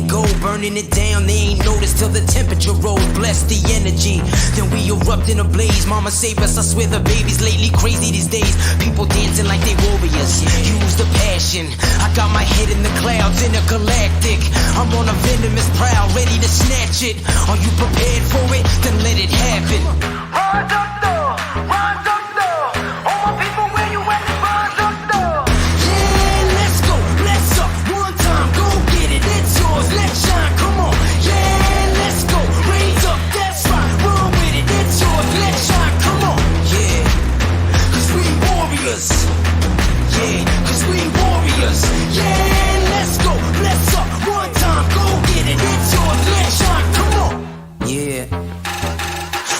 go, burning it down. They ain't noticed till the temperature rose. Bless the energy, then we erupt in a blaze. Mama save us, I swear the baby's lately crazy these days. People dancing like they warriors, use the passion. I got my head in the clouds, intergalactic. I'm on a venomous prowl, ready to snatch it. Are you prepared for it? Then let it happen. Rise up though, rise up though. All my people, where you at? Rise up though. Yeah, let's go, let's up. One time, go get it, it's yours, let's shine, come on. Yeah, let's go, raise up, that's right. Run with it, it's yours, let's shine, come on. Yeah, cause we warriors. Yeah, cause we warriors. Yeah, let's go, let's up. One time, go get it, it's yours, let's shine, come on. Yeah.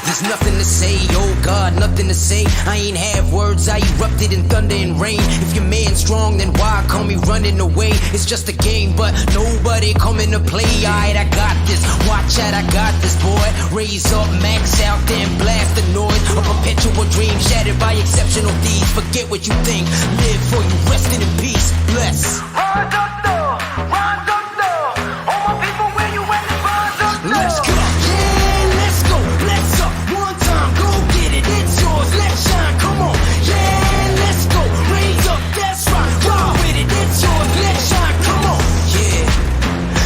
There's nothing to say, oh God, nothing to say. I ain't have words, I erupted in thunder and rain. If your man's strong, then why call me running away? It's just a game, but nobody coming to play. Alright, I got this, watch out, I got this, boy. Raise up, max out, then blast the noise. A perpetual dream shattered by exceptional deeds. Forget what you think, live for you, resting in peace. Bless. Rise up though, rise up though. All my people, where you at? Rise up though. Let's go. Yeah, let's go. Let's up. One time, go get it. It's yours. Let's shine. Come on. Yeah, let's go. Raise up. That's right. Run with it. It's yours. Let's shine. Come on. Yeah,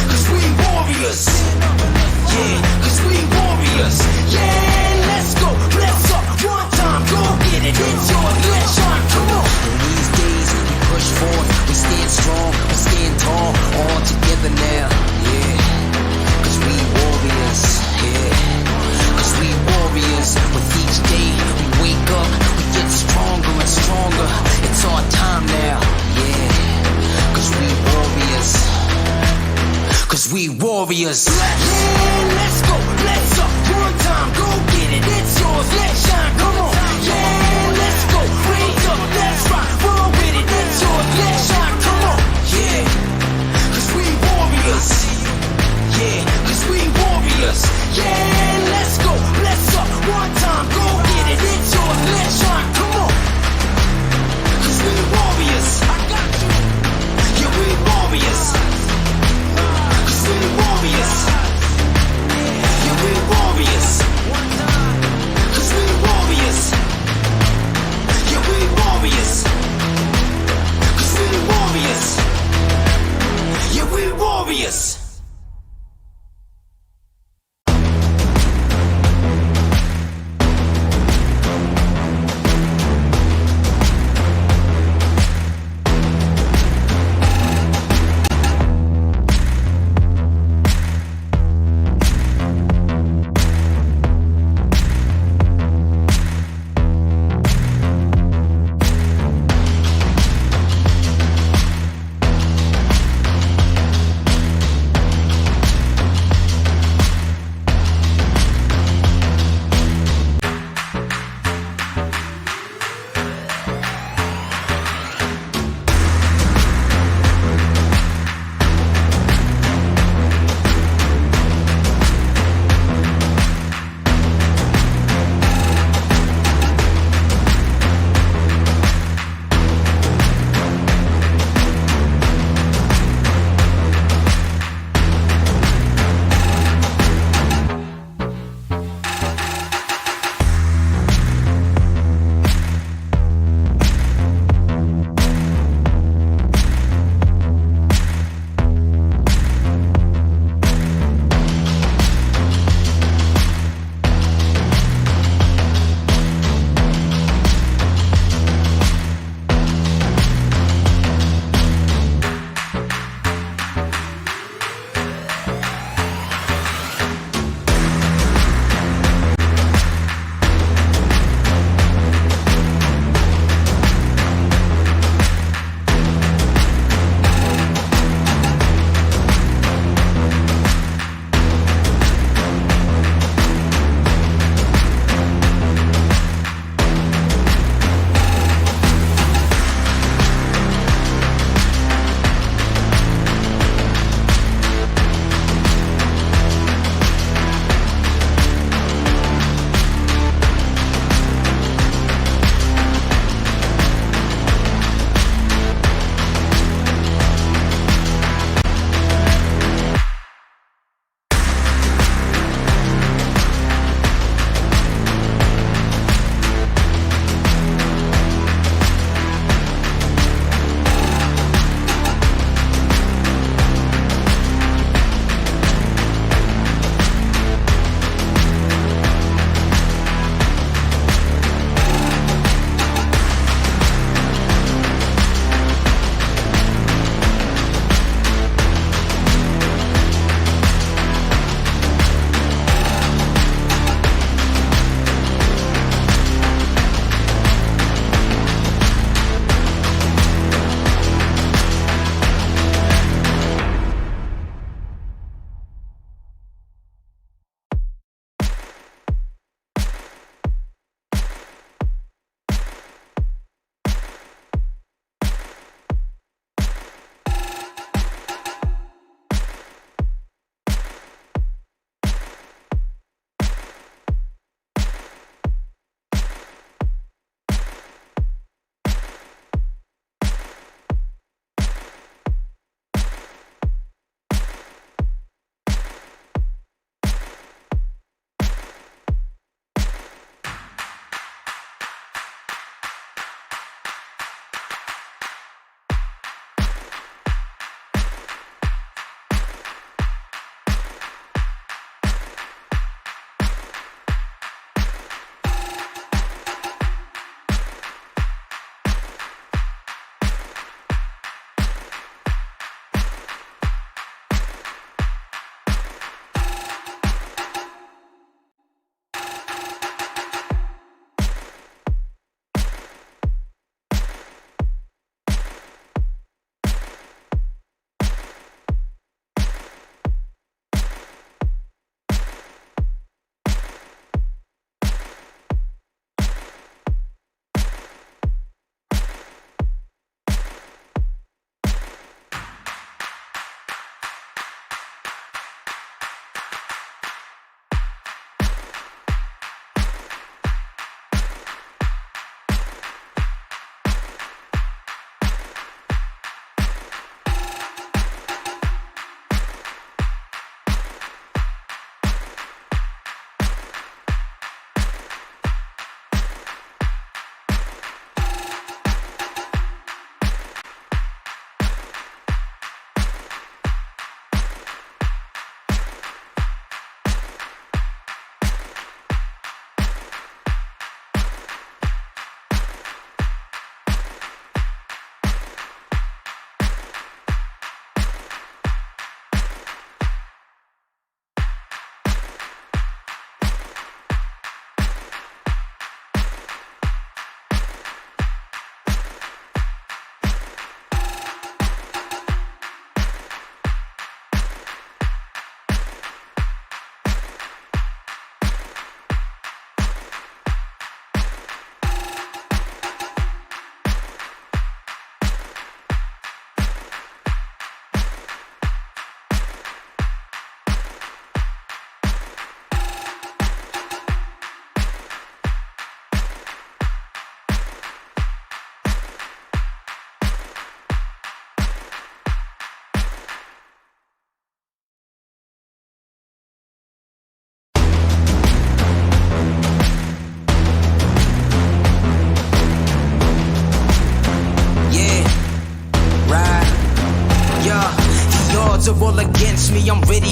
cause we warriors. Yeah, cause we warriors. Yeah, let's go. Let's up. One time, go get it. It's yours. Let's shine. Come on. In these days, we push forward. We stand strong. We stand tall. All together now. Yeah. Cause we warriors, yeah. Cause we warriors. With each day we wake up, we get stronger and stronger. It's our time now, yeah. Cause we warriors. Cause we warriors. Yeah, let's go, let's up. One time, go get it. It's yours, let's shine, come on. Yeah, let's go, raise up, that's right. Run with it, it's yours, let's shine, come on. Yeah, cause we warriors. Yeah, cause we warriors. Yeah, let's go, let's up. One time, go get it. It's yours, let's shine, come on. Cause we warriors. I got you. Yeah, we warriors. Cause we warriors. Yeah, we warriors. Cause we warriors.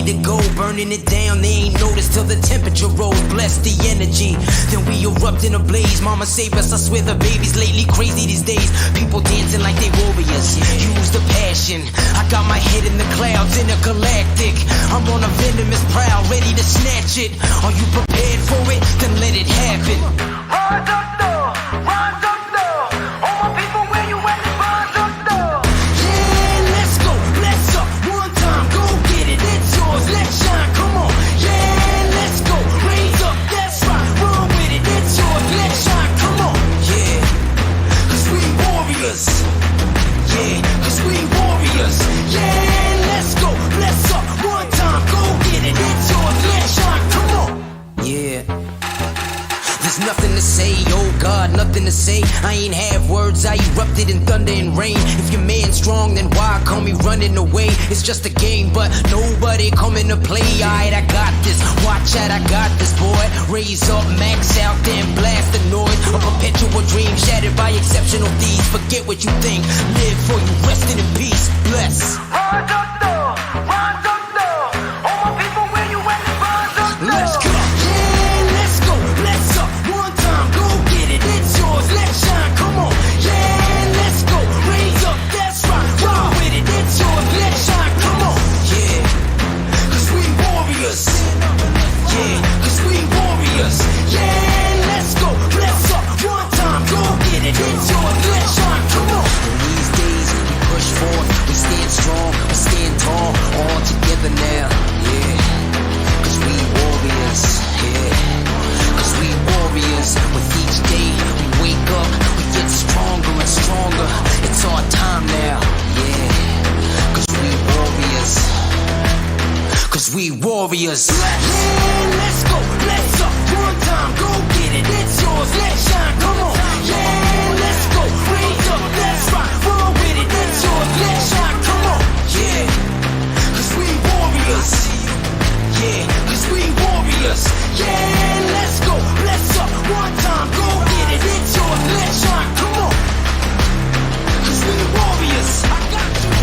to go, burning it down. They ain't noticed till the temperature rose. Bless the energy, then we erupt in a blaze. Mama save us, I swear the babies lately crazy these days. People dancing like they warriors. Use the passion. I got my head in the clouds, intergalactic. I'm on a venomous prowl, ready to snatch it. Are you prepared for it? Then let it happen. Rise up though, rise up though. All my people, where you at? Rise up though. Yeah, let's go, let's up. One time, go get it. It's yours, let's shine, come on. Yeah, let's go, raise up, that's right. Run with it, it's yours, let's shine, come on. Yeah, cause we warriors. Yeah, cause we warriors. Yeah, let's go, let's up. One time, go get it. It's yours, let's shine, come on. Yeah. There's nothing to say, oh God, nothing to say. I ain't have words, I erupted in thunder and rain. If your man's strong, then why call me running away? It's just a game, but nobody coming to play. Alright, I got this, watch out, I got this, boy. Raise up, max out, then blast the noise. A perpetual dream shattered by exceptional thieves. Forget what you think, live for you, resting in peace. Bless. Rise up though, rise up though. All my people, where you at? Rise up though. Let's go. Yeah, let's go. Let's up. One time, go get it. It's yours. Let's shine. Come on. Yeah, let's go. Raise up. That's right. Roll with it. It's yours. Let's shine. Come on. Yeah. Cause we warriors. Yeah. Cause we warriors. Yeah, let's go. Let's up. One time, go get it. It's yours. Let's shine. Come on. In these days, we push forward. We stand strong. We stand tall. All together now. Yeah. Cause we warriors, yeah. Cause we warriors. With each day we wake up, we get stronger and stronger. It's our time now, yeah. Cause we warriors. Cause we warriors. Yeah, let's go, let's up. One time, go get it. It's yours, let's shine, come on. Yeah, let's go, raise up, that's right. Roll with it, it's yours, let's shine, come on. Yeah, cause we warriors. Yeah, cause we warriors. Yeah, let's go, let's up. One time, go get it. It's yours, let's shine, come on. Cause we warriors. I got you.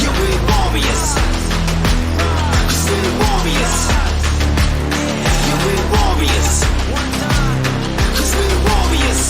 Yeah, we warriors. Cause we warriors. Yeah, we warriors. Cause we warriors.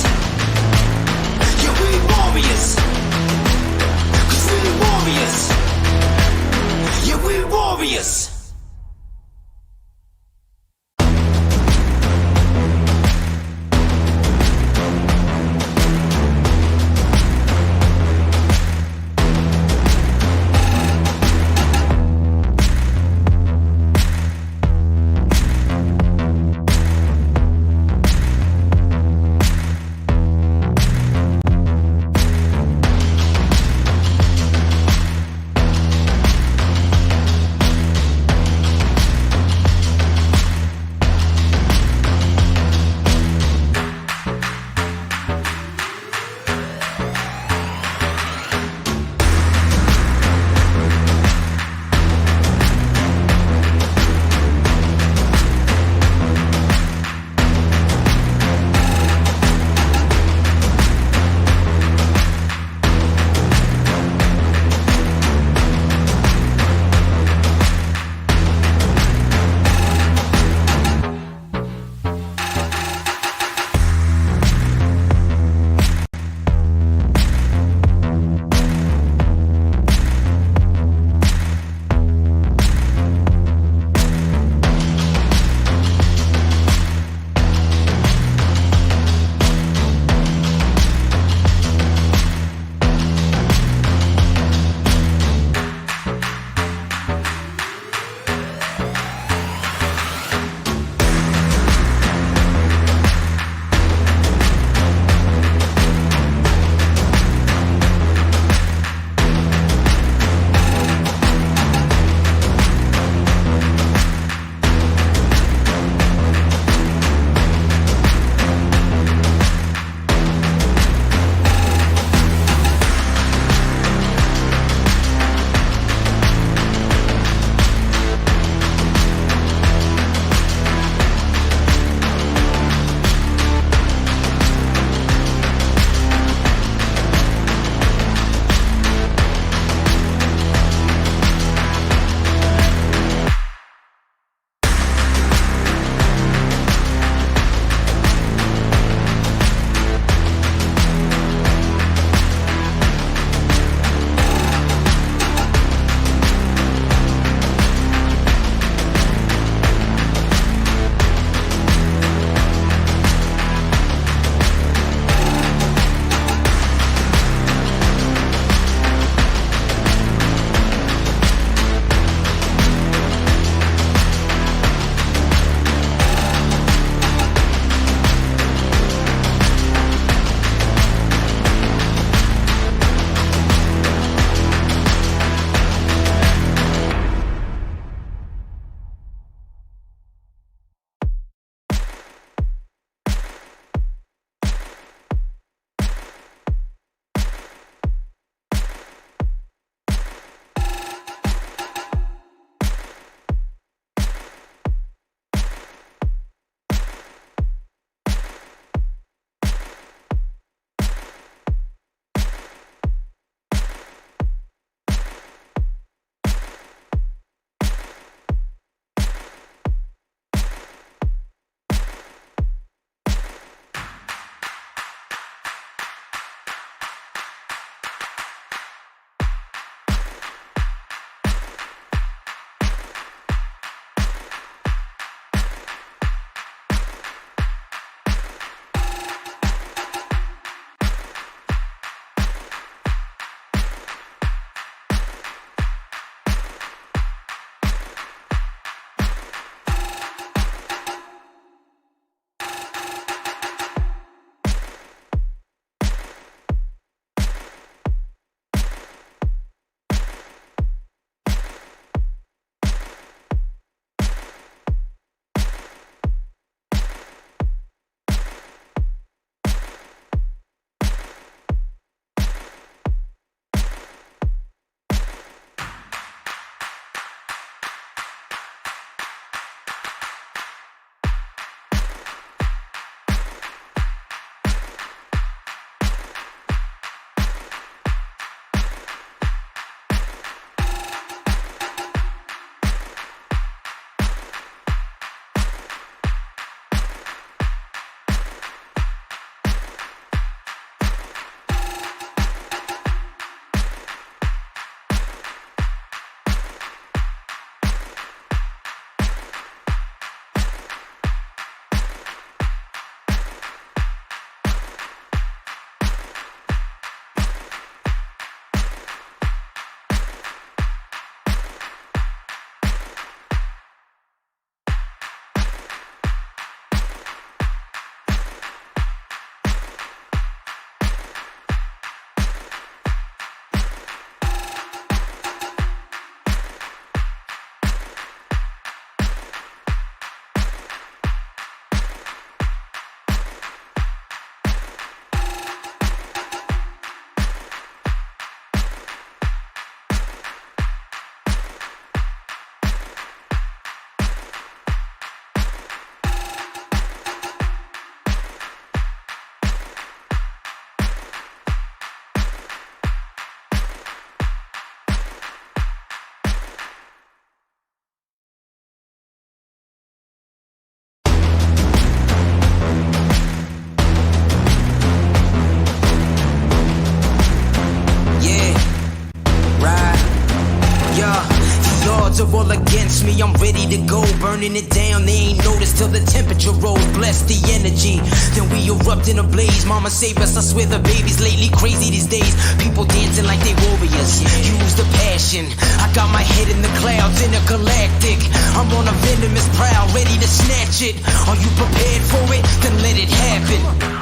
ready to go, burning it down. They ain't noticed till the temperature rose. Bless the energy, then we erupt in a blaze. Mama save us, I swear the babies lately crazy these days. People dancing like they warriors. Use the passion. I got my head in the clouds, intergalactic. I'm on a venomous prowl, ready to snatch it. Are you prepared for it? Then let it happen.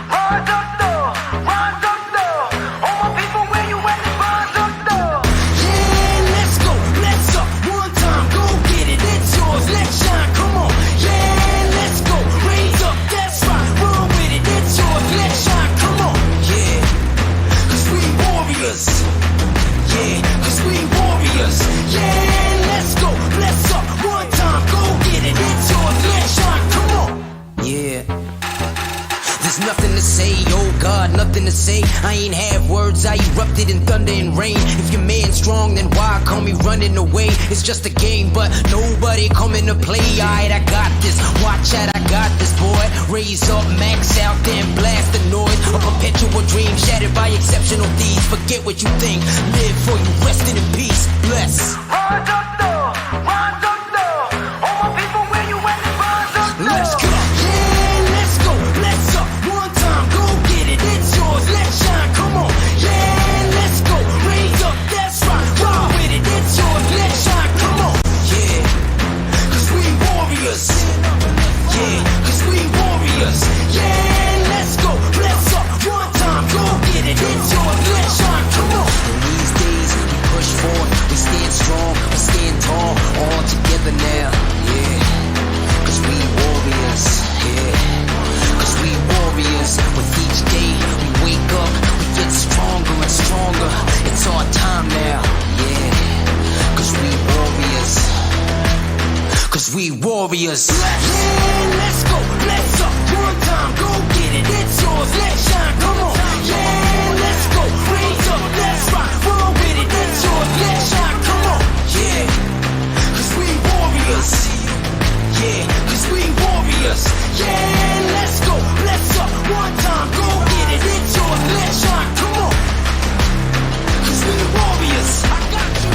Rise up though, rise up though. All my people, where you at? Rise up though. Yeah, let's go, let's up. One time, go get it. It's yours, let's shine, come on. Yeah, let's go, raise up, that's right. Run with it, it's yours, let's shine, come on. Yeah, cause we warriors. Yeah, cause we warriors. Yeah, let's go, let's up. One time, go get it. It's yours, let's shine, come on. Yeah. There's nothing to say, oh God, nothing to say. I ain't have words, I erupted in thunder and rain. If your man's strong, then why call me running away? It's just a game, but nobody coming to play. Alright, I got this, watch out, I got this, boy. Raise up, max out, then blast the noise. A perpetual dream shattered by exceptional deeds. Forget what you think, live for you, resting in peace. Bless. Rise up though, rise up though. All my people, where you at? Rise up though. Let's go. Yeah, let's go. Let's up. One time, go get it. It's yours. Let's shine. Come on. Yeah, let's go. Raise up. That's right. Roll with it. It's yours. Let's shine. Come on. Yeah, cause we warriors. Yeah, cause we warriors. Yeah, let's go. Let's up. One time, go get it. It's yours. Let's shine. Come on. In these days, we push forward. We stand strong. We stand tall. All together now. Yeah. Cause we warriors, yeah. Cause we warriors. With each day we wake up, we get stronger and stronger. It's our time now, yeah. Cause we warriors. Cause we warriors. Yeah, let's go, let's up. One time, go get it. It's yours, let's shine, come on. Yeah, let's go, raise up, that's right. Roll with it, it's yours, let's shine, come on. Yeah, cause we warriors. Yeah, cause we warriors. Yeah, let's go, let's up. One time, go get it. It's yours, let's shine, come on. Cause we warriors. I got you.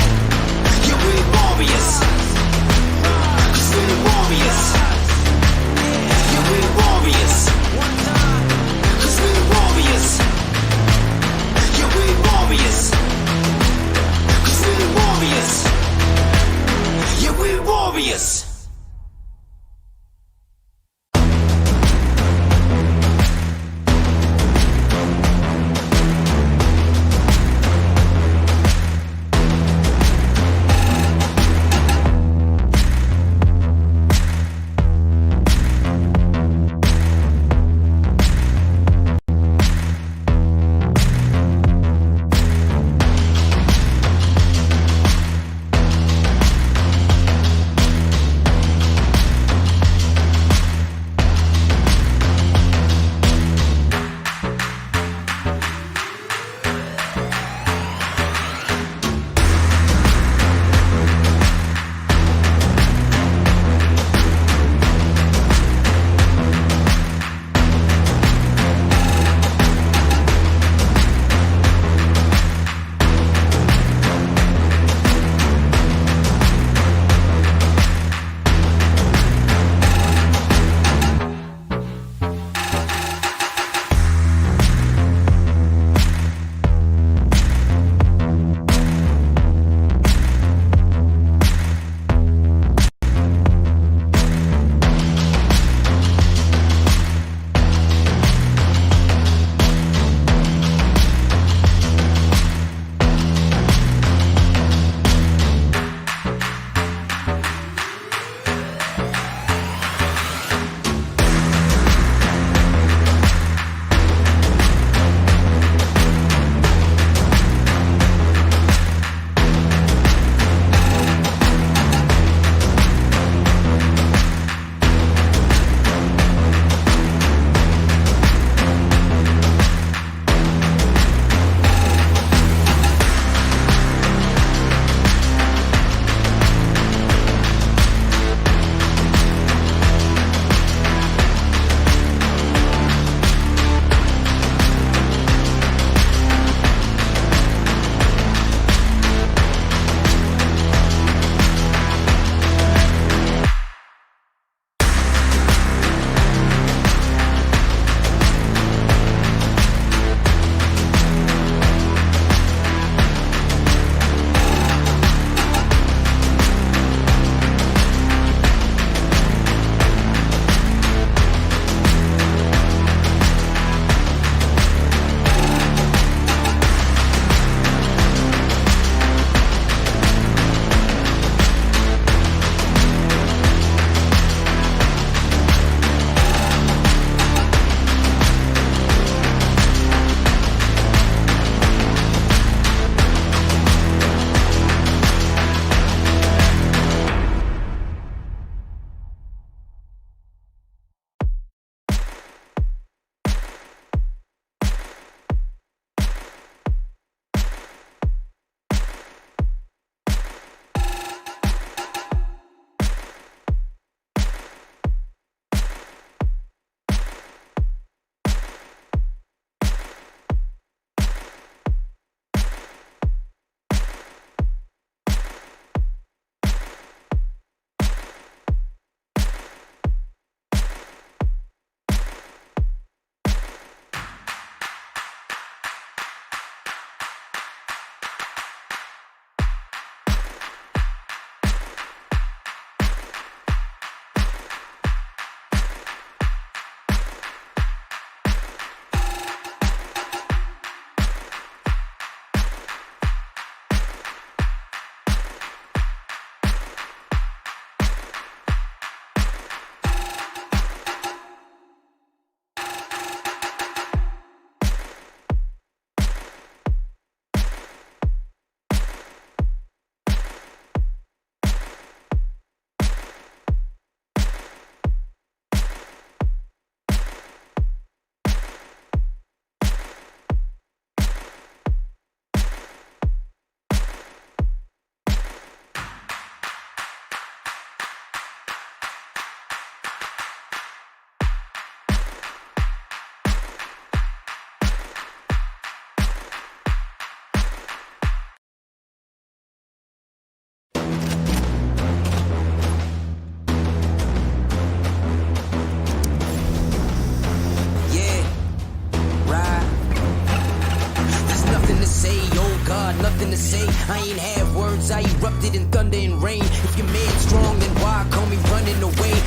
Yeah, we warriors. Cause we warriors. Yeah, we warriors. Cause we warriors.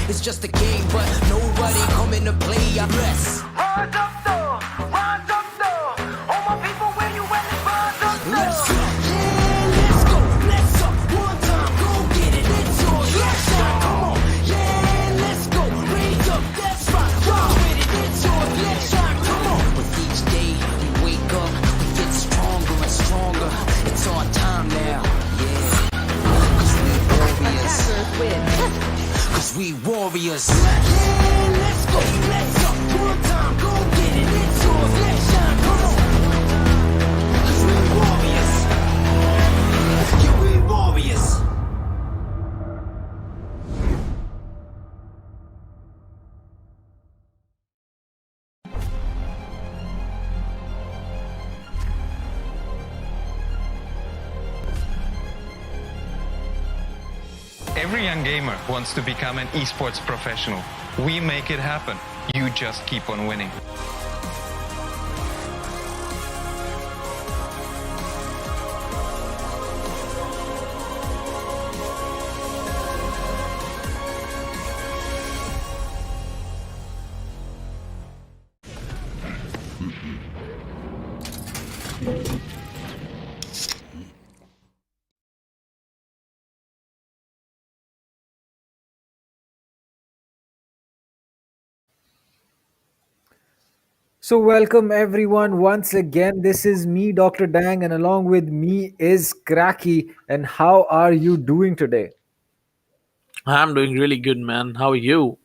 It's just a game, but nobody coming to play. I'm less. Rise up though, rise up though. All my people where you at, rise up though. Let's go. Yeah, let's go. Let's up. One time, go get it. It's yours. Let's shine. Come on. Yeah, let's go. Raise up. That's right. Rock with it. It's yours. Let's shine. Come on. With each day we wake up, we get stronger and stronger. It's our time now. Yeah. Cause we warriors. Cause we warriors. Yeah, let's go. Let's up. One time, go get it. It's yours. Let's shine. Come on. Cause we warriors. Yeah, we warriors. Every young gamer wants to become an esports professional. We make it happen. You just keep on winning. So, welcome everyone once again. This is me, Dr. Dang, and along with me is Cracky. And how are you doing today? I'm doing really good, man. How are you?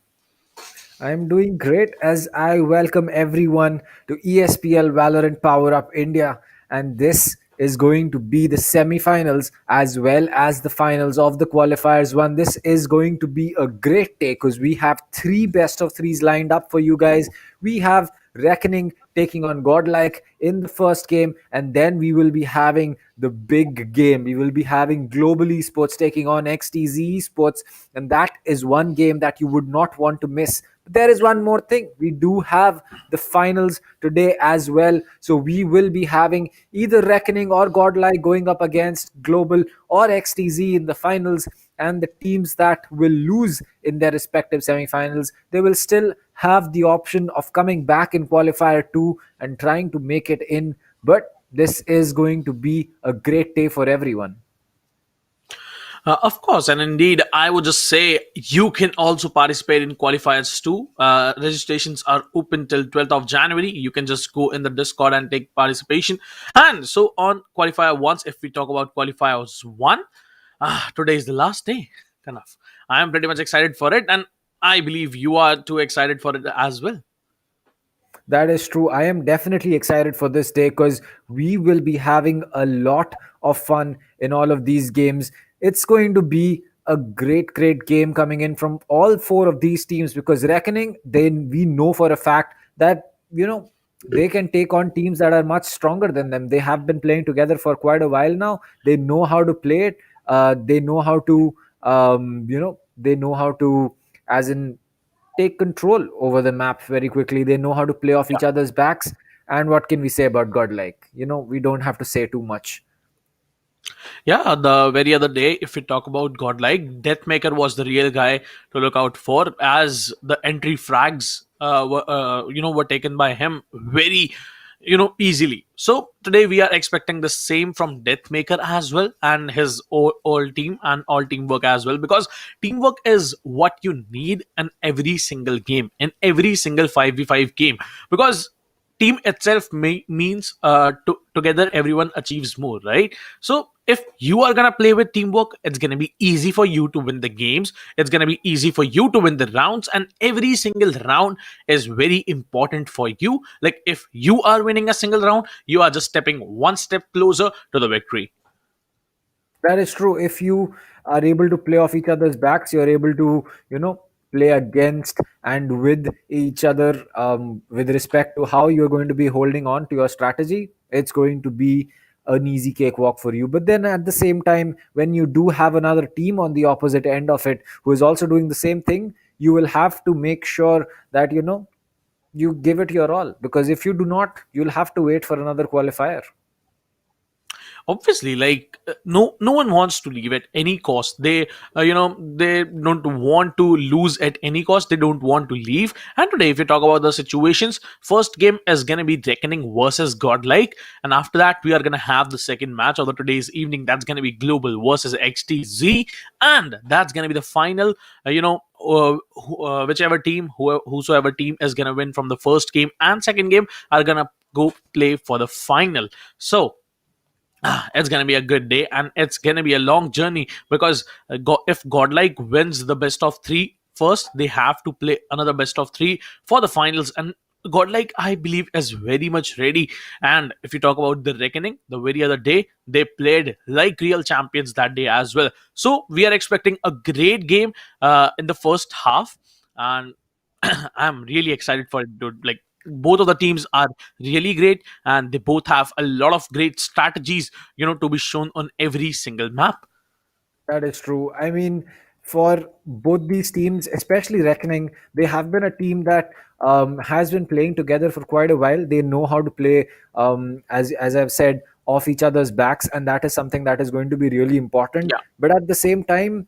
I'm doing great as I welcome everyone to ESPL Valorant PowerUp India. And this is going to be the semi-finals as well as the finals of the qualifiers one. This is going to be a great day because we have three best of threes lined up for you guys. We have Reckoning taking on Godlike in the first game, and then we will be having the big game. We will be having Global Esports taking on XTZ Esports, and that is one game that you would not want to miss. But there is one more thing. We do have the finals today as well. So we will be having either Reckoning or Godlike going up against Global or XTZ in the finals, and the teams that will lose in their respective semifinals, they will still have the option of coming back in qualifier 2 and trying to make it in. But this is going to be a great day for everyone. Of course, and indeed, I would just say you can also participate in qualifiers too. Registrations are open till 12th of January. You can just go in the Discord and take participation. And so on qualifier ones, if we talk about qualifiers one, today is the last day. Kind of. I am pretty much excited for it, and I believe you are too excited for it as well. That is true. I am definitely excited for this day because we will be having a lot of fun in all of these games. It's going to be a great game coming in from all four of these teams because Reckoning, we know for a fact that they can take on teams that are much stronger than them. They have been playing together for quite a while now. They know how to play it. They know how to they know how to, as in, take control over the map very quickly. They know how to play off each other's backs. And what can we say about Godlike? We don't have to say too much. Yeah, the very other day, if we talk about Godlike, Deathmaker was the real guy to look out for, as the entry frags were taken by him very easily. So today we are expecting the same from Deathmaker as well, and his all team and all teamwork as well, because teamwork is what you need in every single game, in every single 5v5 game, because team itself means together everyone achieves more, right? So if you are gonna play with teamwork, it's gonna be easy for you to win the games, it's gonna be easy for you to win the rounds, and every single round is very important for you. Like, if you are winning a single round, you are just stepping one step closer to the victory. That is true. If you are able to play off each other's backs, you're able to, play against and with each other with respect to how you're going to be holding on to your strategy. It's going to be an easy cakewalk for you. But then at the same time, when you do have another team on the opposite end of it who is also doing the same thing, you will have to make sure that, you give it your all. Because if you do not, you'll have to wait for another qualifier. Obviously, like no one wants to leave at any cost. They they don't want to lose at any cost. They don't want to leave. And today, if you talk about the situations, first game is going to be Reckoning versus Godlike, and after that we are going to have the second match of the today's evening. That's going to be Global versus XTZ, and that's going to be the final. Whichever team, whosoever team is going to win from the first game and second game are going to go play for the final. So it's gonna be a good day, and it's gonna be a long journey because if Godlike wins the best of three first, they have to play another best of three for the finals. And Godlike, I believe, is very much ready. And if you talk about the Reckoning, the very other day they played like real champions that day as well. So we are expecting a great game in the first half, and I'm really excited for it, dude. Like, both of the teams are really great, and they both have a lot of great strategies, to be shown on every single map. That is true. I mean, for both these teams, especially Reckoning, they have been a team that has been playing together for quite a while. They know how to play, as I've said, off each other's backs, and that is something that is going to be really important. Yeah, But at the same time,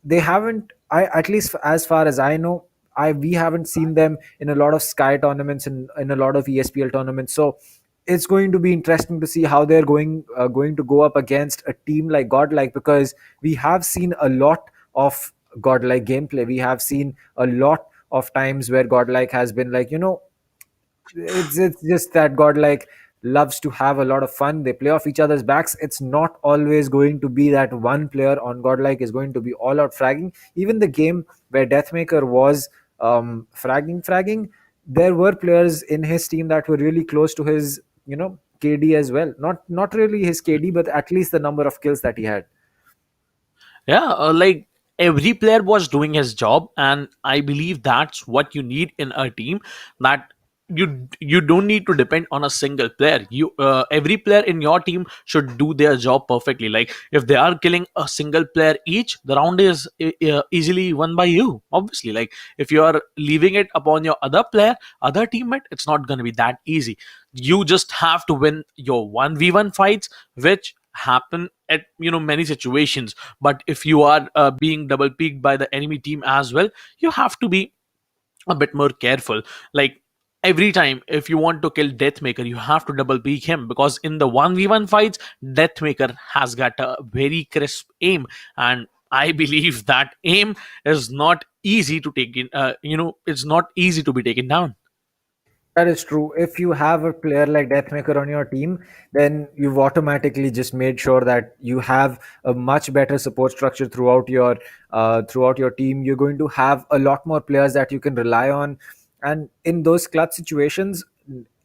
they haven't. I at least as far as I know, I we haven't seen them in a lot of Sky tournaments and in a lot of ESPL tournaments. So it's going to be interesting to see how they're going to go up against a team like Godlike, because we have seen a lot of Godlike gameplay. We have seen a lot of times where Godlike has been like, it's just that Godlike loves to have a lot of fun. They play off each other's backs. It's not always going to be that one player on Godlike is going to be all out fragging. Even the game where Deathmaker was fragging, there were players in his team that were really close to his, KD as well. Not really his KD, but at least the number of kills that he had. yeah, like every player was doing his job, and I believe that's what you need in a team. That you don't need to depend on a single player. You Every player in your team should do their job perfectly. Like, if they are killing a single player each, the round is easily won by you, obviously. Like, if you are leaving it upon your other player, other teammate, it's not going to be that easy. You just have to win your 1v1 fights, which happen at many situations. But if you are being double peaked by the enemy team as well, you have to be a bit more careful. Like, every time if you want to kill Deathmaker, you have to double peek him, because in the 1v1 fights, Deathmaker has got a very crisp aim, and I believe that aim is not easy to take in. It's not easy to be taken down. That is true. If you have a player like Deathmaker on your team, then you've automatically just made sure that you have a much better support structure throughout your team. You're going to have a lot more players that you can rely on, and in those clutch situations,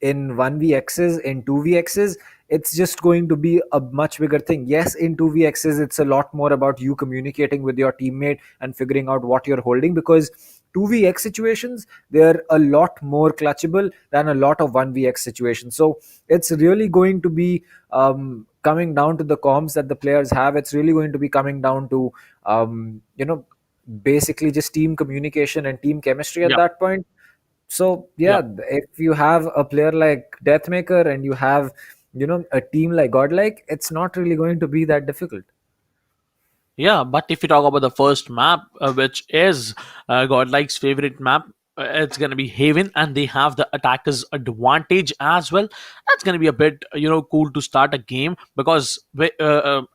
in 1v x's, in 2v x's, it's just going to be a much bigger thing. Yes, in 2v x's, it's a lot more about you communicating with your teammate and figuring out what you're holding, because 2v x situations, they're a lot more clutchable than a lot of 1v x situations. So it's really going to be coming down to the comms that the players have. It's really going to be coming down to basically just team communication and team chemistry at Yeah, that point. So yeah. yeah, if you have a player like Deathmaker and you have, a team like Godlike, it's not really going to be that difficult. Yeah, but if you talk about the first map, which is Godlike's favorite map, it's going to be Haven, and they have the attacker's advantage as well. That's going to be a bit, cool to start a game, because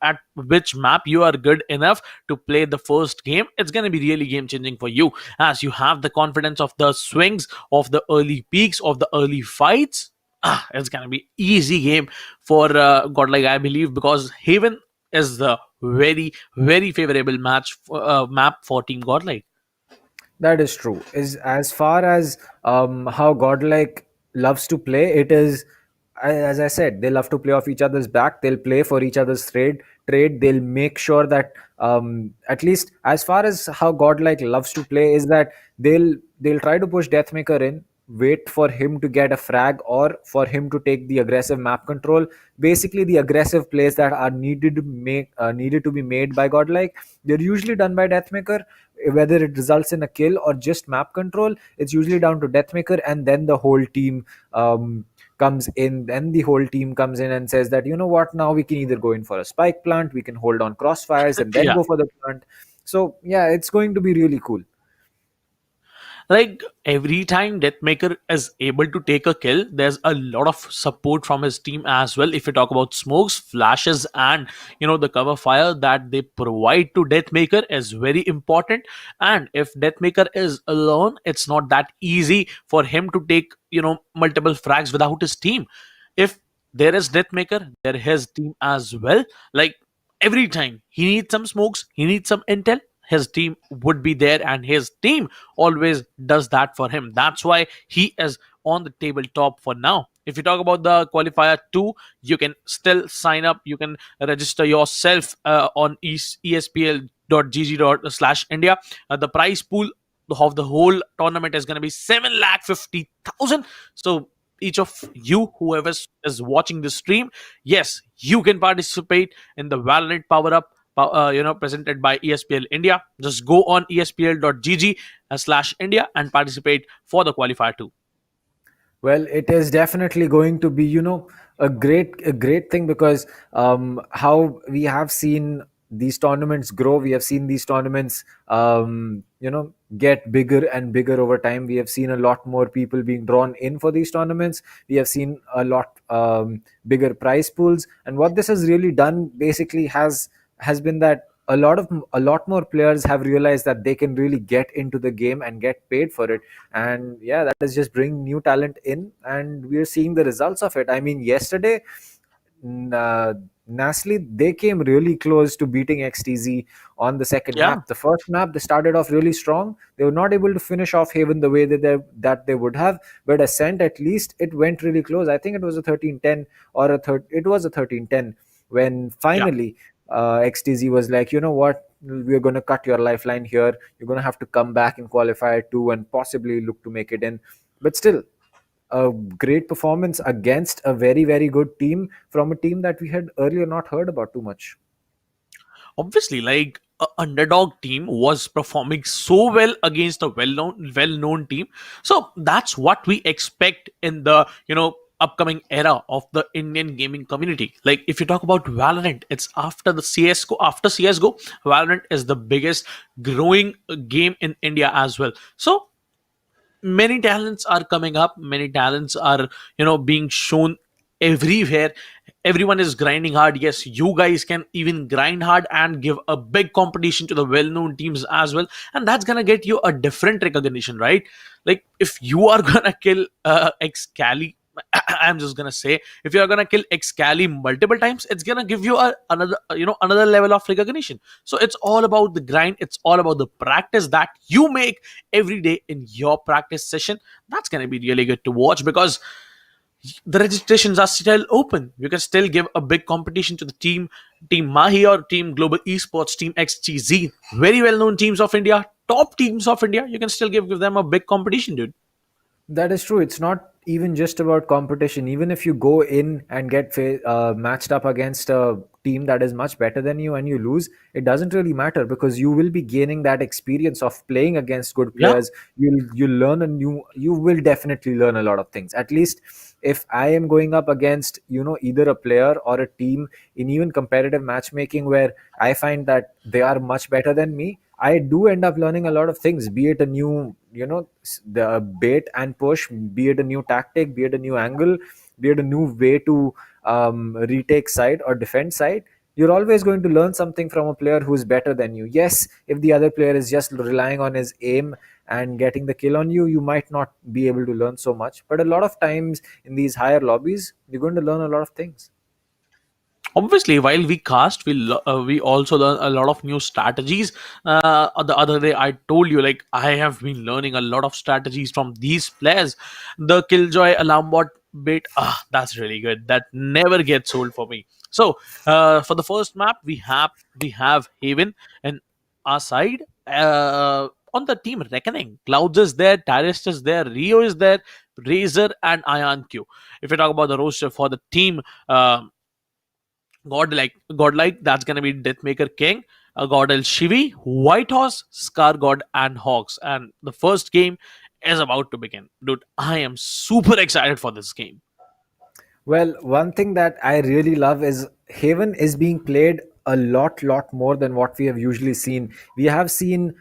at which map you are good enough to play the first game, it's going to be really game changing for you, as you have the confidence of the swings, of the early peaks, of the early fights. It's going to be easy game for Godlike, I believe, because Haven is the very very favorable map for Team Godlike. That is true. Is as far as how Godlike loves to play, it is as I said, they love to play off each other's back. They'll play for each other's trade. They'll make sure that at least as far as how Godlike loves to play is that they'll try to push Deathmaker in, wait for him to get a frag or for him to take the aggressive map control. Basically, the aggressive plays that are needed to be made by Godlike, they're usually done by Deathmaker. Whether it results in a kill or just map control, it's usually down to Deathmaker, and then the whole team comes in. Then the whole team comes in and says that, you know what, now we can either go in for a spike plant, we can hold on crossfires and then Yeah. go for the plant. So yeah, it's going to be really cool. Like every time Deathmaker is able to take a kill, there's a lot of support from his team as well. If you talk about smokes, flashes, and the cover fire that they provide to Deathmaker is very important. And if Deathmaker is alone, it's not that easy for him to take multiple frags without his team. If there is Deathmaker, there is his team as well. Like every time he needs some smokes, he needs some intel, his team would be there, and his team always does that for him. That's why he is on the tabletop for now. If you talk about the qualifier 2, you can still sign up. You can register yourself on espl.gg/india. The prize pool of the whole tournament is going to be 7,50,000. So each of you, whoever is watching the stream, yes, you can participate in the Valorant PowerUp, presented by ESPL India. Just go on espl.gg/India and participate for the qualifier 2. Well, it is definitely going to be, a great thing, because how we have seen these tournaments grow, we have seen these tournaments, get bigger and bigger over time. We have seen a lot more people being drawn in for these tournaments. We have seen a lot bigger prize pools, and what this has really done basically has been that a lot more players have realized that they can really get into the game and get paid for it. And yeah, that is just bringing new talent in, and we are seeing the results of it. I mean, yesterday, n- uh, Nasli, they came really close to beating XTZ on the second Yeah, map. The first map, they started off really strong. They were not able to finish off Haven the way that they would have, but Ascent, at least it went really close. I think it was a 13-10 or a third. It was a 13-10 when yeah. finally XTZ was like, you know what, we're going to cut your lifeline here. You're going to have to come back in qualifier 2 and possibly look to make it in. But still, a great performance against a very, very good team from a team that we had earlier not heard about too much. Obviously, like a underdog team was performing so well against a well-known team. So that's what we expect in the upcoming era of the Indian gaming community. Like if you talk about Valorant, it's after the CS:GO. After CS:GO, Valorant is the biggest growing game in India as well. So many talents are coming up, many talents are being shown everywhere. Everyone is grinding hard. Yes, you guys can even grind hard and give a big competition to the well-known teams as well, and that's gonna get you a different recognition, right? Like if you are gonna kill Excali, I'm just gonna say, if you are gonna kill Excali multiple times, it's gonna give you another level of recognition. So it's all about the grind, it's all about the practice that you make every day in your practice session. That's gonna be really good to watch, because the registrations are still open. You can still give a big competition to the team Mahi or team Global Esports, team XGZ, very well known teams of India, top teams of India. You can still give them a big competition, dude. That is true. It's not even just about competition. Even if you go in and get matched up against a team that is much better than you and you lose, it doesn't really matter, because you will be gaining that experience of playing against good Yeah, players. You will definitely learn a lot of things. At least if I am going up against, either a player or a team in even competitive matchmaking where I find that they are much better than me, I do end up learning a lot of things, be it a new, the bait and push, be it a new tactic, be it a new angle, be it a new way to retake side or defend side. You're always going to learn something from a player who's better than you. Yes, if the other player is just relying on his aim and getting the kill on you, you might not be able to learn so much. But a lot of times in these higher lobbies, you're going to learn a lot of things. obviously, while we cast, we also learn a lot of new strategies. The other day I told you, like, I have been learning a lot of strategies from these players. The Killjoy alarm bot bait, that's really good. That never gets old for me. So for the first map, we have Haven and our side. on the team Reckoning, Clouds is there, Tyrest is there, Rio is there, Razor and Ion Q. If you talk about the roster for the team, Godlike, that's gonna be Deathmaker King, Godel Shivi, Whitehorse, Scar God, and Hawks. And the first game is about to begin. Dude, I am super excited for this game. Well, one thing that I really love is Haven is being played a lot more than what we have usually seen. We have seen,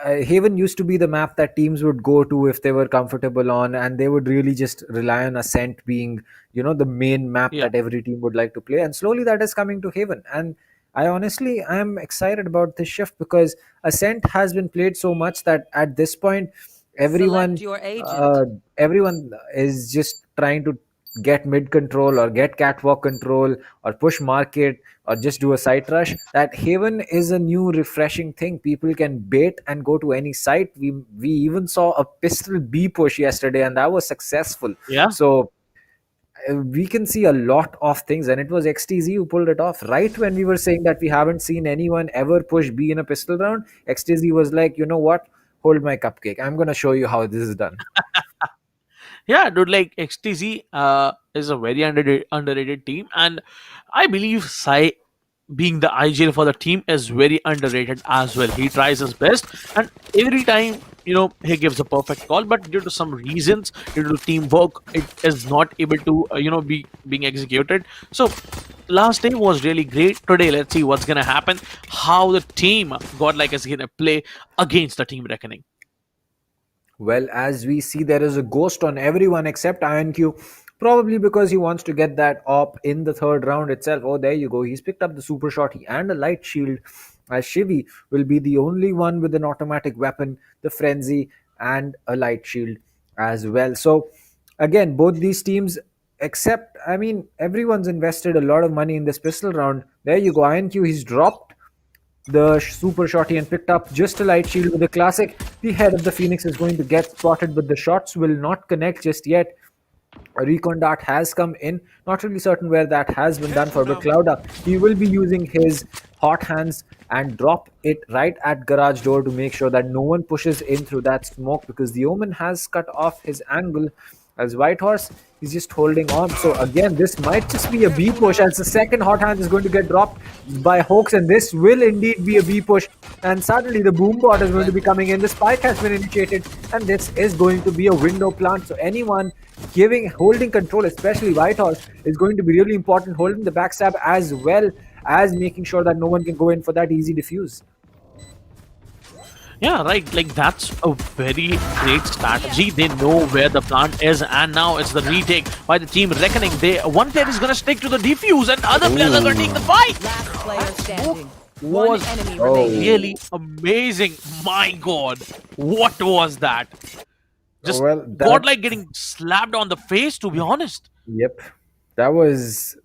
Haven used to be the map that teams would go to if they were comfortable on, and they would really just rely on Ascent being, the main map Yeah. that every team would like to play. And slowly that is coming to Haven. And I am excited about this shift because Ascent has been played so much that at this point, everyone Select your agent. everyone is just trying to get mid control or get catwalk control or push market or just do a site rush. That Haven is a new refreshing thing. People can bait and go to any site. We even saw a pistol B push yesterday and that was successful. Yeah. So we can see a lot of things, and it was XTZ who pulled it off. Right when we were saying that we haven't seen anyone ever push B in a pistol round, XTZ was like, you know what, hold my cupcake, I'm gonna show you how this is done. Yeah, dude, like XTZ is a very underrated team, and I believe Sai being the IGL for the team is very underrated as well. He tries his best, and every time he gives a perfect call, but due to some reasons, due to teamwork, it is not able to be being executed. So last day was really great. Today, let's see what's gonna happen. How the team Godlike is gonna play against the team Reckoning. Well, as we see, there is a ghost on everyone except IonQ, probably because he wants to get that op in the third round itself. Oh, there you go. He's picked up the super shotty and a light shield, as Shivi will be the only one with an automatic weapon, the frenzy, and a light shield as well. So, again, both these teams, except, I mean, everyone's invested a lot of money in this pistol round. There you go. IonQ, he's dropped the super shotty and picked up just a light shield with the classic. The head of the Phoenix is going to get spotted, but the shots will not connect just yet. A recon dart has come in. Not really certain where that has been done for, but Clouda, he will be using his hot hands and drop it right at garage door to make sure that no one pushes in through that smoke, because the Omen has cut off his angle. As Whitehorse, he's just holding on. So again, this might just be a B push, as the second hot hand is going to get dropped by Hawks, and this will indeed be a B push. And suddenly the boom bot is going to be coming in. The spike has been initiated, and this is going to be a window plant. So anyone holding control, especially Whitehorse, is going to be really important, holding the backstab as well as making sure that no one can go in for that easy defuse. Yeah, right. Like, that's a very great strategy. They know where the plant is, and now it's the retake by the team Reckoning. One player is gonna stick to the defuse, and other players are gonna take the fight. Last player standing. Was One enemy remaining. really amazing. My God, what was that? Just Well, Godlike getting slapped on the face. To be honest. Yep. That was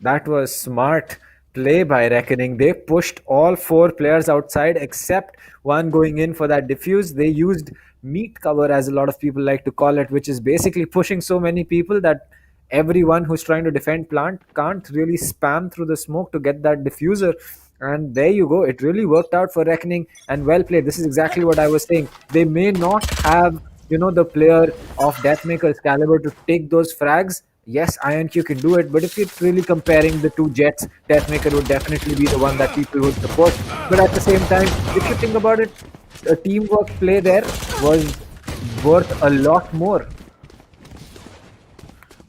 smart play by Reckoning. They pushed all four players outside except one going in for that diffuse. They used meat cover, as a lot of people like to call it, which is basically pushing so many people that everyone who's trying to defend plant can't really spam through the smoke to get that diffuser. And there you go. It really worked out for Reckoning, and well played. This is exactly what I was saying. They may not have, the player of Deathmaker's caliber to take those frags. Yes, IonQ can do it, but if you're really comparing the two jets, Deathmaker would definitely be the one that people would support. But at the same time, if you think about it, a teamwork play there was worth a lot more.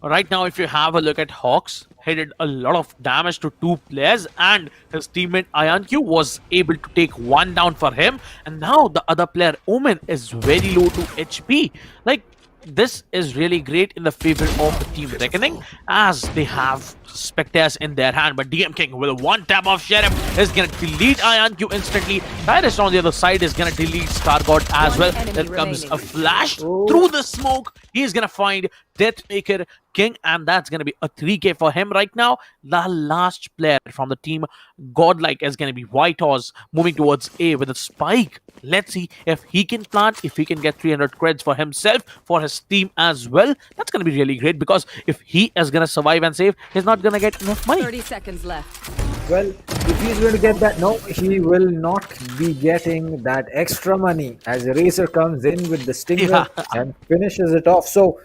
Right now, if you have a look at Hawks, he did a lot of damage to two players, and his teammate IonQ was able to take one down for him. And now the other player, Omen, is very low to HP. Like, this is really great in the favor of the team Reckoning, as they have Spectres in their hand. But DM King, with a one tap of Sheriff, is gonna delete IonQ instantly. Tyrus on the other side is gonna delete Stargod as well. One enemy Then comes remaining. a flash through the smoke. He's gonna find Deathmaker King, and that's gonna be a 3k for him right now. The last player from the team Godlike is gonna be Whitehorse, moving towards A with a spike. Let's see if he can plant, if he can get 300 creds for himself, for his team as well. That's gonna be really great, because if he is gonna survive and save, he's not gonna get enough money. 30 seconds left. Well, if he's going to get that, no, he will not be getting that extra money as Eraser comes in with the Yeah. stinger and finishes it off. So,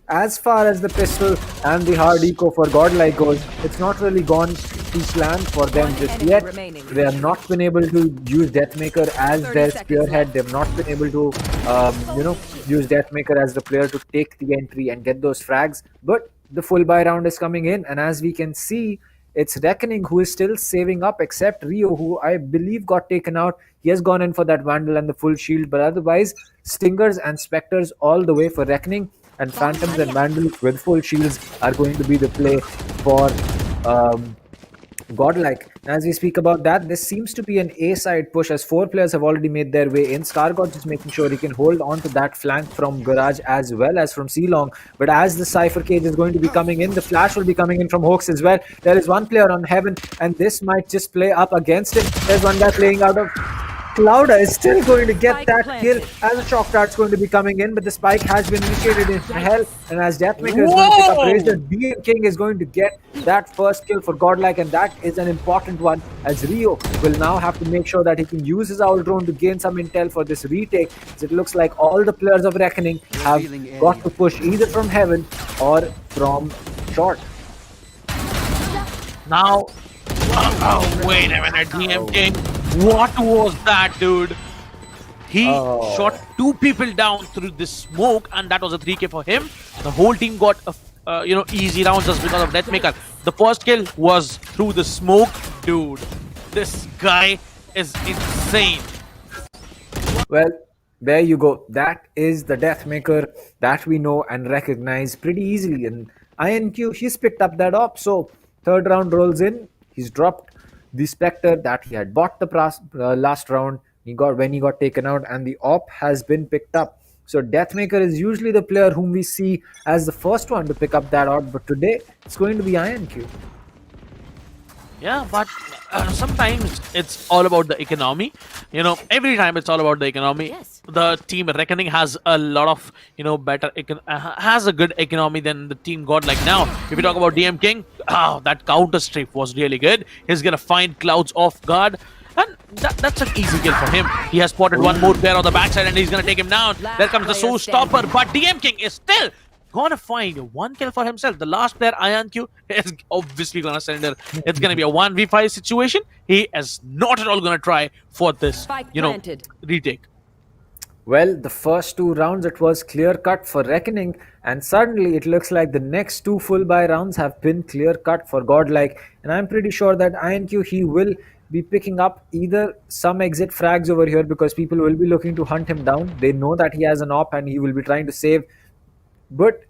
as far as the pistol and the hard eco for Godlike goes, it's not really gone to plan for them One just enemy yet. remaining. They have not been able to use Deathmaker as 30 their seconds spearhead. left. They've not been able to, use Deathmaker as the player to take the entry and get those frags. But the full buy round is coming in, and as we can see, it's Reckoning who is still saving up, except Rio, who I believe got taken out. He has gone in for that Vandal and the full shield, but otherwise, Stingers and Spectres all the way for Reckoning, and Phantoms and Vandals with full shields are going to be the play for um, Godlike. As we speak about that, this seems to be an A side push as four players have already made their way in. Scargod just making sure he can hold on to that flank from Garage as well as from Ceylon. But as the Cypher Cage is going to be coming in, the flash will be coming in from Hoax as well. There is one player on Heaven, and this might just play up against him. There's one guy playing out of Clouda is still going to get Spike that planted. kill as a shock dart's going to be coming in, but the spike has been initiated in hell, and as Deathmaker is going to pick up Razor, DM King is going to get that first kill for Godlike, and that is an important one as Rio will now have to make sure that he can use his owl drone to gain some intel for this retake, as it looks like all the players of Reckoning have got to push either from Heaven or from short. Now, oh, wait a minute, DM King. What was that, dude? He shot two people down through the smoke, and that was a 3K for him. The whole team got a easy round just because of Deathmaker. The first kill was through the smoke, dude. This guy is insane. Well, there you go. That is the Deathmaker that we know and recognize pretty easily. And INQ, he's picked up that op. So, third round rolls in. He's dropped the Spectre that he had bought the last round. He got when he got taken out, and the op has been picked up. So, Deathmaker is usually the player whom we see as the first one to pick up that op. But today, it's going to be INQ. Yeah, but sometimes it's all about the economy. You know, every time it's all about the economy. Yes. The team Reckoning has a lot of, better, has a good economy than the team Godlike. Now, if you talk about DM King, that counter strafe was really good. He's going to find Clouds off guard. And that's an easy kill for him. He has spotted one more player on the backside and he's going to take him down. There comes the Last player showstopper, standing. but DM King is still gonna find one kill for himself. The last player, IonQ, is obviously gonna surrender. It's gonna be a 1v5 situation. He is not at all gonna try for this, Spike planted. retake. Well, the first two rounds it was clear cut for Reckoning, and suddenly it looks like the next two full buy rounds have been clear cut for Godlike. And I'm pretty sure that INQ he will be picking up either some exit frags over here because people will be looking to hunt him down. They know that he has an op and he will be trying to save. But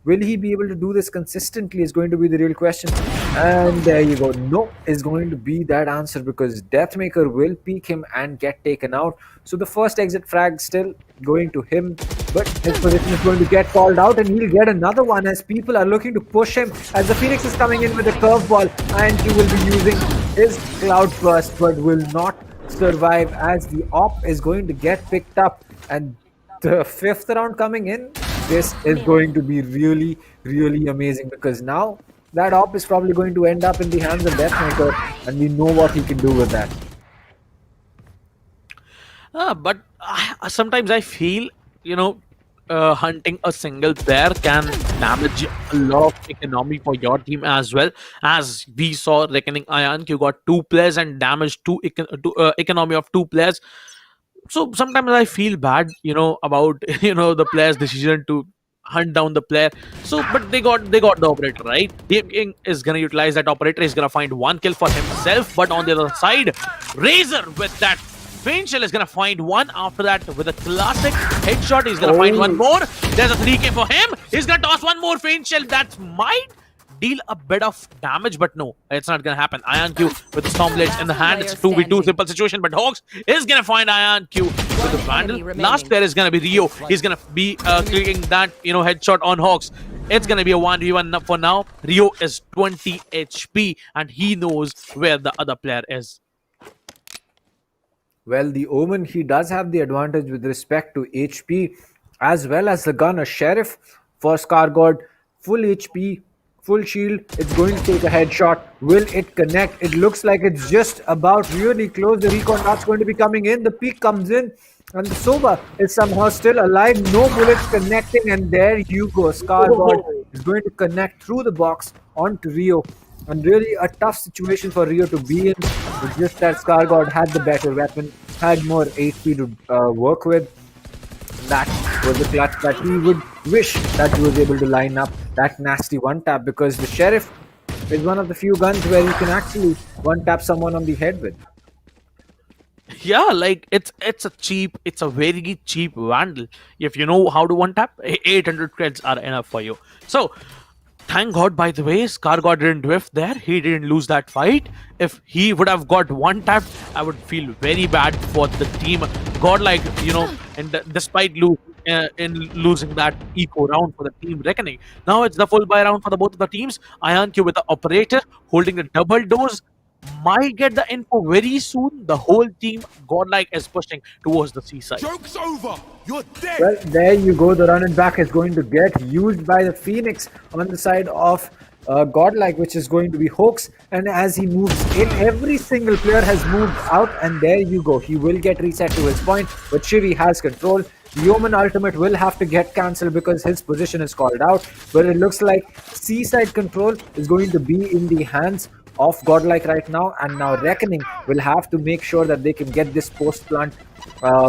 will he be able to do this consistently is going to be the real question. And there you go. No is going to be that answer because Deathmaker will peek him and get taken out. So the first exit frag still going to him, but his position is going to get called out and he'll get another one as people are looking to push him as the Phoenix is coming in with a curveball and he will be using his Cloud Burst but will not survive as the op is going to get picked up. And the fifth round coming in, this is going to be really, really amazing because now that op is probably going to end up in the hands of Deathmaker and we know what he can do with that. But sometimes I feel, hunting a single player can damage a lot of economy for your team as well. As we saw, Reckoning IonQ got two players and damaged economy of two players. So sometimes I feel bad, about the player's decision to hunt down the player. So, but they got the operator right. DM King is gonna utilize that operator. He's gonna find one kill for himself. But on the other side, Razor with that faint shell is gonna find one. After that, with a classic headshot, he's gonna find one more. There's a 3K for him. He's gonna toss one more faint shell. That might deal a bit of damage, but no, it's not gonna happen. IonQ with the Storm Blades in the hand. It's 2v2 simple situation, but Hawks is gonna find IonQ with the Vandal. Last player is gonna be Rio. He's gonna be clicking that headshot on Hawks. It's gonna be a 1v1 for now. Rio is 20 HP and he knows where the other player is. Well, the Omen, he does have the advantage with respect to HP as well as the gun. A Sheriff for Scargod, full HP, full shield. It's going to take a headshot. Will it connect? It looks like it's just about really close. The recon dart's going to be coming in. The peak comes in. And the Soba is somehow still alive. No bullets connecting. And there you go. Scarboard is going to connect through the box onto Rio. And really a tough situation for Rio to be in. It's just that Scargod had the better weapon, had more HP to work with. That was the clutch that he would wish that he was able to line up that nasty one tap, because the Sheriff is one of the few guns where you can actually one tap someone on the head with. Yeah, like it's a very cheap vandal. If you know how to one tap, 800 creds are enough for you. So thank God, by the way, Scargod didn't whiff there. He didn't lose that fight. If he would have got one tap, I would feel very bad for the team. Godlike, and despite losing that eco round for the team Reckoning. Now it's the full buy round for the both of the teams. IonQ with the operator holding the double doors might get the info very soon. The whole team Godlike is pushing towards the seaside. Joke's over. You're dead. Well, there you go. The run and back is going to get used by the Phoenix on the side of Godlike, which is going to be Hoax. And as he moves in, every single player has moved out. And there you go. He will get reset to his point, but Shivi has control. The Omen ultimate will have to get cancelled because his position is called out. But it looks like seaside control is going to be in the hands of Godlike right now, and now Reckoning will have to make sure that they can get this post plant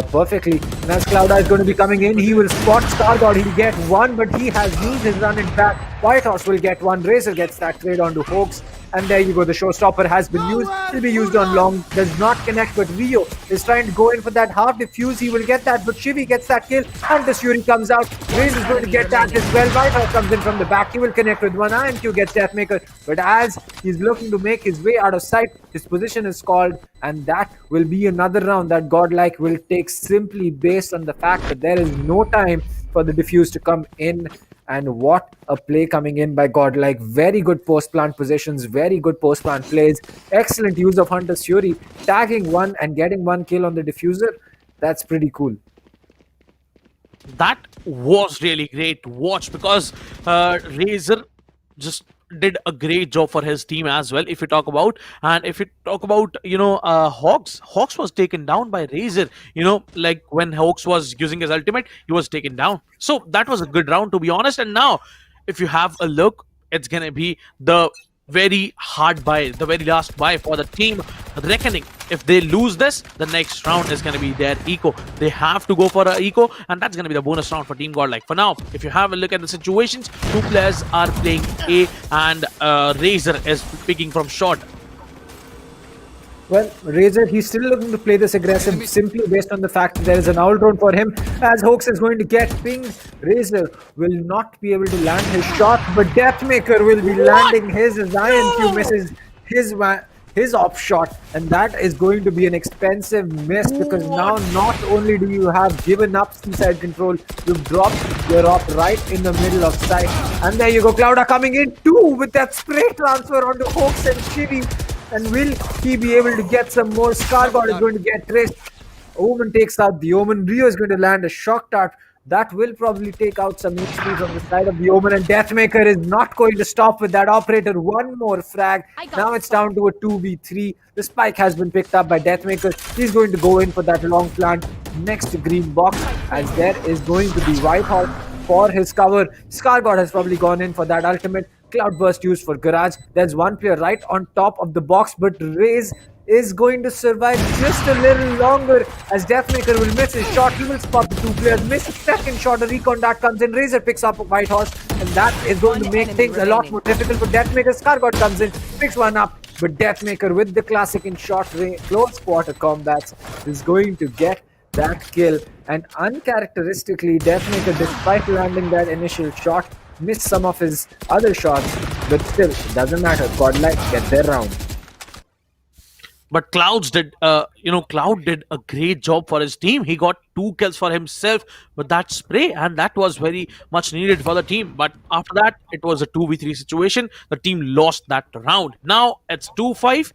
perfectly. And as Cloud is going to be coming in, he will spot Stargod. He'll get one, but he has used his run in back. Whitehorse will get one. Razor gets that trade onto Hoax. And there you go, the showstopper has been used. Will be used on long, does not connect, but Rio is trying to go in for that half diffuse. He will get that, but Shivi gets that kill. And the Fury comes out. Raze is going to get that as well. Whitehorse comes in from the back. He will connect with one. IonQ gets Deathmaker. But as he's looking to make his way out of sight, his position is called. And that will be another round that Godlike will take, simply based on the fact that there is no time for the diffuse to come in. And what a play coming in by Godlike. Very good post-plant positions, very good post-plant plays. Excellent use of Hunter's Fury. Tagging one and getting one kill on the diffuser. That's pretty cool. That was really great to watch, because Razor just did a great job for his team as well. If you talk about Hawks was taken down by Razor. Like when Hawks was using his ultimate, he was taken down. So that was a good round, to be honest. And now if you have a look, it's gonna be the very hard buy, the very last buy for the team Reckoning. If they lose this, the next round is going to be their eco. They have to go for an eco, and that's going to be the bonus round for Team Godlike. For now, if you have a look at the situations, two players are playing A, and Razor is picking from short. Well, Razor, he's still looking to play this aggressive simply based on the fact that there is an owl drone for him. As Hoax is going to get pinged, Razor will not be able to land his shot, but Deathmaker will be landing his as IonQ misses his op shot, and that is going to be an expensive miss, because now not only do you have given up seaside control, you've dropped your op right in the middle of sight. And there you go, Clouda coming in too with that spray transfer onto Hoax and Shivi. And will he be able to get some more? Scargod is going to get traced. Omen takes out the Omen. Rio is going to land a shock dart. That will probably take out some HP from the side of the Omen. And Deathmaker is not going to stop with that operator. One more frag. Now it's down to a 2v3. The spike has been picked up by Deathmaker. He's going to go in for that long plant next to green box, as there is going to be Whitehawk for his cover. Scargod has probably gone in for that ultimate. Cloudburst used for Garage. There's one player right on top of the box, but Raze is going to survive just a little longer, as Deathmaker will miss his shot. He will spot the two players, miss his second shot. A recon dart comes in. Razor picks up a Whitehorse, and that is going to make things a lot more difficult for Deathmaker. Scargod comes in, picks one up, but Deathmaker with the classic in short range, close quarter combats is going to get that kill. And uncharacteristically, Deathmaker, despite landing that initial shot, missed some of his other shots, but still, it doesn't matter. Godlike get their round. But Cloud did a great job for his team. He got 2 kills for himself with that spray, and that was very much needed for the team. But after that, it was a 2v3 situation. The team lost that round. Now it's 2-5.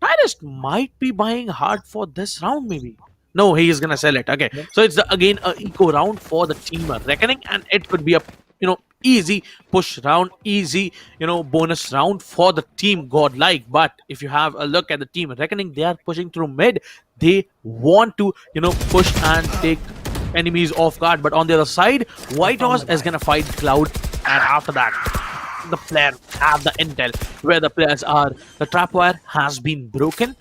Tyrest might be buying hard for this round, maybe. No, he is gonna sell it. Okay, so it's again a eco round for the team Reckoning, and it could be a easy push round, easy, bonus round for the team Godlike. But if you have a look at the team Reckoning, they are pushing through mid. They want to, push and take enemies off guard. But on the other side, Whitehorse is gonna fight Cloud, and after that, the player have the intel where the players are. The trapwire has been broken.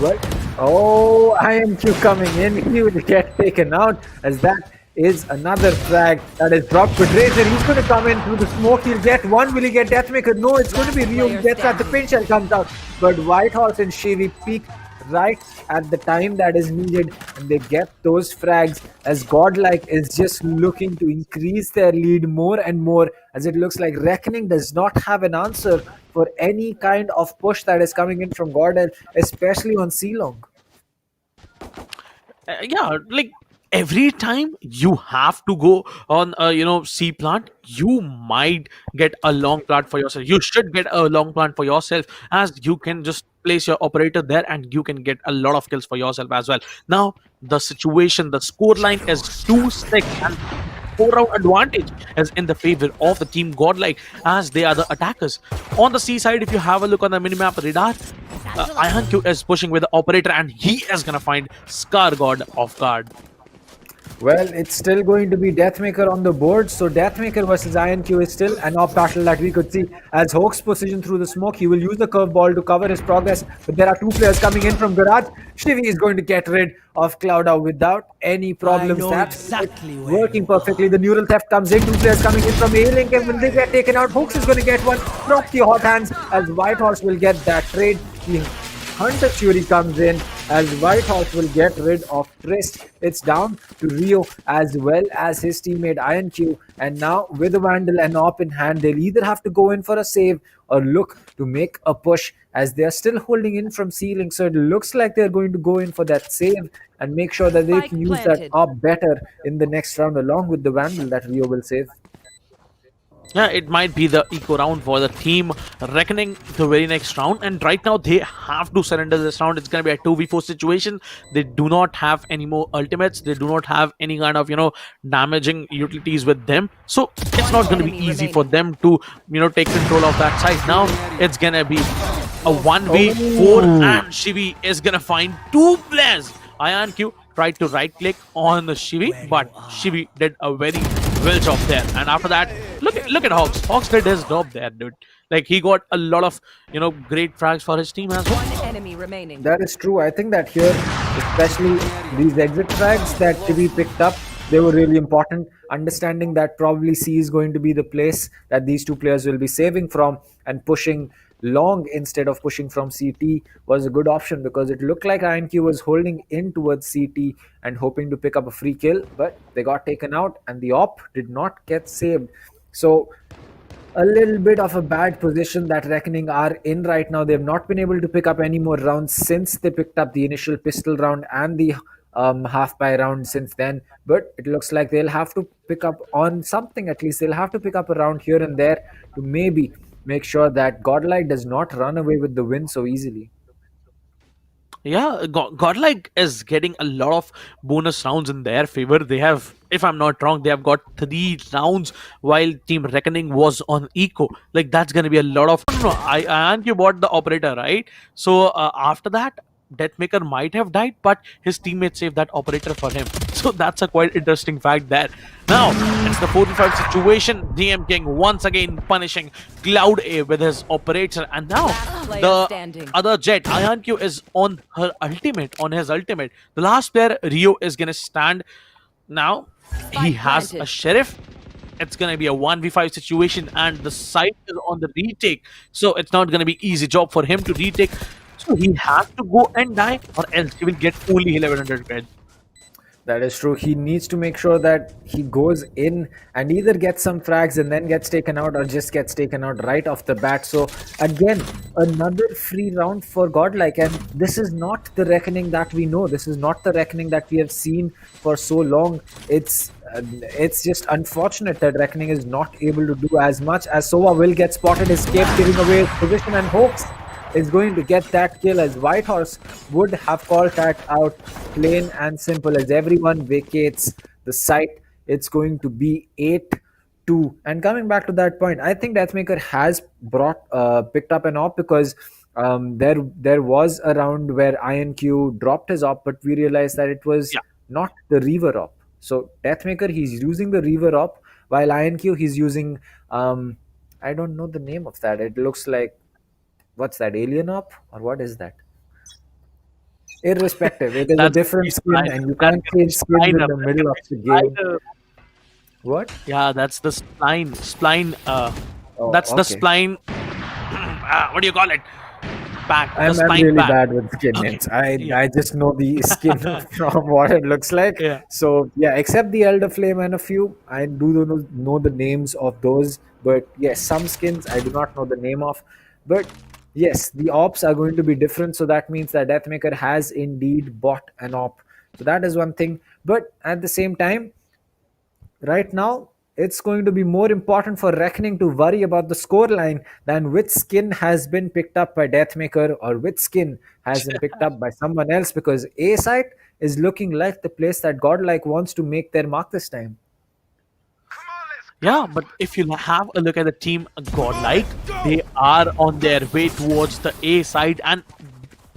Well, oh, IMQ coming in. He will get taken out as that is another frag that is dropped. But Razor, he's going to come in through the smoke. He'll get one. Will he get Deathmaker? No, it's going to be Rio. He gets that. The pin shell comes out. But Whitehorse and Shivi peak right at the time that is needed, and they get those frags as Godlike is just looking to increase their lead more and more, as it looks like Reckoning does not have an answer for any kind of push that is coming in from Godel, especially on C-Long. Yeah, like every time you have to go on a C plant, you might get a long plant for yourself. You should get a long plant for yourself, as you can just place your operator there and you can get a lot of kills for yourself as well. Now the situation, the score line is 2-6, and 4-round advantage is in the favor of the team Godlike, as they are the attackers. On the C side, if you have a look on the minimap radar, IonQ is pushing with the operator, and he is gonna find Scar God off guard. Well, it's still going to be Deathmaker on the board. So Deathmaker versus INQ is still an off battle that we could see as Hawk's position through the smoke. He will use the curveball to cover his progress. But there are two players coming in from Garage. Shivi is going to get rid of Clouda without any problems. That's working perfectly. The neural theft comes in. Two players coming in from A-Link, and will they get taken out? Hawks is going to get one from the hot hands as Whitehorse will get that trade. The Hunter Fury comes in as Whitehorse will get rid of Trist. It's down to Rio as well as his teammate IonQ. And now with a Vandal and Op in hand, they'll either have to go in for a save or look to make a push, as they're still holding in from ceiling. So it looks like they're going to go in for that save and make sure that they Spike can use that planted. Op better in the next round, along with the Vandal that Rio will save. Yeah, it might be the eco round for the team Reckoning the very next round, and right now they have to surrender this round. It's going to be a 2v4 situation. They do not have any more ultimates. They do not have any kind of damaging utilities with them, so it's not going to be easy for them to take control of that side. Now it's going to be a 1v4, and Shivi is going to find two players. IonQ tried to right click on the Shivi, but Shivi did a very well job there. And after that, look at Hawks. Hawks did his job there, dude. Like, he got a lot of great frags for his team as well. One enemy remaining. That is true. I think that here, especially these exit frags that Tibi picked up, they were really important. Understanding that probably C is going to be the place that these two players will be saving from, and pushing long instead of pushing from CT was a good option, because it looked like INQ was holding in towards CT and hoping to pick up a free kill, but they got taken out and the op did not get saved. So a little bit of a bad position that Reckoning are in right now. They've not been able to pick up any more rounds since they picked up the initial pistol round and the half by round since then, but it looks like they'll have to pick up on something. At least they'll have to pick up a round here and there to maybe make sure that Godlike does not run away with the win so easily. Yeah, Godlike is getting a lot of bonus rounds in their favor. They have, if I'm not wrong, they have got 3 rounds while Team Reckoning was on Eco. Like, that's going to be a lot of... No, and you bought the operator, right? So, after that, Deathmaker might have died, but his teammate saved that operator for him. So that's a quite interesting fact there. Now, it's the 45 situation. DM King once again punishing Cloud A with his operator. And now, the other Jet, IonQ, is on her ultimate, on his ultimate. The last player, Rio, is going to stand. Now, he has a Sheriff. It's going to be a 1v5 situation, and the site is on the retake. So it's not going to be easy job for him to retake. So he has to go and die, or else he will get only 1100 credits. That is true. He needs to make sure that he goes in and either gets some frags and then gets taken out, or just gets taken out right off the bat. So again, another free round for Godlike, and this is not the Reckoning that we know. This is not the Reckoning that we have seen for so long. It's just unfortunate that Reckoning is not able to do as much, as Sova will get spotted, escape, giving away his position, and Hawks is going to get that kill, as Whitehorse would have called that out plain and simple, as everyone vacates the site it's going to be 8-2. And coming back to that point, I think Deathmaker has picked up an op because there was a round where INQ dropped his op, but we realized that it was Yeah. not the Reaver op. So Deathmaker, he's using the Reaver op, while INQ, he's using I don't know the name of that. It looks like, what's that, Alien op, or what is that? Irrespective, it is a That's different the skin, spline. and you That can't can be change skins in spline up. the That can middle of be the game. spline. What? Yeah, that's the spline. Spline. Oh, That's the okay. spline. What do you call it? Pack. The I'm spline really pack. bad with skin Okay. names. I Yeah. I just know the skin from what it looks like. Yeah. So yeah, except the Elder Flame and a few, I do know the names of those. But yes, some skins I do not know the name of. But yes, the ops are going to be different. So that means that Deathmaker has indeed bought an op. So that is one thing. But at the same time, right now, it's going to be more important for Reckoning to worry about the scoreline than which skin has been picked up by Deathmaker or which skin has been picked up by someone else, because A site is looking like the place that Godlike wants to make their mark this time. Yeah, but if you have a look at the team Godlike, they are on their way towards the A side, and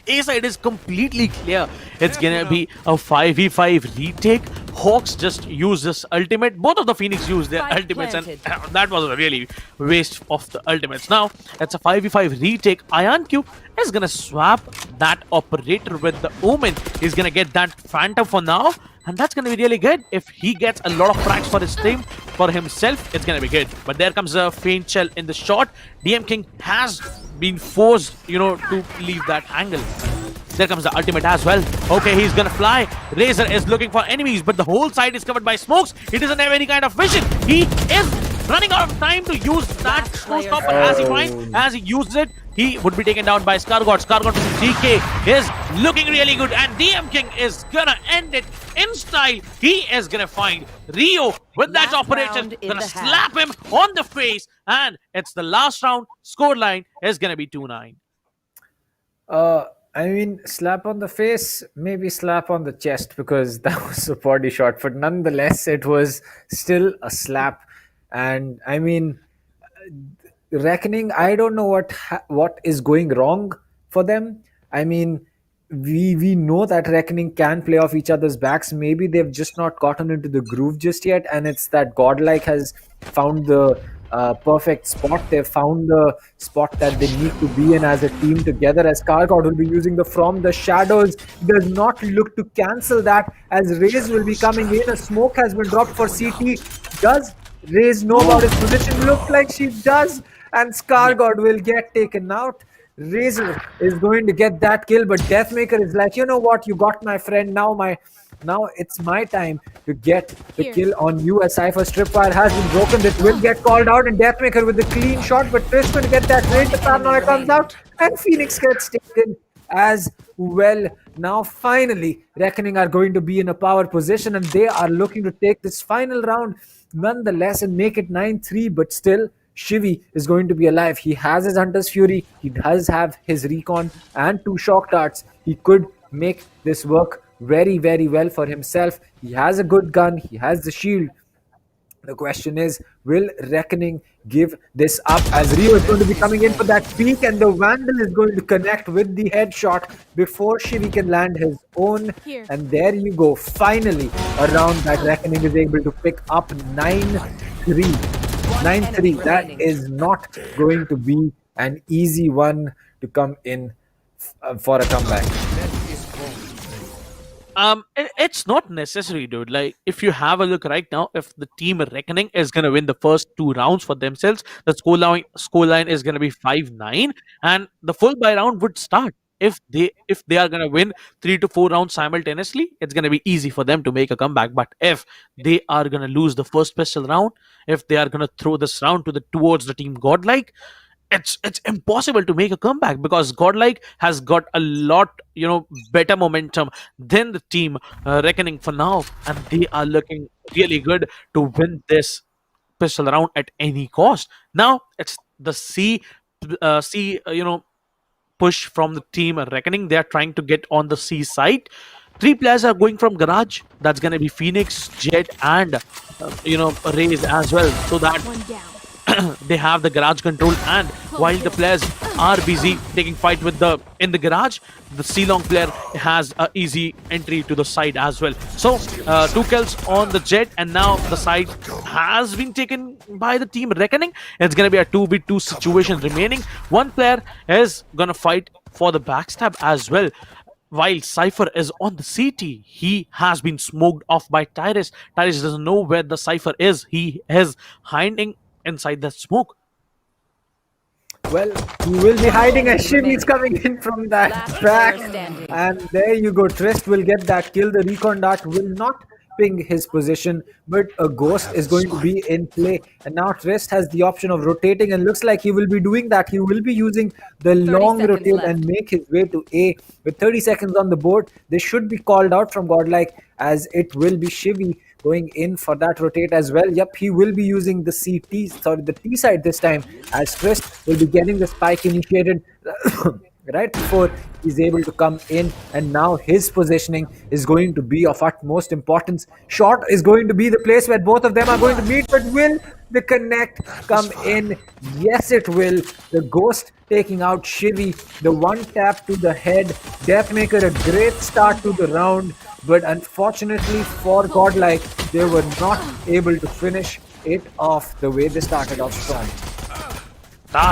A side is completely clear. It's gonna be a 5v5 retake. Hawks just use this ultimate. Both of the Phoenix use their Spike ultimates, and planted. that was a really waste of the ultimates. Now it's a 5v5 retake. IonQ is gonna swap that operator with the Omen. He's gonna get that Phantom for now, and that's gonna be really good. If he gets a lot of frags for his team, for himself, it's gonna be good. But there comes a faint shell in the shot. DM King has been forced, to leave that angle. There comes the ultimate as well. Okay, he's gonna fly. Razor is looking for enemies, but the whole side is covered by smokes. He doesn't have any kind of vision. He is running out of time to use that showstopper as he uses it. He would be taken down by Scargod. Scargod with DK is looking really good, and DM King is gonna end it in style. He is gonna find Rio with that Last operation, round in gonna the half. slap him on the face, and it's the last round. Scoreline is gonna be 2-9. I mean, slap on the face, maybe slap on the chest, because that was a body shot. But nonetheless, it was still a slap. And I mean, Reckoning, I don't know what is going wrong for them. I mean, we know that Reckoning can play off each other's backs. Maybe they've just not gotten into the groove just yet, and it's that Godlike has found the perfect spot. They've found the spot that they need to be in as a team together. As Kargod will be using the From the Shadows, he does not look to cancel that, as Raze will be coming in. A smoke has been dropped for CT. Does Raze know about his position? Looks like she does, and Scargod will get taken out. Razor is going to get that kill, but Deathmaker is like, you know what, you got my friend. Now it's my time to get the kill on you. As Cypher's tripwire has been broken, it will get called out, and Deathmaker with the clean shot, but Trish going to get that range. The paranoia comes out, and Phoenix gets taken as well. Now finally, Reckoning are going to be in a power position, and they are looking to take this final round nonetheless and make it 9-3, but still Shivi is going to be alive. He has his Hunter's Fury, he does have his Recon and 2 Shock Darts. He could make this work very, very well for himself. He has a good gun, he has the shield. The question is, will Reckoning give this up, as Rio is going to be coming in for that peek, and the Vandal is going to connect with the headshot before Shivi can land his own. And there you go. Finally, a round that Reckoning is able to pick up 9-3. 9-3. That is not going to be an easy one to come in for a comeback. It's not necessary, dude. Like, if you have a look right now, if the team Reckoning is gonna win the first 2 rounds for themselves, the scoreline is gonna be 5-9, and the full buy round would start. If they are gonna win 3 to 4 rounds simultaneously, it's gonna be easy for them to make a comeback. But if they are gonna lose the first pistol round, if they are gonna throw this round towards the team Godlike, it's impossible to make a comeback, because Godlike has got a lot better momentum than the team Reckoning for now, and they are looking really good to win this pistol round at any cost. Now it's the C push from the team Reckoning. They are trying to get on the C side. Three players are going from garage. That's gonna be Phoenix, Jet, and Raze as well. So that they have the garage control, and while the players are busy taking fight with the in the garage, the C-Long player has a easy entry to the side as well. So two kills on the Jet, and now the side has been taken by the team Reckoning. It's gonna be a 2v2 situation remaining. One player is gonna fight for the backstab as well. While Cypher is on the CT, he has been smoked off by Tyrus. Tyrus doesn't know where the Cypher is. He is hiding inside the smoke. Well, he will be hiding as Shivy's coming in from that Last track. player standing. And there you go. Trist will get that kill. The recon dart will not ping his position, but a ghost is going to be in play. And now Trist has the option of rotating, and looks like he will be doing that. He will be using the long seconds rotate left. and make his way to A. With 30 seconds on the board, this should be called out from Godlike, as it will be Shivy going in for that rotate as well. Yep, he will be using the the T side this time, as Trist will be getting the spike initiated right before he's able to come in, and now his positioning is going to be of utmost importance. Short is going to be the place where both of them are going to meet, but will the connect come in? Yes, it will. The ghost taking out Shivy, the one tap to the head. Deathmaker, a great start to the round, but unfortunately for Godlike, they were not able to finish it off the way they started off strong.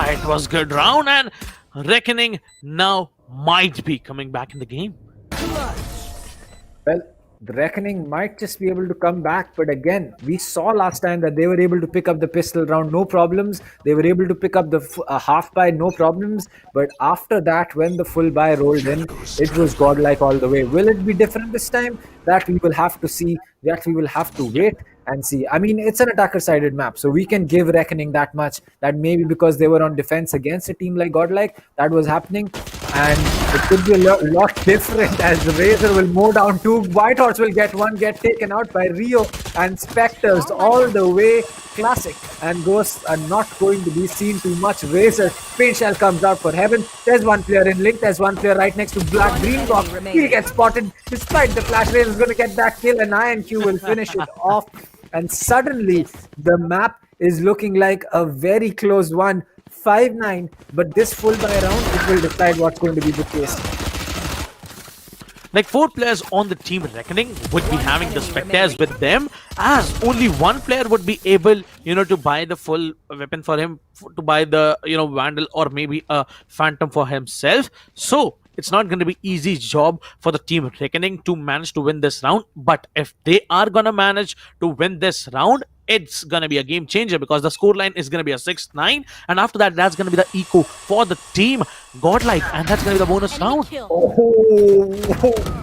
It was good round, and Reckoning now might be coming back in the game. Well, the Reckoning might just be able to come back, but again, we saw last time that they were able to pick up the pistol round, no problems. They were able to pick up the half buy, no problems. But after that, when the full buy rolled in, it was Godlike all the way. Will it be different this time? That we will have to see. That we will have to wait and see. I mean, it's an attacker-sided map, so we can give Reckoning that much. That maybe because they were on defense against a team like Godlike, that was happening. And it could be a lot different, as the Razor will mow down two. Whitehorse will get taken out by Rio, and Spectres all the way. Classic, and Ghosts are not going to be seen too much. Razor, Paint Shell comes out for Heaven. There's one player in Link, there's one player right next to Black Green Box. He'll get spotted despite the flash. Razor is going to get that kill, and INQ will finish it off. And suddenly, the map is looking like a very close one. 5-9, but this full buy round, it will decide what's going to be the case. Like 4 players on the team Reckoning would be having the Spectres with them, as only one player would be able, to buy the full weapon for him, to buy the, Vandal or maybe a Phantom for himself. So it's not going to be easy job for the team Reckoning to manage to win this round. But if they are going to manage to win this round, it's going to be a game changer, because the scoreline is going to be a 6-9. And after that, that's going to be the eco for the team Godlike. And that's going to be the bonus round. Oh,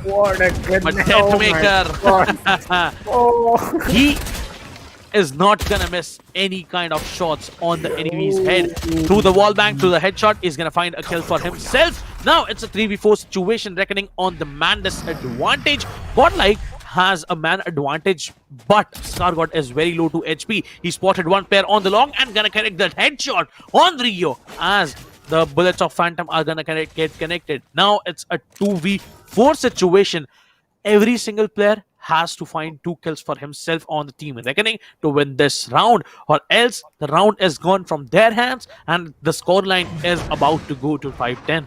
what a good But oh my Deathmaker, Oh. he is not going to miss any kind of shots on the enemy's head. Through the wall bang, through the headshot, he's going to find a kill for himself. Now it's a 3v4 situation, Reckoning on the man disadvantage. Godlike has a man advantage, but Stargod is very low to HP. He spotted one player on the long and gonna connect that headshot on Rio, as the bullets of Phantom are gonna get connected. Now it's a 2v4 situation. Every single player has to find 2 kills for himself on the team Reckoning to win this round, or else the round is gone from their hands and the scoreline is about to go to 5-10.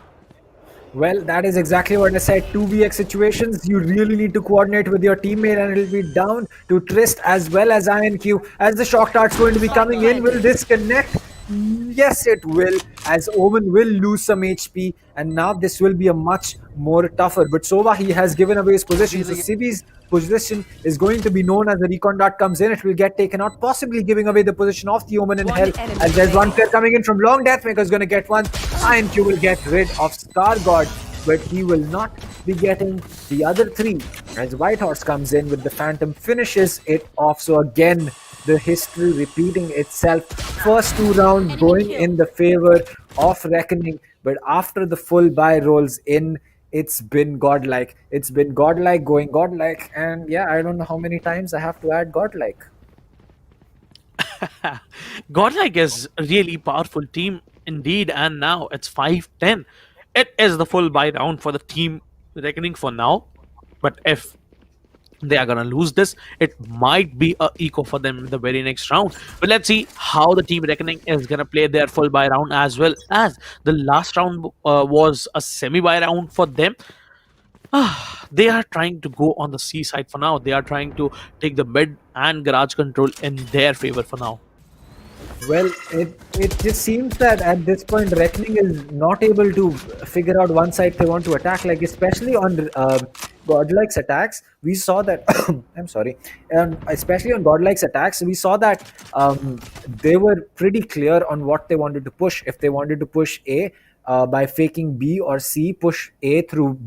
Well, that is exactly what I said. 2vx situations, you really need to coordinate with your teammate, and it'll be down to Trist as well as INQ. As the shock dart's going to be coming in, will this connect? Yes, it will, as Omen will lose some HP, and now this will be a much more tougher. But Sova, he has given away his position, so Civi's position is going to be known as the recon dart comes in. It will get taken out, possibly giving away the position of the Omen in Hell. As there's one player coming in from long, Deathmaker is going to get one. INQ will get rid of Star God, but he will not be getting the other 3, as Whitehorse comes in with the Phantom, finishes it off. So again, the history repeating itself. First 2 rounds going in the favor of Reckoning, but after the full buy rolls in, it's been Godlike. It's been Godlike going Godlike, and yeah, I don't know how many times I have to add Godlike. Godlike is a really powerful team indeed, and now it's 5-10. It is the full buy round for the team Reckoning for now. But if they are gonna lose this, it might be a eco for them in the very next round. But let's see how the team reckoning is gonna play their full buy round, as well as the last round was a semi buy round for them. They are trying to go on the C side for now. They are trying to take the mid and garage control in their favor for now. Well, it just seems that at this point, Reckoning is not able to figure out one side they want to attack. Like especially on Godlike's attacks, we saw that. I'm sorry, especially on Godlike's attacks, we saw that they were pretty clear on what they wanted to push. If they wanted to push A by faking B or C, push A through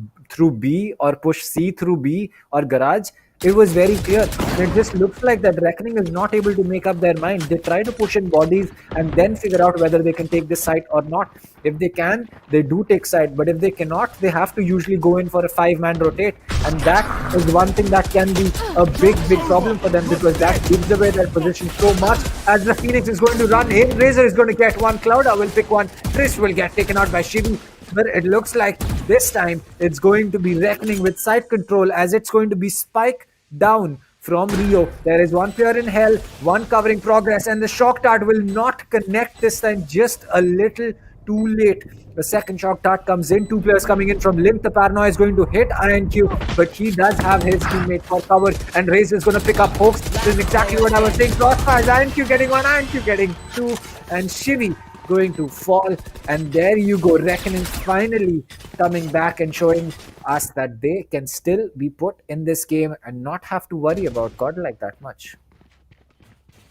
B or push C through B or garage. It was very clear. It just looks like that Reckoning is not able to make up their mind. They try to push in bodies and then figure out whether they can take this site or not. If they can, they do take site. But if they cannot, they have to usually go in for a 5-man rotate. And that is one thing that can be a big problem for them, because that gives away their position so much. As the Phoenix is going to run in, Razor is going to get one, Clouda will pick one, Trish will get taken out by Shivi. But it looks like this time it's going to be Reckoning with side control, as it's going to be Spike down from Rio. There is one player in Hell, one covering Progress, and the shock dart will not connect this time, just a little too late. The second shock dart comes in, two players coming in from Limp. The Paranoia is going to hit INQ, but he does have his teammate for cover, and Razor is going to pick up Hooks. This is exactly what I was saying. Crossfires, INQ getting one, INQ getting two, and Shivi going to fall. And there you go, Reckoning finally coming back and showing us that they can still be put in this game and not have to worry about Godlike that much.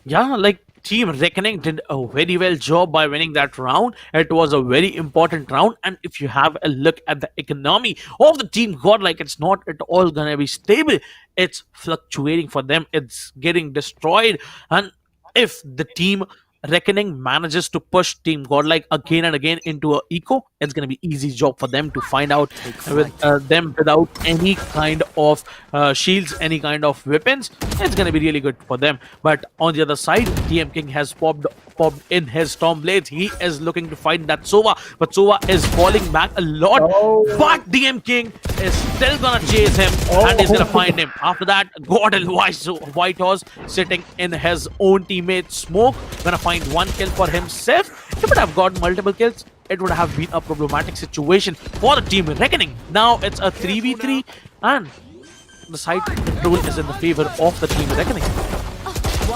Yeah, like Team Reckoning did a very well job by winning that round. It was a very important round, and if you have a look at the economy of the team Godlike, it's not at all gonna be stable. It's fluctuating for them. It's getting destroyed, and if the team Reckoning manages to push Team Godlike again and again into a eco, it's gonna be easy job for them to find out with them without any kind of shields, any kind of weapons. It's gonna be really good for them. But on the other side, TM King has popped in his Storm Blades. He is looking to find that Sova, but Sova is falling back a lot. But DM King is still gonna chase him, and he's gonna find him. After that, White Horse sitting in his own teammate Smoke, gonna find one kill for himself. He would have got multiple kills. It would have been a problematic situation for the team Reckoning. Now it's a 3v3, and the side control is in the favor of the team Reckoning.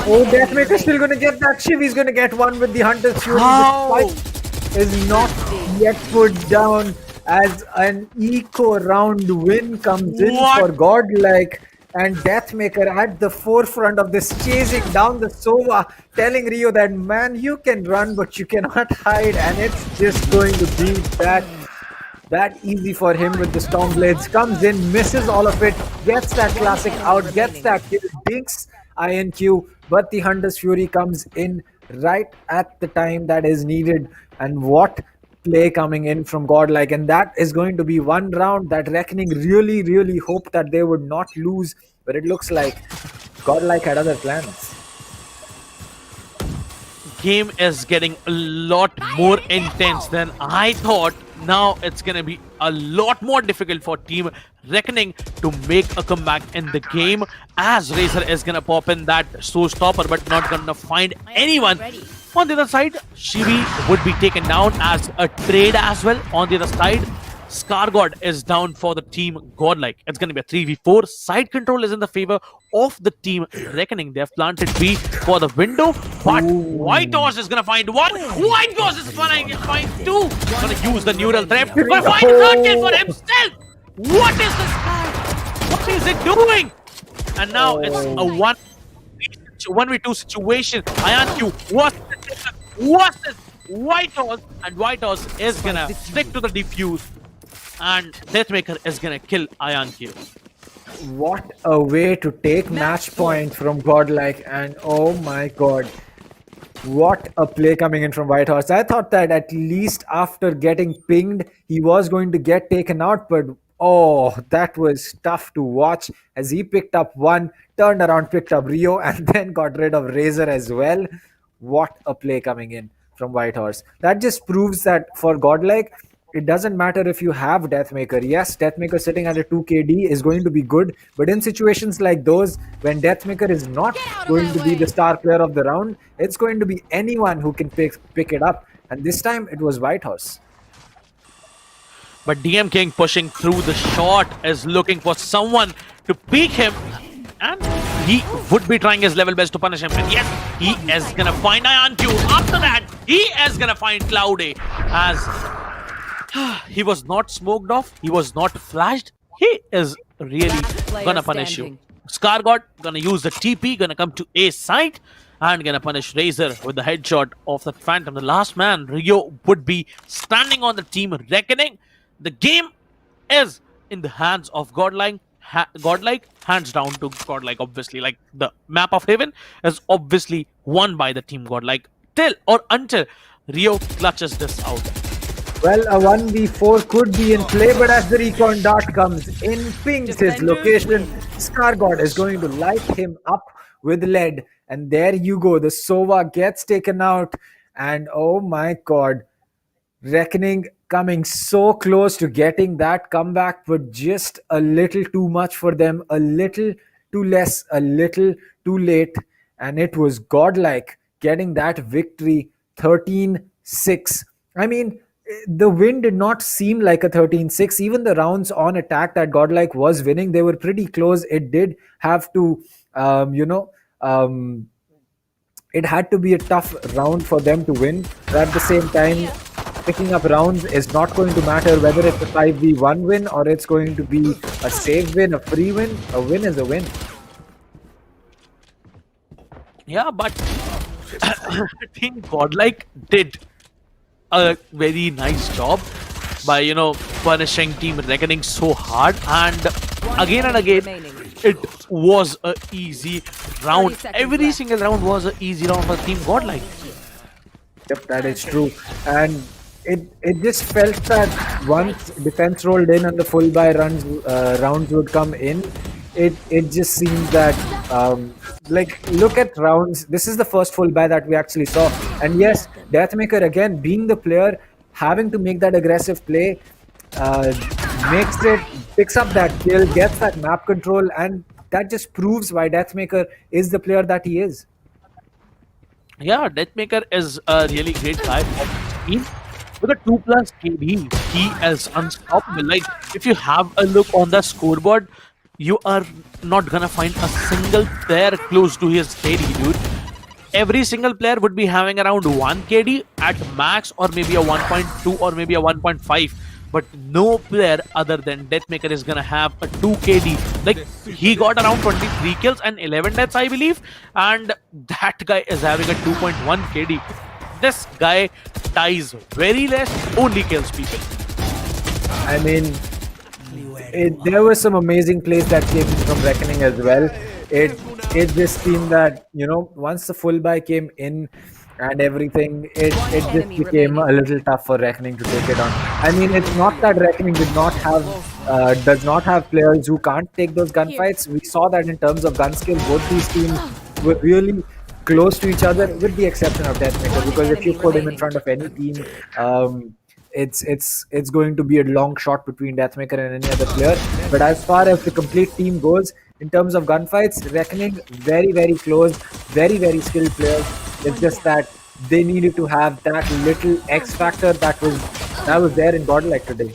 Oh, Deathmaker's still going to get that. Shivi's going to get one with the Hunter's Fury. The spike is not yet put down as an eco round win comes in for Godlike. And Deathmaker at the forefront of this, chasing down the Sova, telling Rio that, man, you can run, but you cannot hide. And it's just going to be that easy for him with the Storm Blades. Comes in, misses all of it, gets that classic out, gets that kill, dinks INQ, but the Hunter's Fury comes in right at the time that is needed. And what play coming in from Godlike, and that is going to be one round that Reckoning really hoped that they would not lose, but it looks like Godlike had other plans. Game is getting a lot more intense than I thought. Now it's gonna be a lot more difficult for Team Reckoning to make a comeback in the game, as Razor is gonna pop in that showstopper, but not gonna find anyone. On the other side, Shivi would be taken down as a trade as well. On the other side, Scargod is down for the team Godlike. It's going to be a 3v4. Side control is in the favor of the team Reckoning. They have planted B for the window, but White Horse is going to find one. White Horse is going to find two. Going to use the neural threat. Going to find a third kill for himself. What is this guy? What is it doing? And now it's a 1v2 situation. IonQ, what's this? White Horse, and White Horse is gonna stick to the defuse, and Deathmaker is gonna kill IonQ. What a way to take match point from Godlike, and oh my god, what a play coming in from White Horse. I thought that at least after getting pinged, he was going to get taken out, but oh, that was tough to watch as he picked up one, turned around, picked up Rio, and then got rid of Razor as well. What a play coming in from White Horse. That just proves that for Godlike, it doesn't matter if you have Deathmaker. Yes, Deathmaker sitting at a 2 KD is going to be good, but in situations like those, when Deathmaker is not going to be the star player of the round, it's going to be anyone who can pick it up. And this time it was Whitehorse. But DM King pushing through the shot is looking for someone to peek him. And he would be trying his level best to punish him. And yes, he is gonna find IonQ. After that, he is gonna find Cloudy. As he was not smoked off, he was not flashed. He is really player gonna punish standing. you. Scargott gonna use the TP, gonna come to A side and gonna punish Razor with the headshot of that Phantom. The last man, Rio, would be standing on the team Reckoning. The game is in the hands of Godlike. Godlike, hands down to Godlike, obviously. Like, the map of Haven is obviously won by the team Godlike till or until Rio clutches this out. Well, a 1v4 could be in play, but as the recon dart comes in, pings his location, Scargott is going to light him up with lead. And there you go, the Sova gets taken out. And oh my god, Reckoning coming so close to getting that comeback, but just a little too much for them, a little too less, a little too late. And it was Godlike getting that victory 13-6. I mean, the win did not seem like a 13-6. Even the rounds on attack that Godlike was winning, they were pretty close. It did have to, it had to be a tough round for them to win. But at the same time, picking up rounds is not going to matter whether it's a 5v1 win or it's going to be a save win, a free win. A win is a win. Yeah, but I think Godlike did a very nice job by, punishing Team Reckoning so hard. And again, it was a easy round. 30 seconds Every left. single round was an easy round for Team Godlike. Yep, that is true. And it just felt that once defense rolled in and the full buy rounds would come in, it just seemed that look at rounds. This is the first full buy that we actually saw. And yes, Deathmaker again being the player, having to make that aggressive play, picks up that kill, gets that map control, and that just proves why Deathmaker is the player that he is. Yeah, Deathmaker is a really great guy for the team. With a 2+ KD, he is unstoppable. Like, if you have a look on the scoreboard, you are not gonna find a single player close to his KD, dude. Every single player would be having around 1 KD at max, or maybe a 1.2 or maybe a 1.5. But no player other than Deathmaker is gonna have a 2 KD. Like, he got around 23 kills and 11 deaths, I believe. And that guy is having a 2.1 KD. This guy dies very less, only kills people. I mean, there were some amazing plays that came from Reckoning as well. It just seemed that, once the full buy came in and everything, it just enemy became a remaining. little tough for Reckoning to take it on. I mean, it's not that Reckoning does not have players who can't take those gunfights. We saw that in terms of gun skill, both these teams were really close to each other, with the exception of Deathmaker, because if you put him in front of any team, it's going to be a long shot between Deathmaker and any other player. But as far as the complete team goes, in terms of gunfights, Reckoning very, very close, very, very skilled players. It's just that they needed to have that little X factor that was there in Godlike today.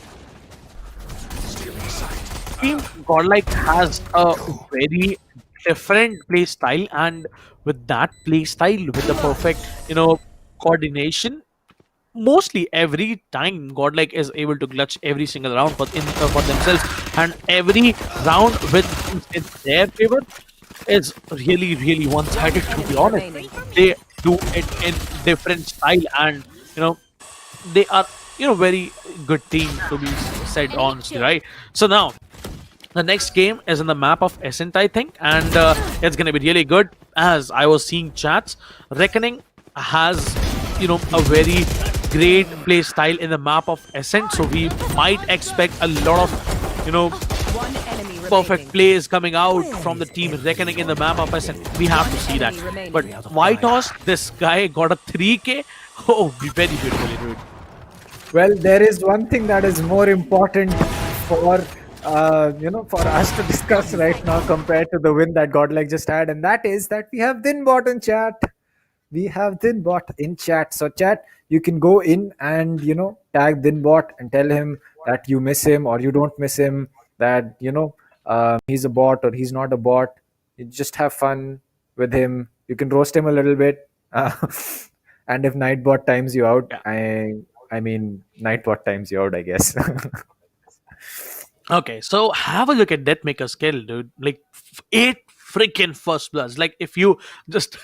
Team Godlike has a very different play style, and with that play style, with the perfect, coordination, mostly every time Godlike is able to clutch every single round for themselves, and every round in their favor is really, really one-sided, to be honest. They do it in different style, and they are very good team, to be said honestly, right? So now the next game is in the map of Ascent, I think, and it's gonna be really good. As I was seeing chats, Reckoning has a very great play style in the map of Ascent, so we might expect a lot of One enemy perfect remaining. plays coming out from the team Reckoning in the map of Ascent. We have to see that. But Whitehorse, this guy got a 3K. Oh, very beautifully, dude. Well, there is one thing that is more important for for us to discuss right now compared to the win that Godlike just had, and that is that we have Dinbot in chat. We have Dinbot in chat. So chat, you can go in and tag Dinbot and tell him that you miss him or you don't miss him. That he's a bot or he's not a bot. You just have fun with him. You can roast him a little bit. And if Nightbot times you out, Yeah. I mean, Nightbot times you out, I guess. Okay, so have a look at Deathmaker's skill, dude. Like eight freaking first bloods. Like if you just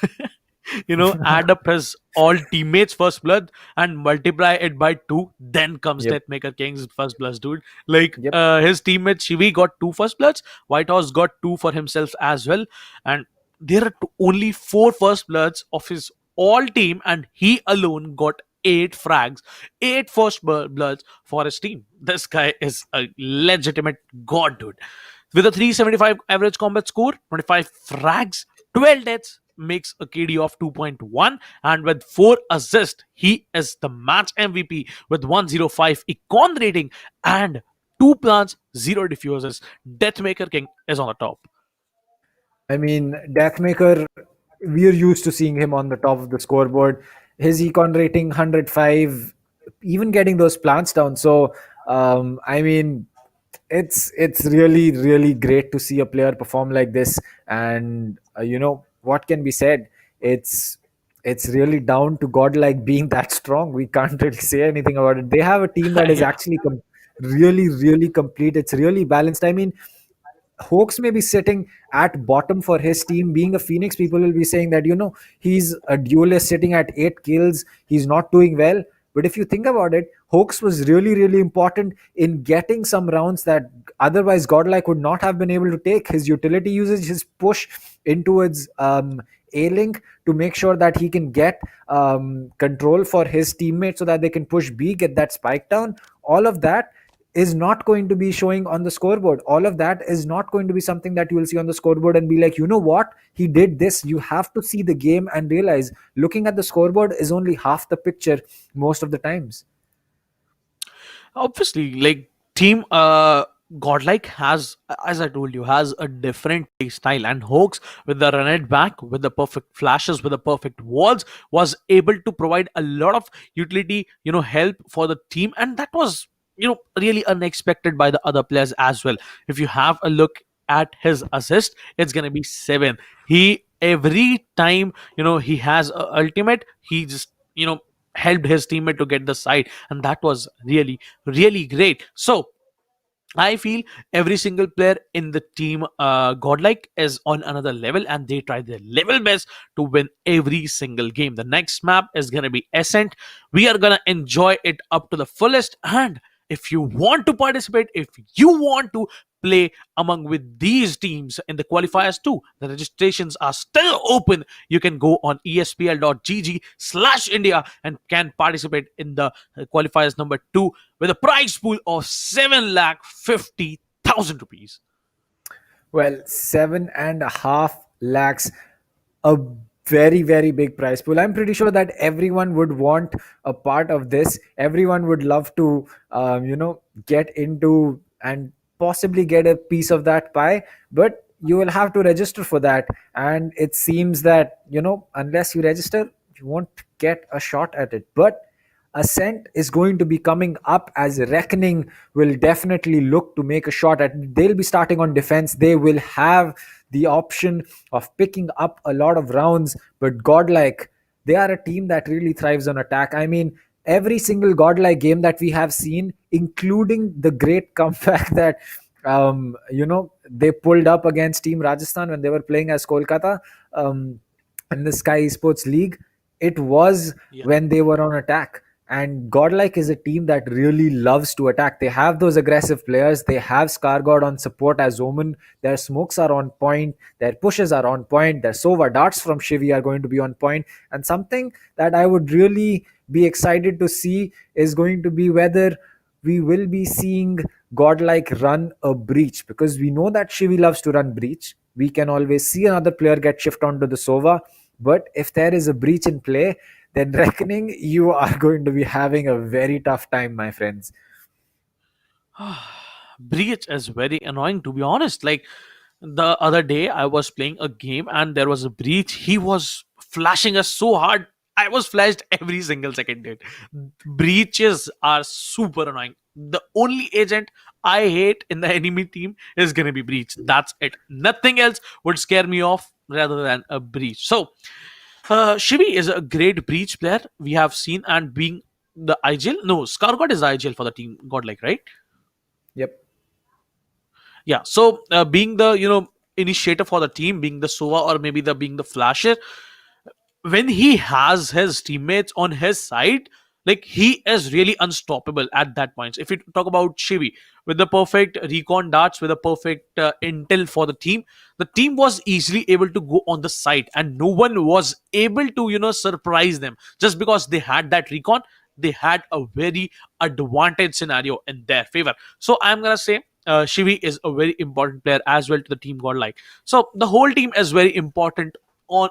add up his all teammates' first blood and multiply it by two, then comes Yep. Deathmaker King's first bloods, dude. Like Yep. his teammate Shivi got two first bloods, Whitehorse got two for himself as well, and there are only four first bloods of his all team, and he alone got eight frags, eight first bloods for his team. This guy is a legitimate god, dude. With a 375 average combat score, 25 frags, 12 deaths, makes a KD of 2.1, and with 4 assists, he is the match MVP with 105 econ rating and 2 plants, 0 diffusers. Deathmaker King is on the top. I mean, Deathmaker, we're used to seeing him on the top of the scoreboard. His econ rating 105, even getting those plants down. So, I mean, it's really really great to see a player perform like this. And what can be said? It's it's really down to Godlike being that strong. We can't really say anything about it. They have a team that is Yeah. actually really really complete. It's really balanced. I mean, Hawks may be sitting at bottom for his team. Being a Phoenix, people will be saying that he's a duelist sitting at 8 kills. He's not doing well. But if you think about it, Hawks was really really important in getting some rounds that otherwise Godlike would not have been able to take. His utility usage, his push in towards A link to make sure that he can get control for his teammates so that they can push B, get that spike down. All of that is not going to be showing on the scoreboard. All of that is not going to be something that you will see on the scoreboard and be like, you know what, he did this. You have to see the game and realize looking at the scoreboard is only half the picture most of the times. Obviously, like team Godlike has, as I told you, has a different play style, and Hawks with the run it back, with the perfect flashes, with the perfect walls, was able to provide a lot of utility, help for the team, and that was really unexpected by the other players as well. If you have a look at his assist, it's gonna be 7. He every time he has a ultimate, he just helped his teammate to get the side, and that was really really great. So I feel every single player in the team, Godlike, is on another level, and they try their level best to win every single game. The next map is going to be Ascent. We are going to enjoy it up to the fullest. And if you want to participate, if you want to play among with these teams in the qualifiers too, the registrations are still open. You can go on espl.gg/India and can participate in the qualifiers number 2 with a prize pool of 7,50,000 rupees. Well, 7.5 lakhs, a very, very big prize pool. I'm pretty sure that everyone would want a part of this. Everyone would love to, get into and possibly get a piece of that pie. But you will have to register for that. And it seems that, unless you register, you won't get a shot at it. But Ascent is going to be coming up as Reckoning will definitely look to make a shot at. They'll be starting on defense. They will have the option of picking up a lot of rounds, but Godlike, they are a team that really thrives on attack. I mean, every single Godlike game that we have seen, including the great comeback that they pulled up against Team Rajasthan when they were playing as Kolkata in the SkyEsports League, it was Yeah. when they were on attack. And Godlike is a team that really loves to attack. They have those aggressive players. They have Scargod on support as Omen. Their smokes are on point. Their pushes are on point. Their Sova darts from Shivi are going to be on point. And something that I would really be excited to see is going to be whether we will be seeing Godlike run a breach, because we know that Shivi loves to run breach. We can always see another player get shift onto the Sova. But if there is a breach in play, then Reckoning, you are going to be having a very tough time, my friends. Breach is very annoying, to be honest. Like, the other day I was playing a game and there was a breach. He was flashing us so hard. I was flashed every single second, dude. Breaches are super annoying. The only agent I hate in the enemy team is gonna be breach. That's it. Nothing else would scare me off rather than a breach. So Shivi is a great breach player we have seen, and being the IGL. No, Scargod is the IGL for the team Godlike, right? Yep. Yeah. So being the initiator for the team, being the Sova, or maybe the being the flasher, when he has his teammates on his side, like, he is really unstoppable at that point. If you talk about Shivi with the perfect recon darts, with a perfect intel for the team was easily able to go on the side, and no one was able to surprise them just because they had that recon. They had a very advantage scenario in their favor. So I'm gonna say Shivi is a very important player as well to the team Godlike. So the whole team is very important. On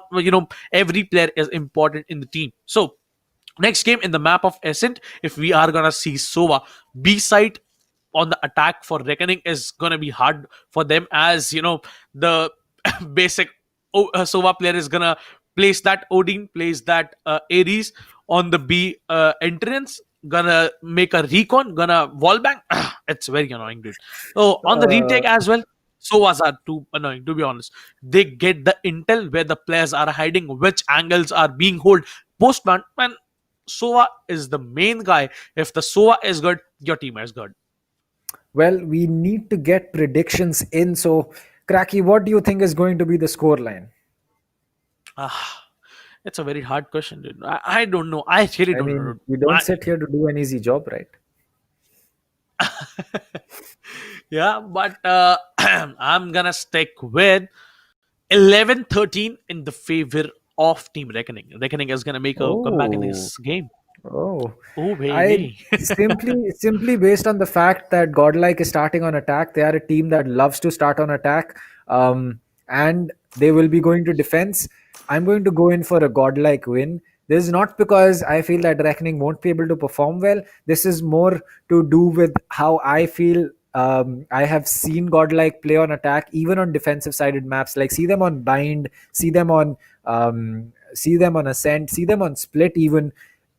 every player is important in the team. So next game in the map of Ascent, if we are gonna see Sova, B side on the attack for Reckoning is gonna be hard for them, as the basic Sova player is gonna place that Odin, place that Ares on the B entrance, gonna make a recon, gonna wall bang. It's very annoying, dude. So on the retake Uh, as well, Sovas are too annoying, to be honest. They get the intel where the players are hiding, which angles are being hold. Postman, man, Sova is the main guy. If the Sova is good, your team is good. well, we need to get predictions in. So, Cracky, what do you think is going to be the score line? Ah, it's a very hard question, dude. I don't know. I really I don't know, mean, dude. we don't sit here to do an easy job, right? Yeah, but I'm gonna stick with 11-13 in the favor of Team Reckoning. Reckoning is gonna make a comeback in Oh, this game. oh. Oh, I baby. simply based on the fact that Godlike is starting on attack, they are a team that loves to start on attack, and they will be going to defense. I'm going to go in for a Godlike win. This is not because I feel that Reckoning won't be able to perform well. This is more to do with how I feel. I have seen Godlike play on attack, even on defensive sided maps. Like, see them on Bind, see them on Ascent, see them on Split. Even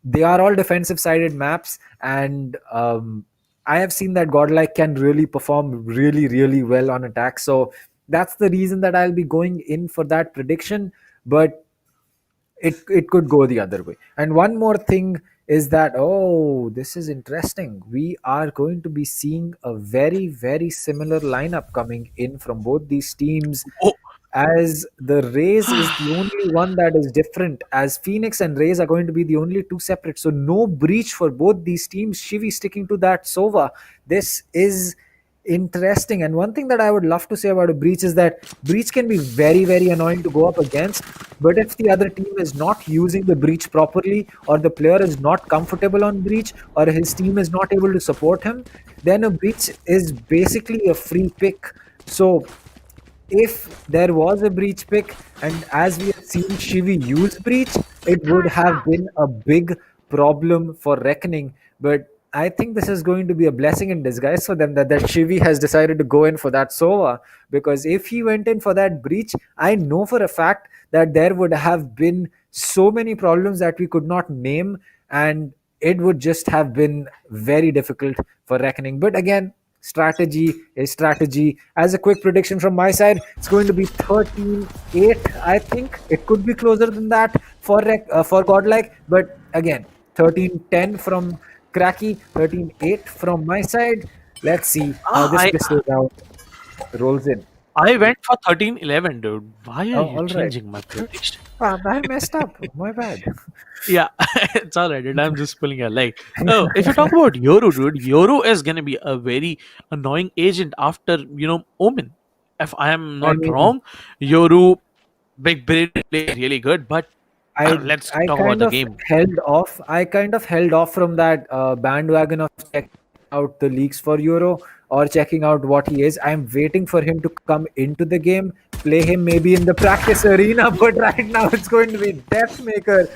they are all defensive sided maps, and I have seen that Godlike can really perform really well on attack. So that's the reason that I'll be going in for that prediction. But it could go the other way. And one more thing is that, oh, this is interesting, we are going to be seeing a very similar lineup coming in from both these teams, Oh, as the Rays is the only one that is different, as Phoenix and Rays are going to be the only two separate. So no breach for both these teams. Shivi sticking to that Sova. This is interesting. And one thing that I would love to say about a breach is that breach can be very annoying to go up against. But if the other team is not using the breach properly, or the player is not comfortable on breach, or his team is not able to support him, then a breach is basically a free pick. So if there was a breach pick, and as we have seen Shivi use breach, it would have been a big problem for Reckoning. But I think this is going to be a blessing in disguise for them, that Shivi has decided to go in for that Sova. Because if he went in for that breach, I know for a fact that there would have been so many problems that we could not name, and it would just have been very difficult for Reckoning. But again, strategy is strategy. As a quick prediction from my side, it's going to be 13-8. I think it could be closer than that for Godlike, but again, 13-10 from Cracky, 13-8 from my side. Let's see how ah, this I pistol round rolls in. I went for 13-11, dude. Why are Oh, you all right. changing my prediction? I messed up. My bad. Yeah, it's all right, dude. I'm just pulling a leg. Oh, if you talk about Yoru, dude, Yoru is gonna be a very annoying agent after Omen. If I am I not mean, wrong, Yoru, big brain play really good, but I let's I talk about kind the of game. held off. I kind of held off from that bandwagon of checking out the leaks for Euro. or checking out what he is. I'm waiting for him to come into the game, play him maybe in the practice arena, but right now it's going to be Deathmaker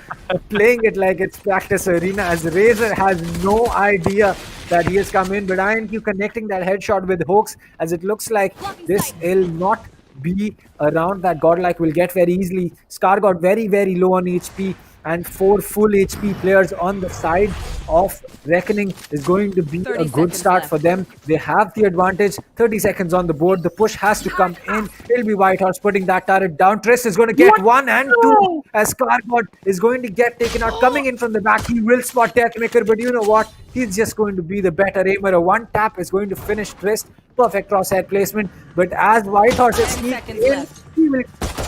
playing it like it's practice arena, as Razor has no idea that he has come in. But INQ connecting that headshot with Hoax, as it looks like this will not be around that Godlike will get very easily. Scar got very, very low on HP, and 4 full HP players on the side of Reckoning is going to be 30 a good seconds start left. for them. They have the advantage. 30 seconds on the board. The push has to come in. It'll be Whitehorse putting that turret down. Triss is going to get 1 and 2 as Scargod is going to get taken out. Coming in from the back, he will spot Deathmaker, but you know what? He's just going to be the better aimer. A one tap is going to finish Triss. Perfect crosshair placement. But as Whitehorse is 10 sneaked seconds in, left. he will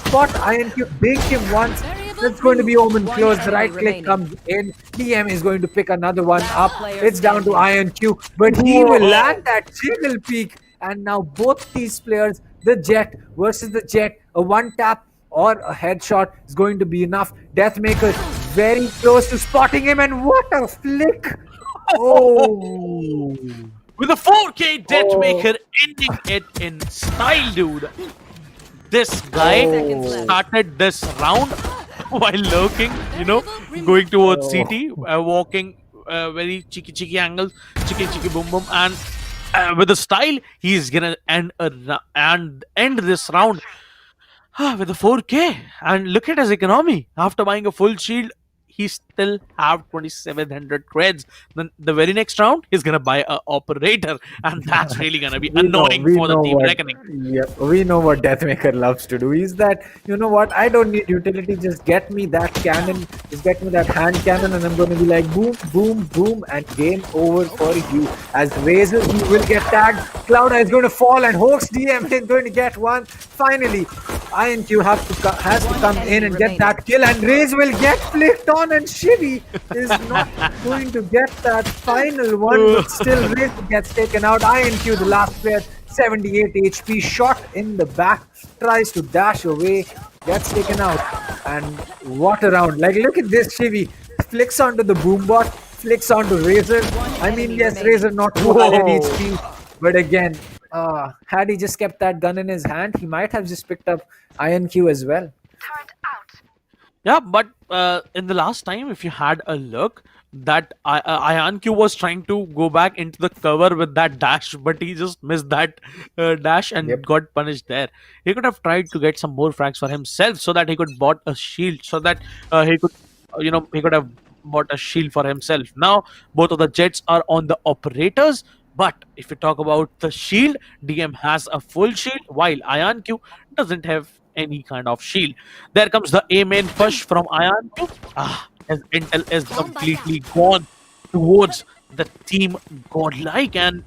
spot INQ, dink him once. It's going to be Omen One close. The enemy right click remaining. comes in. DM is going to pick another one up. player It's down to INQ, but he will land that jiggle peak. And now both these players, the Jet versus the Jet, a one tap or a headshot is going to be enough. Deathmaker very close to spotting him, and what a flick! Oh, With a 4K Deathmaker ending it in style, dude. This guy Seconds left. started this round while lurking, going towards CT, walking very cheeky angles, cheeky boom boom, and with the style, he's gonna end this round with a 4K. And look at his economy. After buying a full shield, he still have 2700 creds. Then the very next round, he's gonna buy a operator, and that's really gonna be annoying for the team Reckoning. We know what Deathmaker loves to do. He's that, you know what, I don't need utility, just get me that cannon, just get me that hand cannon, and I'm going to be like boom, boom, boom, and game over for you. As Razor, he will get tagged. Clouda is going to fall, and Hoax DM is going to get one. Finally, INQ has to come in and get that kill, and Raze will get flicked on, and Shivy is not going to get that final one, but still Raze gets taken out. INQ, the last player, 78 HP, shot in the back, tries to dash away, gets taken out. And what a round. Like, look at this, Shivy flicks onto the boombot, flicks onto Razor. I mean, yes, Razor not 200 HP, but again, had he just kept that gun in his hand, he might have just picked up INQ as well. Yeah, but in the last time, if you had a look, that IonQ was trying to go back into the cover with that dash, but he just missed that dash and got punished there. He could have tried to get some more frags for himself so that he could bought a shield, so that he could, he could have bought a shield for himself. Now, both of the Jets are on the operators. But if you talk about the shield, DM has a full shield, while IonQ doesn't have any kind of shield. There comes the A main push from IonQ. His intel is completely gone towards the team Godlike, and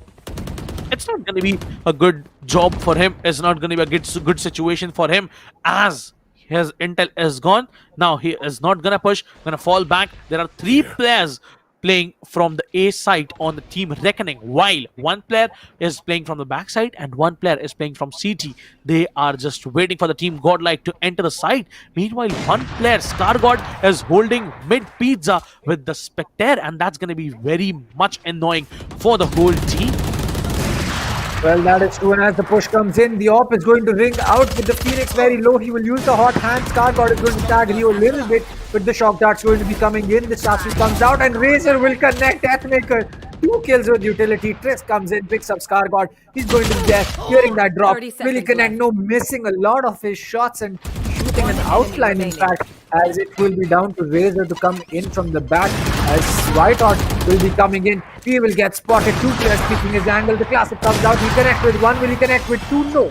it's not going to be a good job for him. It's not going to be a good situation for him, as his intel is gone. Now he is not going to push, going to fall back. There are 3 players playing from the A side on the team Reckoning, while one player is playing from the back side and one player is playing from CT. They are just waiting for the team Godlike to enter the side. Meanwhile, one player, Stargod, is holding mid pizza with the Spectre, and that's going to be very much annoying for the whole team. Well, that is true, and as the push comes in, the op is going to ring out with the Phoenix very low. He will use the hot hand. Scargod is going to tag Rio a little bit, but the shock dart's going to be coming in. The Sasu comes out, and Razor will connect Deathmaker. 2 kills with utility. Triss comes in, picks up Scargod. He's going to be there, hearing that drop. 30 Will he seconds connect? left. No, missing a lot of his shots and shooting an outline, in fact, as it will be down to Razor to come in from the back, as Whitehorse will be coming in. He will get spotted. 2 players picking his angle. The Classic comes out. He connect with 1. Will he connect with 2? No.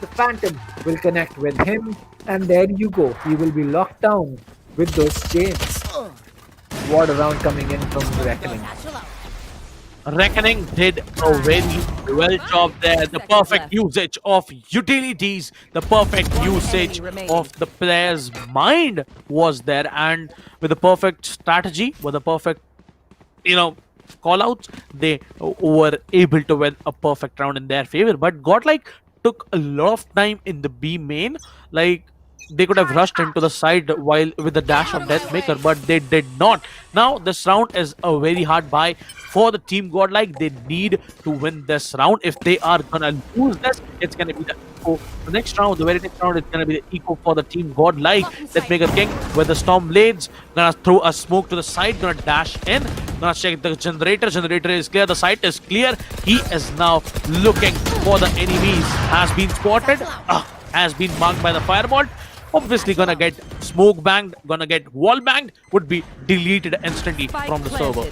The Phantom will connect with him. And there you go. He will be locked down with those chains. What a round coming in from the Reckoning. Reckoning did a very well job there. The perfect usage of utilities, the perfect usage of the player's mind was there, and with the perfect strategy, with the perfect, call outs, they were able to win a perfect round in their favor. But Godlike took a lot of time in the B main. Like, they could have rushed into the side while with the dash of Deathmaker, but they did not. Now this round is a very hard buy for the team Godlike. They need to win this round. If they are gonna lose this, it's gonna be the eco. The next round, the very next round, is gonna be the eco for the team Godlike. Deathmaker King with the Storm Blades, gonna throw a smoke to the side, gonna dash in, gonna check the generator. Generator is clear, the site is clear. He is now looking for the enemies. Has been spotted. Has been marked by the fireball. Obviously gonna get smoke banged, gonna get wall banged, would be deleted instantly from the server.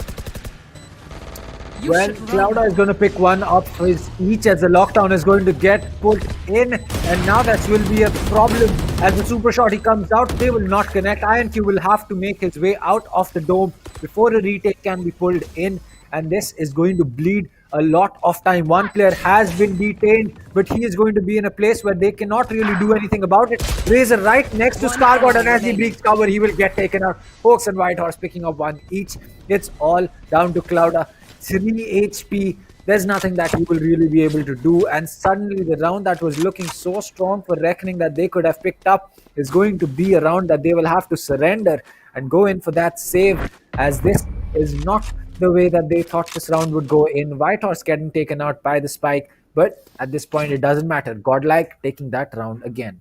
Well, Clouda is going to pick one up for his each as the lockdown is going to get put in, and now that will be a problem as the super shot he comes out. They will not connect. INQ will have to make his way out of the dome before a retake can be pulled in, and this is going to bleed a lot of time. One player has been detained, but he is going to be in a place where they cannot really do anything about it. Razor right next to Scargod, and as he breaks cover, he will get taken out. Hawks and Whitehorse picking up one each. It's all down to Clouda. 3 HP, there's nothing that he will really be able to do, and suddenly the round that was looking so strong for Reckoning that they could have picked up is going to be a round that they will have to surrender and go in for that save, as this is not the way that they thought this round would go in. Whitehorse getting taken out by the spike, but at this point it doesn't matter. Godlike taking that round again.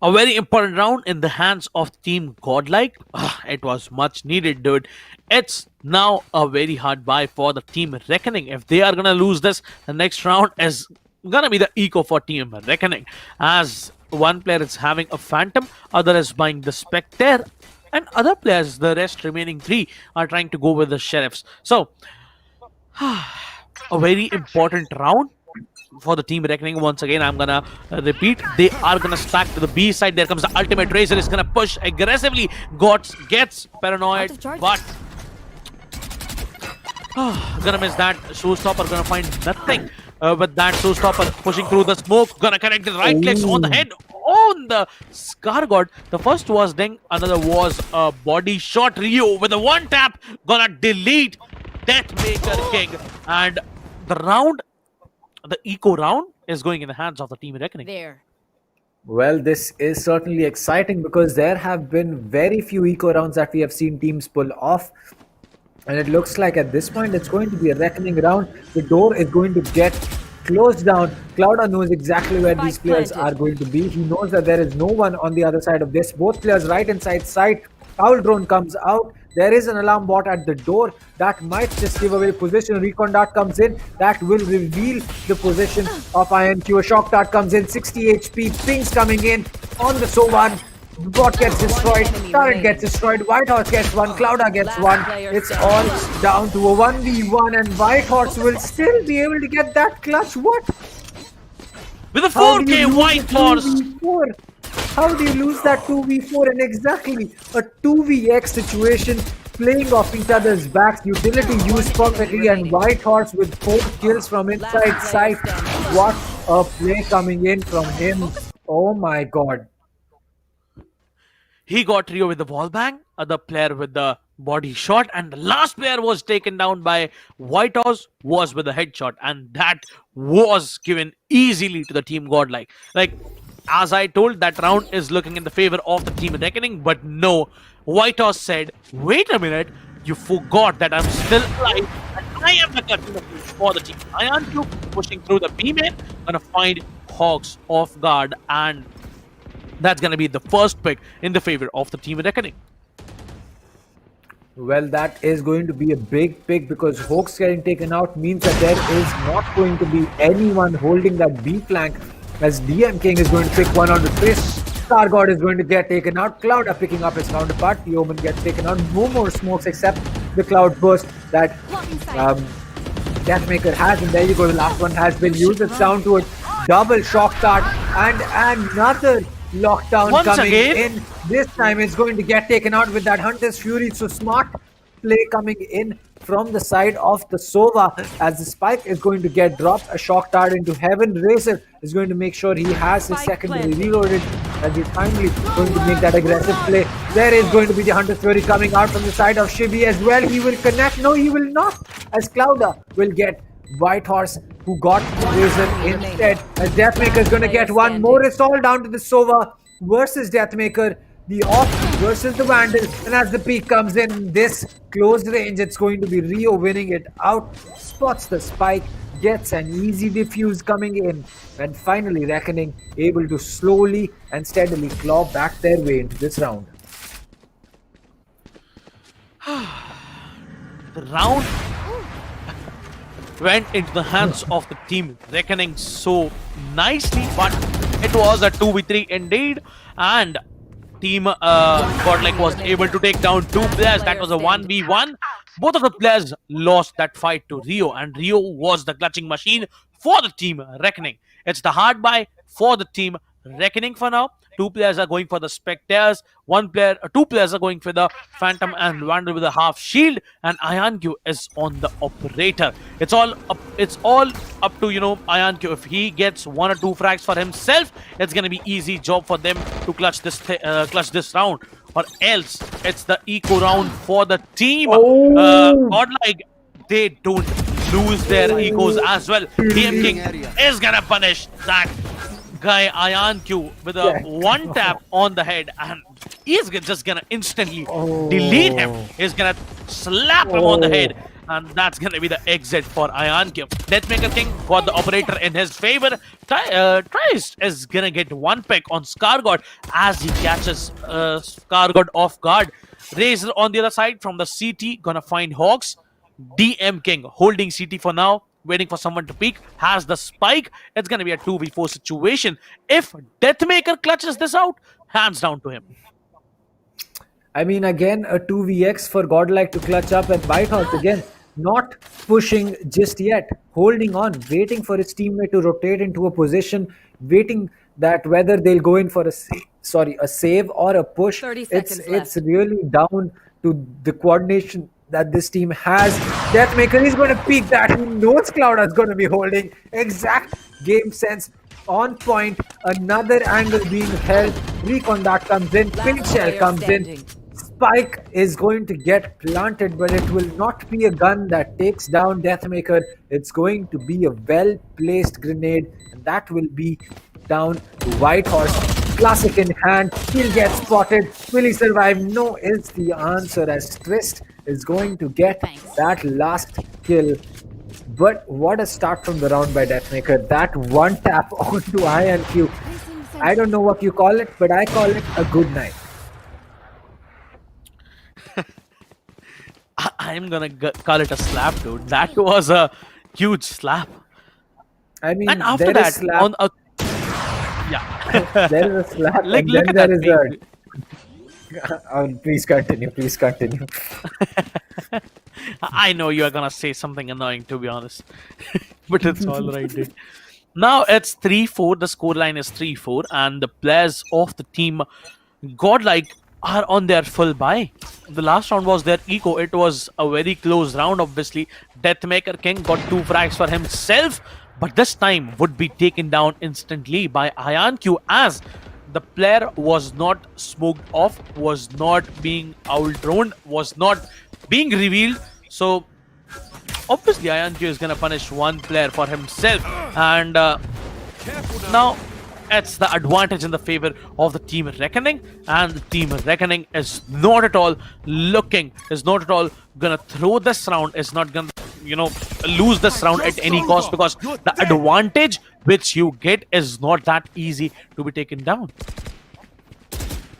A very important round in the hands of Team Godlike. It was much needed, dude. It's now a very hard buy for the Team Reckoning. If they are gonna lose this, the next round is gonna be the eco for Team Reckoning. As one player is having a Phantom, other is buying the Spectre, and other players, the rest remaining 3, are trying to go with the Sheriffs. So, a very important round for the Team Reckoning. Once again, I'm gonna repeat, they are gonna stack to the B side. There comes the ultimate. Razor is gonna push aggressively. Gets paranoid, but gonna miss that. Showstopper gonna find nothing with that. Showstopper pushing through the smoke, gonna connect the right clicks on the head on the Scargod. The first was ding, another was a body shot. Rio with a one tap, gonna delete Deathmaker King, and the round, the eco round, is going in the hands of the Team Reckoning. There. Well, this is certainly exciting because there have been very few eco rounds that we have seen teams pull off. And it looks like at this point it's going to be a reckoning round. The door is going to get closed down. Clouda knows exactly where these players are going to be. He knows that there is no one on the other side of this. Both players right inside sight. Owl drone comes out. There is an alarm bot at the door that might just give away position. Recon dart comes in. That will reveal the position of INQ. A shock dart comes in. 60 HP. Pings coming in on the Sovan. Bot gets destroyed. Turret gets destroyed. Whitehorse gets one. Clouda gets one. It's all down to a 1v1, and Whitehorse will still be able to get that clutch. What? With a 4K Whitehorse. 2v4? How do you lose that 2v4 in exactly a 2vx situation? Playing off each other's backs, utility used perfectly, and Whitehorse with 4 kills from inside sight. What a play coming in from him. Oh my god. He got Rio with the wall bang, other player with the body shot, and the last player was taken down by Whitehorse was with a headshot, and that was given easily to the Team Godlike. Like, as I told, that round is looking in the favor of the Team Reckoning, but no, Whitehorse said, wait a minute, you forgot that I'm still alive, and I am the captain for the team. I am you pushing through the B main, gonna find Hawks off guard, and that's going to be the first pick in the favor of the Team Reckoning. Well, that is going to be a big pick because Hawks getting taken out means that there is not going to be anyone holding that B flank, as DM King is going to pick one on the face. Stargod is going to get taken out. Clouda picking up his counterpart. The Omen gets taken out. No more smokes except the Cloud Burst that Deathmaker has, and there you go, the last one has been used. It's down to a double shock dart and another lockdown Once coming again in. This time it's going to get taken out with that Hunter's Fury. So smart play coming in from the side of the Sova as the spike is going to get dropped. A shock dart into heaven. Razor is going to make sure he has his secondary reloaded as he's finally going to make that aggressive play. There is going to be the Hunter's Fury coming out from the side of Shibi as well. He will connect. No, he will not, as Clouda will get Whitehorse, who got Razor instead. As Deathmaker is going to get one more. It's all down to the Sova. versus Deathmaker, the off versus the Vandal, and as the peak comes in this close range, it's going to be Rio winning it out, spots the spike, gets an easy defuse coming in, and finally Reckoning able to slowly and steadily claw back their way into this round. The round went into the hands of the team Reckoning so nicely, but it was a 2v3 indeed, and team Godlike was able to take down two players. That was a 1v1. Both of the players lost that fight to Rio, and Rio was the clutching machine for the team Reckoning. It's the hard buy for the team Reckoning for now. Two players are going for the Spectres. Two players are going for the Phantom and Wander with a half shield, and IonQ is on the operator. It's all up. It's all up to IonQ. If he gets one or two frags for himself, it's gonna be easy job for them to clutch this round. Or else, it's the eco round for the team. Godlike, they don't lose their egos as well. DM King is gonna punish that guy IonQ with a one tap on the head, and he's just gonna instantly delete him. He's gonna slap him on the head, and that's gonna be the exit for IonQ. Deathmaker King got the operator in his favor. Tries is gonna get one pick on Scargod as he catches Scargod off guard. Razor on the other side from the CT gonna find Hawks. DM King holding CT for now, waiting for someone to peek, has the spike. It's going to be a 2v4 situation. If Deathmaker clutches this out, hands down to him. I mean, again, a 2vx for Godlike to clutch up, and Whitehorse again not pushing just yet, holding on, waiting for his teammate to rotate into a position, waiting that whether they'll go in for a save or a push. 30 seconds It's really down to the coordination that this team has. Deathmaker is going to peek that. He knows Cloud is going to be holding. Exact game sense on point. Another angle being held. Recon that comes in. Pink shell comes in. Spike is going to get planted, but it will not be a gun that takes down Deathmaker. It's going to be a well-placed grenade, and that will be down to Whitehorse. Classic in hand. He'll get spotted. Will he survive? No is the answer, as Trist is going to get that last kill. But what a start from the round by Deathmaker. That one tap onto IonQ. I don't know what you call it, but I call it a good night. I'm gonna call it a slap, dude. That was a huge slap. I mean, and after there that, is slap. on a yeah, There is a slap, like, and look then at there that. is please continue. Please continue. I know you are gonna say something annoying, to be honest, but it's all right, dude. Now it's 3-4. The scoreline is 3-4, and the players of the team Godlike are on their full buy. The last round was their eco. It was a very close round, obviously. Deathmaker King got 2 frags for himself, but this time would be taken down instantly by IonQ, as the player was not smoked off, was not being owl-droned, was not being revealed. So obviously IonQ is gonna punish one player for himself, and now it's the advantage in the favor of the team Reckoning, and the team Reckoning is not at all gonna throw this round, is not gonna lose this round at any cost, because the advantage which you get is not that easy to be taken down.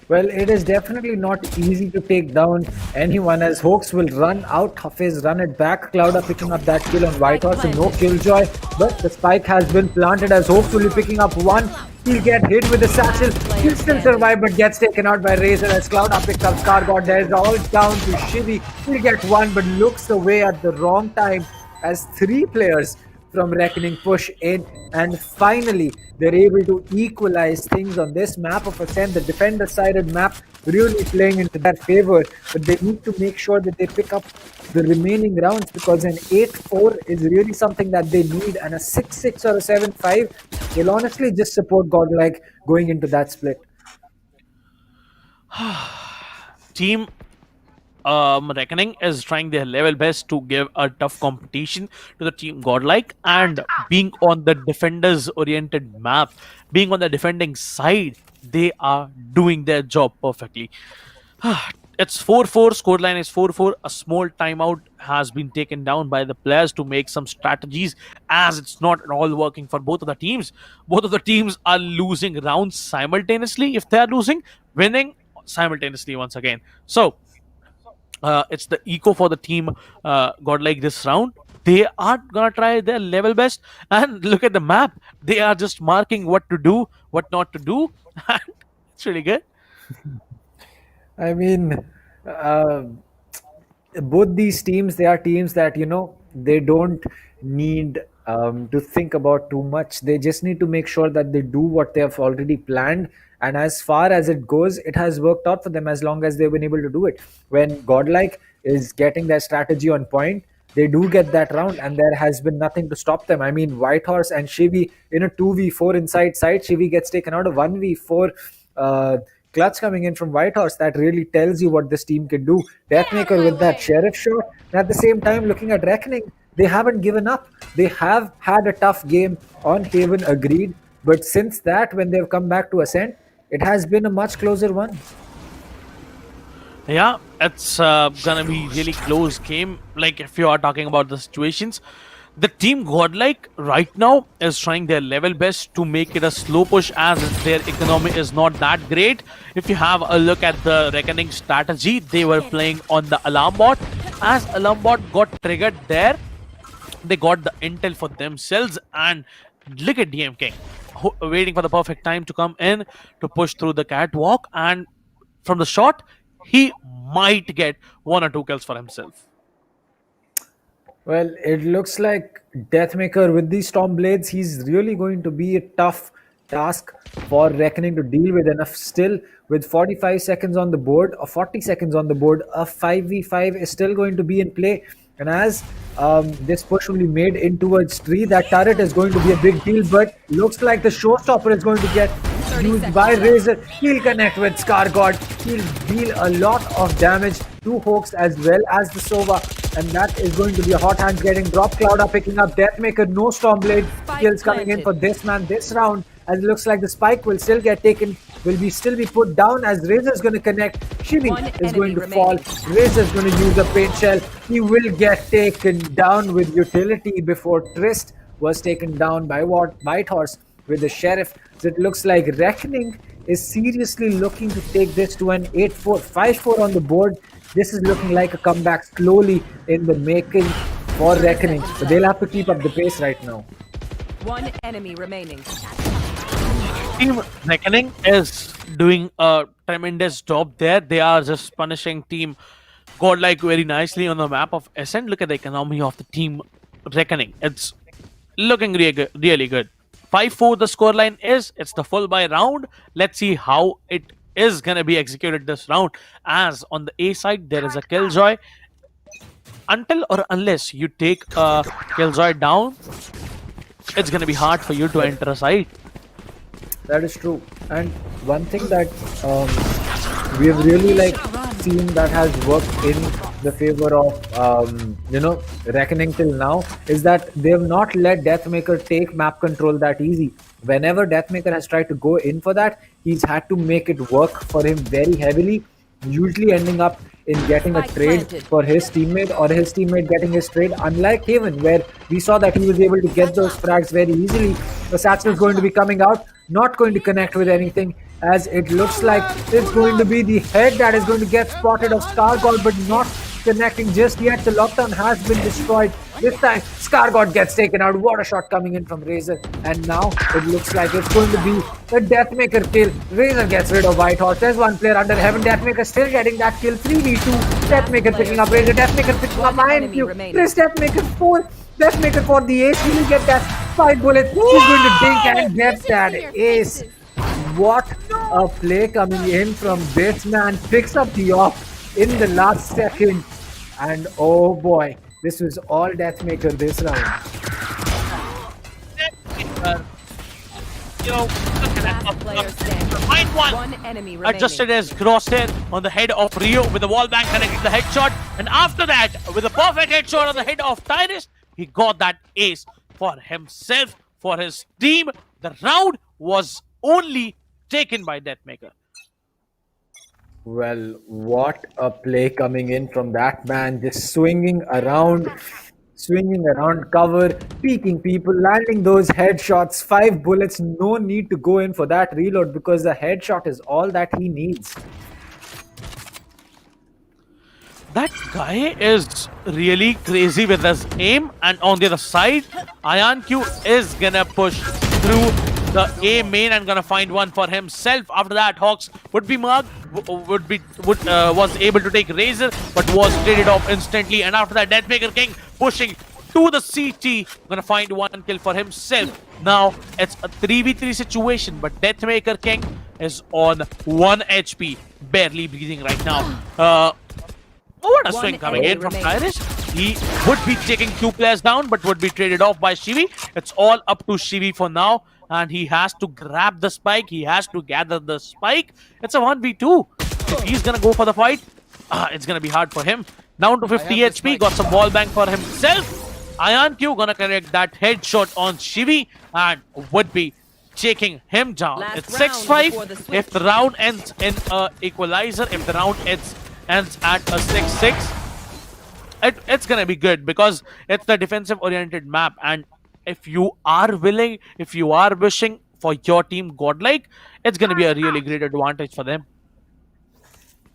Well, it is definitely not easy to take down anyone, as Hawks will run out of his run it back. Clouda picking up that kill on Whitehorse, and no killjoy, but the spike has been planted as Hawks will be picking up one. He'll get hit with the satchel. He'll still survive, but gets taken out by Razor as Clouda picks up Scargod. There's all down to Shivi. He'll get one, but looks away at the wrong time as 3 players from Reckoning push in, and finally they're able to equalize things on this map of Ascent. The defender-sided map really playing into their favor, but they need to make sure that they pick up the remaining rounds, because an 8-4 is really something that they need, and a 6-6 or a 7-5 will honestly just support Godlike going into that split. Team Reckoning is trying their level best to give a tough competition to the team Godlike, and being on the defenders oriented map, being on the defending side, they are doing their job perfectly. It's 4-4. Scoreline is 4-4. A small timeout has been taken down by the players to make some strategies, as it's not at all working for both of the teams. Both of the teams are losing rounds simultaneously. If they are losing, winning simultaneously once again. So it's the eco for the team Godlike this round. They are gonna try their level best, and look at the map. They are just marking what to do, what not to do. And it's really good. I mean, uh, both these teams, they are teams that, they don't need to think about too much. They just need to make sure that they do what they have already planned, and as far as it goes, it has worked out for them as long as they've been able to do it. When Godlike is getting their strategy on point, they do get that round, and there has been nothing to stop them. I mean, Whitehorse and Shivi in a 2v4 inside side, Shivi gets taken out. A 1v4 clutch coming in from Whitehorse, that really tells you what this team can do. Deathmaker with that sheriff shot, and at the same time, looking at Reckoning, they haven't given up. They have had a tough game on Haven, agreed, but since that, when they've come back to Ascent, it has been a much closer one. Yeah, it's gonna be really close game. Like if you are talking about the situations, the team Godlike right now is trying their level best to make it a slow push, as their economy is not that great. If you have a look at the Reckoning strategy, they were playing on the alarm bot. As alarm bot got triggered there, they got the intel for themselves, and look at DMK waiting for the perfect time to come in to push through the catwalk, and from the shot he might get 1 or 2 kills for himself. Well, it looks like Deathmaker with these Storm Blades, he's really going to be a tough task for Reckoning to deal with. Enough still, with 45 seconds on the board or 40 seconds on the board, a 5v5 is still going to be in play. And as this push will be made in towards tree, that turret is going to be a big deal, but looks like the showstopper is going to get used by Razor. He'll connect with Scar God. He'll deal a lot of damage to Hawks as well as the Sova. And that is going to be a hot hand getting dropped. Cloud are picking up Deathmaker. No Stormblade kills coming in for this man this round. As it looks like the spike will still get taken, still be put down as Razor's going to connect. Shivi is going to fall. Razor's going to use a paint shell. He will get taken down with utility before Trist was taken down by Whitehorse with the Sheriff. So it looks like Reckoning is seriously looking to take this to an 8-4, 5-4 on the board. This is looking like a comeback slowly in the making for Reckoning. So they'll have to keep up the pace right now. One enemy remaining. Team Reckoning is doing a tremendous job there. They are just punishing team Godlike very nicely on the map of Ascent. Look at the economy of the team Reckoning. It's looking really good. 5-4 the scoreline is. It's the full buy round. Let's see how it is gonna be executed this round. As on the A side, there is a Killjoy. Until or unless you take a Killjoy down, it's gonna be hard for you to enter a site. That is true. And one thing that we have really seen that has worked in the favor of Reckoning till now is that they have not let Deathmaker take map control that easy. Whenever Deathmaker has tried to go in for that, he's had to make it work for him very heavily, usually ending up in getting a trade for his teammate or his teammate getting his trade. Unlike Haven, where we saw that he was able to get those frags very easily, the Satchel is going to be coming out, not going to connect with anything, as it looks like it's going to be the head that is going to get spotted of Scargod, but not connecting just yet. The lockdown has been destroyed. This time, Scargod gets taken out. What a shot coming in from Razor. And now it looks like it's going to be the Deathmaker kill. Razor gets rid of Whitehorse. There's one player under Heaven. Deathmaker still getting that kill. 3v2. Deathmaker picking up Razor. Deathmaker picking up Iron Cube. Press Deathmaker 4. Deathmaker for the ace. He will get that 5 bullets. He's going to dink and get that ace. What a play coming in from Batsman. Picks up the off in the last second. And oh boy, this was all Deathmaker this round. Look at that. Player standing. Find one. One enemy remaining. Adjusted his crosshair on the head of Rio with the wall bang connecting the headshot. And after that, with a perfect headshot on the head of Tyrus, he got that ace for himself, for his team. The round was only taken by Deathmaker. Well, what a play coming in from that man, just swinging around cover, peeking people, landing those headshots. 5 bullets, no need to go in for that reload because the headshot is all that he needs. That guy is really crazy with his aim, and on the other side, IonQ is gonna push through the A main and gonna find one for himself. After that, Hawks would be marked, was able to take Razor, but was traded off instantly. And after that, Deathmaker King pushing to the CT, gonna find one kill for himself. Now it's a 3v3 situation, but Deathmaker King is on 1 HP, barely breathing right now. What a swing coming in from Irish. He would be taking 2 players down, but would be traded off by Shivi. It's all up to Shivi for now, and he has to grab the spike. He has to gather the spike. It's a 1v2. If he's gonna go for the fight, it's gonna be hard for him. Down to 50 HP, got some wall bang for himself. IonQ gonna connect that headshot on Shivi and would be taking him down. Last It's round 6-5. before the switch. If the round ends in a equalizer, if the round ends at a 6-6, it's gonna be good because it's the defensive oriented map, and if you are willing, if you are wishing for your team Godlike, it's gonna be a really great advantage for them.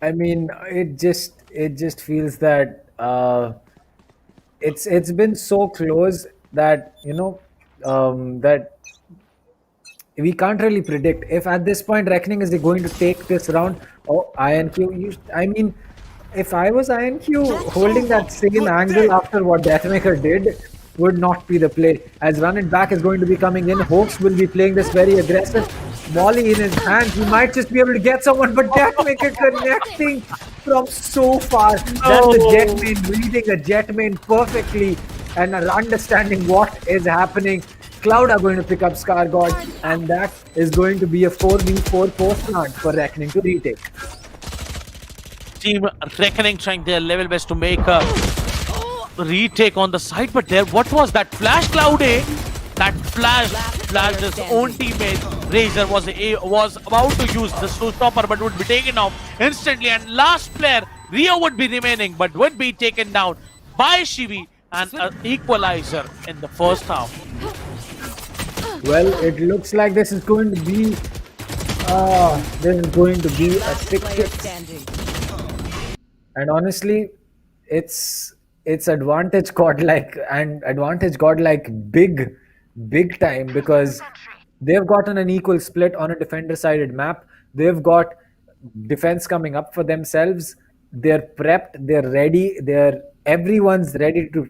I mean, it just feels that it's been so close that that we can't really predict if at this point Reckoning is going to take this round. Oh, IonQ, I mean, if I was IonQ, holding that same angle after what Deathmaker did would not be the play. As Run It Back is going to be coming in, Hawks will be playing this very aggressive. Molly in his hand, he might just be able to get someone, but Deathmaker connecting from so far. That's the jet main, reading a jet main perfectly and understanding what is happening. Cloud are going to pick up Scar God, and that is going to be a 4v4 post plant for Reckoning to retake. Team Reckoning trying their level best to make a retake on the side, but there, what was that flash, Cloud? That flashed his own teammate. Razor was about to use the showstopper, but would be taken off instantly. And last player, Rio would be remaining, but would be taken down by Shivi and an equalizer in the first half. Well, it looks like this is going to be a Last player 6-6. standing. And honestly, it's advantage Godlike and advantage Godlike big time because they've gotten an equal split on a defender-sided map. They've got defense coming up for themselves. They're prepped. They're ready. Everyone's ready to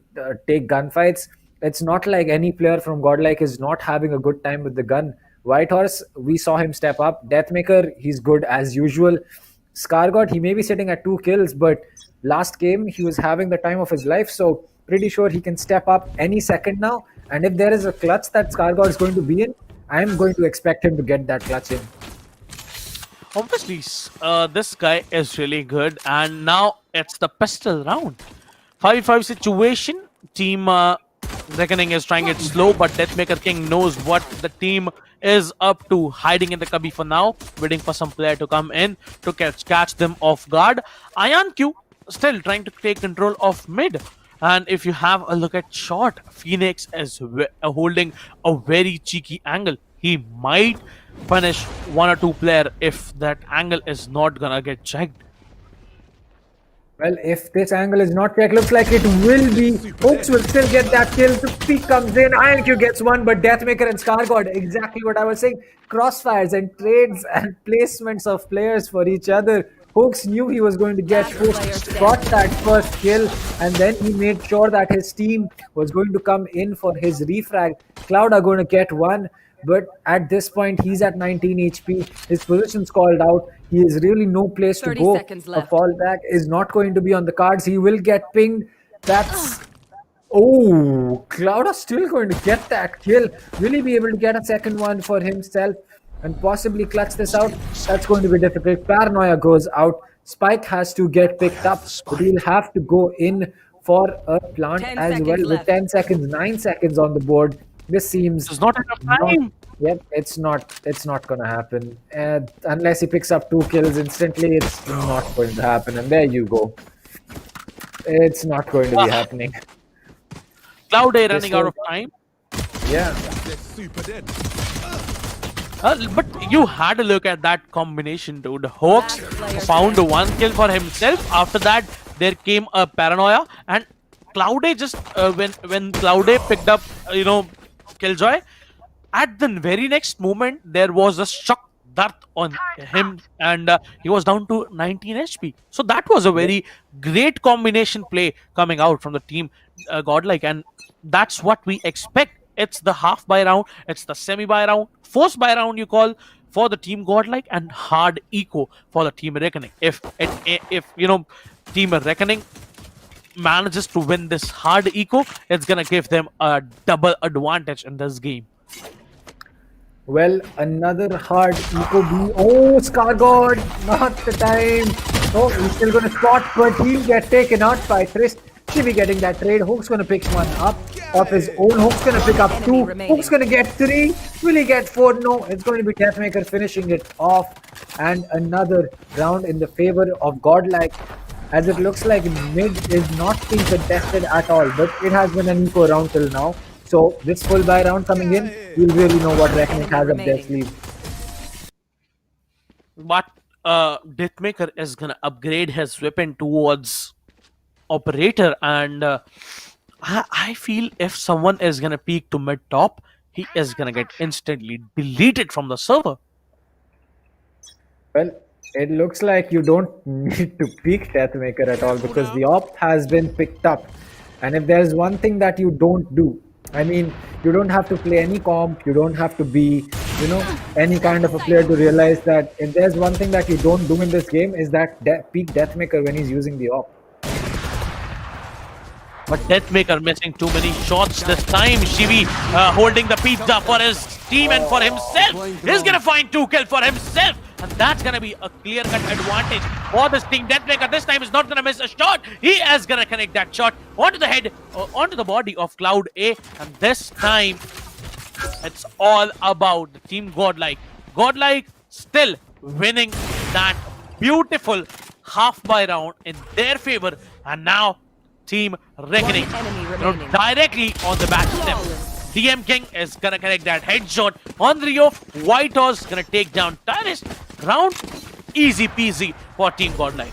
take gunfights. It's not like any player from Godlike is not having a good time with the gun. Whitehorse, we saw him step up. Deathmaker, he's good as usual. Scargod, he may be sitting at 2 kills, but last game he was having the time of his life, so pretty sure he can step up any second now. And if there is a clutch that Scargod is going to be in, I'm going to expect him to get that clutch in. Obviously, this guy is really good, and now it's the pistol round. 5v5 situation. Team Reckoning is trying it slow, but Deathmaker King knows what the team is up to, hiding in the cubby for now, waiting for some player to come in to catch them off guard. IonQ still trying to take control of mid. And if you have a look at short, Phoenix is holding a very cheeky angle. He might punish 1 or 2 player if that angle is not gonna get checked. Well, if this angle is not checked, looks like it will be. Hooks will still get that kill. The peak comes in. IonQ gets one, but Deathmaker and Scargod, exactly what I was saying. Crossfires and trades and placements of players for each other. Hooks knew he was going to get Hooks, got that first kill, and then he made sure that his team was going to come in for his refrag. Cloud are going to get one, but at this point, he's at 19 HP. His position's called out. He has really no place to 30 go. seconds A left. fallback is not going to be on the cards. He will get pinged. That's... Oh, Cloud are still going to get that kill. Will he be able to get a second one for himself and possibly clutch this out? That's going to be difficult. Paranoia goes out. Spike has to get picked up, but he'll have to go in for a plant 10 as seconds well with left. 10 seconds, 9 seconds on the board. This seems There's not enough time. Yep, it's not gonna happen. Unless he picks up 2 kills instantly, it's not going to happen. And there you go. It's not going to be Ah, happening. Cloud A This running out was, of time. yeah. But you had a look at that combination, dude. Hawks found 1 kill for himself. After that, there came a paranoia, and Cloud A just when Cloud A picked up, Killjoy. At the very next moment, there was a shock dart on him, and he was down to 19 HP. So that was a Yep. very great combination play coming out from the team Godlike, and that's what we expect. It's the half buy round, it's the semi buy round, force buy round you call for the team Godlike, and hard eco for the team Reckoning. If team Reckoning manages to win this hard eco, it's gonna give them a double advantage in this game. Well, another hard eco B. Oh, Scargod, not the time. Oh, he's still going to spot, but he'll get taken out by Trist. Should be getting that trade. Hook's going to pick one up of his own. Hook's going to pick up 2. Hook's going to get 3. Will he get 4? No, it's going to be Deathmaker finishing it off. And another round in the favor of Godlike. As it looks like mid is not being contested at all, but it has been an eco round till now. So this full buy round coming in, you'll really know what Reckoning has up their sleeve. But Deathmaker is gonna upgrade his weapon towards Operator, and I feel if someone is gonna peek to mid top, he is gonna get instantly deleted from the server. Well, it looks like you don't need to peek Deathmaker at all because the op has been picked up. And if there's one thing that you don't do, I mean, you don't have to play any comp, you don't have to be, any kind of a player to realize that if there's one thing that you don't do in this game is that peek Deathmaker when he's using the op. But Deathmaker missing too many shots this time. Shivi holding the pizza for his team and for himself. He's gonna find 2 kills for himself. And that's gonna be a clear-cut advantage for this team. Deathmaker this time is not gonna miss a shot. He is gonna connect that shot onto the head, onto the body of Cloud A. And this time, it's all about the team Godlike. Godlike still winning that beautiful half by round in their favor. And now, Team Reckoning directly on the back step. DM King is gonna connect that headshot on Rio. White Horse gonna take down Tyrus. Round easy peasy for Team Godlike.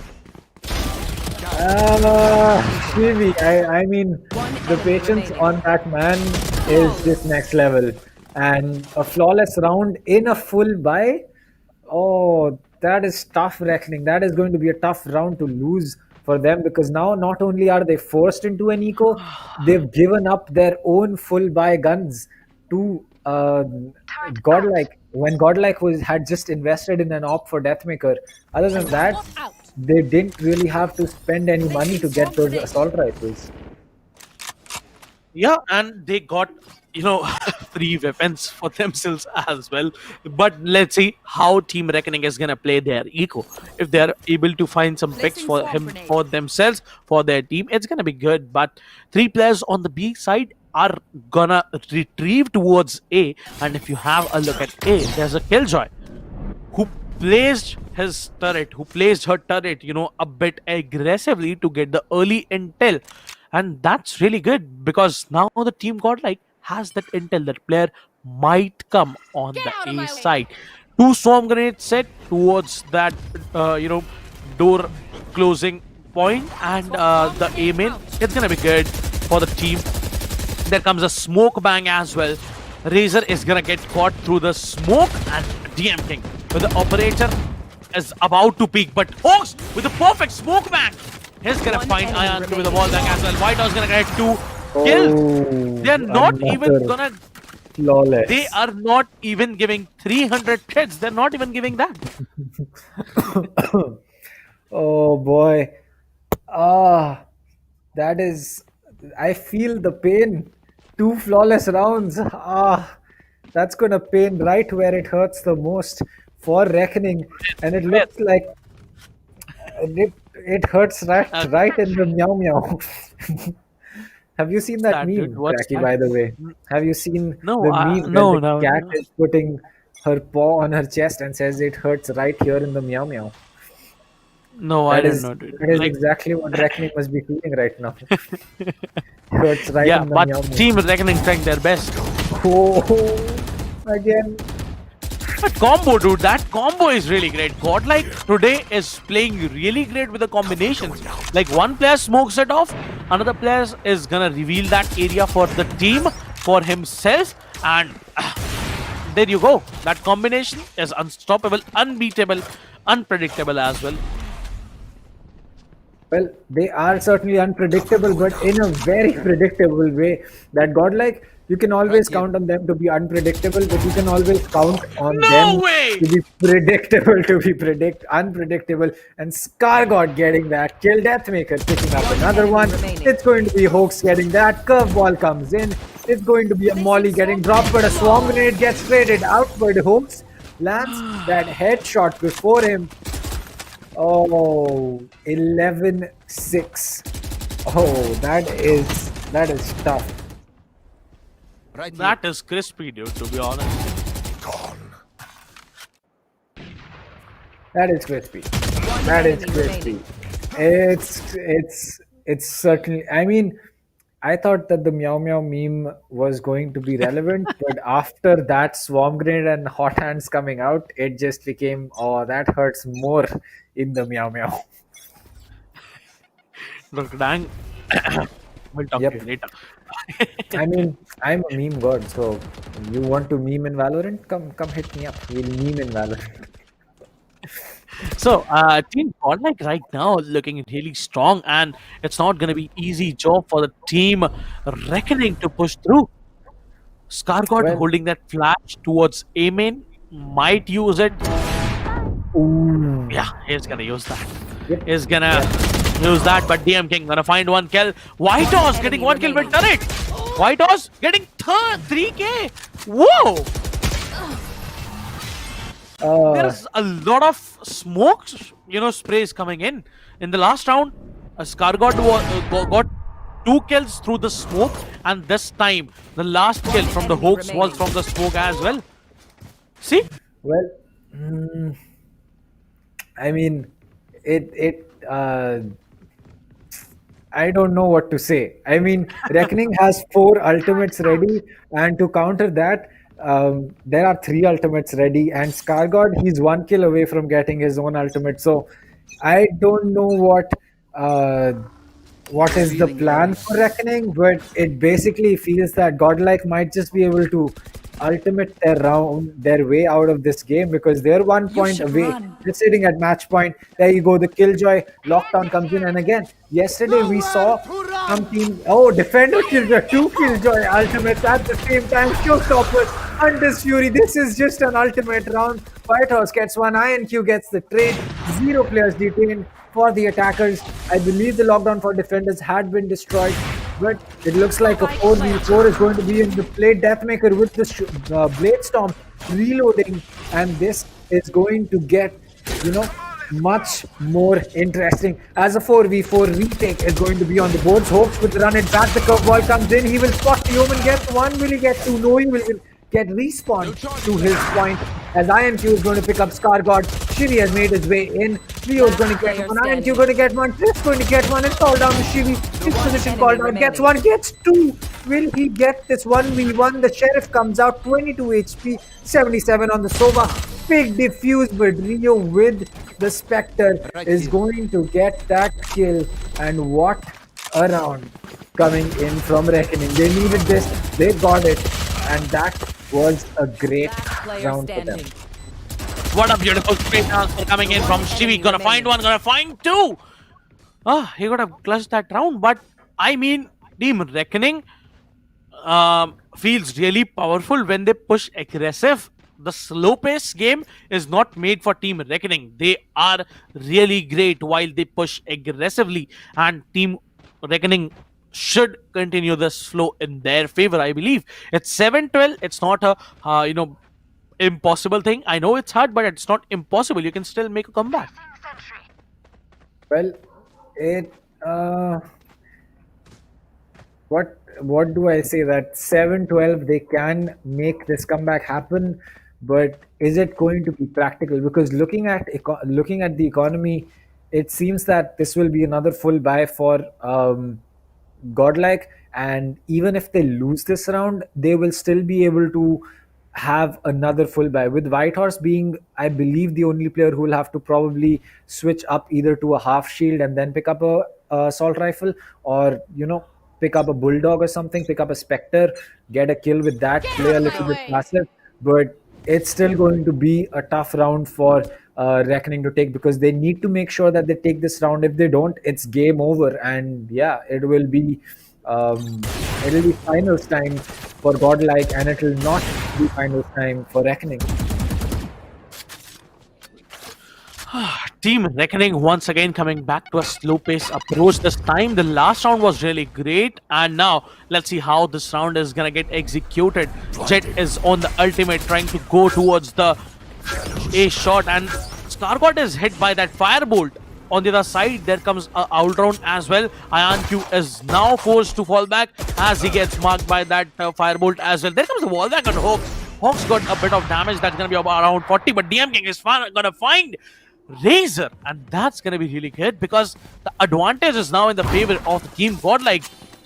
Shivi, I mean, the patience on that man is just next level. And a flawless round in a full buy, oh, that is tough, Reckoning. That is going to be a tough round to lose for them because now not only are they forced into an eco, they've given up their own full buy guns to Godlike. When Godlike had just invested in an op for Deathmaker, other than that, they didn't really have to spend any money to get those assault rifles. Yeah, and they got, 3 weapons for themselves as well. But let's see how Team Reckoning is gonna play their eco. If they're able to find some picks for him, for themselves, for their team, it's gonna be good. But 3 players on the B side are gonna retrieve towards A. And if you have a look at A, there's a Killjoy who placed his turret, who placed her turret, a bit aggressively to get the early intel. And that's really good because now the team Godlike has that intel that player might come on the A side. 2 swarm grenades set towards that, door closing point, and the A main. It's gonna be good for the team. There comes a smoke bang as well. Razor is gonna get caught through the smoke, and DM King with the operator is about to peek, but Hawks with the perfect smoke bang. He's gonna find Ion with the wall bang as well. White House gonna get 2 kills. They're not even gonna. Flawless. They are not even giving 300 hits. They're not even giving that. Oh boy. Ah, that is. I feel the pain. 2 flawless rounds. Ah, that's gonna pain right where it hurts the most for Reckoning, and it looks like it hurts right in the meow meow. Have you seen What's that that, dude? meme, What's Cracky, that? by the way? Have you seen No, the meme where no, the no, cat no. is putting her paw on her chest and says it hurts right here in the meow meow? No, I That don't is know, dude. that is Like, exactly what Reckoning must be feeling right now. Hurts right yeah, in the but meow meow. Team Reckoning trying their best. Oh, again. That combo, dude, that combo is really great. Godlike today is playing really great with the combinations. Like one player smokes it off, another player is gonna reveal that area for the team, for himself, and there you go. That combination is unstoppable, unbeatable, unpredictable as well. Well, they are certainly unpredictable, but in a very predictable way. That Godlike, you can always count on them to be unpredictable, but you can always count on No them way! to be predictable, unpredictable. And ScarGod getting that kill, Deathmaker picking up another one. It's going to be Hoax getting that. Curveball comes in. It's going to be a Molly getting dropped, but a Swarm Grenade gets traded out, but Hoax lands that headshot before him. Oh, 11-6. Oh, that is tough. That is crispy, dude, to be honest. That is crispy. That is crispy. It's certainly. I mean, I thought that the meow meow meme was going to be relevant, but after that swarm grenade and hot hands coming out, it just became, oh, that hurts more in the meow meow. Look, dang. We'll talk to you Yep. later. I mean, I'm a meme god, so you want to meme in Valorant? Come hit me up. We'll meme in Valorant. So, Team Godlike right now is looking really strong, and it's not going to be easy job for the Team Reckoning to push through. ScarGod Well, holding that flash towards A main, might use it. ooh, Yeah, he's gonna use that. yep. He's gonna use that, but DM King gonna find one kill. White Horse getting one kill with turret. White Horse getting 3k. Whoa! There's a lot of smokes, sprays coming in. In the last round, ScarGod got 2 kills through the smoke, and this time the last kill from the Hoax was from the smoke as well. See? Well, I mean, it. I don't know what to say. I mean, Reckoning has 4 ultimates ready, and to counter that, there are 3 ultimates ready. And ScarGod, he's 1 kill away from getting his own ultimate. So, I don't know what is the plan for Reckoning, but it basically feels that Godlike might just be able to ultimate their way out of this game because they're 1 point away. They're sitting at match point. There you go, the Killjoy lockdown comes in, and again, yesterday we saw some team. Oh, Defender Killjoy, 2 Killjoy ultimates at the same time. Showstoppers, Hunter's Fury. This is just an ultimate round. Whitehorse gets one. INQ gets the trade. 0 players detained for the attackers. I believe the lockdown for defenders had been destroyed, but it looks like a 4v4 is going to be in the play. Deathmaker with the Blade Storm reloading, and this is going to get, much more interesting as a 4v4 retake is going to be on the boards. Hopes will run it back. The curveball comes in. He will spot the Omen. Gets one. Will he get two? No, he will get respawned to his point as INQ is going to pick up ScarGod. Shivi has made his way in. Leo is going to get one. INQ going to get one. Chris going to get one and fall down to Shivi. His position called out. Gets one. Gets two. Will he get this 1v1? The Sheriff comes out. 22 HP. 77 on the Sova. Big defuse, but Rio with the Spectre is going to get that kill. And what a round coming in from Reckoning. They needed this. They got it. And that was a great round for them. What a beautiful space transfer coming in from Shivi. Gonna find one, gonna find two. He could have clutched that round, but I mean, Team Reckoning feels really powerful when they push aggressive. The slow pace game is not made for Team Reckoning. They are really great while they push aggressively, and Team Reckoning should continue this flow in their favor. I believe it's 7-12. It's not a impossible thing. I know it's hard, but it's not impossible. You can still make a comeback. Well, what do I say, that 7-12 they can make this comeback happen, but is it going to be practical? Because looking at the economy, it seems that this will be another full buy for Godlike, and even if they lose this round, they will still be able to have another full buy. With Whitehorse being, I believe, the only player who will have to probably switch up either to a half shield and then pick up a assault rifle, or pick up a bulldog or something, pick up a spectre, get a kill with that, play a little bit passive. But it's still going to be a tough round for Reckoning to take, because they need to make sure that they take this round. If they don't, it's game over, and yeah, it'll be finals time for Godlike, and it'll not be finals time for Reckoning. Team Reckoning once again coming back to a slow pace approach this time. The last round was really great, and now let's see how this round is gonna get executed. Jet is on the ultimate, trying to go towards the A shot, and Scargott is hit by that firebolt. On the other side, there comes a Outround as well. IonQ is now forced to fall back as he gets marked by that firebolt as well. There comes the wall back on Hawk. Hawk's got a bit of damage. That's going to be about around 40, but DM King is going to find Razor, and that's going to be really good because the advantage is now in the favor of the team Godlike.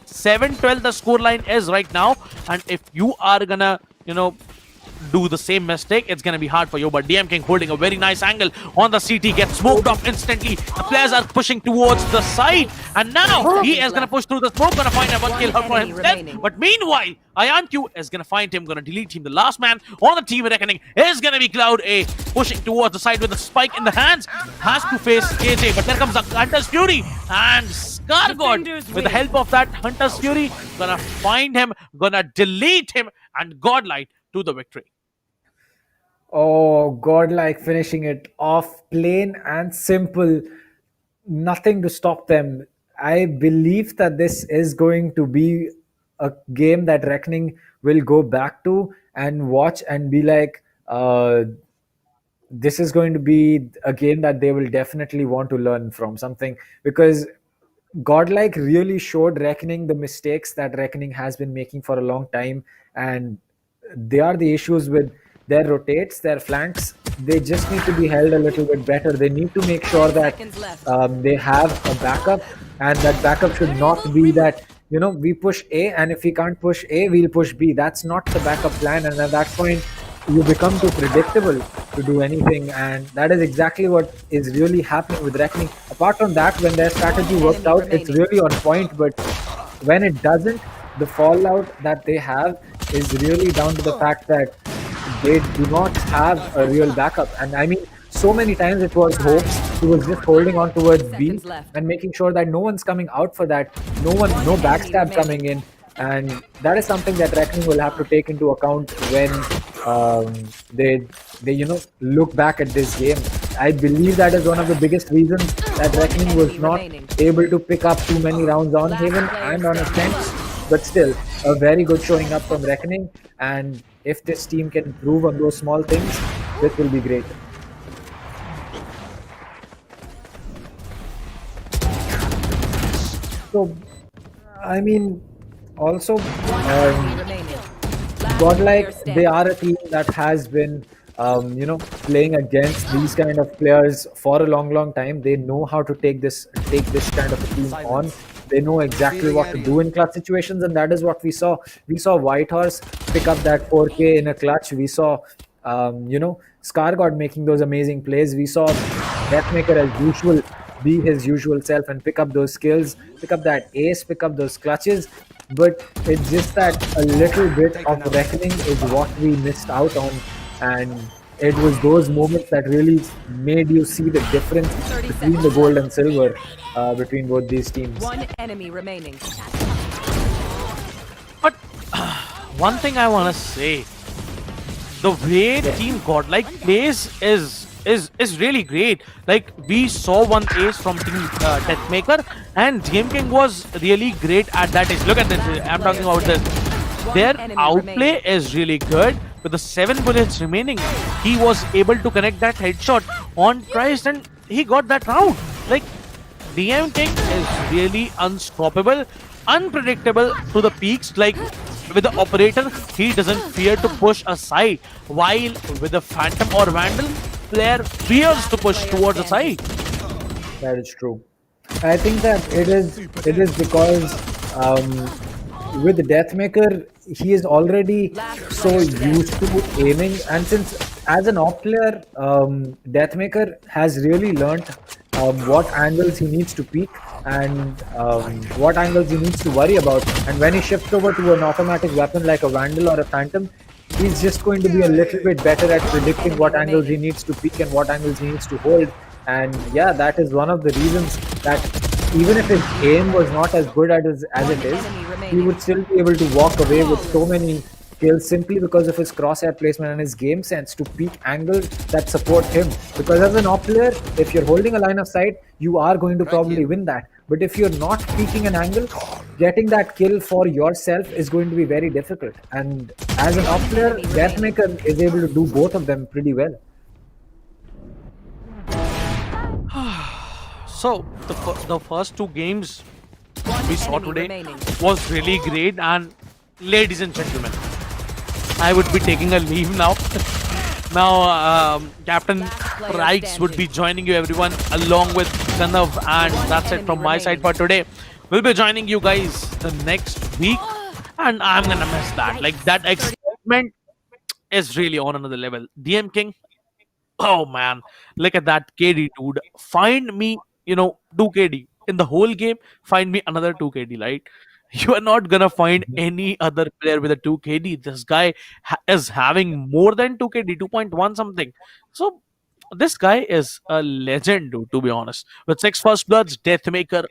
7-12 the scoreline is right now, and if you are going to, do the same mistake, it's gonna be hard for you. But DM King holding a very nice angle on the CT, gets smoked off instantly. The players are pushing towards the side, and now he is gonna push through the smoke, gonna find a one kill for himself. But meanwhile, IonQ is gonna find him, gonna delete him. The last man on the team Reckoning is gonna be Cloud A, pushing towards the side with a spike in the hands. Has to face KJ, but there comes a Hunter's Fury, and Scargott, with the help of that Hunter's Fury, gonna find him, gonna delete him, and Godlike to the victory. Oh, Godlike finishing it off, plain and simple. Nothing to stop them. I believe that this is going to be a game that Reckoning will go back to and watch and be like, this is going to be a game that they will definitely want to learn from something, because Godlike really showed Reckoning the mistakes that Reckoning has been making for a long time, and they are the issues with their rotates, their flanks. They just need to be held a little bit better. They need to make sure that they have a backup, and that backup should not be that, we push A, and if we can't push A, we'll push B. That's not the backup plan, and at that point, you become too predictable to do anything, and that is exactly what is really happening with Reckoning. Apart from that, when their strategy worked out, it's really on point, but when it doesn't, the fallout that they have is really down to the fact that they do not have a real backup. And I mean, so many times it was Hopes who was just holding on towards B and making sure that no one's coming out for that, no backstab coming in, and that is something that Reckoning will have to take into account when they look back at this game. I believe that is one of the biggest reasons that Reckoning was not able to pick up too many rounds on Haven and on Ascent. But still, a very good showing up from Reckoning, and if this team can improve on those small things, this will be great. So, I mean, also, Godlike, they are a team that has been, playing against these kind of players for a long time. They know how to take this kind of a team on. They know exactly what to do in clutch situations, and that is what we saw. We saw Whitehorse pick up that 4K in a clutch. We saw, Scargott making those amazing plays. We saw Deathmaker as usual be his usual self and pick up those skills, pick up that ace, pick up those clutches. But it's just that a little bit of Reckoning is what we missed out on, and it was those moments that really made you see the difference between the gold and silver between both these teams. One enemy remaining. But one thing I want to say, the way Team Godlike plays is really great. Like, we saw one ace from Team Deathmaker, and DM King was really great at that ace. Look at this. I'm talking about this. Their outplay is really good. With the 7 bullets remaining, he was able to connect that headshot on Christ, and he got that round. Like, DM King is really unstoppable. unpredictable to the peaks. Like with the operator, he doesn't fear to push aside, while with the phantom or vandal, player fears to push Player towards the side. standing. That is true. I think that it is because with Deathmaker he is already Last so player used standing. to aiming, and since as an op player, Deathmaker has really learnt what angles he needs to peek and what angles he needs to worry about. And when he shifts over to an automatic weapon like a Vandal or a Phantom, he's just going to be a little bit better at One predicting enemy what angles he remaining. needs to peek and what angles he needs to hold. And yeah, that is one of the reasons that even if his aim was not as good as One it is, enemy he remaining. would still be able to walk away with so many kills simply because of his crosshair placement and his game sense to peak angles that support him. Because as an op player, if you're holding a line of sight, you are going to probably win that. But if you're not peaking an angle, getting that kill for yourself is going to be very difficult. And as an op player, Enemy remaining. Deathmaker is able to do both of them pretty well. So the first two games One we saw enemy today remaining. was really great. And ladies and gentlemen, I would be taking a leave now. Now, Captain Last player Price would be standing. joining you, everyone, along with Kanav, and One that's it enemy from my side remaining. for today. We'll be joining you guys the next week, and I'm gonna miss that. Like that excitement is really on another level. DM King, oh man, look at that KD, dude. Find me, 2 KD in the whole game. Find me another 2 KD, right? You are not gonna find any other player with a 2 KD. This guy is having more than 2 KD, 2.1 something. So this guy is a legend, dude, to be honest. With 6 first bloods, Deathmaker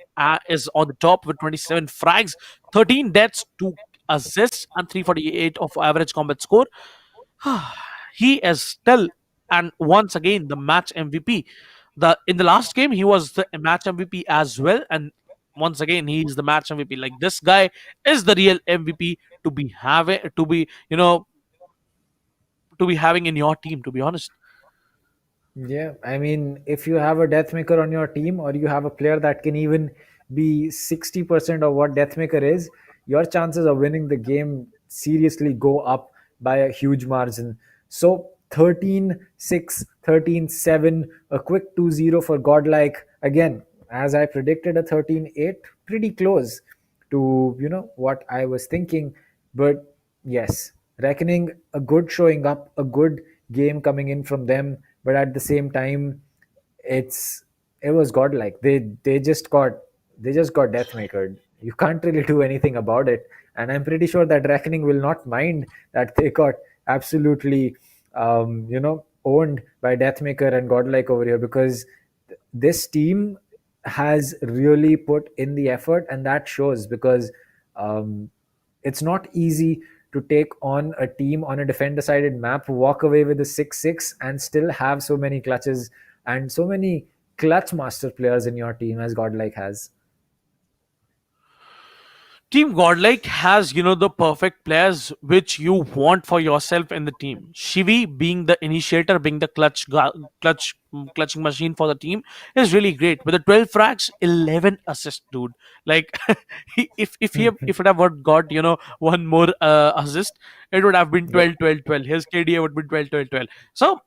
is on the top with 27 frags, 13 deaths, 2 assists, and 348 of average combat score. He is still and once again the match MVP. The in the last game he was the match MVP as well, and once again he is the match MVP. Like this guy is the real MVP to be having to be having in your team. To be honest, Yeah, I mean, if you have a Deathmaker on your team, or you have a player that can even be 60% of what Deathmaker is, your chances of winning the game seriously go up by a huge margin. So 13-6, 13-7, a quick 2-0 for Godlike. Again, as I predicted, a 13-8, pretty close to what I was thinking. But yes, reckoning a good showing up, a good game coming in from them, but at the same time, it's it was godlike. They just got deathmaker. You can't really do anything about it, and I'm pretty sure that reckoning will not mind that they got absolutely owned by deathmaker and godlike over here, because this team has really put in the effort, and that shows because um, it's not easy to take on a team on a defend decided map, walk away with a 6-6, and still have so many clutches and so many clutch master players in your team as Godlike has. Team Godlike has, the perfect players which you want for yourself in the team. Shivi being the initiator, being the clutching machine for the team is really great. With the 12 frags, 11 assists, dude. Like, if it have got, one more assist, it would have been Yep. 12, 12, 12. His KDA would be 12, 12, 12. So,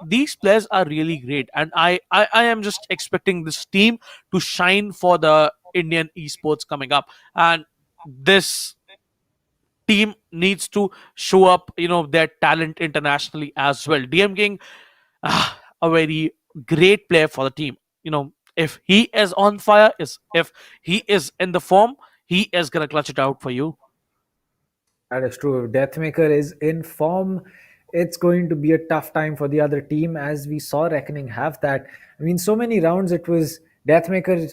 these players are really great. And I am just expecting this team to shine for the Indian esports coming up. And this team needs to show up their talent internationally as well. DM King, a very great player for the team. If he is on fire, is if he is in the form, he is gonna clutch it out for you. That is true. If Deathmaker is in form, it's going to be a tough time for the other team, as we saw Reckoning have that. I mean, so many rounds it was Deathmaker.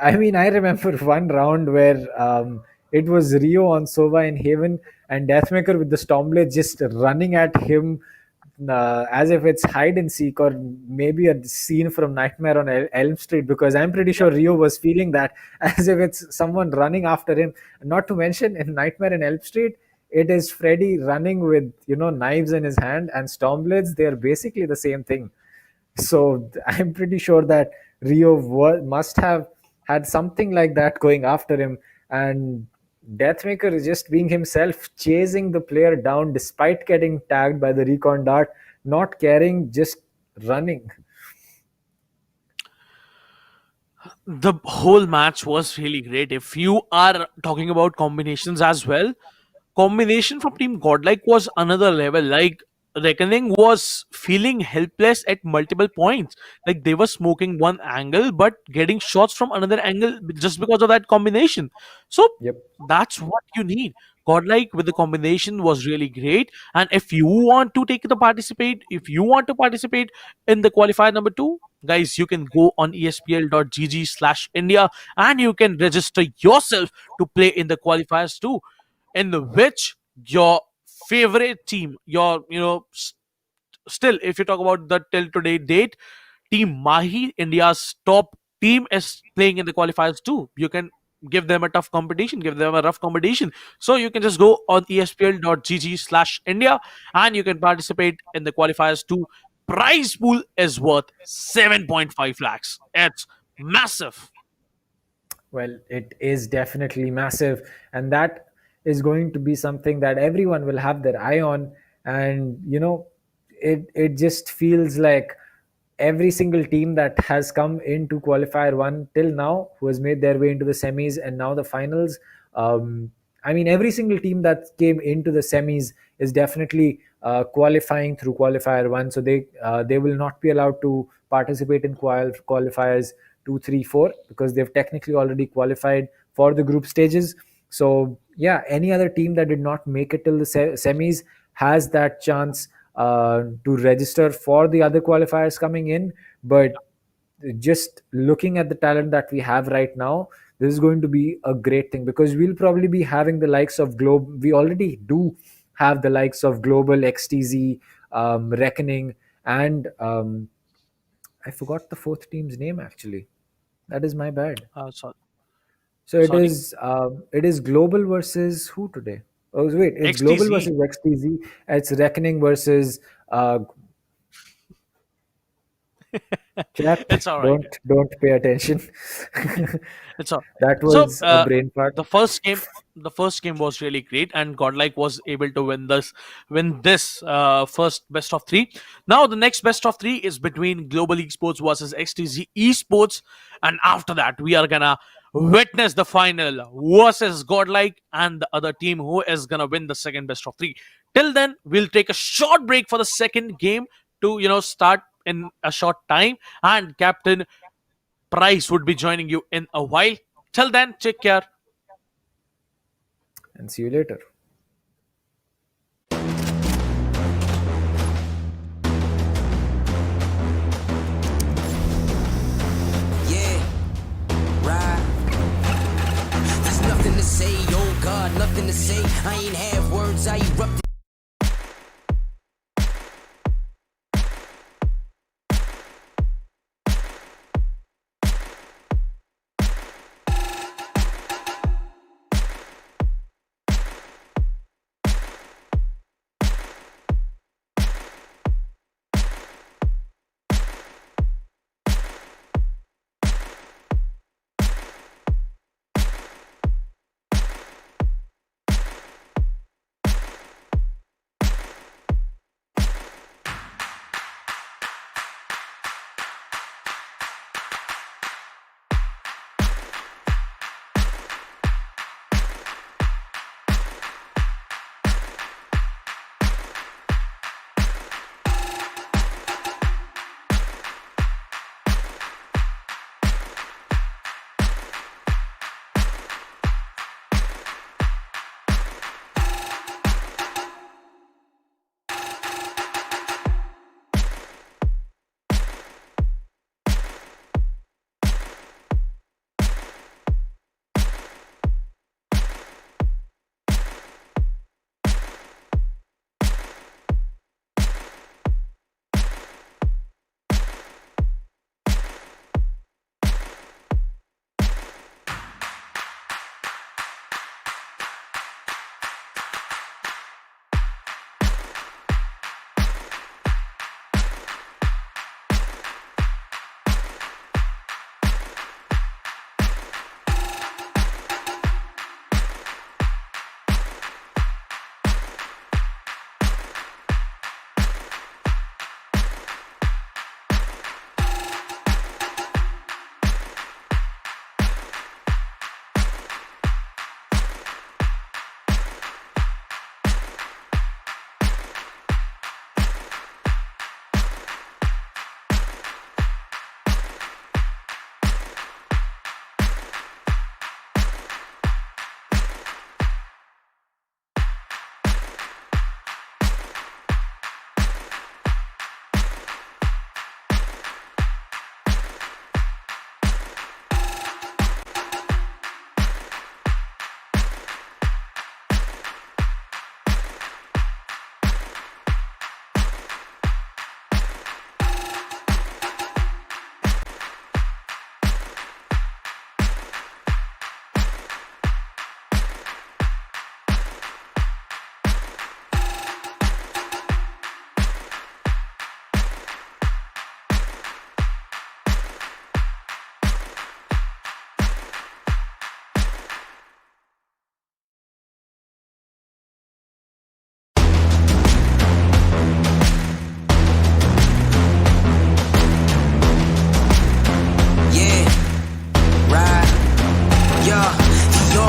I mean, I remember one round where it was Rio on Sova in Haven, and Deathmaker with the Stormblade just running at him as if it's hide and seek, or maybe a scene from Nightmare on Elm Street, because I'm pretty sure Rio was feeling that as if it's someone running after him. Not to mention in Nightmare on Elm Street, it is Freddy running with knives in his hand and Stormblades. They are basically the same thing. So I'm pretty sure that Rio must have had something like that going after him. and Deathmaker is just being himself, chasing the player down despite getting tagged by the recon dart, not caring, just running. The whole match was really great. If you are talking about combinations as well, combination from Team Godlike was another level. Like Reckoning was feeling helpless at multiple points. Like they were smoking one angle but getting shots from another angle just because of that combination. So Yep. that's what you need. Godlike with the combination was really great. And if you want to take the participate, if you want to participate in the qualifier number two, guys, you can go on espl.gg/India and you can register yourself to play in the qualifiers too, in which your favorite team, your still, if you talk about the till today date, Team Mahi, India's top team, is playing in the qualifiers too. You can give them a tough competition, give them a rough competition. So you can just go on espl.gg/India and you can participate in the qualifiers too. Prize pool is worth 7.5 lakhs. It's massive. Well, it is definitely massive, and that is going to be something that everyone will have their eye on. And it just feels like every single team that has come into qualifier one till now, who has made their way into the semis and now the finals. I mean, every single team that came into the semis is definitely qualifying through qualifier one, so they will not be allowed to participate in qualifiers two, three, four, because they've technically already qualified for the group stages. So yeah, any other team that did not make it till the semis has that chance to register for the other qualifiers coming in. But just looking at the talent that we have right now, this is going to be a great thing, because we'll probably be having the likes of Globe. We already do have the likes of Global, XTZ, Reckoning, and I forgot the fourth team's name actually. That is my bad. So, So sorry, it is Global versus who today? Oh wait, it's Global XTZ. versus XTZ. It's Reckoning versus uh, chat. It's all right. Don't pay attention. It's all. That So was a brain fart. the first game, the first game was really great, and Godlike was able to win this first best of three. Now the next best of three is between Global Esports versus XTZ Esports, and after that we are gonna witness the final versus Godlike and the other team who is gonna win the second best of three. Till then, we'll take a short break for the second game to start in a short time, and Captain Price would be joining you in a while. Till then, take care. And see you later. Yeah, right. There's nothing to say, oh God, nothing to say. I ain't have words, I erupted.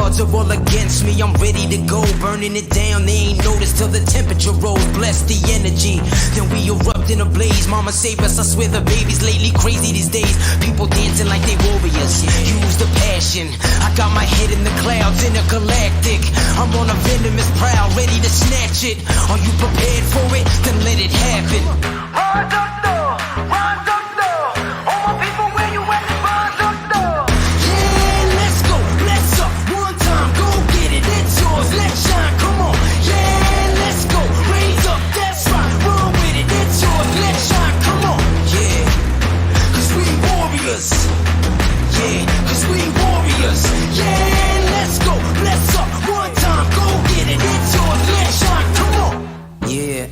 odds are all against me, I'm ready to go. Burning it down, they ain't noticed till the temperature rose. Bless the energy, then we erupt in a blaze. Mama save us, I swear the baby's lately crazy these days. People dancing like they warriors, use the passion. I got my head in the clouds, intergalactic. I'm on a venomous prowl, ready to snatch it. Are you prepared for it? Then let it happen. Rise up though, rise up though. All my people, where you at? Rise up though. Yeah, let's go, let's up. One time, go get it, it's yours, let's shine, come on. Yeah, let's go, raise up, that's right. Run with it, it's yours, let's shine, come on. Yeah, cause we warriors. Yeah, cause we warriors. Yeah, let's go, let's up. One time, go get it, it's yours, let's shine, come on. Yeah.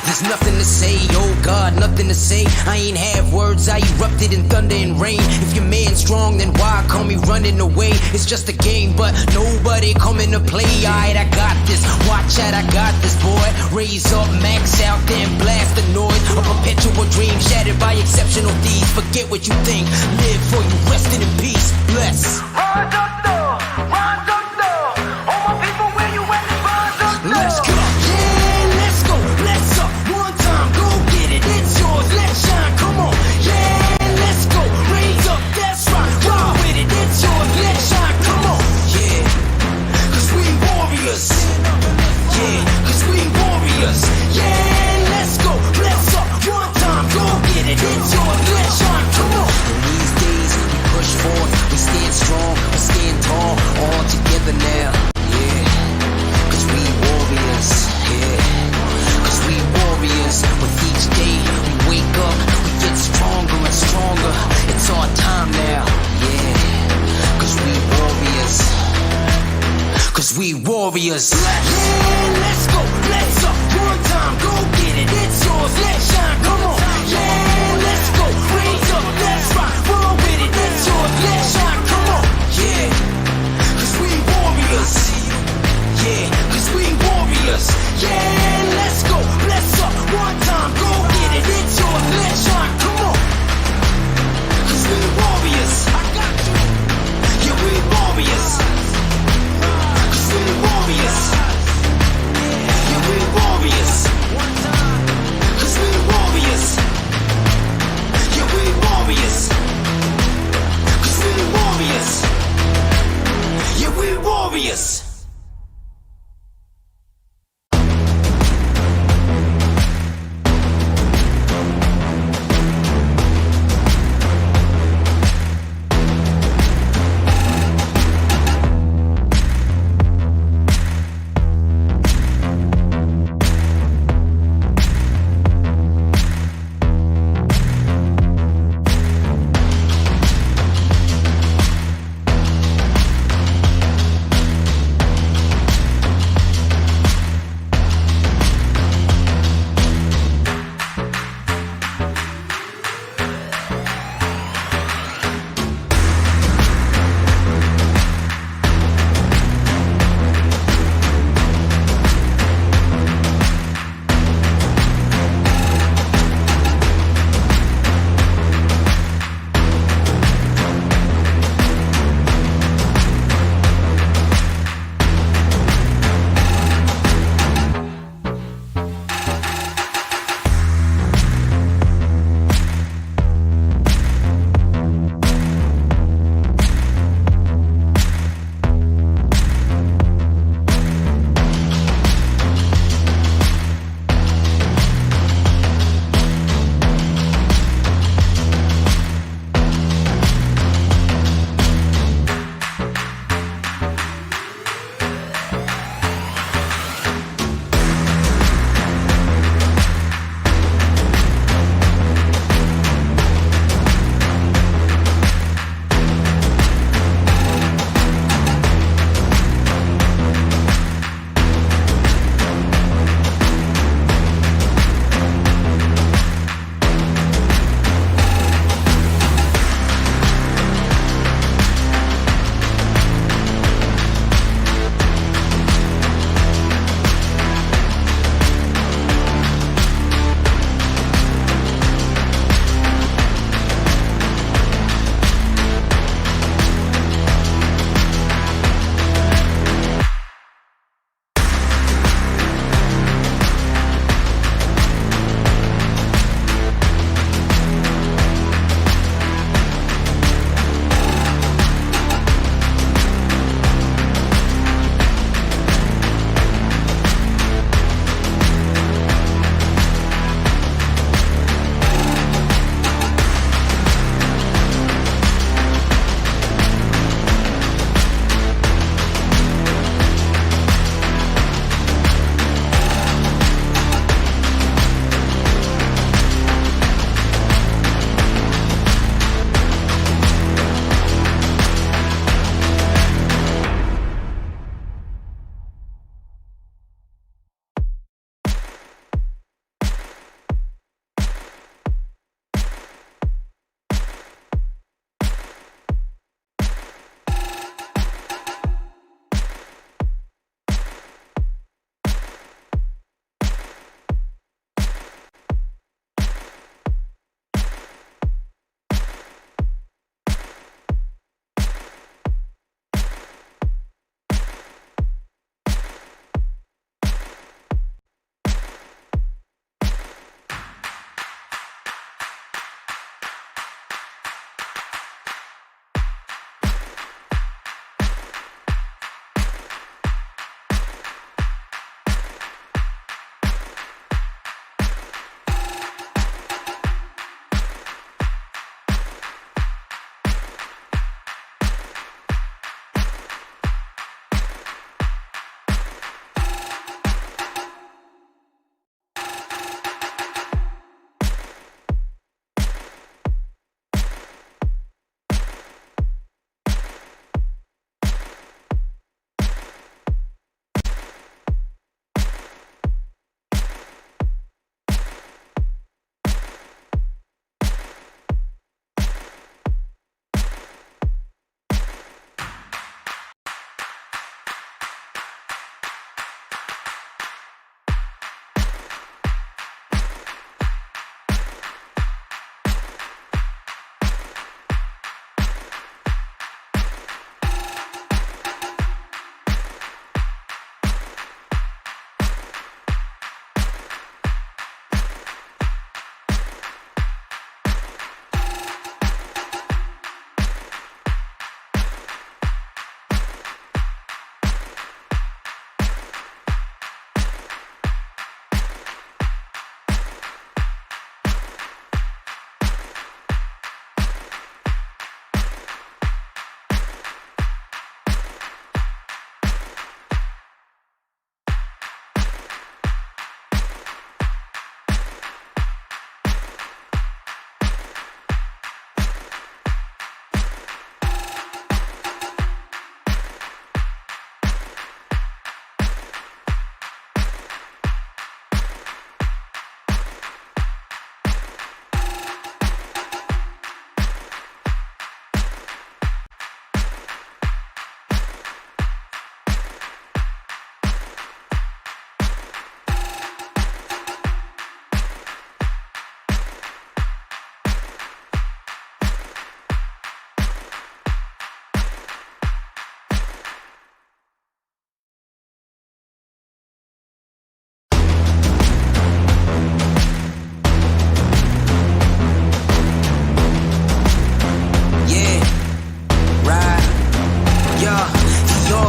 There's nothing to say, oh God, nothing to say. I ain't have words, I erupted in thunder and rain. If your man's strong, then why call me running away? It's just a game, but nobody coming to play. Alright, I got this, watch out, I got this, boy. Raise up, max out, then blast the noise. A perpetual dream shattered by exceptional deeds. Forget what you think, live for you, resting in peace. Bless. Rise up though, rise up though. All my people, where you at? Rise up though. Let's go. Yeah, let's go. Let's up. One time, go get it. It's yours. Let's shine. Come on. Yeah, let's go. Raise up. That's right. Ride with it. It's yours. Let's shine. Come on. Yeah, cause we warriors. Yeah, cause we warriors. Yeah, let's go. Let's up. One time, go get it. It's yours. Let's shine. Come on. In these days, we push forward. We stand strong. We stand tall. All together now. Yeah. Cause we warriors, yeah. Cause we warriors. With each day we wake up, we get stronger and stronger. It's our time now, yeah. Cause we warriors. Cause we warriors. Yeah, let's go, let's up. One time, go get it. It's yours, let's shine, come on. Yeah, let's go, raise up, that's right. Run with it, it's yours, let's shine, come on. Yeah, cause we warriors. Yeah, cause we warriors. Yeah, let's go, let's up. One time, go get it. It's yours, let's shine, come on. Cause we warriors. I got you. Yeah, we warriors. Cause we warriors. Yeah, we warriors. Cause we warriors.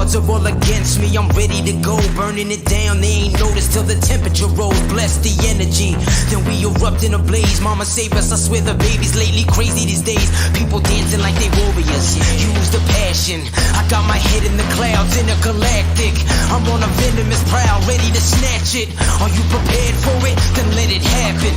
odds are all against me. I'm ready to go, burning it down. They ain't noticed till the temperature rose. Bless the energy, then we erupt in a blaze. Mama save us, I swear the baby's lately crazy these days. People dancing like they warriors. Use the passion. I got my head in the clouds, intergalactic. I'm on a venomous prowl, ready to snatch it. Are you prepared for it? Then let it happen.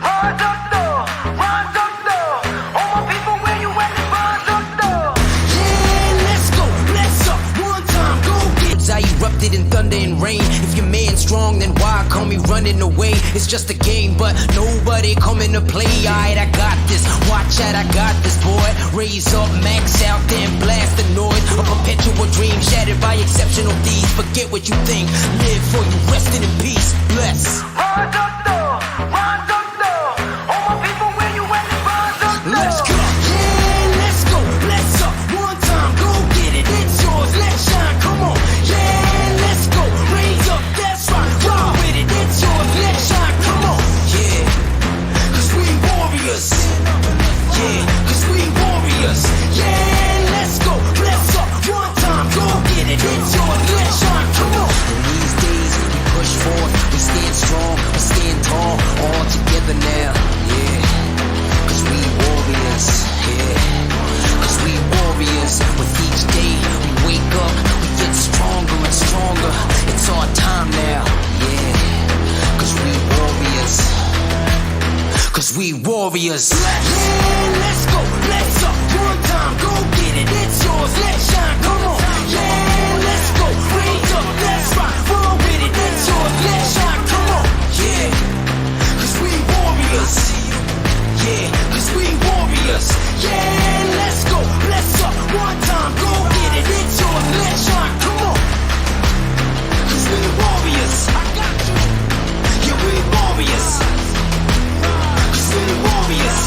Rise up, though. Rise up, though. All my people, where you at? Rise up, though. Yeah, let's go, bless up, one time, go get it. I erupted in thunder and rain. If your man strong, then why call me running away? It's just a game, but nobody coming to play. Alright, I got this, watch out, I got this, boy. Raise up, max out, then blast the noise. A perpetual dream shattered by exceptional deeds. Forget what you think, live for you, resting in peace, bless. Rise up, though. Rise up, though. All my people, where you at? Rise up, though. Let's go, yeah, let's go, bless up, one time, go get it, it's yours, let's shine, come on, yeah, let's go, raise up, that's right, roll with it, it's yours, let's shine, come on, yeah, cause we warriors, yeah, cause we warriors, yeah, let's go, bless up, one time, go get it, it's yours, let's shine, come on. In these days, we push forward, we stand strong, we stand tall, all together now, yeah. Cause we warriors, yeah. Cause we warriors. With each day we wake up, we get stronger and stronger. It's our time now, yeah. Cause we warriors. Cause we warriors. Yeah, let's go, let's up, one time, go get it. It's yours, let's shine, come on. Yeah, let's go, raise up, that's right, roll with it. It's yours, let's shine, come on. Yeah, cause we warriors. Yeah, cause we warriors. Yeah, let's go, let's up, one time, go get it. It's yours, let's shine, come on. Cause we warriors. I got you. Yeah, we warriors. Cause we warriors.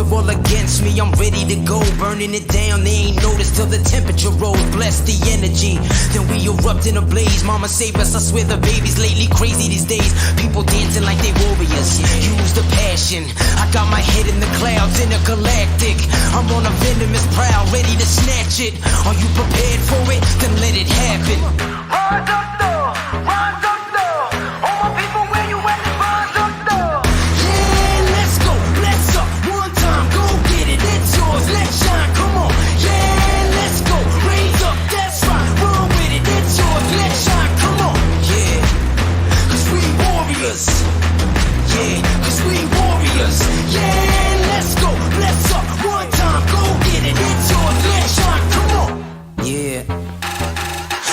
are all against me, I'm ready to go. Burning it down, they ain't noticed till the temperature rose. Bless the energy, then we erupt in a blaze. Mama save us, I swear the babies lately crazy these days. People dancing like they warriors, use the passion. I got my head in the clouds, intergalactic. I'm on a venomous prowl, ready to snatch it. Are you prepared for it? Then let it happen. Rise up though, rise up though. All my people, where you at? Rise up though. Yeah, let's go, let's up. One time, go get it, it's yours, let's shine, come on. Yeah, let's go, raise up, that's right. Run with it, it's yours, let's shine, come on. Yeah, cause we warriors. Yeah, cause we warriors. Yeah, let's go, let's up. One time, go get it, it's yours, let's shine, come on. Yeah.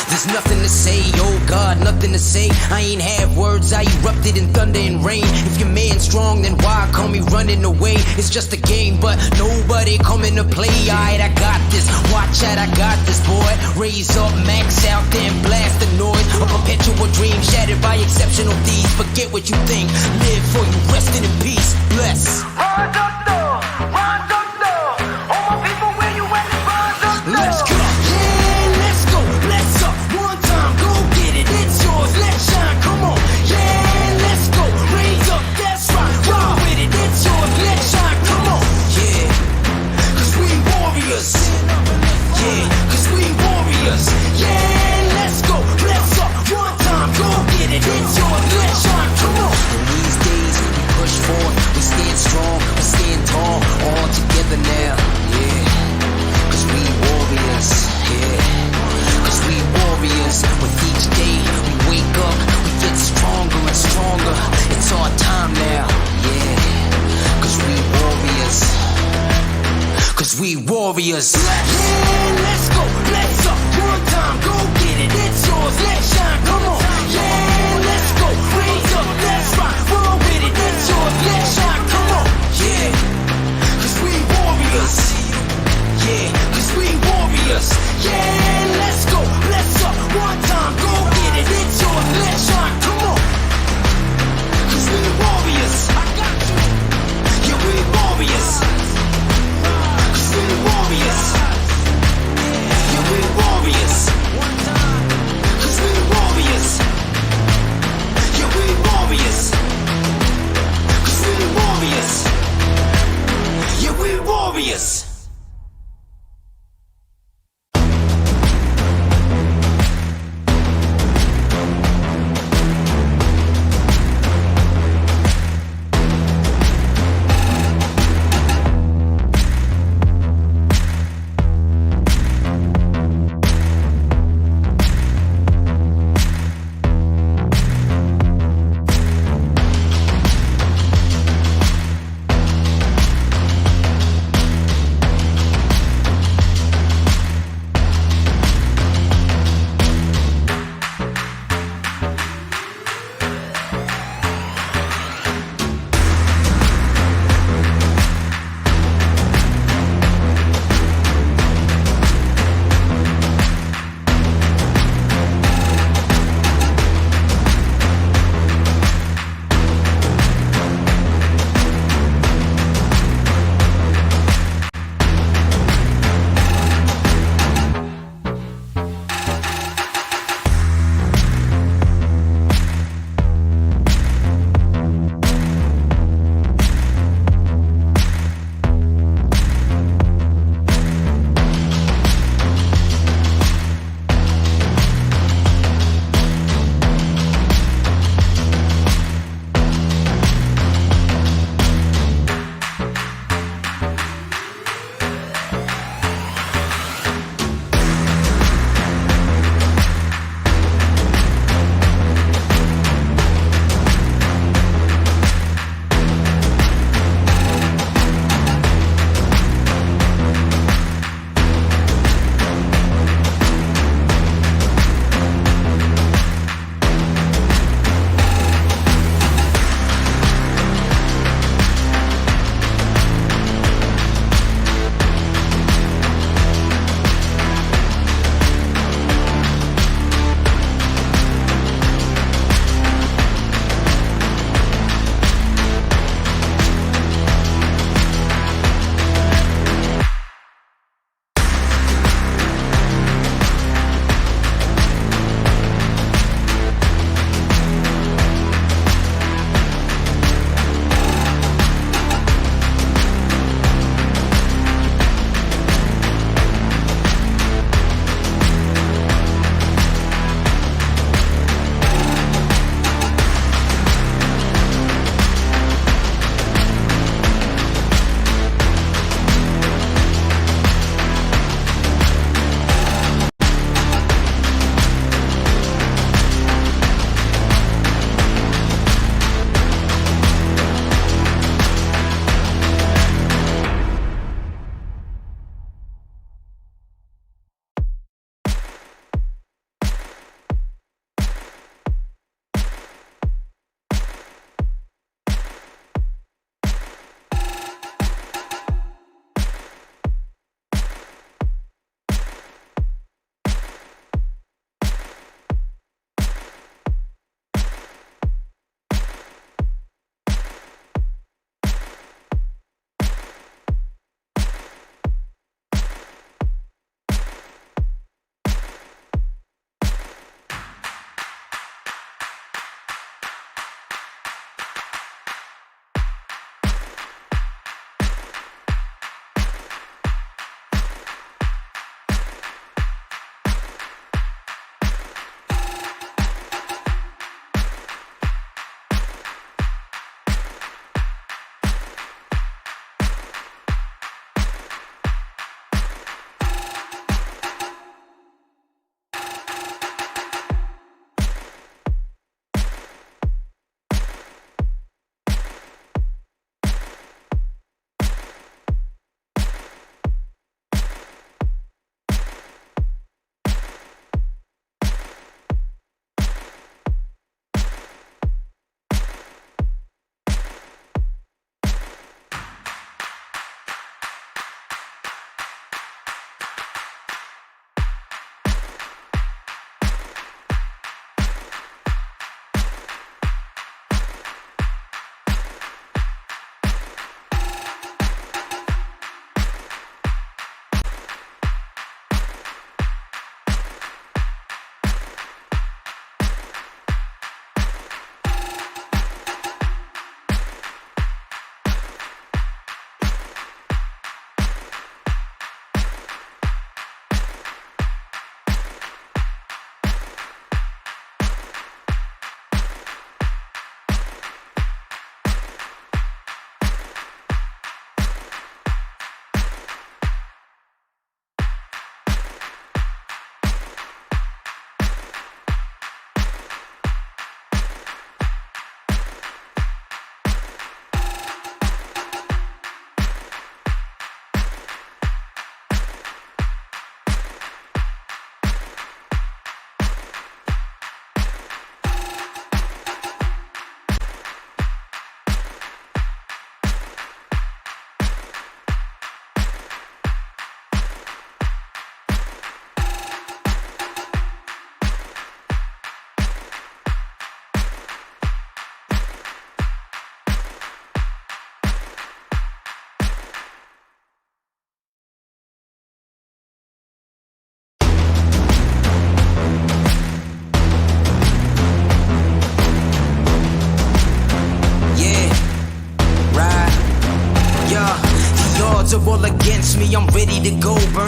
There's nothing to say, oh God, nothing to say. I ain't have words, I erupted in thunder and rain. If your man's strong, then why call me running away? It's just a game, but nobody coming to play. Alright, I got this, watch out, I got this, boy. Raise up, max out, then blast the noise. A perpetual dream shattered by exceptional deeds. Forget what you think, live for you, resting in peace. Bless. Rise up though, rise up though. All my people, where you at? Rise up though. Let's go. Yeah, let's go. Let's up. One time, go get it. It's yours. Let's shine. Come on. Yeah, let's go. Raise up. That's right. Ride with it. It's yours. Let's shine. Come on. Yeah, cause we warriors. Yeah, cause we warriors. Yeah, let's go. Let's up. One time, go get it. It's yours. Let's shine. Come on. In these days, we push forward. We stand strong. We stand tall. All together now. Yeah. Cause we warriors, yeah. Cause we warriors. With each day we wake up, we get stronger and stronger. It's our time now, yeah. Cause we warriors. Cause we warriors. Yeah, let's go, let's up. One time, go get it. It's yours, let's shine, come on. Yeah, let's go, raise up, that's right. Run with it, it's yours, let's shine, come on. Yeah, cause we warriors. Yeah, cause we warriors. Yeah, let's go, let's up. One time, go get it. It's yours, let's shine, come on. Cause we warriors. I got you. Yeah, we warriors. Cause we warriors.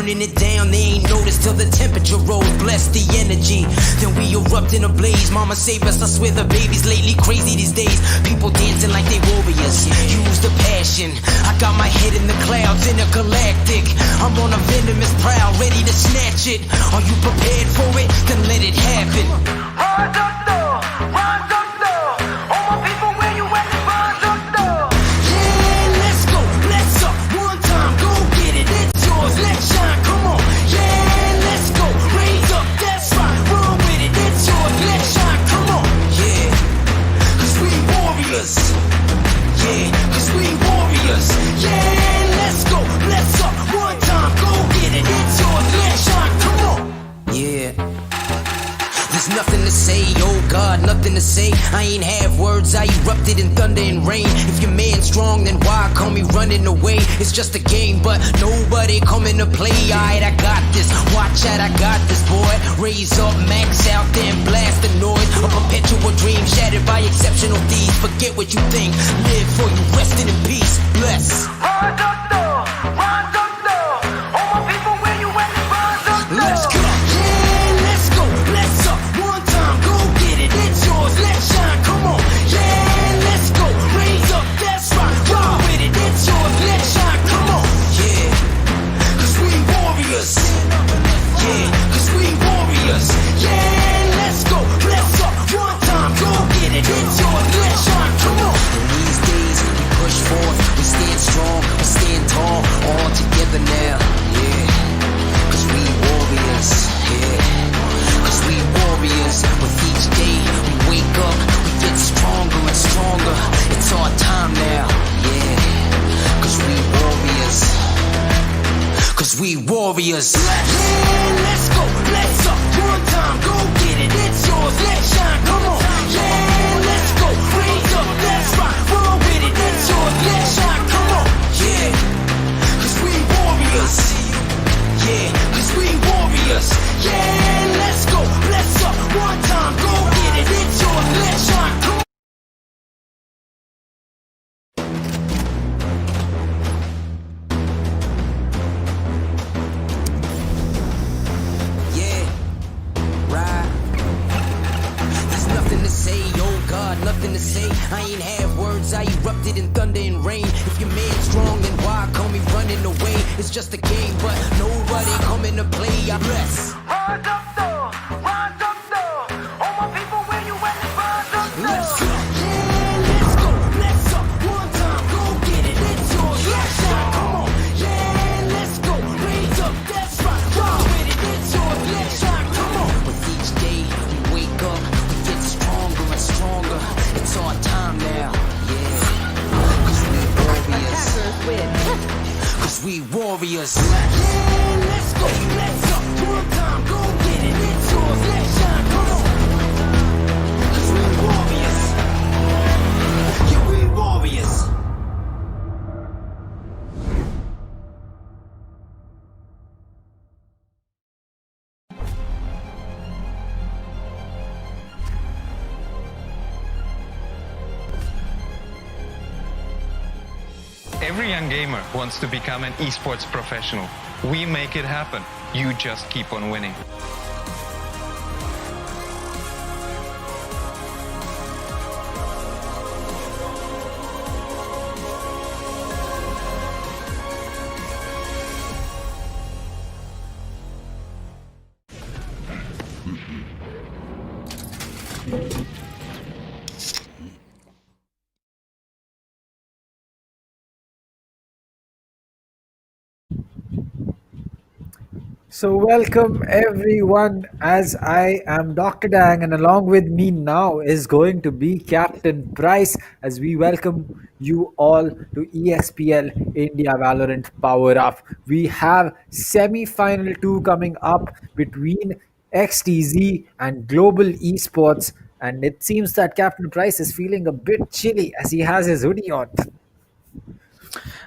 burning it down. They ain't noticed till the temperature rose. Bless the energy. Then we erupt in a blaze. Mama save us. I swear the babies lately crazy these days. People dancing like they warriors. Use the passion. I got my head in the clouds, intergalactic. I'm on a venomous prowl, ready to snatch it. Are you prepared for it? Then let it happen. Rise up though, rise up though. All my people, where you at? Rise up though. Yeah, let's go, let's up. One time, go get it. It's yours, let's shine. Come on. Yeah, let's go. Raise up, that's right. Run with it. It's yours, let's shine. Come on. Yeah, cause we warriors. Yeah, cause we warriors. Yeah, let's go, let's up. One time, go get it. It's yours, let's shine. Come on. Yeah. There's nothing to say, oh God, nothing to say. I ain't have words, I erupted in thunder and rain. If your man's strong, then why call me running away? It's just a game, but nobody coming to play. Alright, I got this, watch out, I got this, boy. Raise up, max out, then blast the noise. A perpetual dream shattered by exceptional deeds. Forget what you think, live for you, resting in peace. Bless. Rise up though, rise up though. All my people, where you at? Rise up though. Let's go. Yeah, let's go. Let's up. One time, go get it. It's yours. Let's shine. Come on. Yeah, let's go. Raise up. That's right. Ride with it. It's yours. Let's shine. Come on. Yeah, cause we warriors. Yeah, cause we warriors. Yeah, let's go. Let's up. One time, go get it. It's yours. Let's shine. Come on. In these days, we push forth. We stand strong. We stand tall. All together now. Yeah. Cause we warriors, yeah. Cause we warriors. With each day we wake up, we get stronger and stronger. It's our time now, yeah. Cause we warriors. Cause we warriors. Yeah, let's go, let's up. One time, go get it. It's yours, let's shine, come on. Yeah, let's go, raise up, that's right. Run with it, it's yours, let's shine, come on. Yeah, cause we warriors. Yeah, cause we warriors. Yeah, let's go, let's up. One time, go get it. It's yours, let's shine. Come on. Yeah, right. There's nothing to say, oh God, nothing to say. I ain't have words, I erupted in thunder and rain. If your man's strong, then why call me running away? It's just a game, but nobody coming to play. I bless. Rise up though, rise up though. All my people, where you at? Rise up though. Let's go. Yeah, let's go. Let's up. One time, go get it. It's yours. Let's shine. Come on. Yeah, let's go. Raise up. That's right. Ride with it. It's yours. Let's shine. Come on. With each day we wake up, we get stronger and stronger. It's our time now. Yeah. Cause we warriors. Cause we warriors. Yeah, let's go. Let's up. One time, go get it. It's yours. Let's shine. Come on. Cause we warriors. Yeah, we warriors. Every young gamer wants to become an esports professional. We make it happen. You just keep on winning. So, welcome everyone, as I am Dr. Dang, and along with me now is going to be Captain Price as we welcome you all to ESPL India Valorant Power Up. We have semi final 2 coming up between XTZ and Global Esports, and it seems that Captain Price is feeling a bit chilly as he has his hoodie on.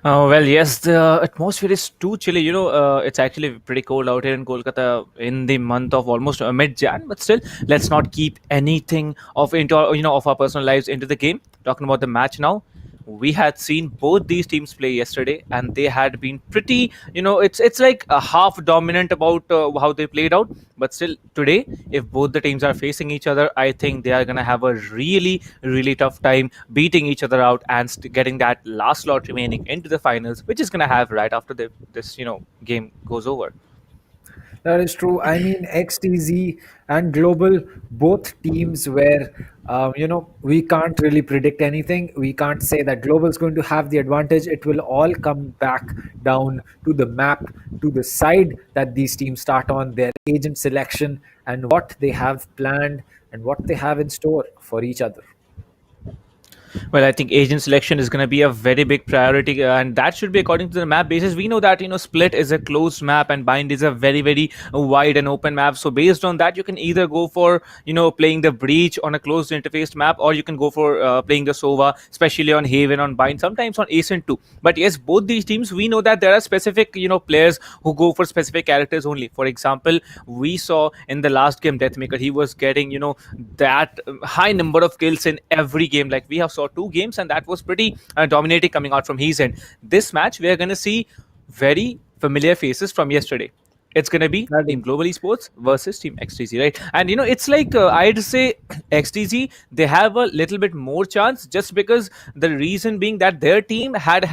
Well, yes, the atmosphere is too chilly. It's actually pretty cold out here in Kolkata in the month of almost mid-Jan. But still, let's not keep anything of our personal lives into the game. Talking about the match now, we had seen both these teams play yesterday, and they had been pretty, it's like a half dominant about how they played out. But still, today, if both the teams are facing each other, I think they are going to have a really, really tough time beating each other out and getting that last slot remaining into the finals, which is going to have right after this game goes over. That is true. I mean, XTZ and Global, both teams where, we can't really predict anything. We can't say that Global is going to have the advantage. It will all come back down to the map, to the side that these teams start on, their agent selection, and what they have planned and what they have in store for each other. Well, I think agent selection is going to be a very big priority, and that should be according to the map basis. We know that Split is a closed map, and Bind is a very, very wide and open map. So based on that, you can either go for playing the Breach on a closed interface map, or you can go for playing the Sova, especially on Haven, on Bind, sometimes on Ascent too. But yes, both these teams, we know that there are specific players who go for specific characters only. For example, we saw in the last game Deathmaker, he was getting that high number of kills in every game. Like we have saw 2 games, and that was pretty dominating coming out from his end. This match, we are going to see very familiar faces from yesterday. It's going to be That Team is Global Esports versus Team XTZ, right? And it's like I'd say XTZ, they have a little bit more chance, just because the reason being that their team have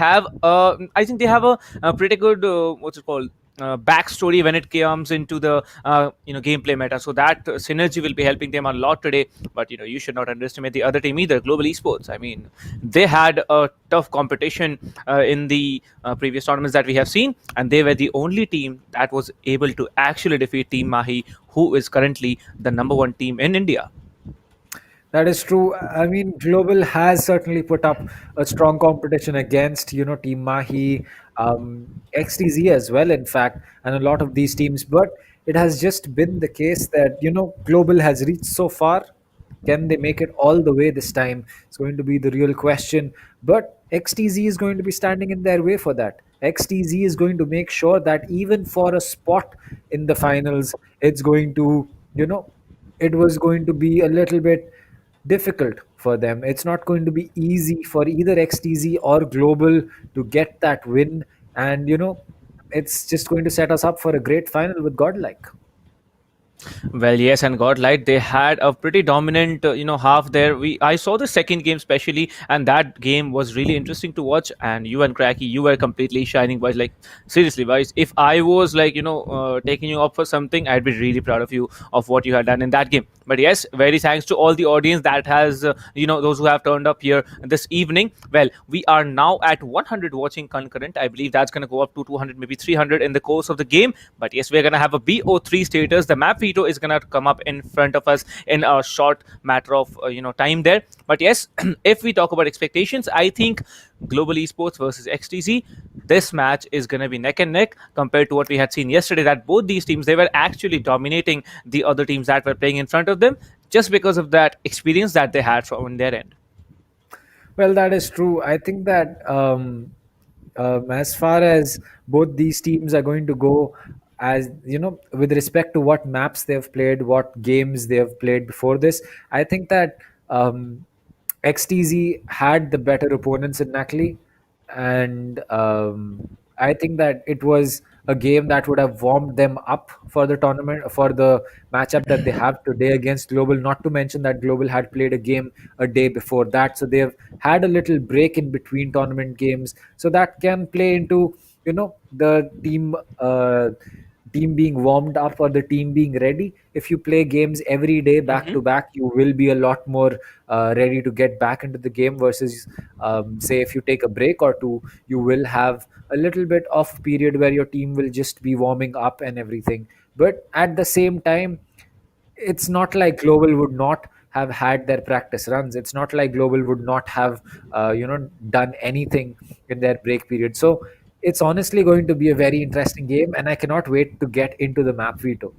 I think they have a pretty good what's it called, backstory when it comes into the gameplay meta, so that synergy will be helping them a lot today. But you should not underestimate the other team either, Global Esports. I mean, they had a tough competition in the previous tournaments that we have seen, and they were the only team that was able to actually defeat Team Mahi, who is currently the number 1 team in India. That is true. I mean, Global has certainly put up a strong competition against, Team Mahi, XTZ as well, in fact, and a lot of these teams. But it has just been the case that, Global has reached so far. Can they make it all the way this time? It's going to be the real question. But XTZ is going to be standing in their way for that. XTZ is going to make sure that even for a spot in the finals, it's going to, it was going to be a little bit difficult for them. It's not going to be easy for either XTZ or Global to get that win. And, it's just going to set us up for a great final with Godlike. Well, yes, and Godlike, they had a pretty dominant, half there. I saw the second game especially, and that game was really interesting to watch. And you and Cracky, you were completely shining, boys. Like seriously, boys. If I was like taking you up for something, I'd be really proud of you of what you had done in that game. But yes, very thanks to all the audience that has, those who have turned up here this evening. Well, we are now at 100 watching concurrent. I believe that's going to go up to 200, maybe 300 in the course of the game. But yes, we're going to have a BO3 status. The map veto is going to come up in front of us in a short matter of time there. But yes, if we talk about expectations, I think Global Esports versus XTZ, this match is going to be neck and neck compared to what we had seen yesterday, that both these teams, they were actually dominating the other teams that were playing in front of them, just because of that experience that they had from their end. Well, that is true. I think that as far as both these teams are going to go, as with respect to what maps they've played, what games they have played before this, I think that XTZ had the better opponents in Nakli, and I think that it was a game that would have warmed them up for the tournament, for the matchup that they have today against Global. Not to mention that Global had played a game a day before that, so they've had a little break in between tournament games, so that can play into the team being warmed up or the team being ready. If you play games every day back to back, you will be a lot more ready to get back into the game versus say if you take a break or two, you will have a little bit of period where your team will just be warming up and everything. But at the same time, it's not like Global would not have had their practice runs. It's not like Global would not have done anything in their break period. So it's honestly going to be a very interesting game, and I cannot wait to get into the map veto.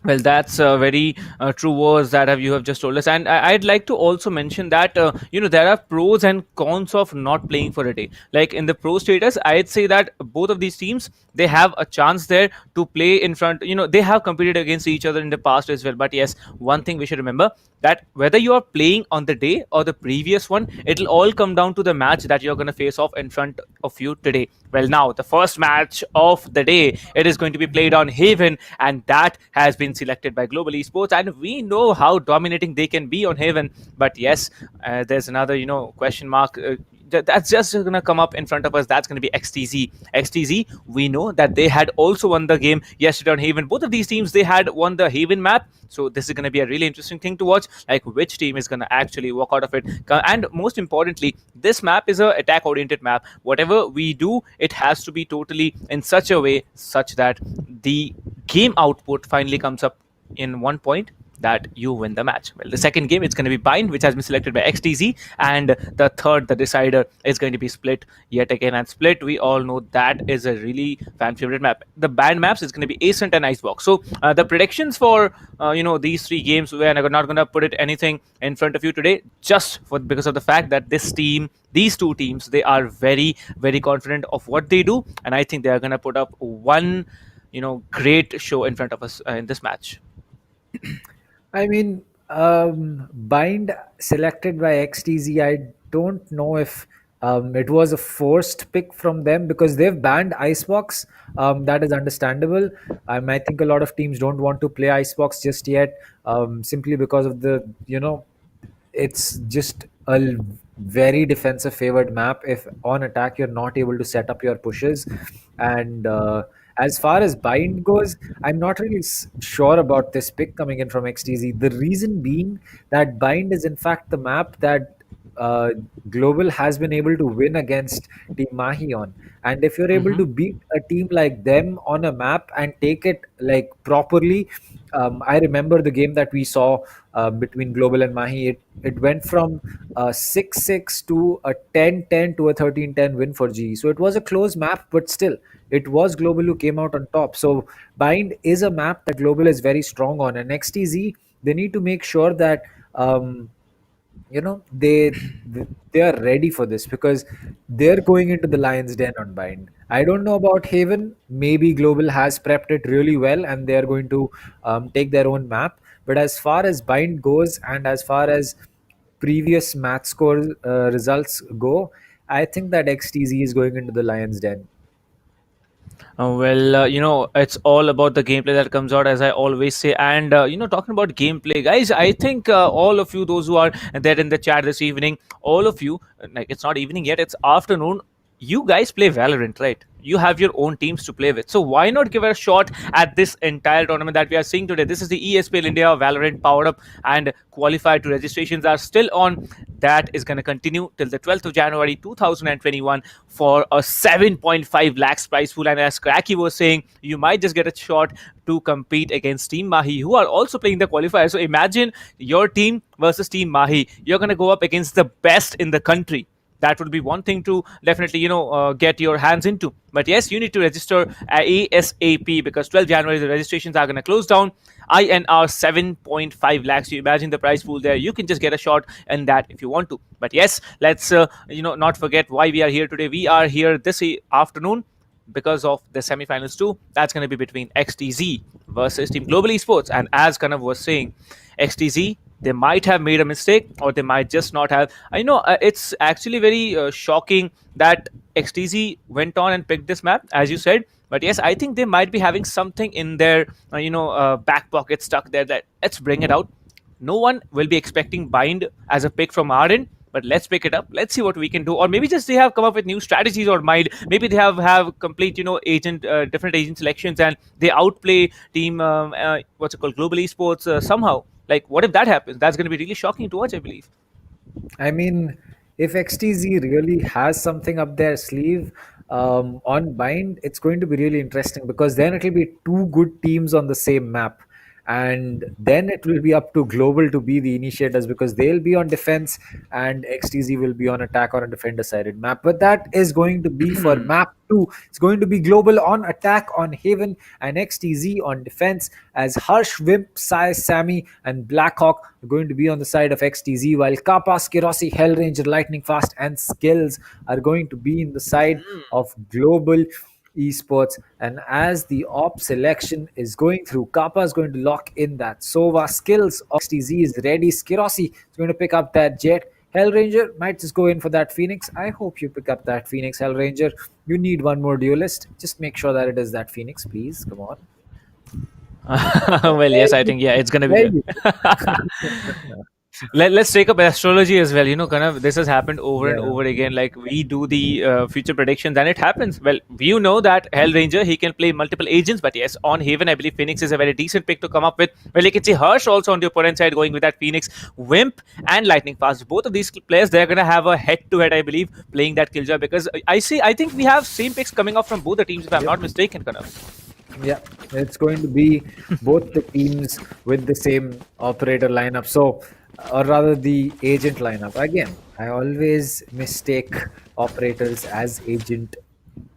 Well, that's very true words that you have just told us, and I'd like to also mention that there are pros and cons of not playing for a day. Like in the pro status, I'd say that both of these teams, they have a chance there to play in front. They have competed against each other in the past as well. But yes, one thing we should remember, that whether you are playing on the day or the previous one, it'll all come down to the match that you're going to face off in front of you today. Well, now the first match of the day, it is going to be played on Haven, and that has been selected by Global Esports, and we know how dominating they can be on Haven. But yes, there's another question mark. That's just going to come up in front of us. That's going to be XTZ. XTZ, we know that they had also won the game yesterday on Haven. Both of these teams, they had won the Haven map. So this is going to be a really interesting thing to watch, like which team is going to actually walk out of it. And most importantly, this map is a attack oriented map. Whatever we do, it has to be totally in such a way such that the game output finally comes up in one point, that you win the match. Well, the second game, it's going to be Bind, which has been selected by XTZ, and the third, the decider, is going to be Split yet again. And Split, we all know that is a really fan favorite map. The banned maps is going to be Ascent and Icebox. So the predictions for these three games, we're not going to put it anything in front of you today, just for because of the fact that these two teams, they are very very confident of what they do, and I think they are going to put up one great show in front of us in this match. I mean, Bind selected by XTZ, I don't know if it was a forced pick from them because they've banned Icebox. That is understandable. I think a lot of teams don't want to play Icebox just yet, simply because of it's just a very defensive favored map. If on attack you're not able to set up your pushes, and as far as Bind goes, I'm not really sure about this pick coming in from XTZ. The reason being that Bind is in fact the map that uh, Global has been able to win against Team Mahi on. And if you're able Hmm. to beat a team like them on a map and take it like properly, I remember the game that we saw between Global and Mahi. It went from a 6-6 to a 10-10 to a 13-10 win for GE. So it was a close map, but still, it was Global who came out on top. So Bind is a map that Global is very strong on. And XTZ, they need to make sure that you know they are ready for this because they're going into the Lions Den on Bind. I don't know about Haven. Maybe Global has prepped it really well and they're going to take their own map. But as far as Bind goes and as far as previous match score results go, I think that XTZ is going into the Lions Den. Well, it's all about the gameplay that comes out, as I always say. And, talking about gameplay, guys, I think all of you, those who are there in the chat this evening, all of you, like it's not evening yet, it's afternoon. You guys play Valorant, right? You have your own teams to play with. So why not give it a shot at this entire tournament that we are seeing today? This is the ESPL India Valorant PowerUp, and qualified to registrations are still on. That is going to continue till the 12th of January 2021 for a 7.5 lakhs prize pool. And as Cracky was saying, you might just get a shot to compete against Team Mahi, who are also playing the qualifier. So imagine your team versus Team Mahi. You're going to go up against the best in the country. That would be one thing to definitely get your hands into. But yes, you need to register ASAP, because 12 January the registrations are going to close down. INR 7.5 lakhs. You imagine the prize pool there. You can just get a shot in that if you want to. But yes, let's not forget why we are here today. We are here this afternoon because of the semifinals too. That's going to be between XTZ versus Team Global Esports. And as Kanav was saying, XTZ, they might have made a mistake, or they might just not have. I know it's actually very shocking that XTZ went on and picked this map, as you said. But yes, I think they might be having something in their back pocket stuck there, that let's bring it out. No one will be expecting Bind as a pick from our end, but let's pick it up. Let's see what we can do. Or maybe just they have come up with new strategies or mind. Maybe they have complete agent different agent selections, and they outplay team what's it called, Global Esports somehow. Like, what if that happens? That's going to be really shocking to watch, I believe. I mean, if XTZ really has something up their sleeve on Bind, it's going to be really interesting because then it'll be two good teams on the same map. and then it will be up to Global to be the initiators, because they'll be on defense and XTZ will be on attack or a defender sided map. But that is going to be for map 2. It's going to be Global on attack on Haven and XTZ on defense, as Harsh, Wimp, Sai, Sammy, and Blackhawk are going to be on the side of XTZ, while Kappa, Skirosi, Hellranger, Lightning Fast, and Skills are going to be in the side of Global Esports. And as the op selection is going through, Kappa is going to lock in that Sova. Skills of XTZ is ready. Skirosi is going to pick up that Jet. Hellranger might just go in for that Phoenix. I hope you pick up that Phoenix, Hellranger. You need one more duelist. Just make sure that it is that Phoenix, please. Come on. Well, yes, I think yeah, it's gonna There be. you Let's take up astrology as well. Kind of this has happened over and Yeah. over again. Like we do the future predictions, and it happens. Well, you know that Hellranger, he can play multiple agents, but yes, on Haven, I believe Phoenix is a very decent pick to come up with. Well, you can see Hirsch also on the opponent side going with that Phoenix, Wimp, and Lightning Fast. Both of these players, they're gonna have a head-to-head, I believe, playing that Killjoy, because I think we have same picks coming up from both the teams, if I'm not mistaken, kind of. Yeah, it's going to be both the teams with the same operator lineup. So, or rather, the agent lineup. Again, I always mistake operators as agent,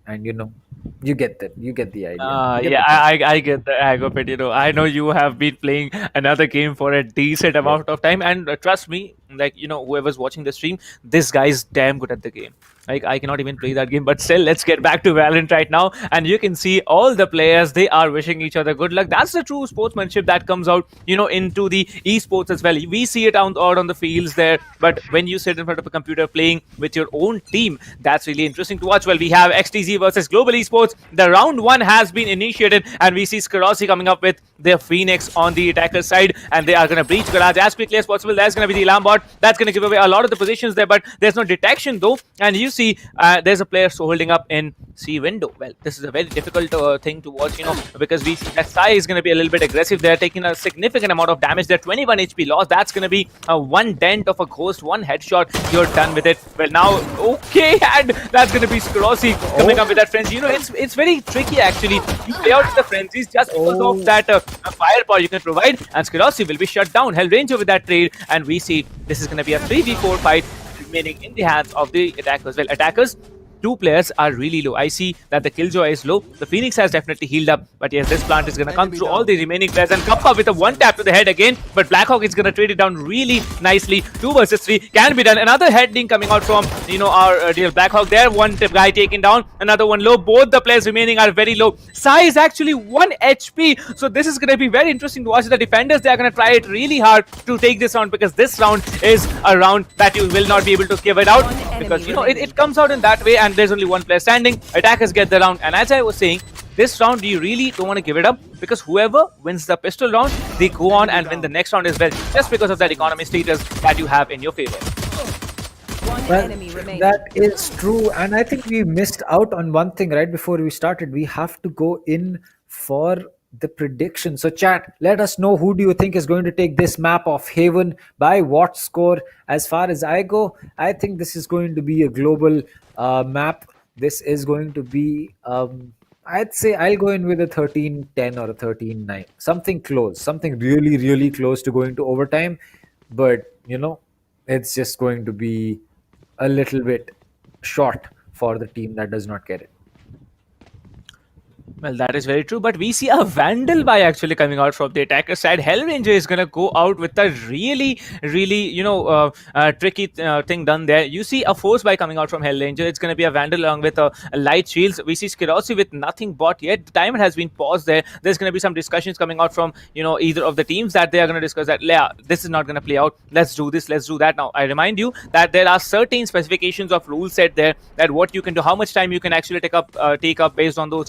and you get that. You get the idea. You get Yeah, the I get the hang of it. I know you have been playing another game for a decent amount of time, and trust me, like whoever's watching the stream, this guy is damn good at the game. Like I cannot even play that game, but still, let's get back to Valorant right now, and you can see all the players, they are wishing each other good luck. That's the true sportsmanship that comes out, into the esports as well. We see it out on the fields there, but when you sit in front of a computer playing with your own team, that's really interesting to watch. Well, we have XTZ versus Global Esports. The round 1 has been initiated, and we see Skarossi coming up with their Phoenix on the attacker side, and they are going to breach garage as quickly as possible. There's going to be the alarm bot that's going to give away a lot of the positions there, but there's no detection though, and you see there's a player holding up in C window. Well, this is a very difficult thing to watch, because we see that Sai is going to be a little bit aggressive. They're taking a significant amount of damage. They're 21 HP loss. That's going to be one dent of a ghost, one headshot. You're done with it. Well, now, okay, and that's going to be Skarossi coming up with that frenzy. It's very tricky actually. You play out the frenzies just because of that firepower you can provide, and Skarossi will be shut down. Hellranger with that trade, and we see this is going to be a 3v4 fight remaining in the hands of the attackers. Well, attackers, 2 players are really low. I see that the Killjoy is low. The Phoenix has definitely healed up, but yes, this plant is going to come through all the remaining players, and Kappa with a 1 tap to the head again, but Blackhawk is going to trade it down really nicely. 2 versus 3 can be done. Another head link coming out from our dear Blackhawk there. One guy taken down, another one low. Both the players remaining are very low. Sai is actually 1 HP, so this is going to be very interesting to watch. The defenders, they are going to try it really hard to take this round, because this round is a round that you will not be able to give it out, because it comes out in that way, and there's only 1 player standing. Attackers get the round, and as I was saying, this round you really don't want to give it up, because whoever wins the pistol round, they go on and win the next round as well, just because of that economy status that you have in your favor. Well, that is true, and I think we missed out on one thing right before we started. We have to go in for the prediction. So, chat, let us know, who do you think is going to take this map of Haven, by what score? As far as I go, I think this is going to be a global map. This is going to be, I'd say I'll go in with a 13-10 or a 13-9, something close, something really, really close to going to overtime. But it's just going to be a little bit short for the team that does not get it. Well, that is very true, but we see a Vandal buy actually coming out from the attacker side. Hellranger is going to go out with a really, really, tricky thing done there. You see a Force buy coming out from Hellranger. It's going to be a Vandal along with a Light Shields. We see Skirossi with nothing bought yet. The timer has been paused there. There's going to be some discussions coming out from, either of the teams, that they are going to discuss that, yeah, this is not going to play out. Let's do this, let's do that. Now, I remind you that there are certain specifications of rule set there, that what you can do, how much time you can actually take up based on those,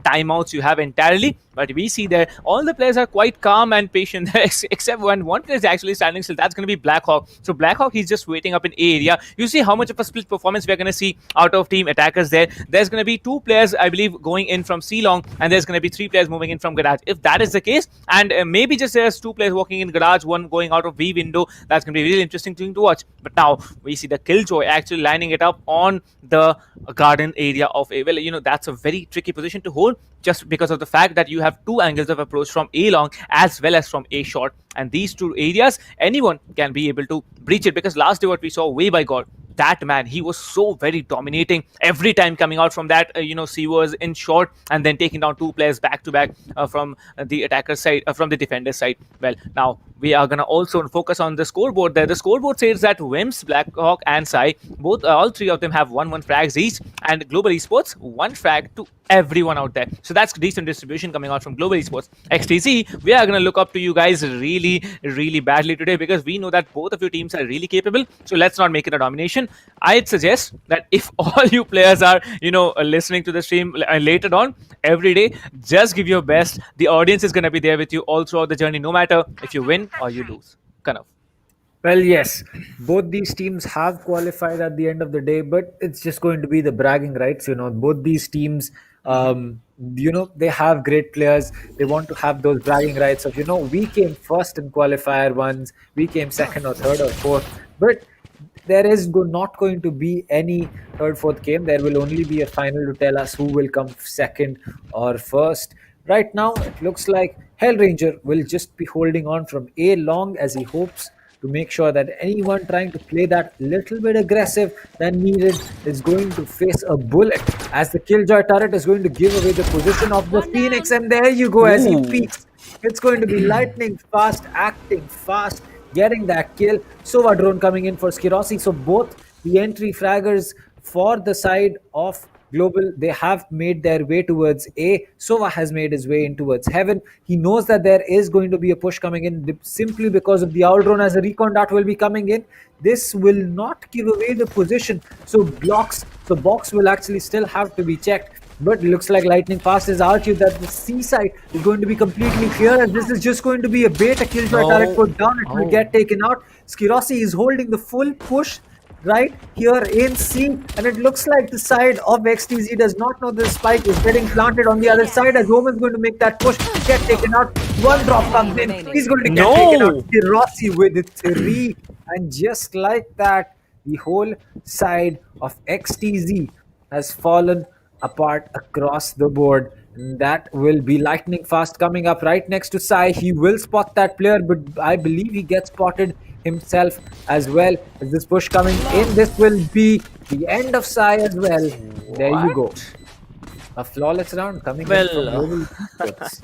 timeouts you have entirely. But we see there all the players are quite calm and patient except one player is actually standing still. That's going to be Blackhawk. So Blackhawk, he's just waiting up in A area. You see how much of a split performance we're going to see out of team attackers there. There's going to be 2 players, I believe, going in from C long, and there's going to be 3 players moving in from garage. If that is the case, and maybe just there's 2 players walking in garage, 1 going out of V window, that's going to be really interesting thing to watch. But now we see the Killjoy actually lining it up on the garden area of A. Well, that's a very tricky position to hold. score, just because of the fact that you have two angles of approach from A long as well as from A short. And these two areas, anyone can be able to breach it. Because last day, what we saw, way by God, that man, he was so very dominating every time coming out from that Seavers in short and then taking down two players back to back from the attacker side, from the defender side. Well, now we are gonna also focus on the scoreboard there. The scoreboard says that Wims, Blackhawk and Sai, both all three of them have 1-1 frags each, and Global Esports 1 frag to everyone out there. So that's decent distribution coming out from Global Esports. XTC, we are going to look up to you guys really badly today, because we know that both of your teams are really capable. So let's not make it a domination. I'd suggest that if all you players are listening to the stream later on every day, just give your best. The audience is going to be there with you all throughout the journey, no matter if you win or you lose. Kind of. Well, yes, both these teams have qualified at the end of the day, but it's just going to be the bragging rights. Both these teams, they have great players. They want to have those bragging rights of, we came first in qualifier once, we came second or third or fourth. But there is not going to be any third, fourth game. There will only be a final to tell us who will come second or first. Right now, it looks like Hellranger will just be holding on from A long as he hopes to make sure that anyone trying to play that little bit aggressive than needed is going to face a bullet, as the Killjoy turret is going to give away the position of the Phoenix. And there you go, as he peeks. It's going to be lightning fast, acting fast, getting that kill. Sova drone coming in for Skirosi. So both the entry fraggers for the side of Global, they have made their way towards A. Sova has made his way in towards Heaven. He knows that there is going to be a push coming in simply because of the owl drone, as a recon dart will be coming in. This will not give away the position. So box will actually still have to be checked. But it looks like Lightning Fast has argued that the C side is going to be completely clear, and this is just going to be a bait. A Killjoy turret put down. It will get taken out. Skirosi is holding the full push right here in C, and it looks like the side of XTZ does not know the spike is getting planted on the other side, as Roman's going to make that push, get taken out. One drop comes in. He's going to get taken out. Skirosi with the 3, and just like that, the whole side of XTZ has fallen apart across the board. And that will be Lightning Fast coming up right next to Sai. He will spot that player, but I believe he gets spotted himself as well. As this push coming in, this will be the end of Sai as well. There you go. A flawless round coming in from Global Esports.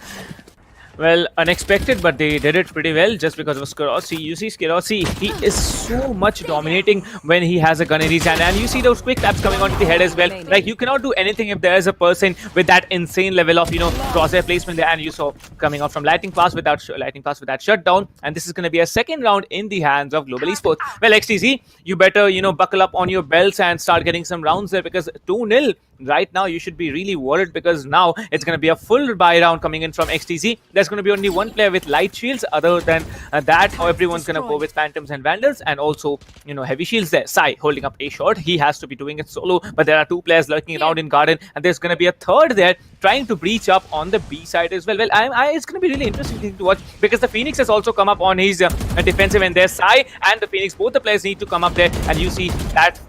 Well, unexpected, but they did it pretty well just because of Skirosi. You see Skirosi, he is so much dominating when he has a gun in his hand. And you see those quick taps coming onto the head as well. Like, you cannot do anything if there is a person with that insane level of, crosshair placement there. And you saw coming out from Lightning Fast with that shutdown. And this is going to be a second round in the hands of Global Esports. Well, XTZ, you better, buckle up on your belts and start getting some rounds there, because 2-0 right now, you should be really worried, because now it's going to be a full buy round coming in from XTZ. There's going to be only one player with light shields. Other than that, how everyone's going to go with Phantoms and Vandals, and also, heavy shields there. Sai holding up A short. He has to be doing it solo, but there are two players lurking around in Garden, and there's going to be a third there trying to breach up on the B side as well. Well, it's going to be really interesting thing to watch, because the Phoenix has also come up on his defensive end there. Sai and the Phoenix, both the players need to come up there, and you see that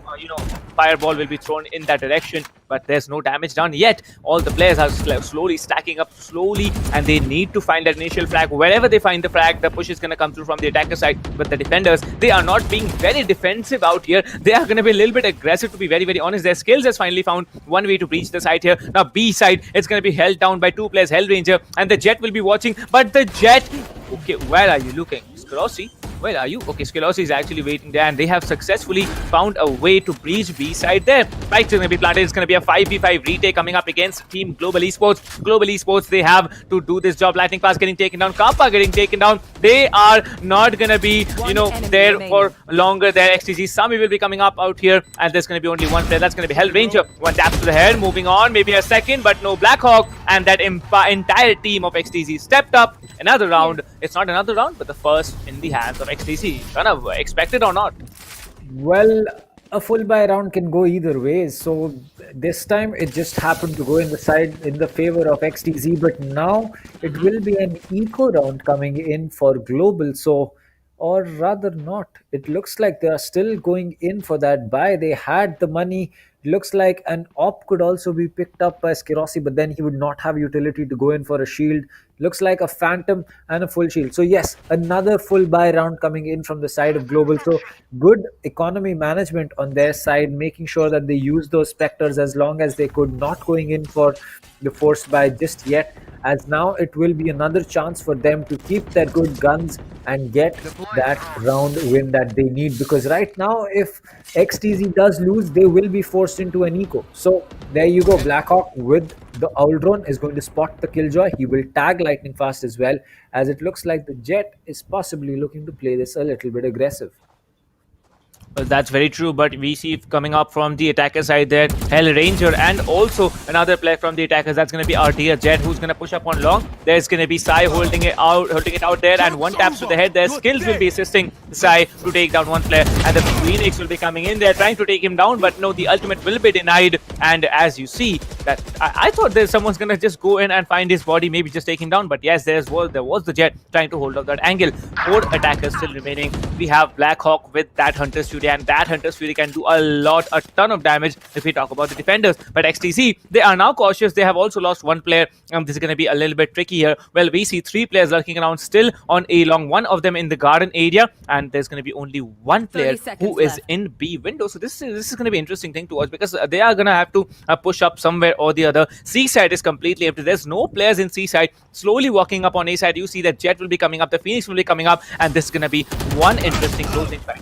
fireball will be thrown in that direction, but there's no damage done yet. All the players are slowly stacking up and they need to find that initial frag. Wherever they find the frag, the push is going to come through from the attacker side. But the defenders, they are not being very defensive out here. They are going to be a little bit aggressive, to be very honest. Their skills has finally found one way to breach the side here. Now B side, it's going to be held down by two players, Hellranger, and the Jet will be watching. But the Jet, okay, where are you looking? Skirosi, where are you? Okay, Skirosi is actually waiting there, and they have successfully found a way to breach B side there. Spikes is going to be planted. It's going to be a 5v5 retake coming up against Team Global Esports. Global Esports, they have to do this job. Lightning Pass getting taken down. Kappa getting taken down. They are not going to be, there for longer there. XTZ Sami will be coming up out here, and there's going to be only one player. That's going to be Hellranger. One tap to the head. Moving on. Maybe a second, but no Blackhawk. And that entire team of XTZ stepped up. Another round. It's not another round, but the first in the hands of XTZ. Kind of expected or not? Well, a full buy round can go either way. So this time it just happened to go in the favor of XTZ, but now it will be an eco round coming in for Global. So, or rather not. It looks like they are still going in for that buy. They had the money It looks like an op could also be picked up by Skirossi, but then he would not have utility to go in for a shield. Looks like a phantom and a full shield. So yes, another full buy round coming in from the side of Global. So good economy management on their side, making sure that they use those specters as long as they could, not going in for the force buy just yet, as now it will be another chance for them to keep their good guns and get that round win that they need. Because right now, if XTZ does lose, they will be forced into an eco. So there you go. Blackhawk with the Owl Drone is going to spot the Killjoy. He will tag Lightning Fast as well, as it looks like the Jet is possibly looking to play this a little bit aggressive. That's very true, but we see coming up from the attacker side there, Hell Ranger, and also another player from the attackers. That's going to be our dear Jet, who's going to push up on long. There's going to be Sai holding it out there, and one taps to the head. Their skills will be assisting Sai to take down one player, and the Phoenix will be coming in there trying to take him down, but no, the ultimate will be denied. And as you see, that I thought there's someone's going to just go in and find his body, maybe just take him down, but yes, there was the Jet trying to hold up that angle. 4 attackers still remaining. We have Blackhawk with that Hunter's Fury, and that Hunter's Fury can do a ton of damage if we talk about the defenders. But XTC, they are now cautious. They have also lost one player. This is going to be a little bit tricky here. Well, we see 3 players lurking around still on A long, one of them in the garden area, and there's going to be only one player who is in B window. So this is going to be an interesting thing to watch, because they are going to have to push up somewhere or the other. C side is completely empty. There's no players in C side. Slowly walking up on A side, you see that Jet will be coming up, the Phoenix will be coming up, and this is going to be one interesting closing fight.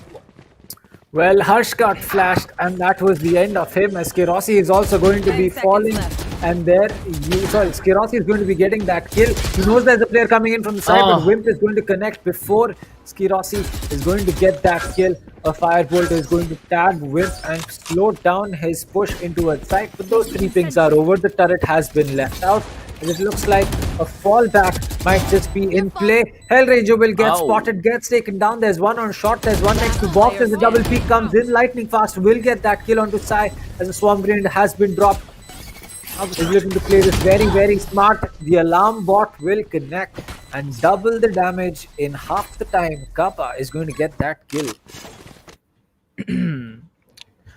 Well, Harsh got flashed, and that was the end of him, as Skirossi is also going to be falling. And there, Skirossi is going to be getting that kill. He knows there's a player coming in from the side, but Wimp is going to connect before Skirossi is going to get that kill. A Firebolt is going to tag Wimp and slow down his push into a side. But those 3 pings are over. The turret has been left out. And it looks like a fallback might just be in play. Hellranger will get spotted, gets taken down. There's one on shot, there's one next to box as the double peak comes in. Lightning Fast will get that kill onto Sai as a Swarm Grenade has been dropped. He's looking to play this very, very smart. The alarm bot will connect and double the damage in half the time. Kappa is going to get that kill.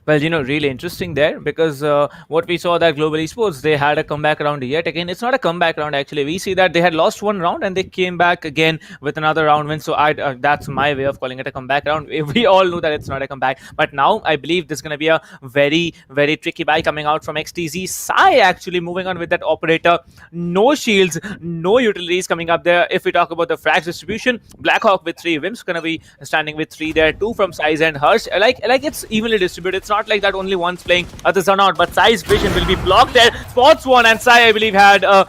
Well, really interesting there, because what we saw that Global Esports, they had a comeback round yet again. It's not a comeback round, actually. We see that they had lost one round and they came back again with another round win. So that's my way of calling it a comeback round. We all know that it's not a comeback. But now I believe there's going to be a very, very tricky buy coming out from XTZ. Sai actually moving on with that operator. No shields, no utilities coming up there. If we talk about the frags distribution, Blackhawk with 3, Wimps going to be standing with 3 there, 2 from Sai's and Harsh. Like it's evenly distributed. It's not like that only one's playing, others are not, but Sai's vision will be blocked there. Spots one, and Sai, I believe, had a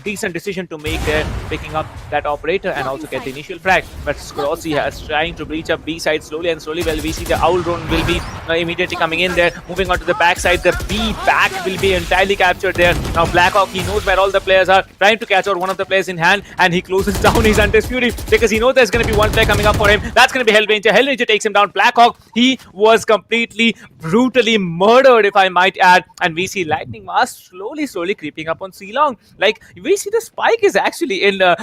decent decision to make there, picking up that operator and also get the initial frag. But Skirossi is trying to breach up B side slowly and slowly. Well, we see the Owl Drone will be immediately coming in there, moving on to the back side. The B back will be entirely captured there. Now Blackhawk, he knows where all the players are, trying to catch out one of the players in hand, and he closes down his Hunter's Fury because he knows there's going to be one player coming up for him. That's going to be Hellranger. Hellranger takes him down. Blackhawk, he was completely brutally murdered, if I might add, and we see Lightning Mask slowly creeping up on C-Long. Like, we see the spike is actually in the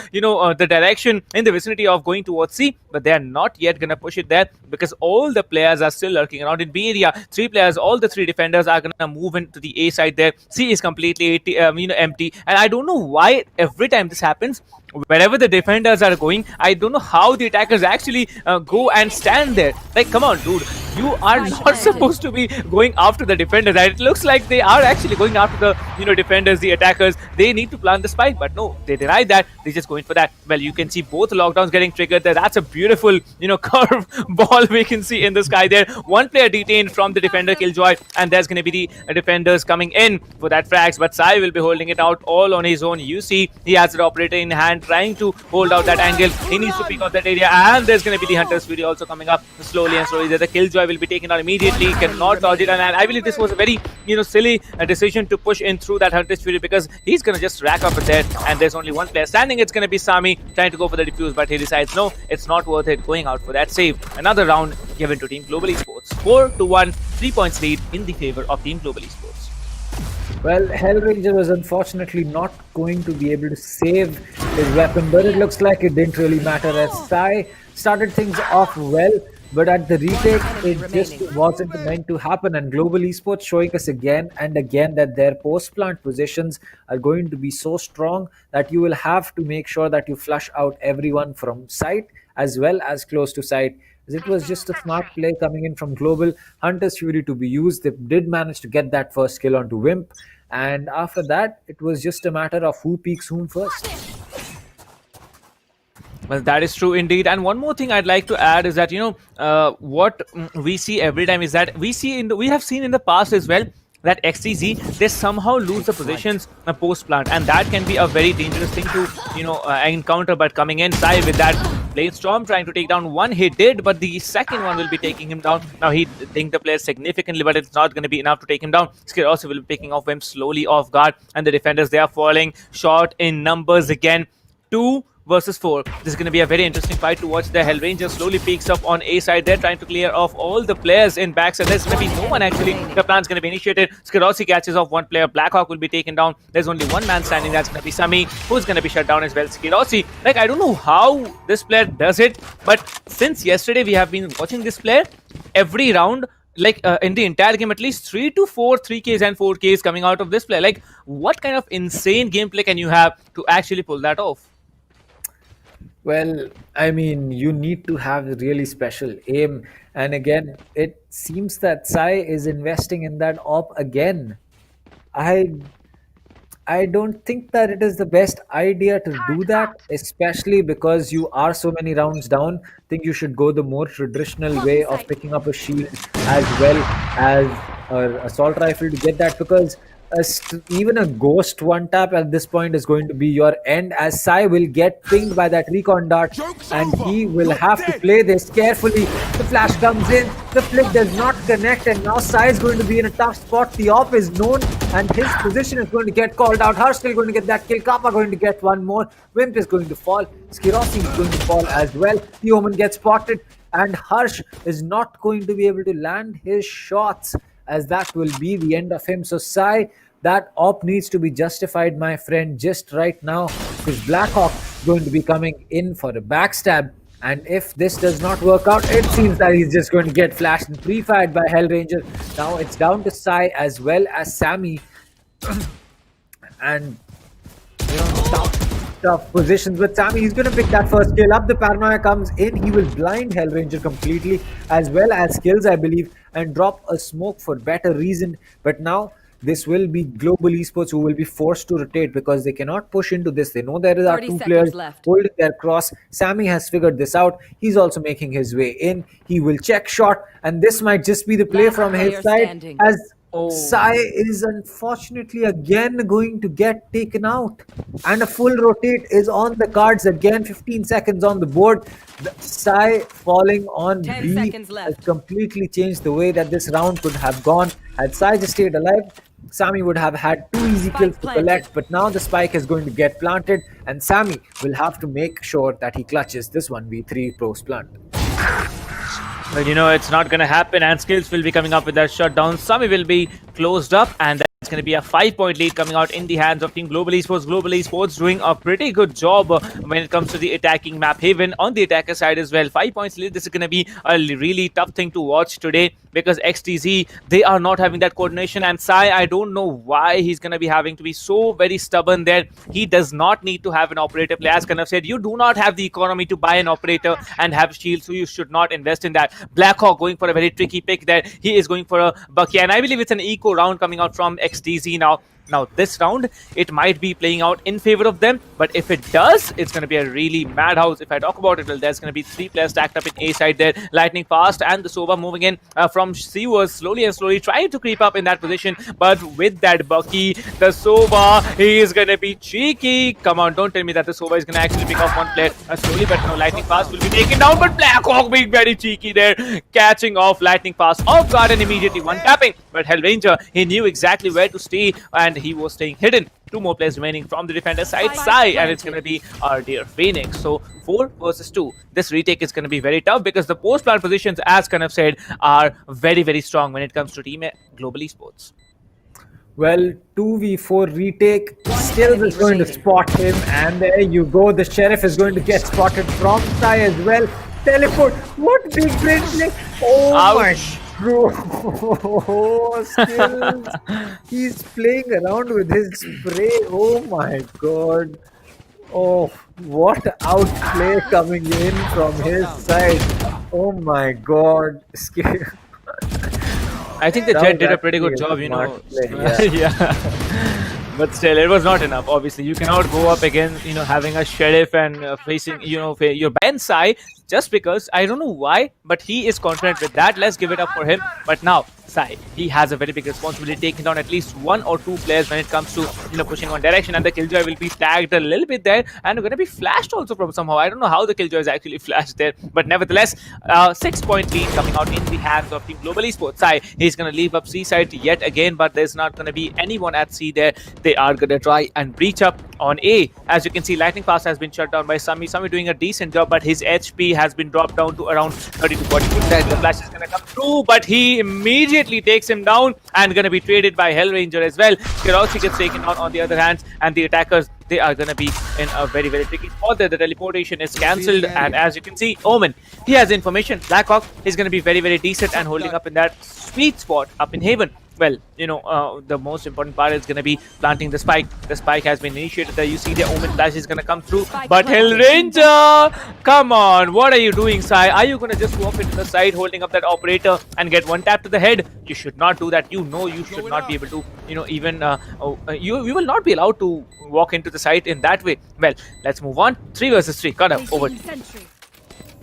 direction, in the vicinity of going towards C, but they are not yet gonna push it there because all the players are still lurking around in B area. 3 players, all the 3 defenders are gonna move into the A side there. C is completely empty, and I don't know why every time this happens. Wherever the defenders are going, I don't know how the attackers actually go and stand there. Like, come on, dude. You are not supposed to be going after the defenders. And it looks like they are actually going after the defenders, the attackers. They need to plant the spike, but no, they denied that. They're just going for that. Well, you can see both lockdowns getting triggered there. That's a beautiful, curve ball we can see in the sky there. One player detained from the defender Killjoy, and there's going to be the defenders coming in for that frags. But Sai will be holding it out all on his own. You see, he has the operator in hand, trying to hold out that angle. He needs to pick out that area, and there's going to be the Hunter's Fury also coming up slowly and slowly. The Killjoy will be taken out immediately, cannot dodge it, and I believe this was a very silly decision to push in through that Hunter's Fury because he's going to just rack up there, and there's only one player standing. It's going to be Sami trying to go for the defuse, but he decides no, it's not worth it going out for that save. Another round given to Team Global Esports. 4-1, 3 points lead in the favor of Team Global Esports. Well, Hellranger was unfortunately not going to be able to save his weapon, but it looks like it didn't really matter as Sai started things off well. But at the retake, enemy it just remaining. wasn't meant to happen. And Global Esports showing us again and again that their post plant positions are going to be so strong that you will have to make sure that you flush out everyone from site as well as close to site. As it was just a smart play coming in from Global. Hunter's Fury to be used. They did manage to get that first kill onto Wimp. And after that, it was just a matter of who peaks whom first. Well, that is true indeed. And one more thing I'd like to add is that what we see every time is that we have seen in the past as well that XTZ they somehow lose the positions post plant, and that can be a very dangerous thing to encounter. But coming inside with that Blade Storm trying to take down one, he did, but the second one will be taking him down. Now he dinged the player significantly, but it's not going to be enough to take him down. Skid also will be picking off him slowly off guard, and the defenders they are falling short in numbers again. 2 versus 4. This is going to be a very interesting fight to watch. The Hellranger slowly peeks up on A side. They're trying to clear off all the players in backside. There's going to be no one actually. The plan's going to be initiated. Skirossi catches off one player. Blackhawk will be taken down. There's only one man standing. That's going to be Sami, who's going to be shut down as well. Skirossi, like, I don't know how this player does it, but since yesterday we have been watching this player every round. Like in the entire game, at least 3 to 4 3Ks and 4Ks coming out of this player. Like, what kind of insane gameplay can you have to actually pull that off? Well, I mean, you need to have really special aim. And again, it seems that Sai is investing in that op again. I don't think that it is the best idea to do that, especially because you are so many rounds down. I think you should go the more traditional way of picking up a shield as well as an assault rifle to get that, because even a ghost one tap at this point is going to be your end, as Sai will get pinged by that recon dart and he will have to play this carefully. The flash comes in, the flick does not connect, and now Sai is going to be in a tough spot. The op is known and his position is going to get called out. Harsh still going to get that kill. Kappa going to get one more. Wimp is going to fall. Skirossi is going to fall as well. The Omen gets spotted and Harsh is not going to be able to land his shots, as that will be the end of him. So Sai, that op needs to be justified, my friend, just right now, because Blackhawk is going to be coming in for a backstab. And if this does not work out, it seems that he's just going to get flashed and pre-fired by Hellranger. Now it's down to Sai as well as Sami. And tough positions with Sami. He's going to pick that first kill up. The paranoia comes in. He will blind Hellranger completely, as well as kills, I believe, and drop a smoke for better reason. But now this will be Global Esports who will be forced to rotate, because they cannot push into this. They know there are 2 players left. holding their cross. Sami has figured this out. He's also making his way in. He will check shot, and this might just be the play Last from his player side, standing. as Sai is unfortunately again going to get taken out, and a full rotate is on the cards again. 15 seconds on the board. Sai falling on 10 B seconds has left. completely changed the way that this round could have gone. Had Sai just stayed alive, Sami would have had 2 easy Spike kills to planted. collect, but now the spike is going to get planted, and Sami will have to make sure that he clutches this 1v3 post plant. Well, it's not going to happen, and Skills will be coming up with that shutdown. Sami will be closed up, and that's going to be a 5-point lead coming out in the hands of Team Global Esports. Global Esports doing a pretty good job when it comes to the attacking map. Haven on the attacker side as well. 5 points lead. This is going to be a really tough thing to watch today, because XTZ, they are not having that coordination, and Sai, I don't know why he's going to be having to be so very stubborn there. He does not need to have an operator play. As Kanav said, you do not have the economy to buy an operator and have shield, so you should not invest in that. Blackhawk going for a very tricky pick there. He is going for a Bucky, and I believe it's an eco round coming out from XTZ now. Now, this round, it might be playing out in favor of them, but if it does, it's going to be a really madhouse. If I talk about it, well, there's going to be 3 players stacked up in A side there. Lightning Fast and the Sova moving in from Sewers slowly and slowly, trying to creep up in that position, but with that Bucky, the Sova, he is going to be cheeky. Come on, don't tell me that the Sova is going to actually pick off one player slowly, but no, Lightning Fast will be taken down, but Blackhawk being very cheeky there, catching off Lightning Fast off guard and immediately one tapping. But Hellranger, he knew exactly where to stay, and he was staying hidden. 2 more players remaining from the defender side, Sai, and it's going to be our dear Phoenix. So 4 versus 2. This retake is going to be very tough, because the post plant positions, as Kanav said, are very, very strong when it comes to Team Global Esports. Well, 2v4 retake. Skills is going to spot him, and there you go. The Sheriff is going to get spotted from Sai as well. teleport. What big brain play? Oh my Ouch. bro. Skills. He's playing around with his spray. Oh my god. Oh, what outplay coming in from his side. Oh my god. I think the That Jet was did a pretty actually good a job, smart play, yeah. But still, it was not enough. Obviously, you cannot go up against, having a sheriff and facing, your Ben Sai just because I don't know why, but he is confident with that. Let's give it up for him. But now, Sai, he has a very big responsibility taking down at least one or two players when it comes to, pushing one direction. And the Killjoy will be tagged a little bit there and going to be flashed also from somehow. I don't know how the Killjoy is actually flashed there, but nevertheless, 6-point lead coming out in the hands of Team Global Esports. Sai, he's going to leave up C side yet again, but there's not going to be anyone at C there. They are going to try and breach up on A. As you can see, Lightning Pass has been shut down by Sami. Sami doing a decent job, but his HP has been dropped down to around 30 to 40%. The flash is going to come through, but he immediately takes him down and going to be traded by Hellranger as well. Kirossi gets taken down on the other hand, and the attackers, they are going to be in a very, very tricky spot there. The teleportation is cancelled, and as you can see, Omen, he has information. Blackhawk is going to be very, very decent and holding up in that sweet spot up in Haven. Well, the most important part is going to be planting the spike. The spike has been initiated there. You see the Omen flash is going to come through. But Hellranger, come on. What are you doing, Sai? Are you going to just walk into the side holding up that operator and get one tap to the head? You should not do that. You should not be able to, you will not be allowed to walk into the site in that way. Well, let's move on. 3 versus 3. Cut up. Over.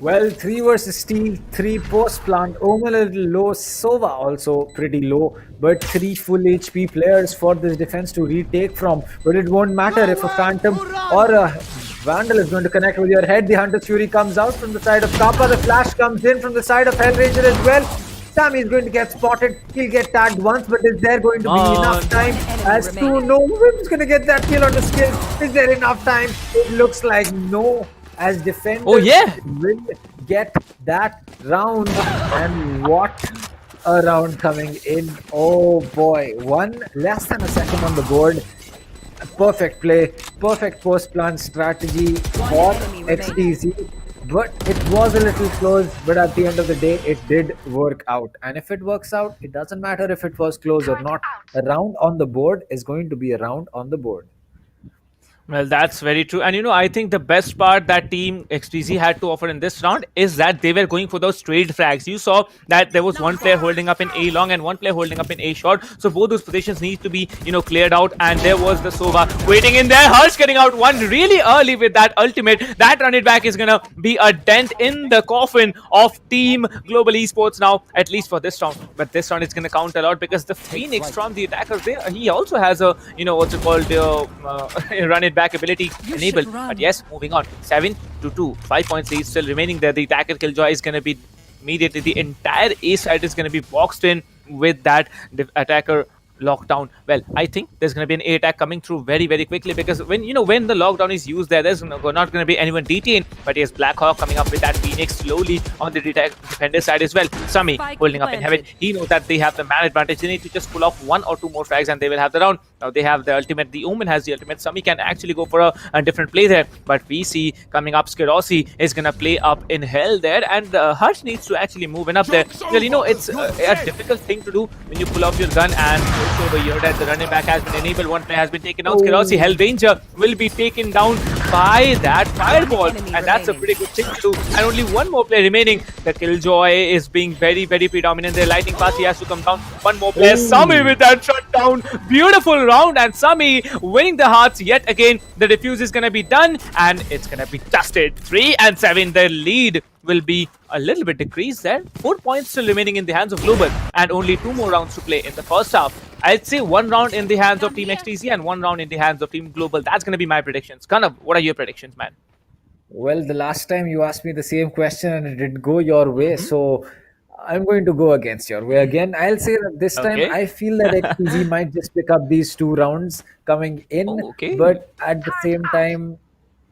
Well, 3 versus Steel, 3 post plant, Omen a little low, Sova also pretty low, but 3 full HP players for this defense to retake from. But it won't matter if a Phantom or a Vandal is going to connect with your head. The Hunter's Fury comes out from the side of Kappa, the flash comes in from the side of Hellranger as well. Sammy is going to get spotted. He'll get tagged once, but is there going to be enough time as to know who's going to get that kill on the skill? Is there enough time? It looks like no. As defenders will get that round, and what a round coming in. Oh boy, less than a second on the board. Perfect play, perfect post plant strategy for XTZ, but it was a little close, but at the end of the day it did work out. And if it works out, it doesn't matter if it was close or not. A round on the board is going to be a round on the board. Well, that's very true. And I think the best part that Team XTZ had to offer in this round is that they were going for those trade frags. You saw that there was one player holding up in A long and one player holding up in A short. So both those positions need to be, cleared out. And there was the Sova waiting in there. Harsh getting out one really early with that ultimate. That run it back is going to be a dent in the coffin of Team Global Esports now, at least for this round. But this round is going to count a lot because the Phoenix from the attackers, he also has a, what's it called, run it back ability enabled. But yes, moving on. 7-2. 5 points lead still remaining there. The attacker Killjoy is going to be immediately, the entire A side is going to be boxed in with that attacker lockdown. Well, I think there's going to be an A attack coming through very, very quickly because when the lockdown is used there's not going to be anyone detained. But yes, Blackhawk coming up with that Phoenix slowly on the defender side as well. Sami holding up in heaven. He knows that they have the man advantage. They need to just pull off 1 or 2 more frags and they will have the round. Now they have the ultimate. The Omen has the ultimate. Sami can actually go for a different play there. But we see coming up, Skirossi is going to play up in hell there, and Harsh needs to actually move in up there. Well, it's a difficult thing to do when you pull off your gun and also over here that the running back has been enabled. One player has been taken down. Skirossi, Hellranger will be taken down by that fireball, and that's a pretty good thing to do. And only one more player remaining. The Killjoy is being very, very predominant. The lightning pass, he has to come down. One more player, Sami with that shutdown. Beautiful round, and Sami winning the hearts yet again. The defuse is going to be done, and it's going to be dusted. 3-7. Their lead will be a little bit decreased there. 4 points still remaining in the hands of Global, and only 2 more rounds to play in the first half. I'd say 1 round in the hands of Team XTC and 1 round in the hands of Team Global. That's going to be my predictions. Kanav, what are your predictions, man? Well, the last time you asked me the same question and it didn't go your way, so I'm going to go against your way again. I'll say that this time I feel that XTZ might just pick up these 2 rounds coming in, but at the same time,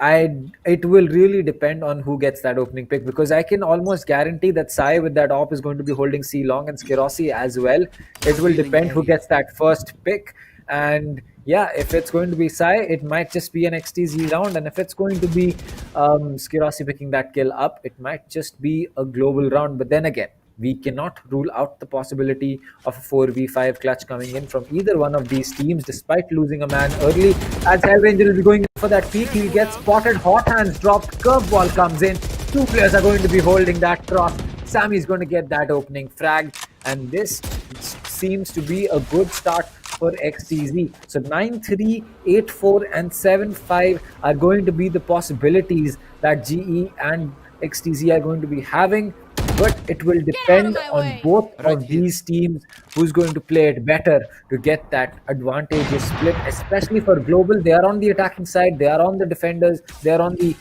it will really depend on who gets that opening pick, because I can almost guarantee that Sai with that op is going to be holding C long, and Skirossi as well. It will depend who gets that first pick, and yeah, if it's going to be Sai, it might just be an XTZ round, and if it's going to be Skirossi picking that kill up, it might just be a global round. But then again, we cannot rule out the possibility of a 4v5 clutch coming in from either one of these teams, despite losing a man early. As Hellranger will be going for that peak, he'll get spotted. Hot hands dropped, curveball comes in. Two players are going to be holding that cross. Sammy's going to get that opening frag, and this seems to be a good start for XTZ. So 9-3, 8-4, and 7-5 are going to be the possibilities that GE and XTZ are going to be having. But it will depend on both of these teams who's going to play it better to get that advantageous split, especially for global. They are on the attacking side, they are on the defenders, they are on the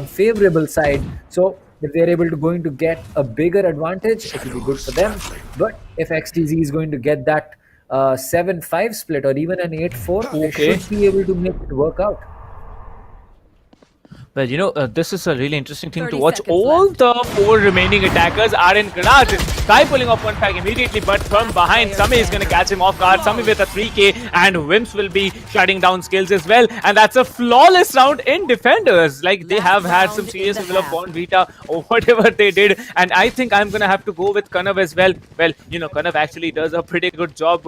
favorable side. So if they're able to going to get a bigger advantage, it will be good for them. But if XTZ is going to get that 7-5 split or even an 8-4, they should be able to make it work out. Well, this is a really interesting thing to 30 watch. seconds All left. the four remaining attackers are in grenades. Sky pulling off one frag immediately, but from behind, Sami is going to catch him off guard. Sami with a 3k, and Wims will be shutting down skills as well. And that's a flawless round in defenders. Like, they have had some serious level of Bond Vita or whatever they did. And I think I'm going to have to go with Kanav as well. Well, Kanav actually does a pretty good job,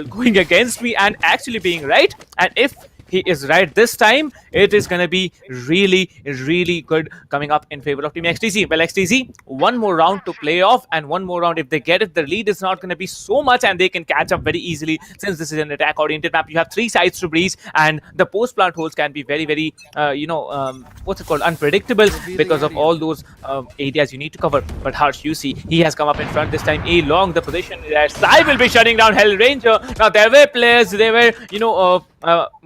going against me and actually being right. And if he is right this time, it is going to be really, really good coming up in favor of Team XTZ. Well, XTZ, one more round to play off, and one more round, if they get it, the lead is not going to be so much, and they can catch up very easily. Since this is an attack-oriented map, you have three sides to breeze, and the post-plant holes can be very, very, unpredictable because of all those areas you need to cover. But Harsh, you see, he has come up in front this time. Along the position that Sai will be shutting down Hellranger. Now, there were players, they were,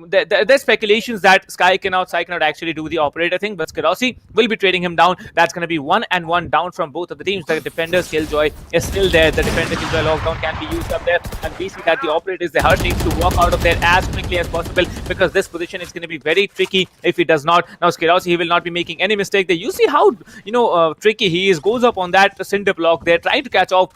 there's speculations that Sai cannot actually do the operator thing, but Skirossi will be trading him down. That's going to be 1-1 down from both of the teams. The defender's killjoy is still there. The defender killjoy lockdown can be used up there, and we see that the operators, the Harsh needs to walk out of there as quickly as possible, because this position is going to be very tricky if he does not. Now Skirossi, he will not be making any mistake there. You see how tricky he is. Goes up on that cinder block there, trying to catch off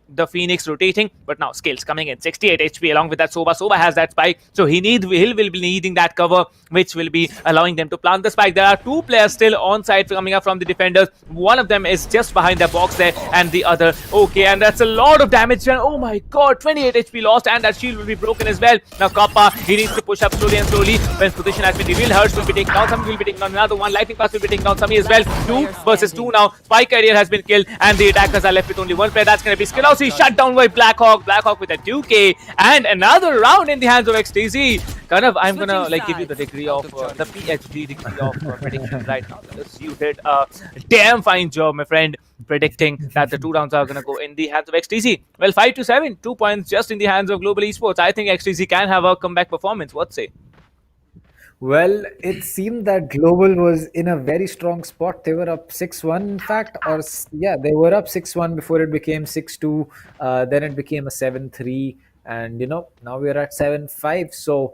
the Phoenix rotating, but now Scales coming in, 68 HP along with that Soba. Soba has that spike, so he will be needing that cover, which will be allowing them to plant the spike. There are two players still on site coming up from the defenders. One of them is just behind the box there, and the other, and that's a lot of damage done. Oh my god, 28 HP lost, and that shield will be broken as well. Now Kappa, he needs to push up slowly and slowly. When position has been revealed, Hurst will be taken out, Sami will be taken out, another one, Lightning Pass will be taken out, Sami as well. 2 versus 2 now. Spike carrier has been killed, and the attackers are left with only one player. That's going to be Skirossi, shut down by Blackhawk. Blackhawk with a 2k, and another round in the hands of XTZ. Kanav, I'm gonna give you the degree of the PhD degree of prediction right now, because you did a damn fine job, my friend, predicting that the 2 rounds are gonna go in the hands of XTZ. Well, 5-7, 2 points just in the hands of Global Esports. I think XTZ can have a comeback performance. What say? Well, it seemed that Global was in a very strong spot. They were up 6-1, in fact, they were up 6-1 before it became 6-2. Then it became a 7-3, and now we're at 7-5. So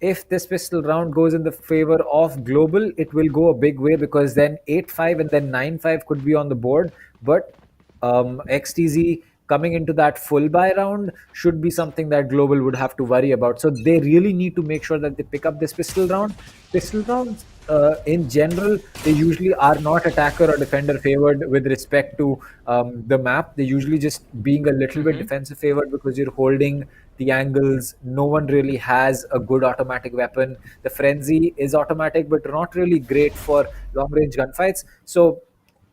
if this pistol round goes in the favor of Global, it will go a big way, because then 8-5 and then 9-5 could be on the board. But XTZ coming into that full buy round should be something that Global would have to worry about. So they really need to make sure that they pick up this pistol round. Pistol rounds, in general, they usually are not attacker or defender favored with respect to the map. They're usually just being a little bit defensive favored, because you're holding the angles. No one really has a good automatic weapon. The Frenzy is automatic, but not really great for long range gunfights. So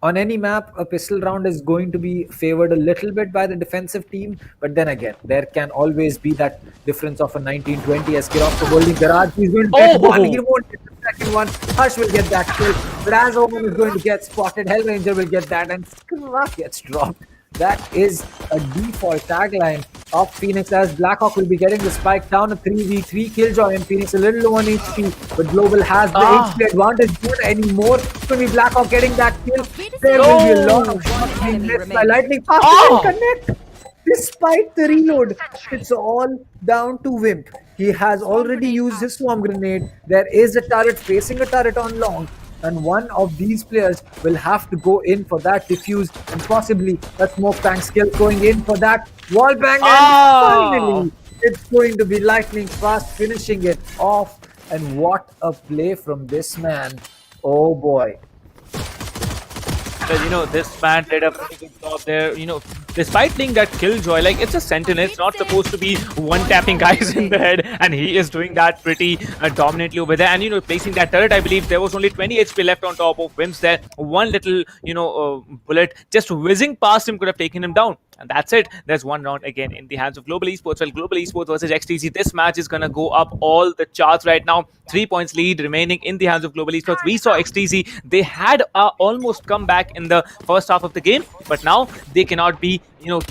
on any map, a pistol round is going to be favored a little bit by the defensive team, but then again, there can always be that difference of a 19-20 as Kirov holding Garage. He's going to get one, he won't get the second one. Hush will get that kill, but as Omen is going to get spotted, Hellranger will get that, and Skirov gets dropped. That is a default tagline of Phoenix, as Blackhawk will be getting the spike down, a 3v3 Killjoy, and Phoenix a little low on HP, but Global has the HP advantage. Not anymore. It's going to be Blackhawk getting that kill. There will be a lot of shots being missed by Lightning Pass. Connect. Despite the reload, it's all down to Wimp. He has already used his swarm grenade. There is a turret facing a turret on long, and one of these players will have to go in for that diffuse, and possibly a smoke bang skill going in for that wall bang, and finally It's going to be lightning fast finishing it off. And what a play from this man. Oh boy. Because this man did a pretty good job there. Despite playing that killjoy, like it's a sentinel, it's not supposed to be one tapping guys in the head, and he is doing that pretty dominantly over there. And placing that turret, I believe there was only 20 HP left on top of Wims there. One little bullet just whizzing past him could have taken him down. And that's it. There's one round again in the hands of Global Esports. Well, Global Esports versus XTZ. This match is going to go up all the charts right now. 3 points lead remaining in the hands of Global Esports. We saw XTZ. They had almost come back in the first half of the game, but now they cannot be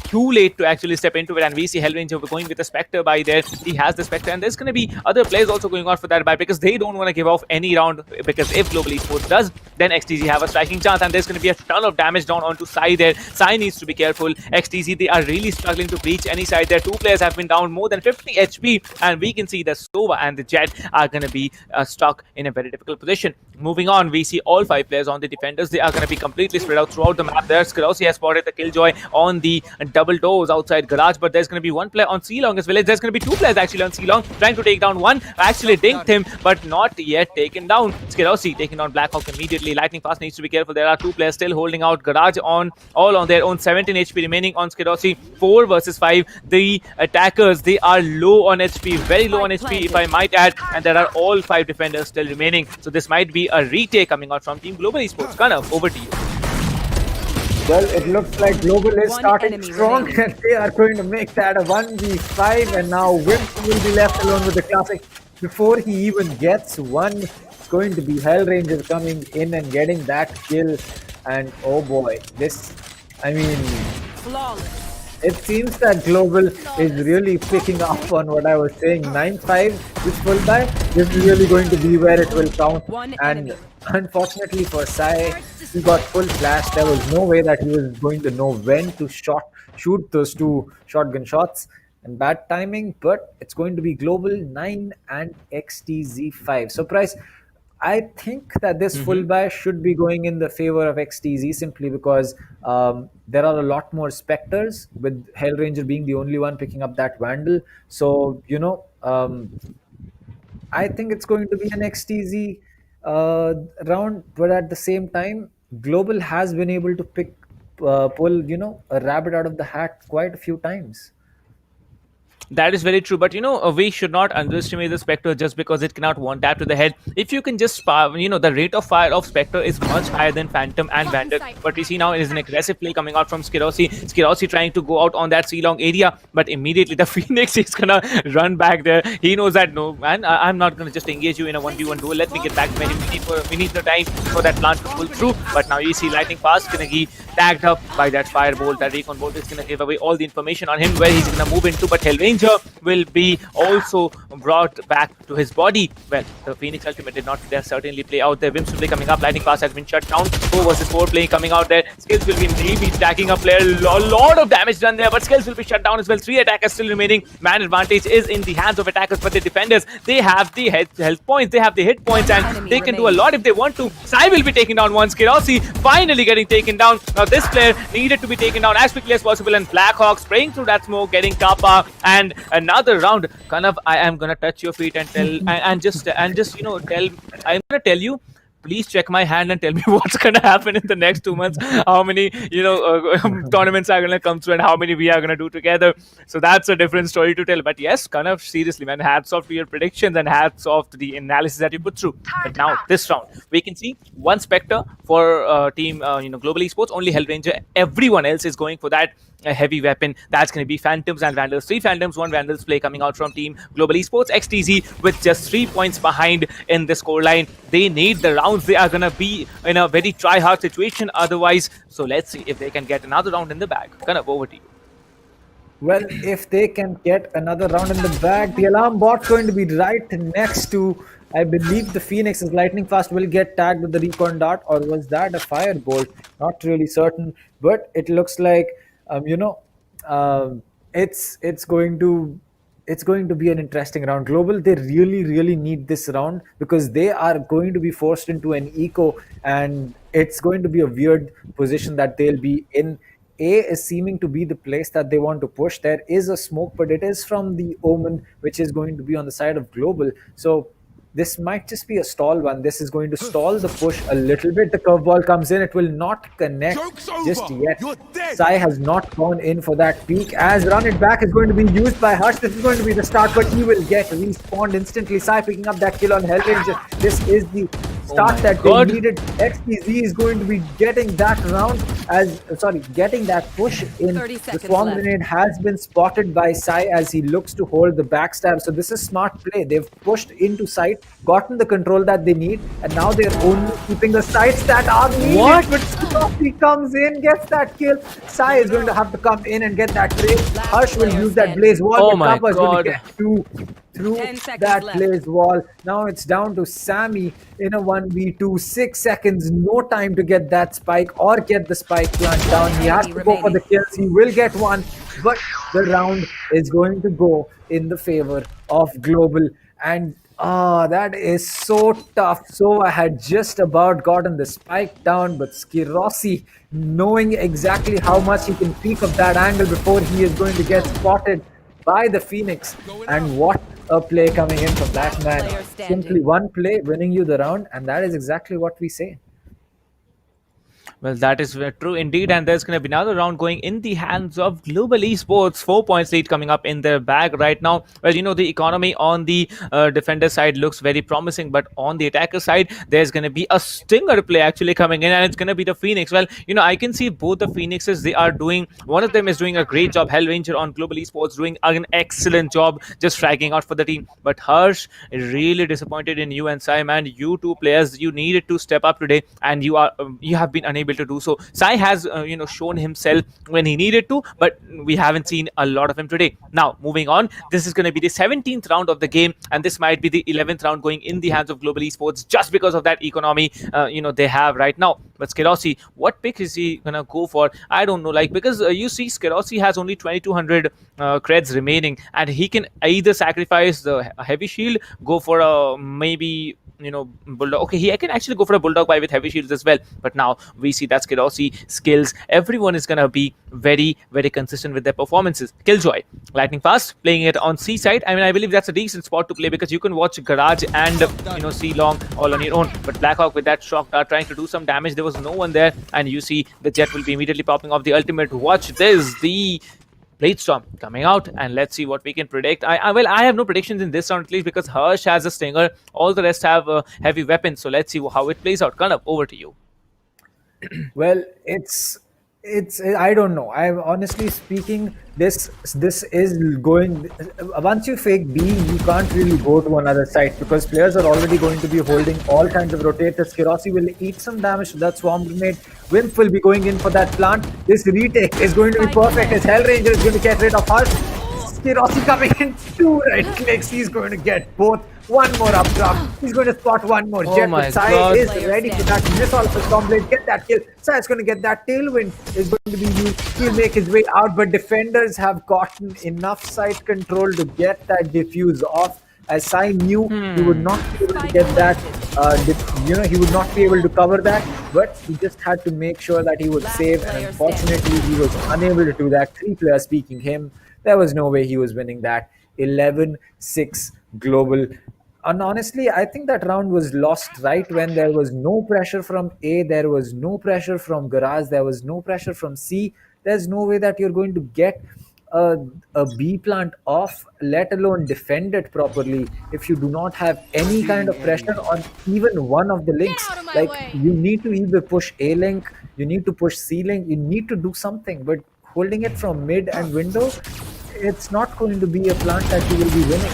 too late to actually step into it. And we see Hellranger going with a Spectre by there. He has the Spectre, and there's going to be other players also going out for that buy because they don't want to give off any round, because if Global Esports does, then XTZ have a striking chance, and there's going to be a ton of damage down onto Sai there. Sai needs to be careful. XTZ, they are really struggling to breach any side there. Two players have been down more than 50 HP, and we can see the Sova and the Jet are going to be stuck in a very difficult position. Moving on, we see all 5 players on the defenders. They are going to be completely spread out throughout the map. There, Skirosi has spotted the Killjoy on the double doors outside Garage, but there's going to be one player on C-Long as well. There's going to be 2 players actually on C-Long trying to take down one. Actually dinked him, but not yet taken down. Skirosi taking down Blackhawk immediately. Lightning Fast needs to be careful. There are 2 players still holding out. Garage all on their own. 17 HP remaining on Skirosi. 4 versus 5. The attackers, they are low on HP, very low on HP if I might add, and there are all 5 defenders still remaining. So this might be a retake coming out from Team Global Esports. Kanav, over to you. Well, it looks like Global is One starting enemy strong remaining. and they are going to make that a 1v5, and now Wimp will be left alone with the classic. Before he even gets one, it's going to be Hellranger coming in and getting that kill. And oh boy, I mean, Flawless. it seems that Global is really picking up on what I was saying. 9-5 with full buy. This is really going to be where it will count. One And enemy. unfortunately for Sai, he got full flash. There was no way that he was going to know when to shoot those 2 shotgun shots. And bad timing, but it's going to be Global 9 and XTZ 5. Surprise. I think that this full buy should be going in the favor of XTZ simply because there are a lot more Spectres, with Hellranger being the only one picking up that Vandal. So, I think it's going to be an XTZ round, but at the same time, Global has been able to pull, a rabbit out of the hat quite a few times. That is very true, but we should not underestimate the Spectre just because it cannot one tap to the head. If you can just fire, the rate of fire of Spectre is much higher than Phantom and Vandal. But we see now it is an aggressive play coming out from Skirosi. Skirosi trying to go out on that C-Long area, but immediately the Phoenix is gonna run back there. He knows that no, man, I'm not gonna just engage you in a 1v1 duel. Let me get back to him. We need the time for that plant to pull through. But now you see Lightning Fast gonna be tagged up by that firebolt. That recon bolt is gonna give away all the information on him where he's gonna move into, but Hellranger will be also brought back to his body. Well, the Phoenix ultimate did not certainly play out there. Wims will be coming up. Lightning Fast has been shut down. 4 versus 4 play coming out there. Skills will be maybe stacking a player. A lot of damage done there, but Skills will be shut down as well. 3 attackers still remaining. Man advantage is in the hands of attackers, but the defenders, they have the health points, they have the hit points, and they can do a lot if they want to. Sai will be taking down one. Skirosi finally getting taken down. Now this player needed to be taken down as quickly as possible, and Blackhawk spraying through that smoke, getting Kappa, and another round. Kanav, I am gonna touch your feet and just tell. I'm gonna tell you. Please check my hand and tell me what's gonna happen in the next 2 months. How many tournaments are gonna come through and how many we are gonna do together. So that's a different story to tell. But yes, Kanav, seriously, man, hats off to your predictions and hats off to the analysis that you put through. But now this round, we can see one Spectre for team Global Esports. Only Hellranger. Everyone else is going for that heavy weapon. That's going to be Phantoms and Vandals. 3 Phantoms, 1 Vandals play coming out from Team Global Esports. XTZ with just 3 points behind in the scoreline. They need the rounds. They are going to be in a very try-hard situation otherwise. So let's see if they can get another round in the bag. Kind of over to you. Well, if they can get another round in the bag, the alarm bot's going to be right next to, I believe, the Phoenix. As Lightning Fast will get tagged with the recon dart, or was that a firebolt? Not really certain, but it looks like it's going to be an interesting round. Global, they really need this round because they are going to be forced into an eco, and it's going to be a weird position that they'll be in A is seeming to be the place that they want to push. There is a smoke, but it is from the Omen, which is going to be on the side of Global. So this might just be a stall one. This is going to stall the push a little bit. The curveball comes in. It will not connect just yet. Sai has not gone in for that peak. As run it back is going to be used by Hush. This is going to be the start, but he will get respawned instantly. Sai picking up that kill on Hellranger. This is the start that they needed. XTZ is going to be getting that round getting that push in. The swarm grenade has been spotted by Sai as he looks to hold the backstab. So this is smart play. They've pushed into sight, gotten the control that they need, and now they're only keeping the sights that are needed. What? But Scotty comes in, gets that kill. Sai is going to have to come in and get that trade. Hush will use that blaze wall. Oh but my Kappa is going to God. get through 10 seconds that left. blaze wall. Now it's down to Sammy in a 1v2. 6 seconds, no time to get that spike or get the spike plant down. He has to go for the kills. He will get one, but the round is going to go in the favor of Global. And that is so tough. So I had just about gotten the spike down, but Skirossi, knowing exactly how much he can peek of that angle before he is going to get spotted by the Phoenix. And what a play coming in from that man. Player standing. Simply one play winning you the round, and that is exactly what we say. Well, that is true indeed, and there's going to be another round going in the hands of Global Esports. 4 points lead coming up in their bag right now. Well, the economy on the defender side looks very promising, but on the attacker side, there's going to be a stinger play actually coming in, and it's going to be the Phoenix. Well, I can see both the Phoenixes. They are doing, one of them is doing a great job. Hellranger on Global Esports doing an excellent job just fragging out for the team. But Harsh is really disappointed in you and Sai, man. You two players, you needed to step up today, and you have been unable to do so. Sai has shown himself when he needed to, but we haven't seen a lot of him today. Now moving on, this is going to be the 17th round of the game, and this might be the 11th round going in the hands of Global Esports just because of that economy they have right now. But Skirossi, what pick is he gonna go for? I don't know, because you see Skirossi has only 2200 creds remaining, and he can either sacrifice the heavy shield, go for a maybe bulldog. Okay, he can actually go for a bulldog buy with heavy shields as well. But now we see that Skirossi skills, everyone is gonna be very, very consistent with their performances. Killjoy, lightning fast, playing it on C side. I mean, I believe that's a decent spot to play because you can watch Garage and C long all on your own. But Blackhawk with that shock dart trying to do some damage. There was no one there, and you see the Jet will be immediately popping off the ultimate. Watch this, the Bladestorm coming out, and let's see what we can predict. I have no predictions in this round at least because Harsh has a stinger, all the rest have heavy weapons. So let's see how it plays out. Karnav, over to you. Well, it's I don't know. I'm honestly speaking, this is going. Once you fake B, you can't really go to another site because players are already going to be holding all kinds of rotators. Skirossi will eat some damage to that swarm grenade. Wimp will be going in for that plant. This retake is going to be perfect as Hellranger is going to get rid of Hush. Skirossi coming in, 2 right clicks. He's going to get both. One more up drop. He's going to spot one more. Jet, my but Sai God. is ready for that. Miss all of his comblade. Get that kill. Sai is going to get that tailwind. Is going to be used. He'll make his way out, but defenders have gotten enough side control to get that diffuse off. As Sai knew he would not be able to get that, he would not be able to cover that, but he just had to make sure that he would save, and unfortunately he was unable to do that. 3 players peeking him. There was no way he was winning that. 11-6 Global. And honestly, I think that round was lost right when there was no pressure from A, there was no pressure from Garage, there was no pressure from C. There's no way that you're going to get a B plant off, let alone defend it properly, if you do not have any kind of pressure on even one of the links. You need to either push A link, you need to push C link, you need to do something. But holding it from mid and window, it's not going to be a plant that you will be winning.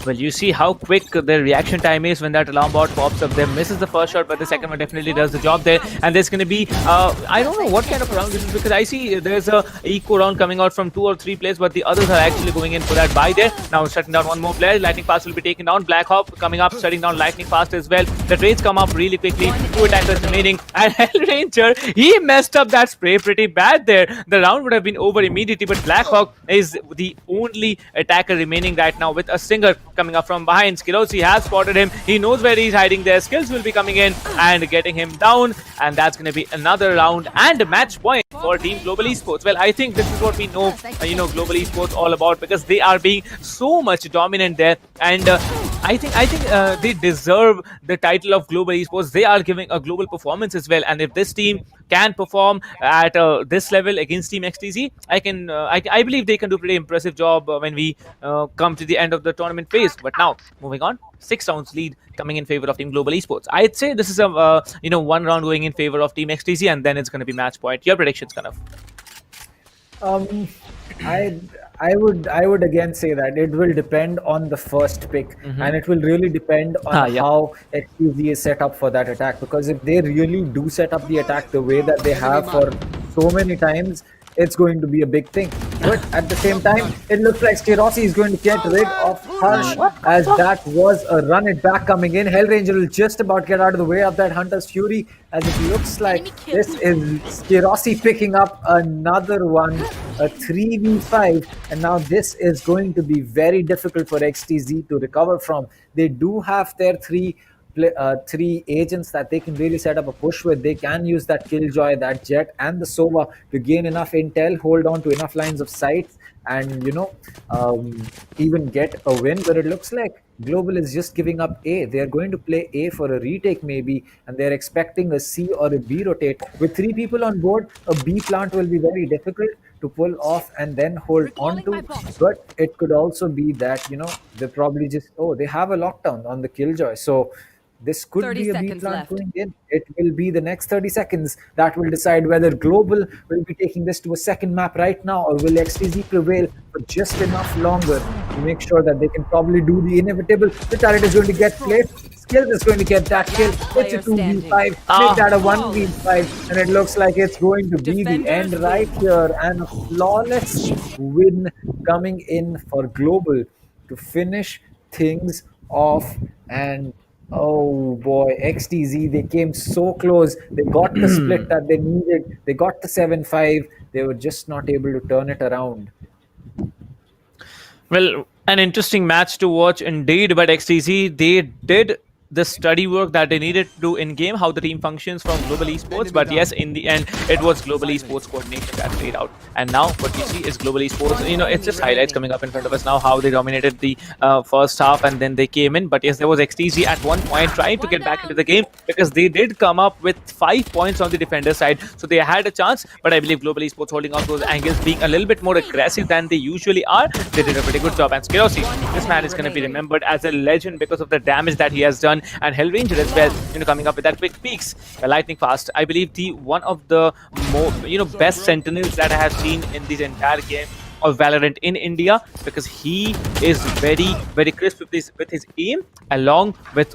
Well, you see how quick their reaction time is when that alarm bot pops up there, misses the first shot, but the second one definitely does the job there. And there's going to be, I don't know what kind of a round this is because I see there's a eco round coming out from 2 or 3 players, but the others are actually going in for that buy there. Now shutting down one more player. Lightning Fast will be taken down. Blackhawk coming up, shutting down Lightning Fast as well. The trades come up really quickly. 2 attackers remaining. And Hellranger, he messed up that spray pretty bad there. The round would have been over immediately, but Blackhawk is the only attacker remaining right now with a stinger. coming up from behind. Skirosi has spotted him. He knows where he's hiding there. Skills will be coming in and getting him down. And that's going to be another round and a match point for Team Global Esports. Well, I think this is what we know, Global Esports all about, because they are being so much dominant there. And I think they deserve the title of Global Esports. They are giving a global performance as well. And if this team can perform at this level against Team XTZ, I believe they can do a pretty impressive job when we come to the end of the tournament phase. But now, moving on, 6 rounds lead coming in favor of Team Global Esports. I'd say this is a 1 round going in favor of Team XTZ, and then it's going to be match point. Your predictions, Kanav? I would again say that it will depend on the first pick, and it will really depend on how XQZ is set up for that attack. Because if they really do set up the attack the way that they have for so many times, it's going to be a big thing. But at the same time, it looks like Skirosi is going to get rid of Harsh, as that was a run it back coming in. Hellranger will just about get out of the way of that Hunter's Fury, as it looks like this is Skirosi picking up another one, a 3v5, and now this is going to be very difficult for XTZ to recover from. They do have their three agents that they can really set up a push with. They can use that Killjoy, that Jet, and the Sova to gain enough intel, hold on to enough lines of sight, and even get a win. But it looks like Global is just giving up A. They're going to play A for a retake maybe, and they're expecting a C or a B rotate. With 3 people on board, a B plant will be very difficult to pull off and then hold on to. But it could also be that, they probably just, they have a lockdown on the Killjoy. So this could be a B plant going in. It will be the next 30 seconds that will decide whether Global will be taking this to a second map right now, or will XTZ prevail for just enough longer to make sure that they can probably do the inevitable. The turret is going to get placed. Skills is going to get that kill. It's a 2v5. Make that a 1v5. And it looks like it's going to be the end right here. And a flawless win coming in for Global to finish things off. And oh boy, XTZ, they came so close. They got the split that they needed. They got the 7-5. They were just not able to turn it around. Well, an interesting match to watch indeed, but XTZ, they did the study work that they needed to do in game, how the team functions from Global Esports. But yes, in the end, it was Global Esports coordination that played out. And now what we see is Global Esports, it's just highlights coming up in front of us now, how they dominated the first half and then they came in. But yes, there was XTZ at one point trying to get back into the game, because they did come up with 5 points on the defender side. So they had a chance, but I believe Global Esports holding on those angles, being a little bit more aggressive than they usually are. They did a pretty good job. And Skirosi, this man is going to be remembered as a legend because of the damage that he has done. And Hellranger as well, coming up with that quick peaks, lightning fast. I believe the one of the more, best sentinels that I have seen in this entire game of Valorant in India, because he is very, very crisp with his aim, along with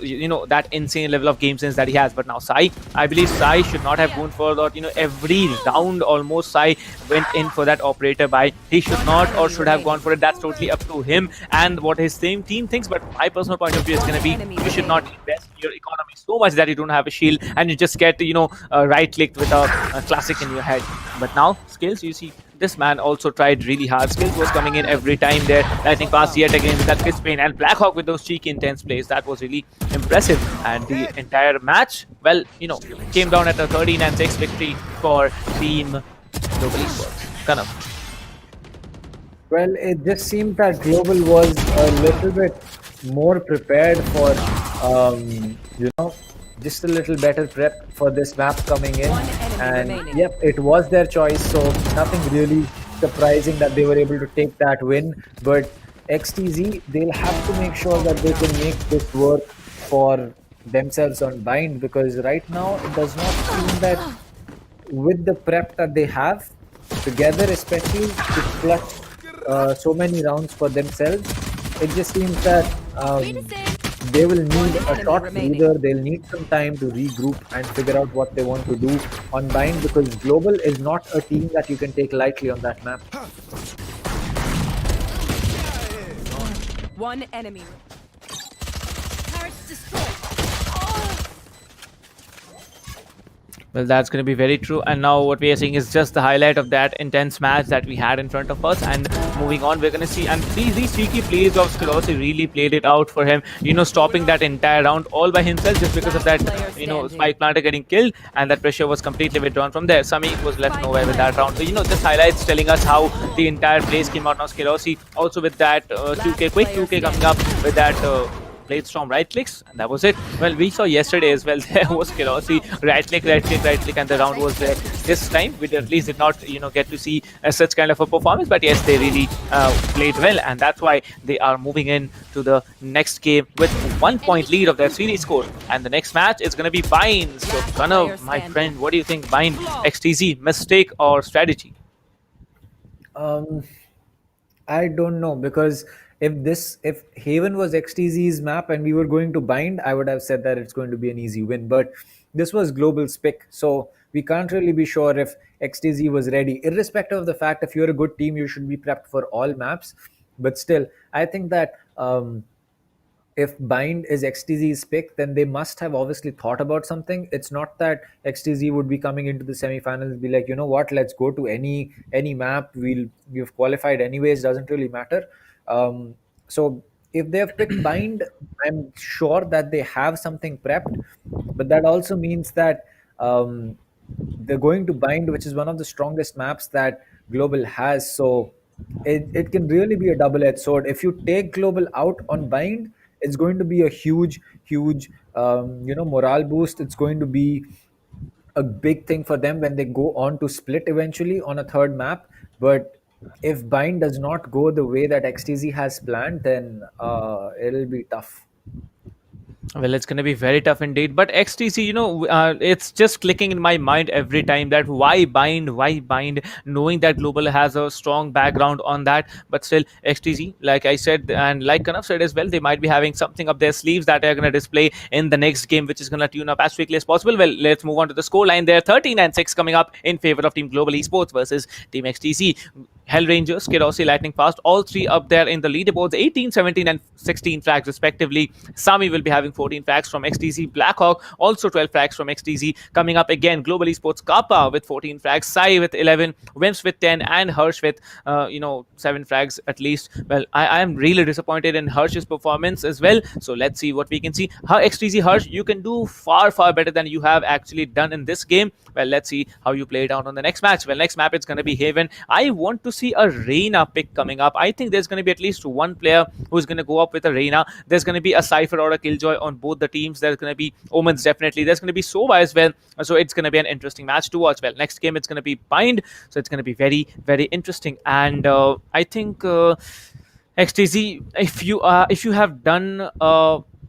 that insane level of game sense that he has. But now Sai, I believe Sai should not have gone for that. Every round almost Sai went in for that operator buy. He should not, or should have gone for it. That's totally up to him and what his team thinks. But my personal point of view is going to be, you should not invest your economy so much that you don't have a shield and you just get right clicked with a classic in your head. But now Skills, you see, this man also tried really hard. Skills was coming in every time there. Lightning fast yet again with that Fist Pain, and Blackhawk with those cheeky intense plays. That was really impressive. And the entire match, well, came down at a 13-6 victory for Team Global Esports. Kanav. Well, it just seemed that Global was a little bit more prepared for, just a little better prep for this map coming in. And yep, it was their choice, so nothing really surprising that they were able to take that win. But XTZ, they'll have to make sure that they can make this work for themselves on Bind, because right now it does not seem that with the prep that they have together, especially to clutch so many rounds for themselves, it just seems that they will need a short breather. They'll need some time to regroup and figure out what they want to do on Bind, because Global is not a team that you can take lightly on that map. One enemy. Turret destroyed. Well, that's going to be very true. And now what we are seeing is just the highlight of that intense match that we had in front of us. And moving on, we're going to see. And these cheeky plays of Skirossi really played it out for him. Stopping that entire round all by himself just because of that, spike planter getting killed. And that pressure was completely withdrawn from there. Sami was left nowhere with that round. So, this highlights telling us how the entire plays came out. Now, Skirossi also with that 2K, quick 2K coming up with that. Blade Storm right clicks, and that was it. Well, we saw yesterday as well. There was Kirosi right click, right click, right click, and the round was there. This time, we at least did not, get to see such kind of a performance. But yes, they really played well, and that's why they are moving in to the next game with 1 point lead of their series score. And the next match is going to be Bind. So, Pranav, my friend, what do you think? Bind, XTZ, mistake or strategy? Um, I don't know, because if Haven was XTZ's map and we were going to bind, I would have said that it's going to be an easy win. But this was global spick, so we can't really be sure if XTZ was ready. Irrespective of the fact, if you're a good team, you should be prepped for all maps. But still, I think that if bind is XTZ's pick, then they must have obviously thought about something. It's not that XTZ would be coming into the semifinals and be like, you know what, let's go to any map. We've qualified anyways, doesn't really matter. So if they have picked bind, I'm sure that they have something prepped. But that also means that they're going to bind, which is one of the strongest maps that global has. So it can really be a double-edged sword. If you take global out on bind, it's going to be a huge morale boost. It's going to be a big thing for them when they go on to split eventually on a third map. But if bind does not go the way that XTZ has planned, then it'll be tough. Well, it's going to be very tough indeed. But XTC, it's just clicking in my mind every time that why bind, knowing that Global has a strong background on that. But still, XTC, like I said, and like Kanav said as well, they might be having something up their sleeves that are going to display in the next game, which is going to tune up as quickly as possible. Well, let's move on to the scoreline there. 13-6 coming up in favor of Team Global Esports versus Team XTC. Hellrangers, Kirosi, Lightning Fast, all three up there in the leaderboards, 18, 17, and 16 frags respectively. Sami will be having 14 frags from XTZ. Blackhawk, also 12 frags from XTZ. Coming up again, Global Esports Kappa with 14 frags, Sai with 11, Wimps with 10, and Hirsch with, 7 frags at least. Well, I am really disappointed in Hirsch's performance as well. So let's see what we can see. How XTZ Hirsch, you can do far better than you have actually done in this game. Well, let's see how you play it out on the next match. Well, next map it's going to be Haven. I want to see a Reina pick coming up. I think there's going to be at least one player who's going to go up with a Reina. There's going to be a Cypher or a Killjoy on both the teams. There's going to be Omens definitely. There's going to be Sova as well. So it's going to be an interesting match to watch. Well, next game it's going to be Bind. So it's going to be very interesting. And I think XTZ, if you have done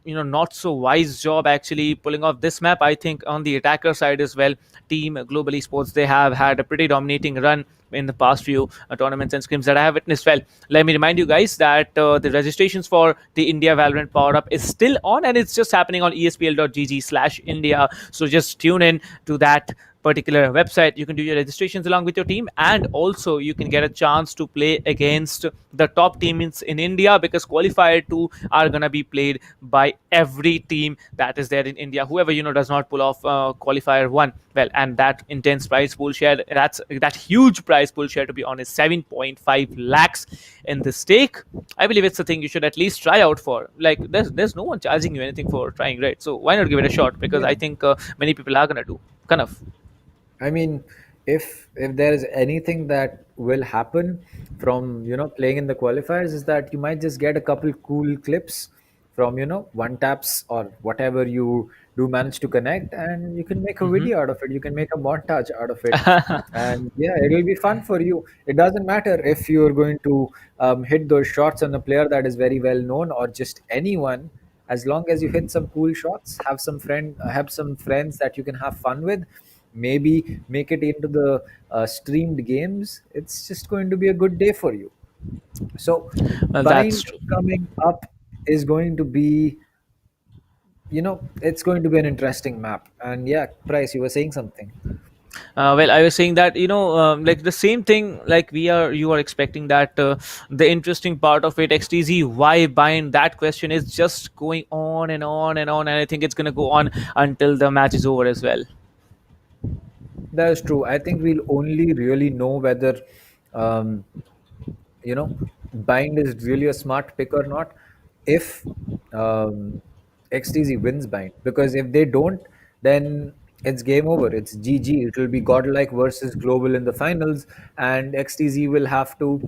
not so wise job actually pulling off this map, I think on the attacker side as well, Team Global Esports, they have had a pretty dominating run in the past few tournaments and scrims that I have witnessed. Well, let me remind you guys that the registrations for the India Valorant PowerUp is still on, and it's just happening on espl.gg/India. So just tune in to that particular website. You can do your registrations along with your team, and also you can get a chance to play against the top teams in India, because Qualifier 2 are going to be played by every team that is there in India, whoever does not pull off Qualifier 1. Well, and that intense prize pool share, that huge prize pool share, to be honest, 7.5 lakhs in the stake. I believe it's the thing you should at least try out for. Like, there's no one charging you anything for trying, right? So why not give it a shot? Because I think many people are gonna do. Kind of. I mean, if there is anything that will happen from playing in the qualifiers, is that you might just get a couple cool clips from one taps or whatever you do manage to connect, and you can make a video out of it. You can make a montage out of it, and yeah, it will be fun for you. It doesn't matter if you're going to hit those shots on a player that is very well known or just anyone. As long as you hit some cool shots, have some friends that you can have fun with, maybe make it into the streamed games, it's just going to be a good day for you. So Well, bind that's true. coming up is going to be, it's going to be an interesting map. And yeah, Price, you were saying something. Well, I was saying that like the same thing, like you are expecting that the interesting part of it, XTZ, why bind? That question is just going on and on and on, and I think it's gonna go on until the match is over as well. That is true. I think we'll only really know whether, um, bind is really a smart pick or not if um, XTZ wins bind. Because if they don't, then it's game over. It's GG. It will be Godlike versus Global in the finals, and XTZ will have to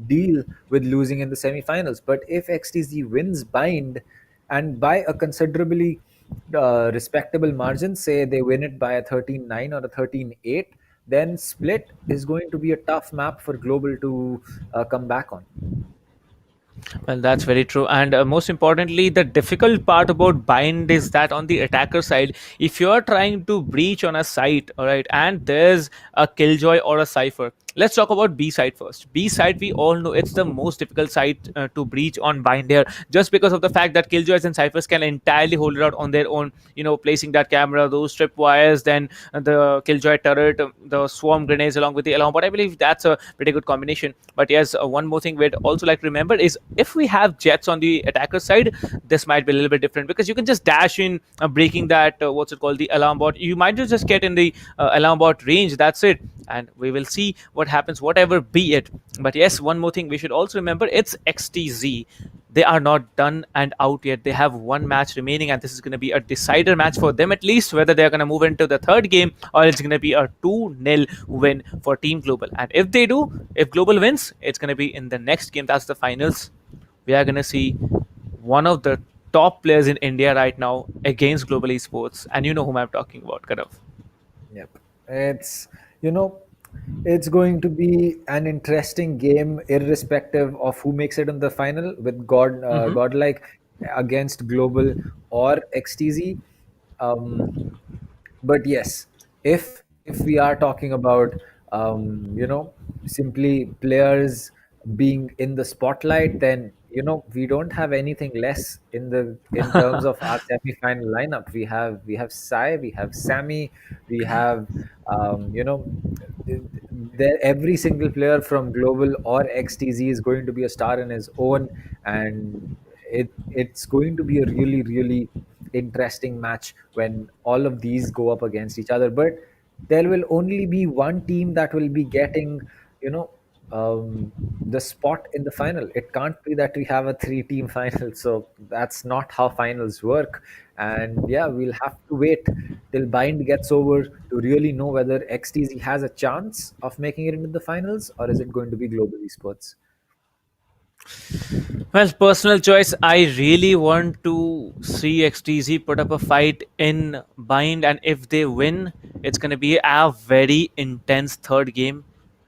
deal with losing in the semifinals. But if XTZ wins bind, and by a considerably respectable margin, say they win it by a 13-9 or a 13-8, then split is going to be a tough map for Global to come back on. Well, that's very true. And most importantly, the difficult part about bind is that on the attacker side, if you're trying to breach on a site, all right, and there's a killjoy or a cipher. Let's talk about B side first. B side, we all know it's the most difficult site to breach on bind here, just because of the fact that killjoys and ciphers can entirely hold it out on their own. Placing that camera, those trip wires, then the killjoy turret, the swarm grenades along with the alarm. But I believe that's a pretty good combination. But yes, one more thing we'd also like to remember is if we have jets on the attacker side, this might be a little bit different because you can just dash in, breaking that what's it called, the alarm bot. You might just get in the alarm bot range. That's it, and we will see what happens, whatever be it. But yes, one more thing we should also remember: it's XTZ. They are not done and out yet. They have one match remaining, and this is going to be a decider match for them at least, whether they're going to move into the third game or it's going to be a 2-0 win for Team Global. And if they do, if Global wins, it's going to be in the next game. That's the finals. We are going to see one of the top players in India right now against Global Esports. And you know whom I'm talking about, Karav. Yep. It's, you know, it's going to be an interesting game, irrespective of who makes it in the final, with Godlike against Global or XTZ. Um, but yes, if we are talking about simply players being in the spotlight, then we don't have anything less in terms of our semi-final lineup. We have Sai, we have Sammy, we have every single player from Global or XTZ is going to be a star in his own, and it's going to be a really, really interesting match when all of these go up against each other. But there will only be one team that will be getting, you know, the spot in the final. It can't be that we have a three-team final. So that's not how finals work. And yeah, we'll have to wait till bind gets over to really know whether XTZ has a chance of making it into the finals, or is it going to be Global Esports. Well, personal choice. I really want to see XTZ put up a fight in bind, and if they win, it's going to be a very intense third game.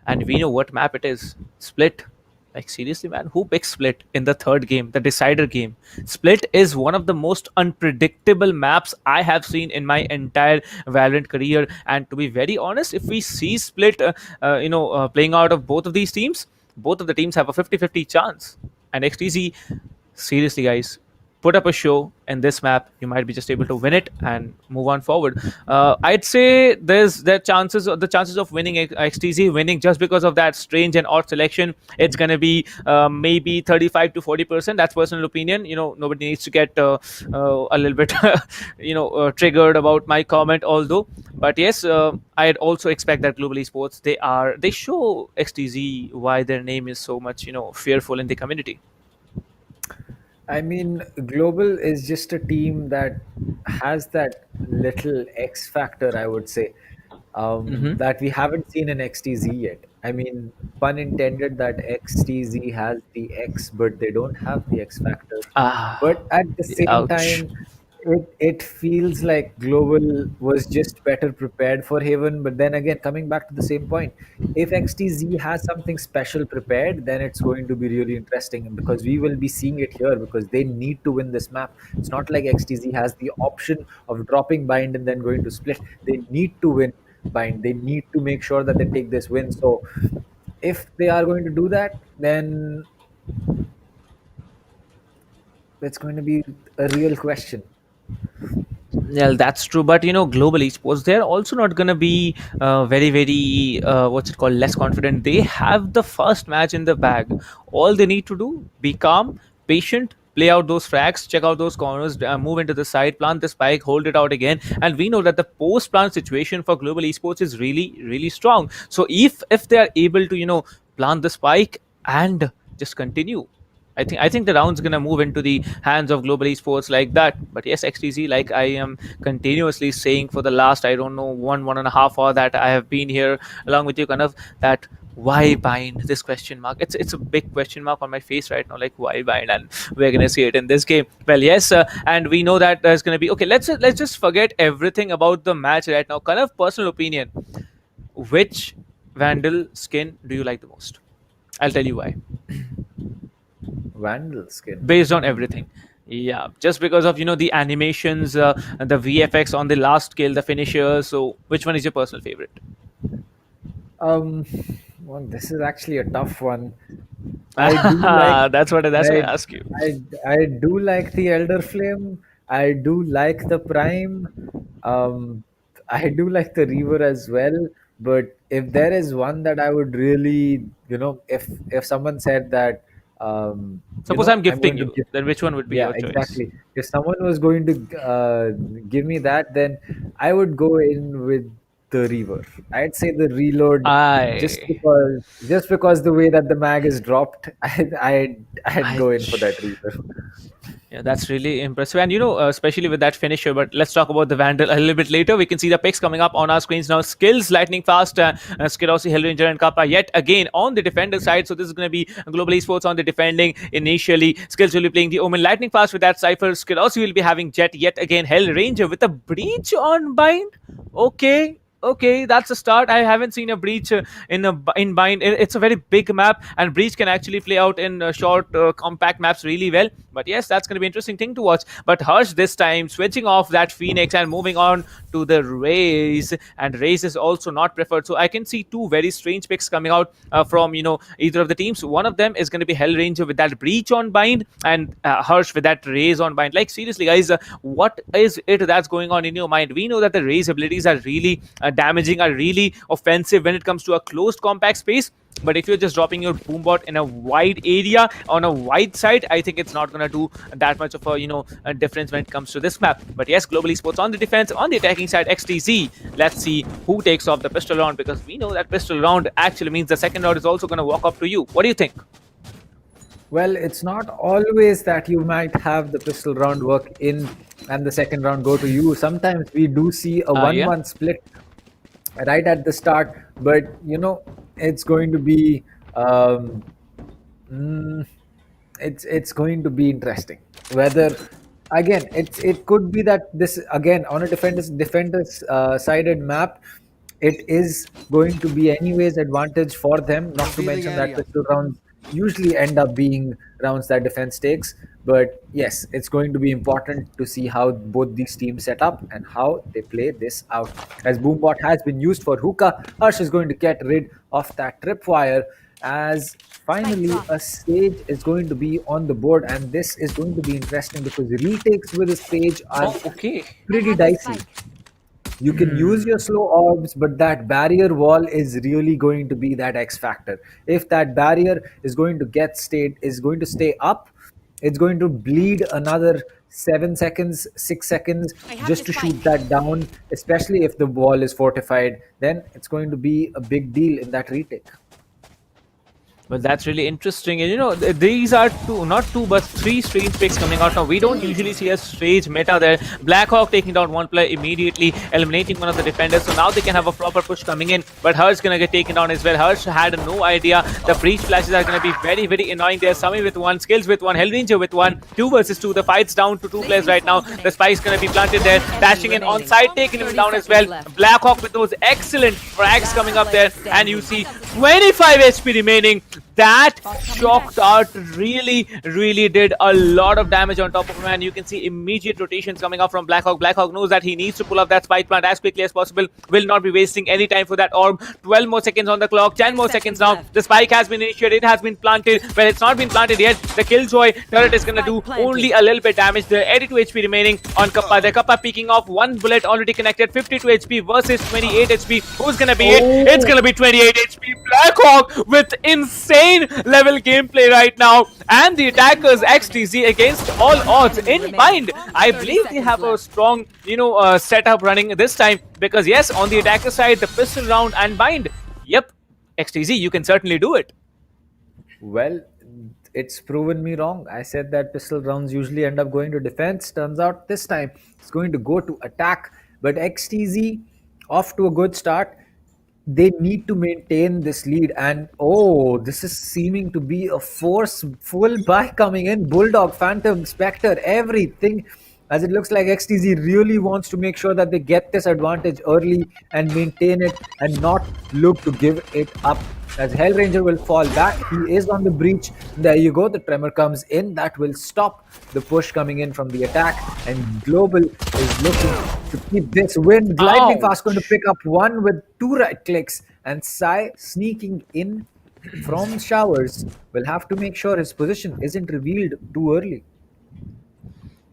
And we know what map it is: Split. Like, seriously, man, who picks Split in the third game, the decider game? Split is one of the most unpredictable maps I have seen in my entire Valorant career. And to be very honest, if we see Split, playing out of both of these teams, both of the teams have a 50-50 chance. And XTZ, seriously, guys, put up a show in this map. You might be just able to win it and move on forward. I'd say the chances of winning XTZ winning, just because of that strange and odd selection. It's gonna be maybe 35 to 40%. That's personal opinion. Nobody needs to get a little bit triggered about my comment. Although, but yes, I'd also expect that Global Esports, they show XTZ why their name is so much fearful in the community. I mean, Global is just a team that has that little X factor, I would say, Hmm. that we haven't seen in XTZ yet. I mean, pun intended that XTZ has the X, but they don't have the X factor. Ah, But at the same ouch. time, it feels like Global was just better prepared for Haven. But then again, coming back to the same point, if XTZ has something special prepared, then it's going to be really interesting, because we will be seeing it here, because they need to win this map. It's not like XTZ has the option of dropping bind and then going to split. They need to win bind. They need to make sure that they take this win. So if they are going to do that, then it's going to be a real question. Yeah, that's true. But global esports, they're also not gonna be very, very what's it called, less confident. They have the first match in the bag. All they need to do: be calm, patient, play out those frags, check out those corners, move into the side, plant the spike, hold it out again. And we know that the post plant situation for global esports is really, really strong. So if they are able to, plant the spike and just continue, I think the round's gonna move into the hands of global esports like that. But yes, XTZ, like I am continuously saying for the last, I don't know, 1.5 hour that I have been here along with you, kind of, that why bind, this question mark, it's a big question mark on my face right now, like why bind, and we're gonna see it in this game. Well, yes, and we know that there's gonna be, okay, let's just forget everything about the match right now. Kind of personal opinion, which Vandal skin do you like the most? I'll tell you why. Vandal skin. Based on everything, yeah, just because of the animations, and the VFX on the last kill, the finisher. So which one is your personal favorite? Um, well, this is actually a tough one. I do like That's why I I, ask you. I do like the Elder Flame. I do like the Prime. Um, I do like the Reaver as well. But if there is one that I would really, if someone said that, Suppose I'm I'm gifting going to you, give. then which one would be Yeah, your choice? exactly. If someone was going to give me that, then I would go in with the Reaver. I'd say the Reload, just I because the way that the mag is dropped, I'd I go in for that Reaver. Yeah, that's really impressive. And especially with that finisher. But let's talk about the Vandal a little bit later. We can see the picks coming up on our screens now. Skills, Lightning Fast, Skirossi, Hellranger, and Kappa yet again on the defender side. So this is going to be Global Esports on the defending initially. Skills will be playing the Omen. Lightning Fast with that Cypher. Skirossi will be having Jet yet again. Hellranger with a Breach on bind. Okay. Okay, that's a start. I haven't seen a breach in bind. It's a very big map, and breach can actually play out in short, compact maps really well. But yes, that's going to be interesting thing to watch. But Harsh this time switching off that Phoenix and moving on to the Raze, and Raze is also not preferred. So I can see two very strange picks coming out from either of the teams. One of them is going to be Hellranger with that breach on bind, and Harsh with that Raze on bind. Like seriously, guys, what is it that's going on in your mind? We know that the Raze abilities are really damaging, are really offensive when it comes to a closed compact space. But if you're just dropping your boombot in a wide area on a wide side, I think it's not going to do that much of a difference when it comes to this map. But yes, Global Esports on the defense, on the attacking side, XTZ. Let's see who takes off the pistol round, because we know that pistol round actually means the second round is also going to walk up to you. What do you think? Well, it's not always that you might have the pistol round work in and the second round go to you. Sometimes we do see a 1-1 Yeah. split right at the start, but it's going to be it's going to be interesting whether, again, it could be that this, again, on a defenders sided map, it is going to be anyways advantage for them, not to mention that pistol rounds usually end up being rounds that defense takes. But yes, it's going to be important to see how both these teams set up and how they play this out. As Boombot has been used for hookah, Harsh is going to get rid of that tripwire, as finally a stage is going to be on the board. And this is going to be interesting because retakes with a stage are Okay. pretty dicey. You can use your slow orbs, but that barrier wall is really going to be that X factor. If that barrier is going to stay up, it's going to bleed another 7 seconds, 6 seconds just to shoot that down, especially if the wall is fortified. Then it's going to be a big deal in that retake. Well, that's really interesting. And these are not two, but three strange picks coming out now. We don't usually see a strange meta there. Blackhawk taking down one player immediately, eliminating one of the defenders. So now they can have a proper push coming in. But Harsh gonna get taken down as well. Harsh had no idea. The breach flashes are gonna be very, very annoying there. Sami with one, Skills with one, Hellranger with one. 2 versus 2. The fight's down to 2 players right now. The spike's gonna be planted there. Dashing in on side, taking him down as well. Blackhawk with those excellent frags coming up there. And you see 25 HP remaining. That shock dart really, really did a lot of damage on top of him, and you can see immediate rotations coming up from Blackhawk. Blackhawk knows that he needs to pull up that spike plant as quickly as possible. Will not be wasting any time for that orb. 12 more seconds on the clock, 10 more seconds now. The spike has been initiated, it has been planted. Well, it's not been planted yet. The Killjoy turret is going to do only a little bit damage. The 82 HP remaining on Kappa. The Kappa peeking off, one bullet already connected. 52 HP versus 28 HP. Who's going to be it? It's going to be 28 HP. Blackhawk with insane insane level gameplay right now. And the attackers XTZ against all odds in mind. I believe they have a strong, setup running this time because yes, on the attacker side, the pistol round and bind. Yep, XTZ, you can certainly do it. Well, it's proven me wrong. I said that pistol rounds usually end up going to defense. Turns out this time it's going to go to attack. But XTZ off to a good start. They need to maintain this lead. And oh, this is seeming to be a force full buy coming in. Bulldog, Phantom, Spectre, everything. As it looks like XTZ really wants to make sure that they get this advantage early and maintain it and not look to give it up. As Hellranger will fall back, he is on the breach. There you go, the tremor comes in. That will stop the push coming in from the attack. And Global is looking to keep this win. Lightning Fast going to pick up one with 2 right clicks. And Sai sneaking in from showers will have to make sure his position isn't revealed too early.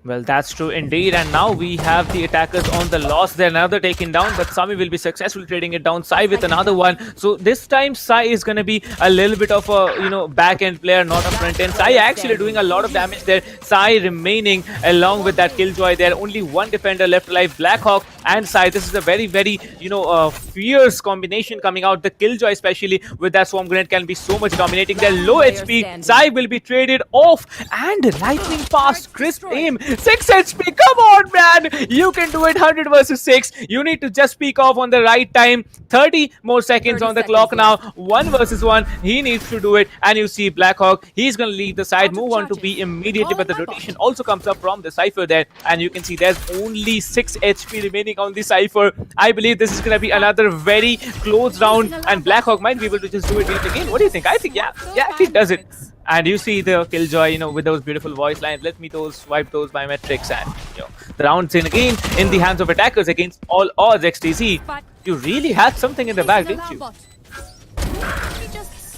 Well, that's true indeed. And now we have the attackers on the loss. They're another taken down, but Sami will be successfully trading it down. Sai with another one. So this time Sai is going to be a little bit of a, back-end player, not a front-end. Sai actually doing a lot of damage there. Sai remaining along with that Killjoy there. Only one defender left alive, Blackhawk and Sai. This is a very, very, fierce combination coming out. The Killjoy especially with that Swarm Grenade can be so much dominating. They're low HP. Sai will be traded off and lightning fast, crisp aim. 6 HP, come on man, you can do it. 100 versus 6, you need to just peek off on the right time. 30 more seconds on the clock now. 1 versus 1, he needs to do it. And you see Blackhawk, he's going to leave the side, move on to B immediately, but the rotation also comes up from the Cypher there. And you can see there's only 6 HP remaining on the Cypher. I believe this is going to be another very close round and Blackhawk might be able to just do it once again. What do you think? I think, yeah, he does it. And you see the Killjoy, with those beautiful voice lines. Let me swipe those biometrics, and the rounds in again in the hands of attackers against all odds. XTZ, you really had something in the bag, didn't you?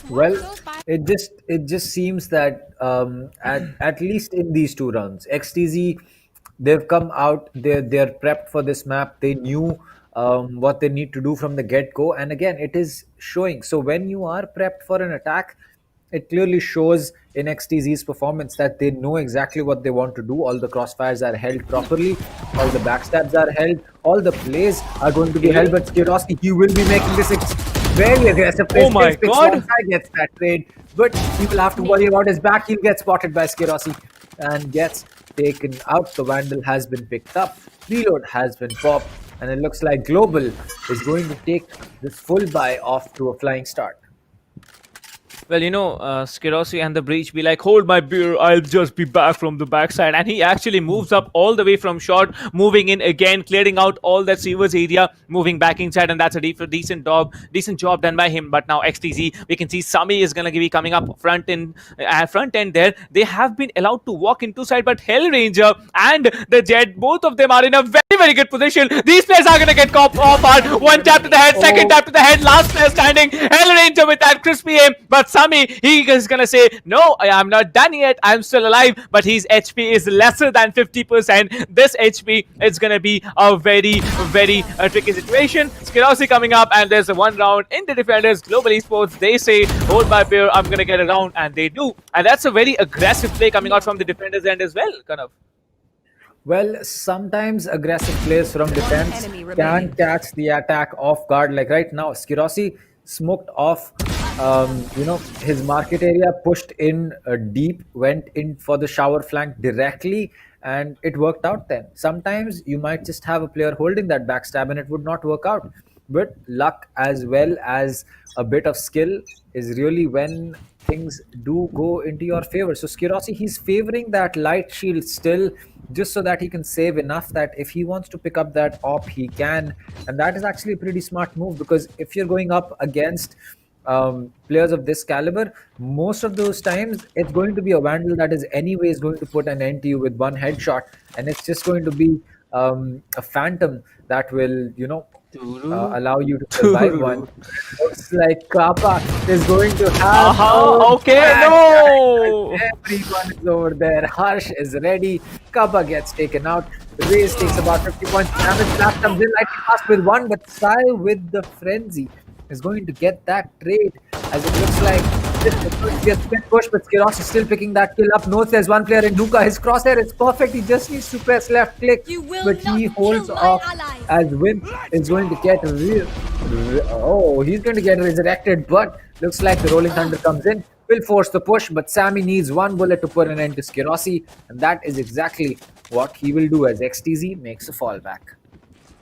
Well, it just seems that at least in these 2 rounds, XTZ, they've come out, they're prepped for this map. They knew what they need to do from the get-go, and again, it is showing. So when you are prepped for an attack, it clearly shows in XTZ's performance that they know exactly what they want to do. All the crossfires are held properly, all the backstabs are held, all the plays are going to be held. But Skiroski, he will be making this very aggressive play. Oh my god! Gets that trade, but he will have to worry about his back. He'll get spotted by Skiroski and gets taken out. The Vandal has been picked up, reload has been popped, and it looks like Global is going to take this full buy off to a flying start. Well, Skirosi and the Breach be like, hold my beer, I'll just be back from the backside. And he actually moves up all the way from short, moving in again, clearing out all that Seavers area, moving back inside. And that's a decent job done by him. But now XTZ, we can see Sami is going to be coming up front end there. They have been allowed to walk into side, but Hellranger and the Jet, both of them are in a very, very good position. These players are going to get caught off guard. One tap to the head, second tap to the head, last player standing. Hellranger with that crispy aim. But Sami, he is gonna say, no, I am not done yet, I'm still alive, but his HP is lesser than 50%. This HP is gonna be a very, very tricky situation. Skirosi coming up, and there's a 1 round in the defenders. Global Esports, they say, hold my beer, I'm gonna get around, and they do. And that's a very aggressive play coming out from the defenders end as well, kind of. Well, sometimes aggressive plays from defense can catch the attack off guard. Like right now, Skirosi smoked off his market area, pushed in deep, went in for the shower flank directly, and it worked out then. Sometimes you might just have a player holding that backstab and it would not work out. But luck as well as a bit of skill is really when things do go into your favor. So Skirosi, he's favoring that light shield still, just so that he can save enough that if he wants to pick up that op, he can. And that is actually a pretty smart move, because if you're going up against players of this caliber, most of those times it's going to be a Vandal that is anyways going to put an end to you with 1 headshot, and it's just going to be a Phantom that will, allow you to survive one. Looks like Kappa is going to have. Okay, no! Everyone is over there. Harsh is ready. Kappa gets taken out. Raze takes about 50 points damage. Blast comes in lightning fast with 1, but Sai with the frenzy is going to get that trade, as it looks like this is going to be a split push, but Skiros is still picking that kill up. Notes there's one player in Nuka. His crosshair is perfect. He just needs to press left click, You will but he not holds kill my off allies. as Wimp is going to get he's going to get resurrected, but looks like the Rolling Thunder comes in, will force the push, but Sammy needs one bullet to put an end to Skirossi, and that is exactly what he will do as XTZ makes a fallback.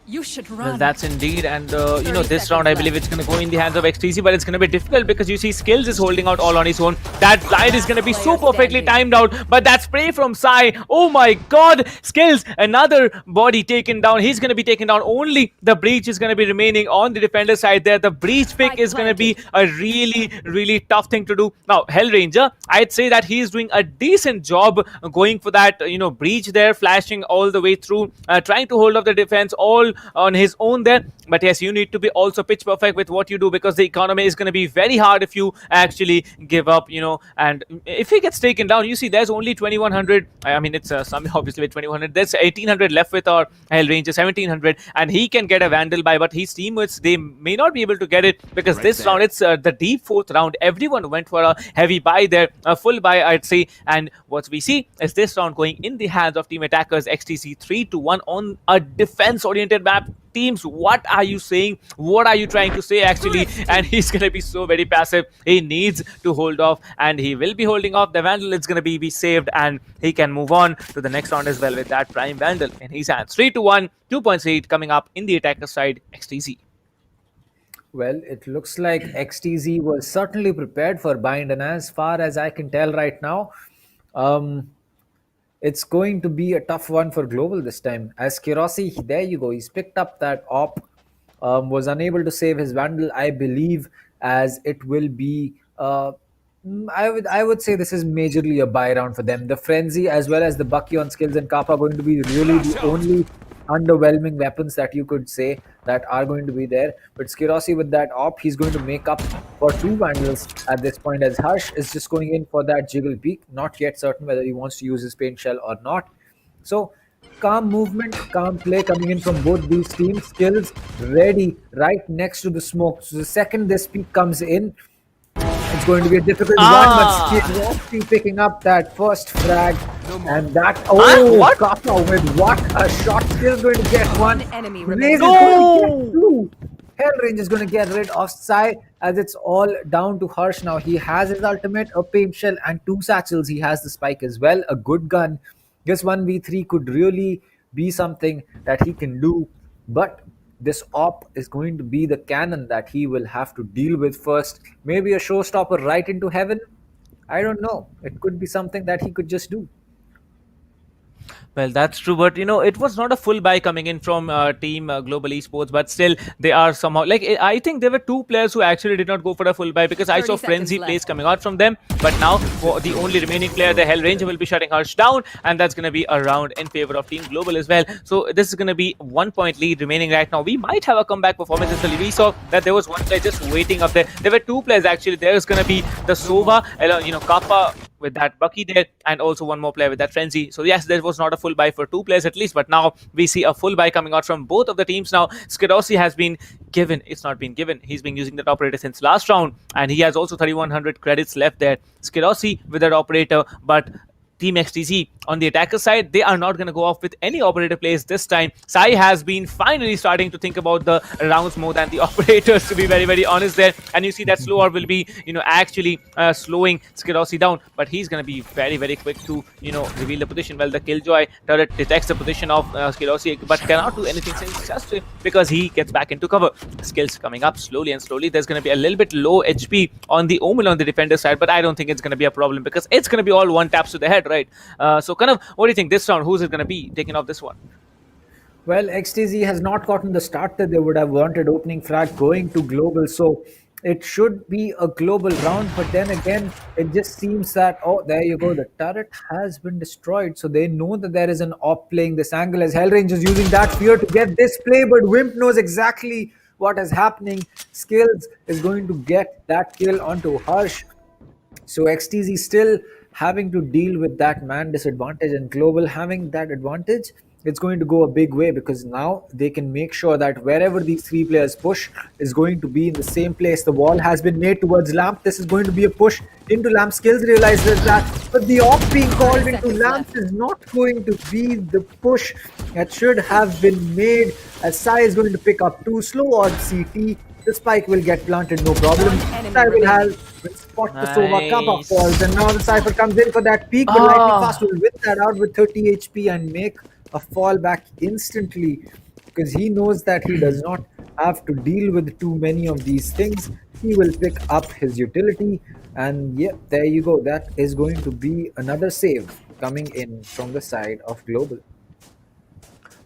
You should Well, run. that's indeed, and 30 this round I seconds believe left. it's going to go in the hands of XTC, but it's going to be difficult because you see Skills is holding out all on his own. That blind is going to be so Player perfectly standing. timed out, but that spray from Sai, oh my god, Skills, another body taken down. He's going to be taken down. Only the breach is going to be remaining on the defender side there. The breach pick Spike is going to be a really tough thing to do. Now, Hellranger, I'd say that he is doing a decent job going for that, breach there, flashing all the way through, trying to hold off the defense all on his own there. But yes, you need to be also pitch perfect with what you do, because the economy is going to be very hard if you actually give up, and if he gets taken down, you see there's only 2100. I mean, it's some obviously with 2100, there's 1800 left with our Hellranger, 1700, and he can get a vandal buy, but his teammates, they may not be able to get it, because this round it's the deep fourth round. Everyone went for a heavy buy there, a full buy I'd say, and what we see is this round going in the hands of Team Attackers. XTC 3-1 on a defense oriented map. Teams, what are you saying? What are you trying to say actually? And he's going to be so very passive. He needs to hold off, and he will be holding off. The Vandal is going to be saved, and he can move on to the next round as well with that Prime Vandal in his hands. 3-1, 2.8 coming up in the attacker side, XTZ. Well, it looks like XTZ was certainly prepared for bind, and as far as I can tell right now, um, it's going to be a tough one for Global this time. As Kirossi, there you go, he's picked up that op, was unable to save his Vandal, I believe, as it will be. I would say this is majorly a buy round for them. The Frenzy as well as the Bucky on skills and Kappa are going to be really the only underwhelming weapons that you could say that are going to be there. But Skirossi with that op, he's going to make up for two Vandals at this point, as Harsh is just going in for that Jiggle Peak. Not yet certain whether he wants to use his Paint Shell or not. So calm movement, calm play coming in from both these teams. Skills ready right next to the smoke. So the second this peak comes in, it's going to be a difficult one, but Skirossi picking up that first frag. And that, What? Kappa with what a shot, still going to get one. enemy Blaze is remaining. going to get two. Hellrange is going to get rid of Sai, as it's all down to Harsh now. He has his ultimate, a Paint Shell, and two satchels. He has the spike as well, a good gun. This 1v3 could really be something that he can do, but this op is going to be the cannon that he will have to deal with first. Maybe a showstopper right into heaven. I don't know. It could be something that he could just do. Well, that's true, but it was not a full buy coming in from Team Global Esports, but still they are somehow like I think there were two players who actually did not go for a full buy, because I 30 saw seconds Frenzy left. plays coming out from them. But now for the only remaining player, the Hellranger, will be shutting Harsh down, and that's going to be a round in favor of Team Global as well. So this is going to be 1 point lead remaining right now. We might have a comeback performance as well. We saw that there was one player just waiting up there. There were two players actually. There's going to be the Sova, Kappa with that Bucky there, and also one more player with that Frenzy. So yes, there was not a full buy for two players at least, but now we see a full buy coming out from both of the teams now. Skirossi has been given, it's not been given, he's been using that operator since last round, and he has also 3100 credits left there. Skirossi with that operator, but Team XTC on the attacker side, they are not going to go off with any operator plays this time. Sai has been finally starting to think about the rounds more than the operators, to be very honest there. And you see that slow out will be, actually slowing Skirossi down, but he's going to be very quick to, reveal the position. Well, the Killjoy turret detects the position of Skirossi, but cannot do anything since just because he gets back into cover. Skills coming up slowly and slowly. There's going to be a little bit low HP on the Omen on the defender side, but I don't think it's going to be a problem, because it's going to be all one taps to the head, right? So kind of, what do you think this round? Who's it going to be taking off this one? Well, XTZ has not gotten the start that they would have wanted. Opening frag going to global, so it should be a global round. But then again, it just seems that, oh, there you go, the turret has been destroyed, so they know that there is an op playing this angle, as Hellrange is using that fear to get this play, but Wimp knows exactly what is happening. Skills is going to get that kill onto Harsh. So XTZ still having to deal with that man disadvantage, and Global having that advantage. it's going to go a big way, because now they can make sure that wherever these three players push is going to be in the same place. The wall has been made towards Lamp. This is going to be a push into Lamp. Skills realizes that, but the off being called 5 into seconds Lamp left. is not going to be the push that should have been made, as Sai is going to pick up too slow on CT. The spike will get planted, no problem. One enemy Sai remaining. will spot the Sova. Kappa falls, Nice. and now the Cypher comes in for that peak, but Lightning Fast Ah. will whip that out with 30 HP and make a fall back instantly, because he knows that he does not have to deal with too many of these things. He will pick up his utility, and yeah, there you go. That is going to be another save coming in from the side of Global.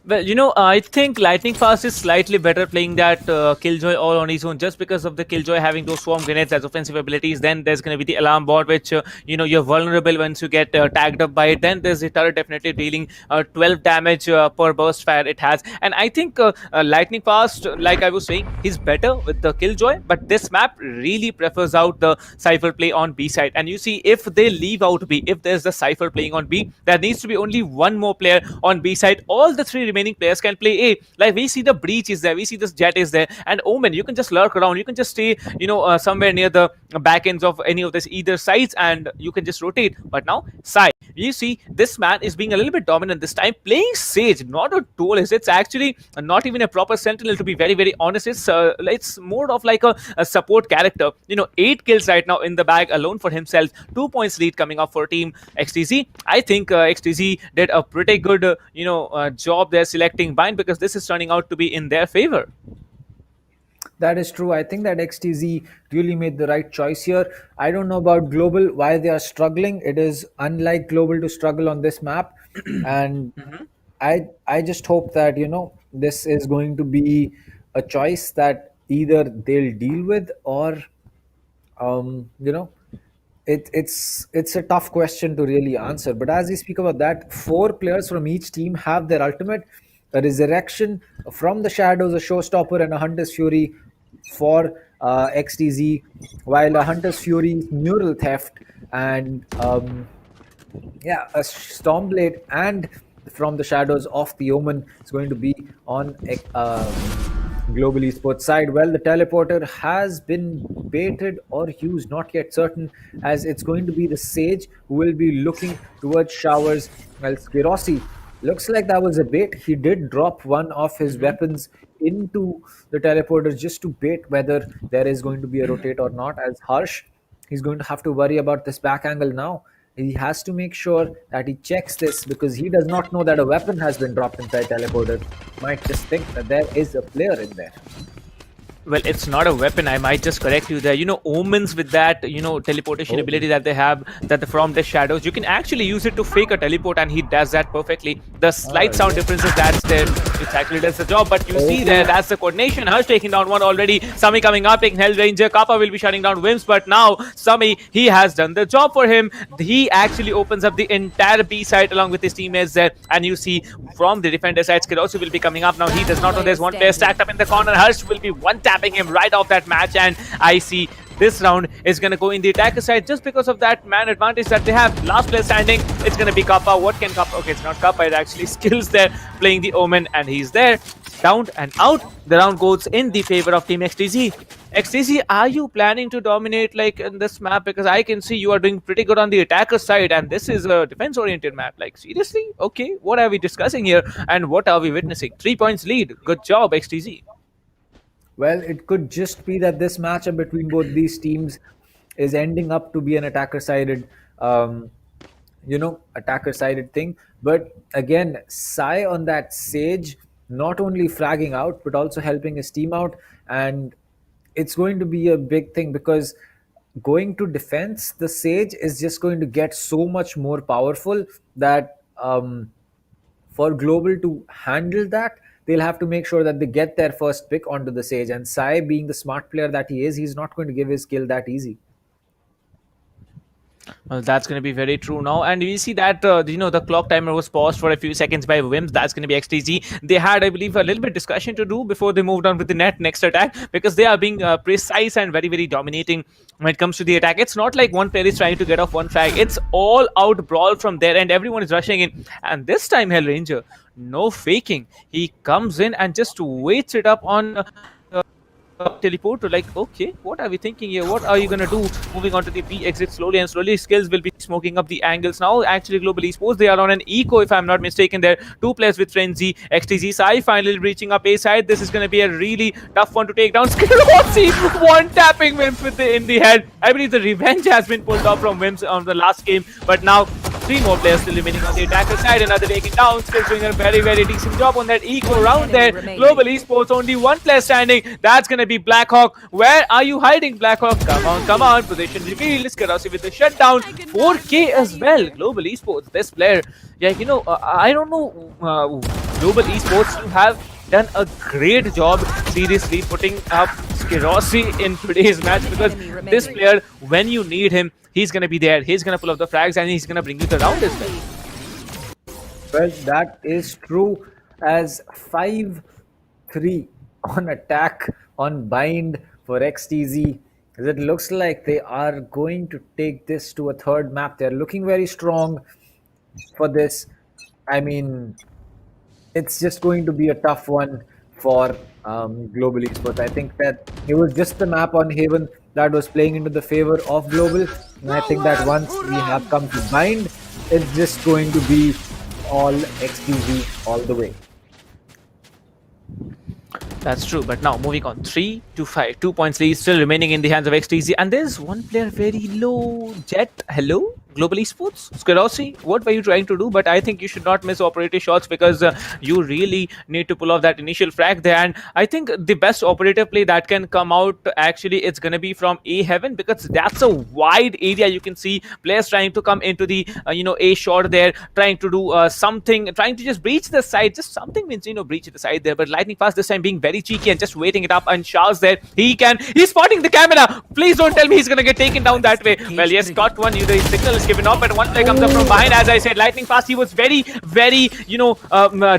Well, I think Lightning Fast is slightly better playing that Killjoy all on his own, just because of the Killjoy having those swarm grenades as offensive abilities. Then there's going to be the alarm bot, which you're vulnerable once you get tagged up by it. Then there's the turret definitely dealing 12 damage per burst fire it has. And I think Lightning Fast, like I was saying, he's better with the Killjoy, but this map really prefers out the Cypher play on B side. And you see, if they leave out B, if there's the Cypher playing on B, there needs to be only one more player on B side. All the three remaining players can play A. Like we see the Breach is there, we see this Jet is there, and Omen. You can just lurk around. You can just stay, somewhere near the back ends of any of this either sides, and you can just rotate. But now, side, you see, this man is being a little bit dominant this time, playing Sage, not a duelist. It's actually not even a proper Sentinel, to be very, very honest. It's more of like a support character. 8 kills right now in the bag alone for himself. 2 points lead coming up for Team XTZ. I think XTZ did a pretty good, job there selecting Bind, because this is turning out to be in their favor. That is true. I think that XTZ really made the right choice here. I don't know about Global, why they are struggling. It is unlike Global to struggle on this map. And I just hope that, this is going to be a choice that either they'll deal with, or um, you know, it's a tough question to really answer. But as we speak about that, 4 players from each team have their ultimate: a resurrection from the shadows, a showstopper, and a hunter's fury for XTZ, while a hunter's fury mural theft, and yeah, a Stormblade and from the shadows of the Omen is going to be on Global Esports side. Well, the teleporter has been baited or used, not yet certain, as it's going to be the Sage who will be looking towards showers. Well, Skirossi, looks like that was a bait. He did drop one of his weapons into the teleporter just to bait whether there is going to be a rotate or not. As Harsh, he's going to have to worry about this back angle now. He has to make sure that he checks this, because he does not know that a weapon has been dropped inside teleporter. Might just think that there is a player in there. Well, it's not a weapon. I might just correct you there. Omens with that, teleportation ability that they have, that from the shadows, you can actually use it to fake a teleport, and he does that perfectly. The slight sound differences that's there, it actually does the job. But you see there, that's the coordination. Hush taking down one already. Sami coming up, taking Hell Ranger. Kappa will be shutting down Wims, but now Sami, he has done the job for him. He actually opens up the entire B side along with his teammates there, and you see from the defender side, Skirossi will be coming up now. He does not know there's one player stacked up in the corner. Hush will be one tapping him right off that match, and I see this round is going to go in the attacker side just because of that man advantage that they have. Last player standing, it's going to be Kappa. What can Kappa? Okay, it's not Kappa, it's actually Skills there playing the Omen, and he's there. Down and out. The round goes in the favor of Team XTZ. XTZ, are you planning to dominate like in this map? Because I can see you are doing pretty good on the attacker side, and this is a defense-oriented map. Like, seriously? Okay, what are we discussing here, and what are we witnessing? 3 points lead. Good job, XTZ. Well, it could just be that this matchup between both these teams is ending up to be an attacker-sided, attacker-sided thing. But again, Sai on that Sage, not only fragging out but also helping his team out, and it's going to be a big thing, because going to defense, the Sage is just going to get so much more powerful that for Global to handle that, they'll have to make sure that they get their first pick onto the Sage. And Sai, being the smart player that he is, he's not going to give his kill that easy. Well, that's going to be very true now, and we see that the clock timer was paused for a few seconds by Wims. That's going to be XTG. They had, I believe, a little bit discussion to do before they moved on with the next attack, because they are being precise and very very dominating when it comes to the attack. It's not like one player is trying to get off one frag. It's all out brawl from there, and everyone is rushing in. And this time, Hell Ranger, no faking. He comes in and just waits it up on. Teleporter, like, okay, what are we thinking here? What are you gonna do? Moving on to the B exit slowly and slowly. Skills will be smoking up the angles now. Actually, Global Esports, they are on an eco, if I'm not mistaken. There, two players with Frenzy. XTZ Sai finally reaching up A side. This is gonna be a really tough one to take down. Skirossi one tapping Wims with in the head. I believe the revenge has been pulled off from Wims on the last game, but now three more players still remaining on the attacker side. Another taking down. Skills doing a very, very decent job on that eco round there. Global Esports, only one player standing. That's going to be Blackhawk. Where are you hiding, Blackhawk? Come on, come on. Position reveal. Skirossi with the shutdown. 4K as well. Global Esports, this player. Yeah, I don't know. Global Esports, you have done a great job, seriously, putting up Skirossi in today's match, because this player, when you need him, he's going to be there. He's going to pull up the frags and he's going to bring you the round as well. Well, that is true, as 5-3 on attack on bind for XTZ. It looks like they are going to take this to a third map. They're looking very strong for this. I mean, it's just going to be a tough one for Global Esports. I think that it was just the map on Haven that was playing into the favor of Global. And I think that once we have come to bind, it's just going to be all XTZ all the way. That's true, but now moving on, 3-5, 2 points lead still remaining in the hands of XTZ, and there's one player very low. Jet, hello? Global Esports? Skirossi, what were you trying to do? But I think you should not miss operator shots, because you really need to pull off that initial frag there. And I think the best operator play that can come out, actually, it's going to be from A Heaven, because that's a wide area. You can see players trying to come into the A short there, trying to do something, trying to just breach the side. Just something means, breach the side there. But Lightning Fast this time being very cheeky and just waiting it up. And Charles there, he's spotting the camera. Please don't tell me he's going to get taken down that way. Well, yes, got one. The signal is given off, but one play comes up from behind. As I said, Lightning Fast, he was very, very,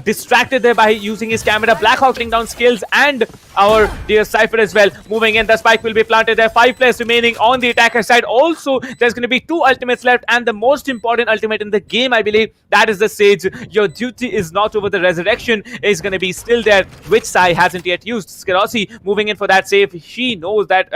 distracted there by using his camera. Blackhawk taking down Skills and our dear Cypher as well. Moving in, the spike will be planted there. 5 players remaining on the attacker side. Also, there's going to be 2 ultimates left, and the most important ultimate in the game, I believe, that is the Sage. Your duty is not over. The resurrection is going to be still there, which Sai hasn't yet used. Skirossi moving in for that save. He knows that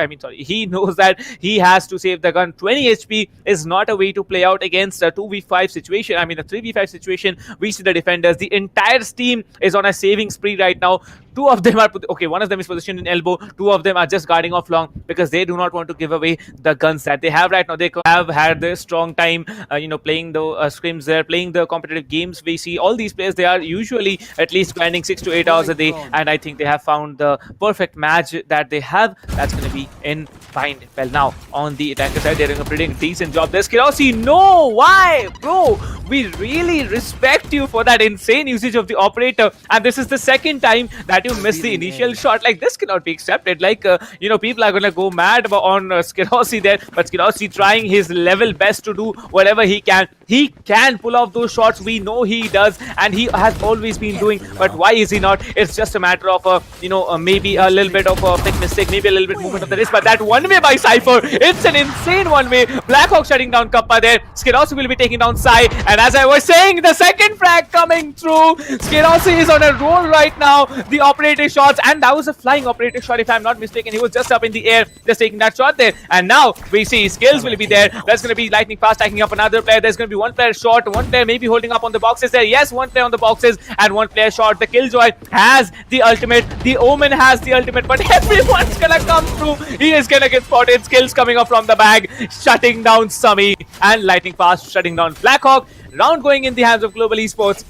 he has to save the gun. 20 HP is not a way to play out against a 2v5 situation. I mean, a 3v5 situation. We see the defenders. The entire team is on a saving spree right now. 2 of them are one of them is positioned in elbow. 2 of them are just guarding off long, because they do not want to give away the guns that they have right now. They have had their strong time playing the scrims there, playing the competitive games. We see all these players, they are usually at least grinding 6 to 8 hours a day, and I think they have found the perfect match that they have. That's going to be in bind. Well, now on the attacker side, they're doing a pretty decent job. There's Skirossi. No, why, bro? We really respect you for that insane usage of the operator, and this is the second time that you missed the initial shot. Like, this cannot be accepted. Like, people are gonna go mad on Skirossi there, but Skirossi trying his level best to do whatever he can. He can pull off those shots. We know he does, and he has always been doing. But why is he not? It's just a matter of maybe a little bit of a quick mistake, maybe a little bit movement of the wrist. But that one way by Cypher, it's an insane one way. Blackhawk shutting down Kappa there. Skirossi will be taking down Sai, and as I was saying, the second frag coming through. Skirossi is on a roll right now. The operator shots, and that was a flying operator shot, if I'm not mistaken. He was just up in the air, just taking that shot there. And now we see Skills will be there. There's going to be Lightning Fast taking up another player. There's going to be one player short, one player maybe holding up on the boxes there. Yes, one player on the boxes and one player short. The Killjoy has the ultimate. The Omen has the ultimate, but everyone's gonna come through. He is gonna get spotted. Skills coming up from the bag, shutting down Sami, and Lightning Fast shutting down Blackhawk. Round going in the hands of Global Esports.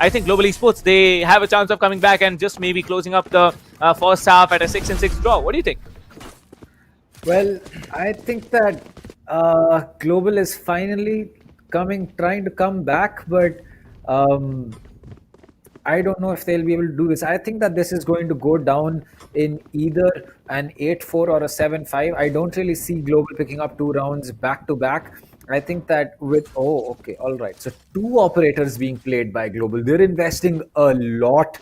I think Global Esports, they have a chance of coming back and just maybe closing up the first half at a 6-6 draw. What do you think? Well, I think that Global is finally trying to come back, but I don't know if they'll be able to do this. I think that this is going to go down in either an 8-4 or a 7-5. I don't really see Global picking up 2 rounds back to back. I think that with okay, all right. So two operators being played by Global, they're investing a lot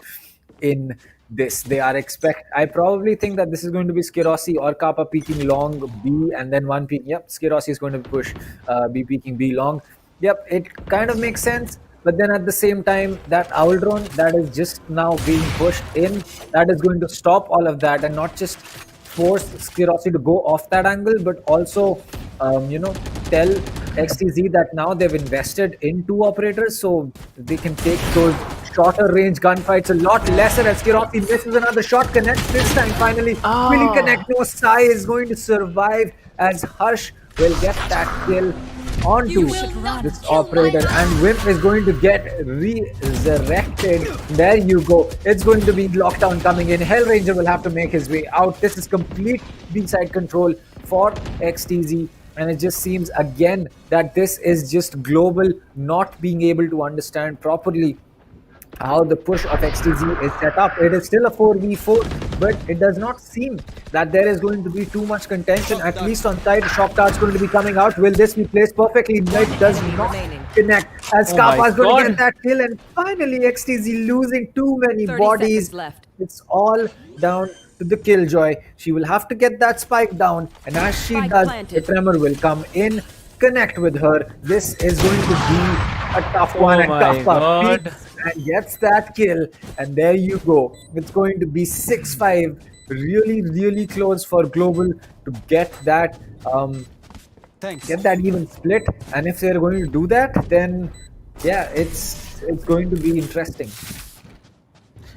in this. They are expect. I probably think that this is going to be Skirossi or Kappa peeking long B and then one peak. Yep, Skirossi is going to push B peeking B long. Yep, it kind of makes sense. But then at the same time, that owl drone that is just now being pushed in, that is going to stop all of that and not just force Skirossi to go off that angle, but also, tell XTZ that now they've invested in two operators, so they can take those shorter range gunfights a lot lesser. As Skirossi misses another shot, connects this time. Finally, will he connect? No, Sai is going to survive as Harsh will get that kill onto this operator, and Wimp is going to get resurrected. There you go. It's going to be lockdown coming in. Hellranger will have to make his way out. This is complete B-side control for XTZ. And it just seems again that this is just Global not being able to understand properly how the push of XTZ is set up. It is still a 4v4, but it does not seem that there is going to be too much contention, at least on side. Shock card's going to be coming out. Will this be placed perfectly? No, it does not connect. As Kappa is going to get that kill, and finally XTZ losing too many 30 bodies. seconds left. It's all down to the Killjoy. She will have to get that spike down, and as she Spike does, planted. the Tremor will come in, connect with her. This is going to be a tough one, and my Kappa God. peeks and gets that kill, and there you go. It's going to be 6-5. Really, really close for Global to get that even split. And if they're going to do that, then yeah, it's going to be interesting.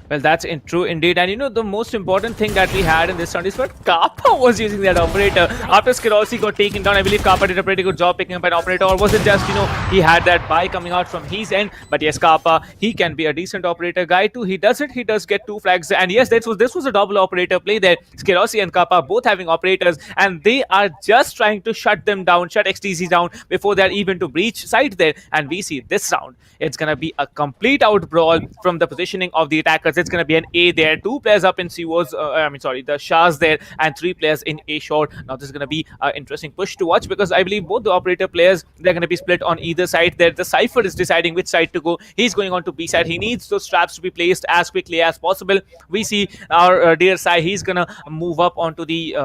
Well, that's true indeed. And the most important thing that we had in this round is what Kappa was using that operator. After Skirossi got taken down, I believe Kappa did a pretty good job picking up an operator. Or was it just, he had that buy coming out from his end? But yes, Kappa, he can be a decent operator guy too. He does get 2 flags. And yes, this was a double operator play there. Skirossi and Kappa both having operators. And they are just trying to shut them down, shut XTC down before they're even to breach side there. And we see this round, it's going to be a complete out brawl from the positioning of the attackers. It's going to be an A there, 2 players up in COs, the Shahs there, and 3 players in A short. Now this is going to be an interesting push to watch, because I believe both the operator players, they're going to be split on either side there. The Cypher is deciding which side to go. He's going on to B side. He needs those traps to be placed as quickly as possible. We see our dear Sai, he's going to move up onto the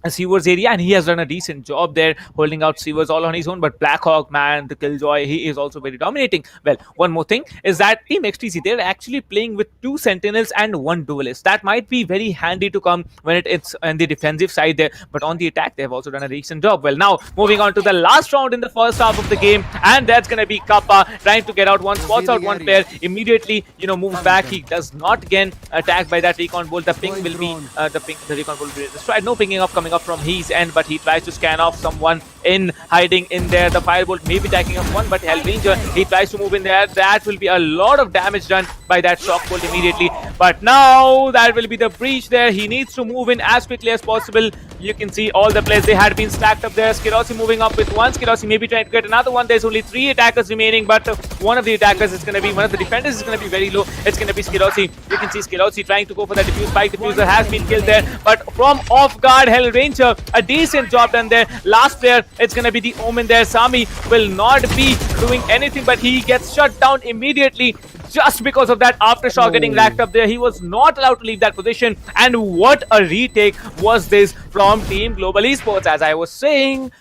Sewers area, and he has done a decent job there holding out Sewers all on his own. But Blackhawk, man, the Killjoy, he is also very dominating. Well, one more thing is that Team XTC, they're actually playing with 2 Sentinels and 1 Duelist. That might be very handy to come when it's on the defensive side there, but on the attack, they've also done a decent job. Well, now moving on to the last round in the first half of the game, and that's going to be Kappa trying to get out one, spots out one player, immediately, moves back. He does not get attacked by that recon bolt. The ping will be, the recon bolt will be destroyed. No pinging up coming up from his end, but he tries to scan off someone in hiding in there. The firebolt may be taking up one, but Hellranger, he tries to move in there. That will be a lot of damage done by that shock bolt immediately. But now that will be the breach there. He needs to move in as quickly as possible. You can see all the players, they had been stacked up there. Skirossi moving up with one. Skirossi maybe trying to get another one. There's only 3 attackers remaining, but one of the attackers is going to be, one of the defenders is going to be very low. It's going to be Skirossi. You can see Skirossi trying to go for the diffuse. Spike diffuser has been killed there, but from off guard, Hellranger, a decent job done there. Last player, it's going to be the Omen there. Sami will not be doing anything, but he gets shut down immediately just because of that aftershock getting racked up there. He was not allowed to leave that position. And what a retake was this from Team Global Esports. As I was saying,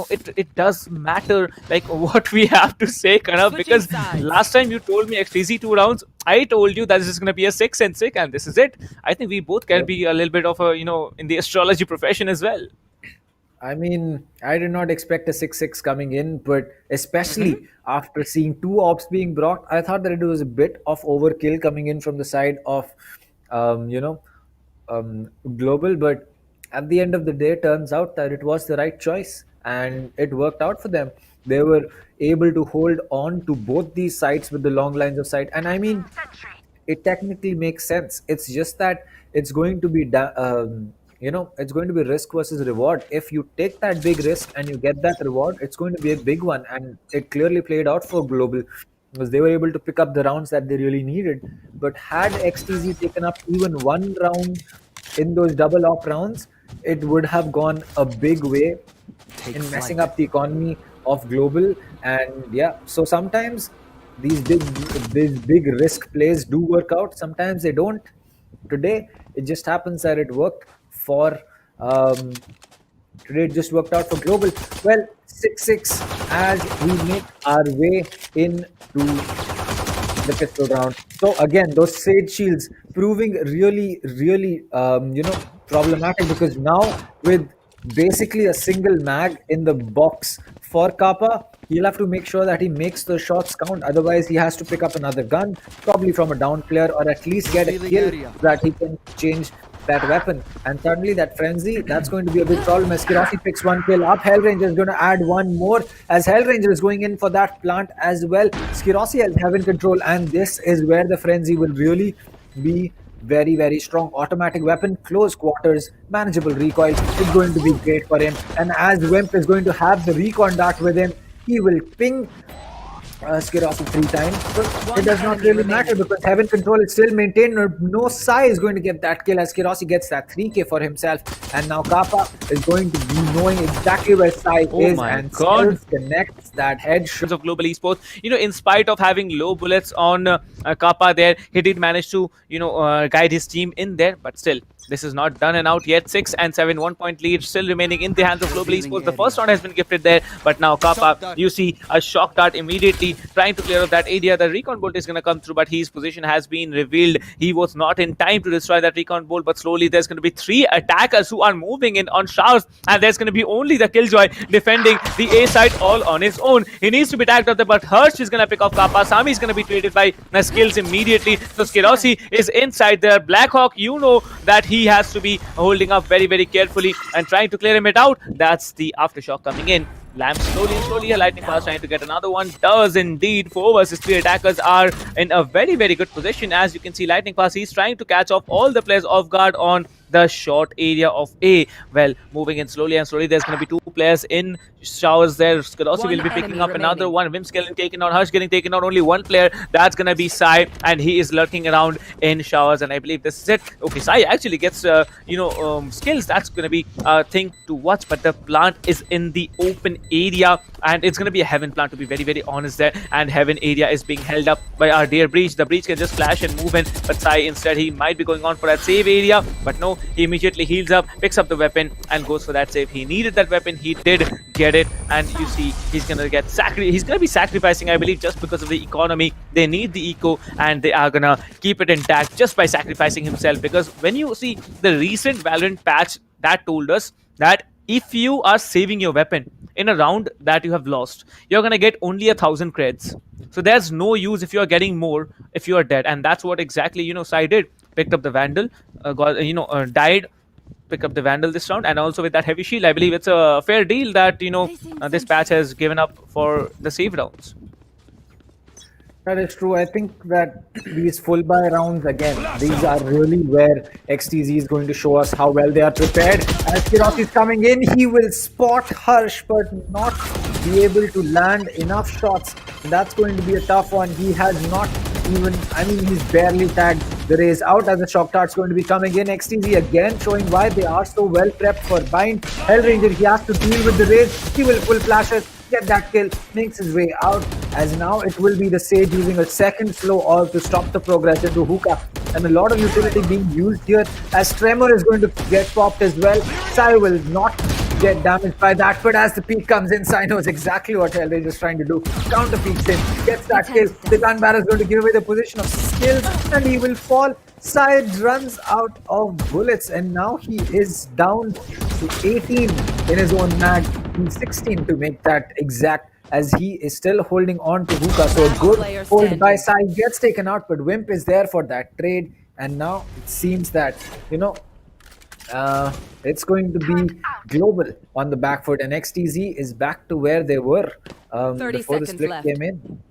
it does matter like what we have to say, Kanav, because last time you told me XTC 2 rounds, I told you that this is going to be a 6 and 6, and this is it. I think we both can be a little bit of a, in the astrology profession as well. I mean, I did not expect a 6-6 coming in, but especially after seeing 2 ops being brought, I thought that it was a bit of overkill coming in from the side of, Global. But at the end of the day, turns out that it was the right choice, and it worked out for them. They were able to hold on to both these sides with the long lines of sight, and I mean, it technically makes sense. It's just that it's going to be it's going to be risk versus reward. If you take that big risk and you get that reward, it's going to be a big one, and it clearly played out for Global because they were able to pick up the rounds that they really needed. But had XTZ taken up even 1 round in those double op rounds, it would have gone a big way in messing up the economy of global. And yeah, so sometimes these big risk plays do work out, sometimes they don't. Today it just happens that it worked for um, today it just worked out for global. Well, 6-6 as we make our way into the pistol round. So again, those Sage shields proving really, really, problematic, because now with basically a single mag in the box for Kappa, he'll have to make sure that he makes the shots count. Otherwise, he has to pick up another gun, probably from a down player, or at least get a kill so that he can change that weapon. And suddenly that frenzy, that's going to be a big problem as Kirasi picks one kill up. Hellranger is going to add one more as Hellranger is going in for that plant as well. Skirossi has heaven control, and this is where the frenzy will really be very, very strong. Automatic weapon, close quarters, manageable recoil is going to be great for him. And as Wimp is going to have the recon dart with him, he will ping Skirossi 3 times, but it does not really matter because heaven control is still maintained. No Sai is going to get that kill as Skirossi gets that 3k for himself, and now Kappa is going to be knowing exactly where Sai is and still connects that headshot. Of global esports, in spite of having low bullets on Kappa there, he did manage to guide his team in there, but still this is not done and out yet. 6 and 7, 1 point lead still remaining in the hands of global esports. The first round has been gifted there, but now Kappa, you see a shock dart immediately trying to clear up that area. The recon bolt is going to come through, but his position has been revealed. He was not in time to destroy that recon bolt, but slowly there's going to be 3 attackers who are moving in on showers, and there's going to be only the Killjoy defending the A side all on his own. He needs to be tagged up there, but Hirsch is going to pick off Kappa. Sami is going to be traded by skills immediately. So Skirossi is inside there. Blackhawk, you know that he has to be holding up very, very carefully and trying to clear him it out. That's the aftershock coming in. Lamb slowly, a lightning fast trying to get another one. Does indeed. 4 versus 3 attackers are in a very, very good position. As you can see, lightning fast, he's trying to catch off all the players off guard on the short area of A. Well, moving in slowly and slowly, there's going to be 2 players in showers there. Skirossi will be picking up another one. Vim's getting taken out. Hush getting taken out. Only 1 player. That's going to be Sai, and he is lurking around in showers, and I believe this is it. Okay, Sai actually gets skills. That's going to be a thing to watch, but the plant is in the open area, and it's going to be a heaven plant, to be very, very honest there, and heaven area is being held up by our dear breach. The breach can just flash and move in, but Sai instead, he might be going on for that save area, but no, he immediately heals up, picks up the weapon, and goes for that save. He needed that weapon, he did get it, and you see he's going to be sacrificing, I believe, just because of the economy. They need the eco, and they are going to keep it intact just by sacrificing himself, because when you see the recent Valorant patch, that told us that if you are saving your weapon in a round that you have lost, you're going to get only 1,000 creds. So there's no use if you are getting more if you are dead, and that's what exactly Sai did. Picked up the Vandal, died, pick up the Vandal this round, and also with that heavy shield, I believe it's a fair deal that this patch has given up for the save rounds. That is true. I think that these full buy rounds, again, these are really where XTZ is going to show us how well they are prepared. As Kirossi is coming in, he will spot Harsh, but not be able to land enough shots. That's going to be a tough one. He has not even, he's barely tagged. The raise out as the shock dart's going to be coming in. XTZ again showing why they are so well prepped for bind. Hellranger, he has to deal with the raise. He will pull flashes, get that kill, makes his way out, as now it will be the Sage using a second slow all to stop the progress into hookah, and a lot of utility being used here as Tremor is going to get popped as well. Sai will not get damaged by that, but as the peak comes in, Sai knows exactly what Hellranger is trying to do. Counter peeks in, gets that kill. The gun barrel is going to give away the position of skills, and he will fall. Sai runs out of bullets, and now he is down to 18 in his own mag. He's 16 to make that exact, as he is still holding on to hookah. So a good hold by Sai, gets taken out, but Wimp is there for that trade, and now it seems that it's going to be global on the back foot, and XTZ is back to where they were before the split came in.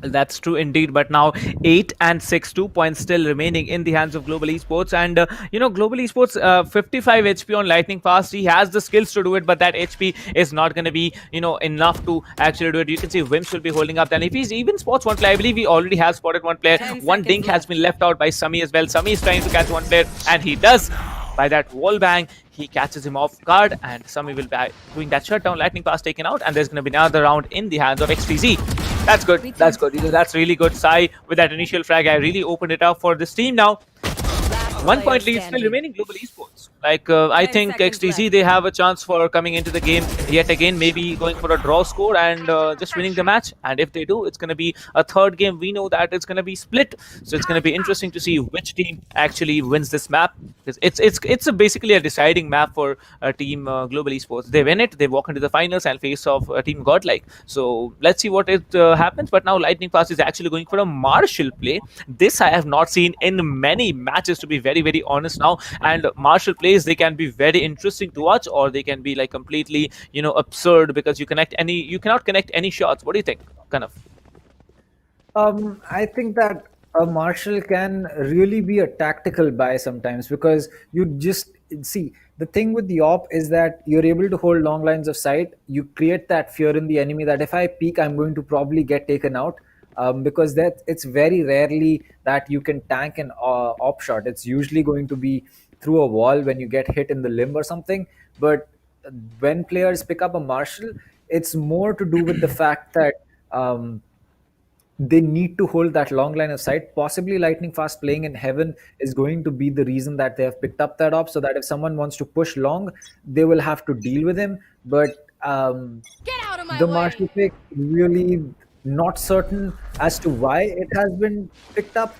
That's true indeed, but now 8 and 6, 2 points still remaining in the hands of Global Esports, and Global Esports 55 HP on Lightning Fast. He has the skills to do it, but that HP is not going to be enough to actually do it. You can see Wimps will be holding up, and if he even spots one player, I believe he already has spotted one player. One dink has been left out by Sami as well. Sami is trying to catch one player, and he does. By that wall bang, he catches him off guard, and Sami will be doing that shutdown. Lightning Pass taken out, and there's going to be another round in the hands of XTZ. That's good. That's good. That's really good. Sai with that initial frag, I really opened it up for this team now. 1 point lead still remaining global esports. Like I think XTZ they have a chance for coming into the game yet again, maybe going for a draw score and just winning the match. And if they do, it's going to be a third game. We know that it's going to be split, so it's going to be interesting to see which team actually wins this map. Because basically a deciding map for team global esports. They win it, they walk into the finals and face off team Godlike. So let's see what it happens. But now Lightning Fast is actually going for a Marshall play. This I have not seen in many matches, to be very honest now. And Marshall plays, they can be very interesting to watch, or they can be like completely absurd because you cannot connect any shots. What do you think, kind of? I think that a Marshall can really be a tactical buy sometimes, because you just see the thing with the op is that you're able to hold long lines of sight. You create that fear in the enemy that if I peek, I'm going to probably get taken out. Because that it's very rarely that you can tank an op shot. It's usually going to be through a wall when you get hit in the limb or something. But when players pick up a Marshall, it's more to do with the fact that they need to hold that long line of sight. Possibly Lightning Fast playing in heaven is going to be the reason that they have picked up that op, so that if someone wants to push long, they will have to deal with him. But the Marshall pick, really not certain as to why it has been picked up.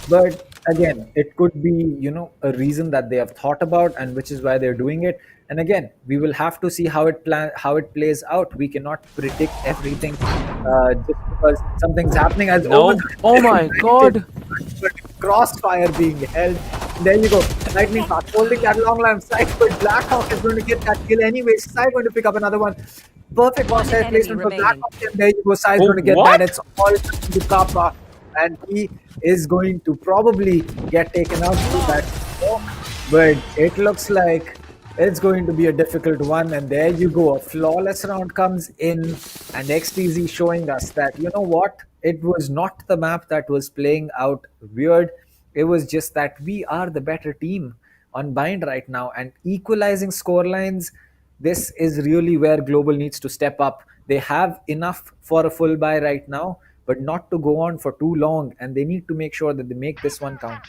But again, it could be a reason that they have thought about, and which is why they're doing it. And again, we will have to see how it plays out. We cannot predict everything just because something's happening. As No. Oh my god. Crossfire being held. There you go. Lightning Fast holding that long line of sight, but Blackhawk is going to get that kill anyway. Sai going to pick up another one. Perfect crosshair placement for Blackhawk, and there you go. Sai is going to get what? that. It's all to Kappa, and he is going to probably get taken out through that smoke. But it looks like it's going to be a difficult one, and there you go. A flawless round comes in, and XTZ showing us that, you know what? It was not the map that was playing out weird. It was just that we are the better team on bind right now, and equalizing score lines. This is really where Global needs to step up. They have enough for a full buy right now, but not to go on for too long, and they need to make sure that they make this one count.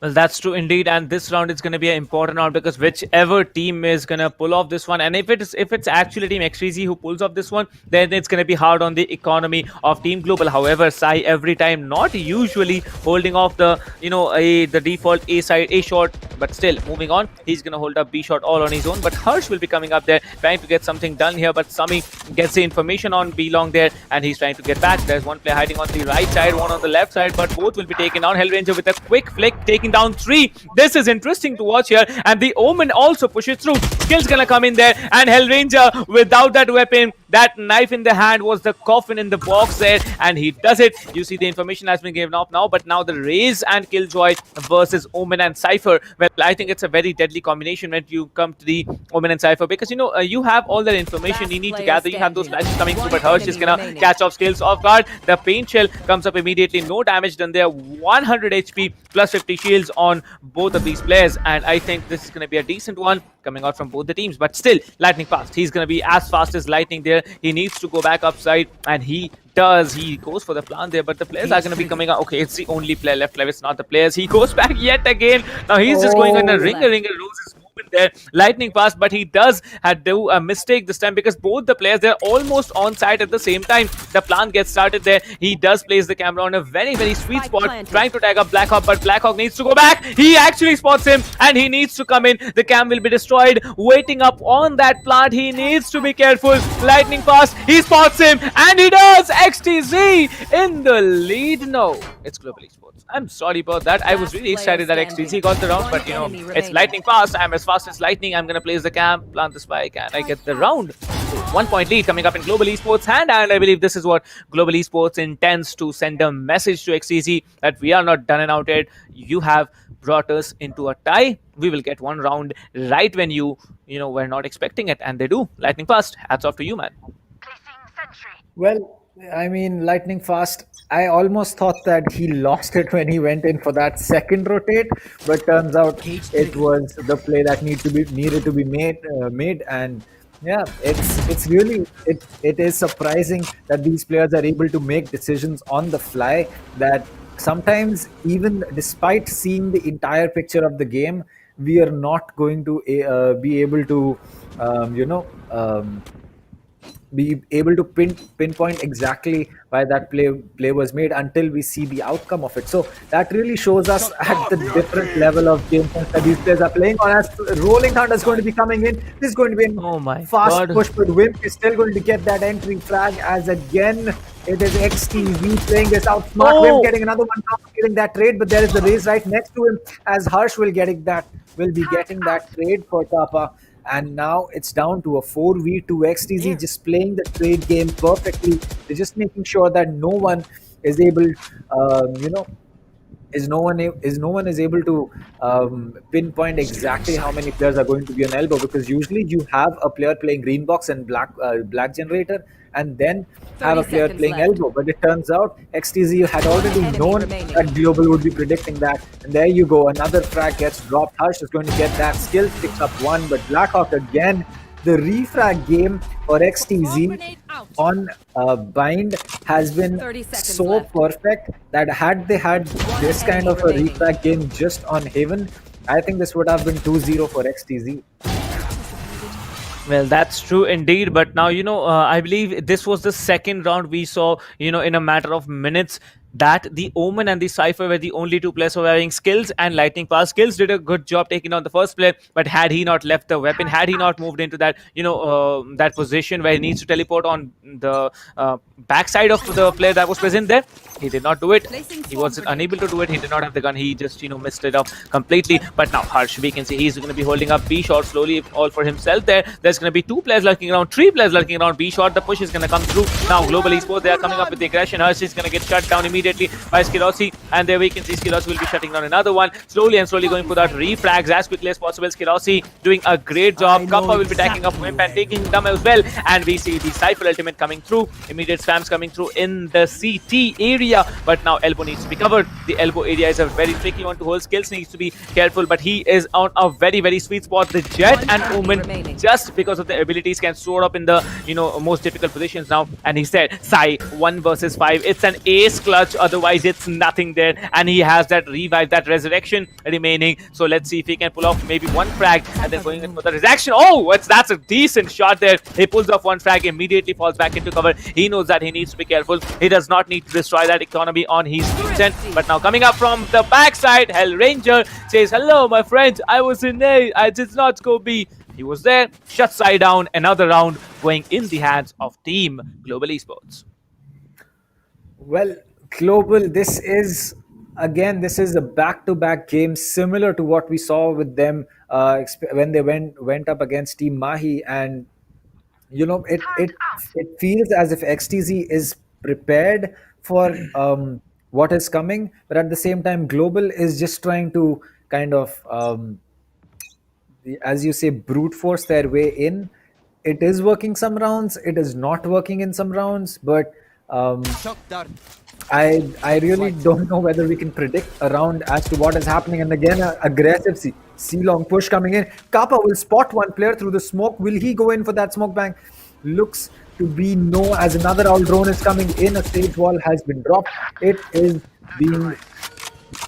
Well, that's true indeed, and this round is going to be an important round because whichever team is going to pull off this one, and if it's actually Team XTZ who pulls off this one, then it's going to be hard on the economy of Team Global. However, Sai every time not usually holding off the the default A side A shot, but still moving on. He's going to hold up B shot all on his own, but Harsh will be coming up there trying to get something done here. But Sami gets the information on B long there, and he's trying to get back. There's one player hiding on the right side, one on the left side, but both will be taken down. Hellranger with a quick flick taking down 3. This is interesting to watch here, and the Omen also pushes through. Skill's gonna come in there, and Hellranger without that weapon, that knife in the hand was the coffin in the box there, and he does it. You see the information has been given up now, but now the Raze and Killjoy versus Omen and Cypher. Well, I think it's a very deadly combination when you come to the Omen and Cypher, because you have all that information you need to gather. You have those flashes coming through, but Hirsch is gonna catch off Skills off guard. The paint shell comes up immediately, no damage done there. 100 HP plus 50 shields on both of these players, and I think this is going to be a decent one coming out from both the teams. But still, Lightning Fast, he's going to be as fast as lightning there. He needs to go back upside, and he does. He goes for the plant there, but the players are going to be coming out. Okay, it's the only player left. It's not the players. He goes back yet again. Now he's just going on a ringer roses movement there. Lightning Fast, but he does do a mistake this time, because both the players, they're almost on site at the same time. The plant gets started there. He does place the camera on a very sweet spot, trying to tag up Blackhawk, but Blackhawk needs to go back. He actually spots him, and he needs to come in. The cam will be destroyed. Waiting up on that plant, he needs to be careful. Lightning Fast, he spots him, and he does. XTZ in the lead. No, it's Global Esports. I'm sorry about that. I was really excited that XTZ got the round, but it's Lightning Fast. I'm as fast as lightning. I'm gonna place the cam, plant the spike, and I get the round. So 1 point lead coming up in Global Esports hand, and I believe this is what Global Esports intends to send a message to XTZ that we are not done and out yet. You have brought us into a tie. We will get one round right when you were not expecting it, and they do. Lightning Fast, hats off to you, man. Well, I mean, lightning fast. I almost thought that he lost it when he went in for that second rotate, but turns out it was the play that needed to be made. And yeah, it's really it is surprising that these players are able to make decisions on the fly. That sometimes, even despite seeing the entire picture of the game, we are not going to be able to, you know. Be able to pinpoint exactly why that play was made until we see the outcome of it. So that really shows us at the different level of game sense that these players are playing on. As Rolling Thunder is going to be coming in, this is going to be a Oh my fast god. push, but Wimp is still going to get that entry flag as again it is XTV playing this out smart. Oh. Wimp getting another one now, getting that trade, but there is the raise right next to him as Harsh will be getting that trade for Kappa. And now it's down to a 4v2 XTZ just playing the trade game perfectly. They're just making sure that no one is able, you know, is no one is able to pinpoint exactly how many players are going to be on elbow, because usually you have a player playing green box and black generator and then have a 30 player seconds playing left. elbow, but it turns out XTZ had already enemy known remaining. that Global would be predicting that, and there you go, another frag gets dropped. Harsh is going to get that skill, picks up one, but Blackhawk again, the refrag game for XTZ on Bind has been 30 seconds so left. perfect that had they had this kind of a enemy remaining. refrag game just on Haven, I think this would have been 2-0 for XTZ. Well, that's true indeed. But now, I believe this was the second round we saw, in a matter of minutes, that the Omen and the Cypher were the only two players who were having skills, and Lightning Pass skills did a good job taking on the first player. But had he not left the weapon, had he not moved into that, that position where he needs to teleport on the backside of the player that was present there, he did not do it. He was unable to do it. He did not have the gun. He just, missed it up completely. But now Harsh, we can see he's going to be holding up B shot slowly, all for himself there. There's going to be two players lurking around, three players lurking around B shot. The push is going to come through. Now Global Esports, they are coming up with the aggression. Harsh is going to get shut down immediately by Skirossi, and there we can see Skirossi will be shutting down another one. Slowly and slowly going for that reflags as quickly as possible. Skirossi doing a great job. Kappa will be taking up Wimp and taking them as well. And we see the Cypher ultimate coming through. Immediate spams coming through in the CT area. But now elbow needs to be covered. The elbow area is a very tricky one to hold. Skills needs to be careful, but he is on a very, very sweet spot. The Jet and Omen, remaining. just because of their abilities, can soar up in the most difficult positions now. And he said, Sai, 1 versus 5. It's an ace clutch, otherwise it's nothing there. And he has that revive, that resurrection remaining. So let's see if he can pull off maybe one frag and then going in for the resurrection. Oh, that's a decent shot there. He pulls off one frag, immediately falls back into cover. He knows that he needs to be careful. He does not need to destroy that economy on his team. But now coming up from the backside, Hell Ranger says, hello, my friends. I was in A. I did not go B. He was there, shut Sai down. Another round going in the hands of Team Global Esports. Well, Global, this is a back-to-back game similar to what we saw with them when they went up against Team Mahi, and it feels as if XTZ is prepared for what is coming, but at the same time, Global is just trying to kind of as you say, brute force their way in. It is working some rounds, it is not working in some rounds, but I really don't know whether we can predict a round as to what is happening. And again, a aggressive C-long push coming in. Kappa will spot one player through the smoke. Will he go in for that smoke bang? Looks to be no, as another owl drone is coming in. A stage wall has been dropped. It is being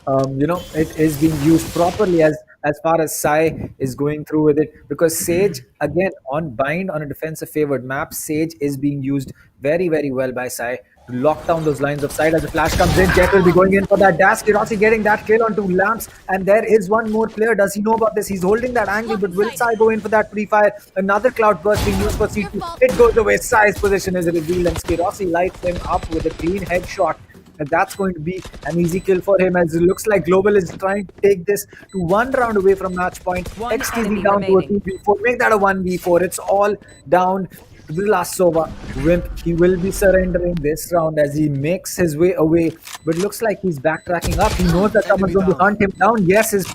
it is being used properly as far as Sai is going through with it, because Sage, again, on Bind, on a defensive favored map, Sage is being used very, very well by Sai to lock down those lines of sight. As the flash comes in, Jet will be going in for that dash. Kirasi getting that kill onto Lamps, and there is one more player. Does he know about this? He's holding that angle, but will Sai go in for that free fire? Another cloud burst being used for C2. It goes away. Sai's position is revealed, and Kirasi lights him up with a clean headshot. And that's going to be an easy kill for him, as it looks like Global is trying to take this to one round away from match point. One XTV enemy down remaining. to a 2v4. Make that a 1v4. It's all down to the last Sova. Wimp, he will be surrendering this round as he makes his way away. But looks like he's backtracking up. He knows that someone's going to hunt him down. Yes, his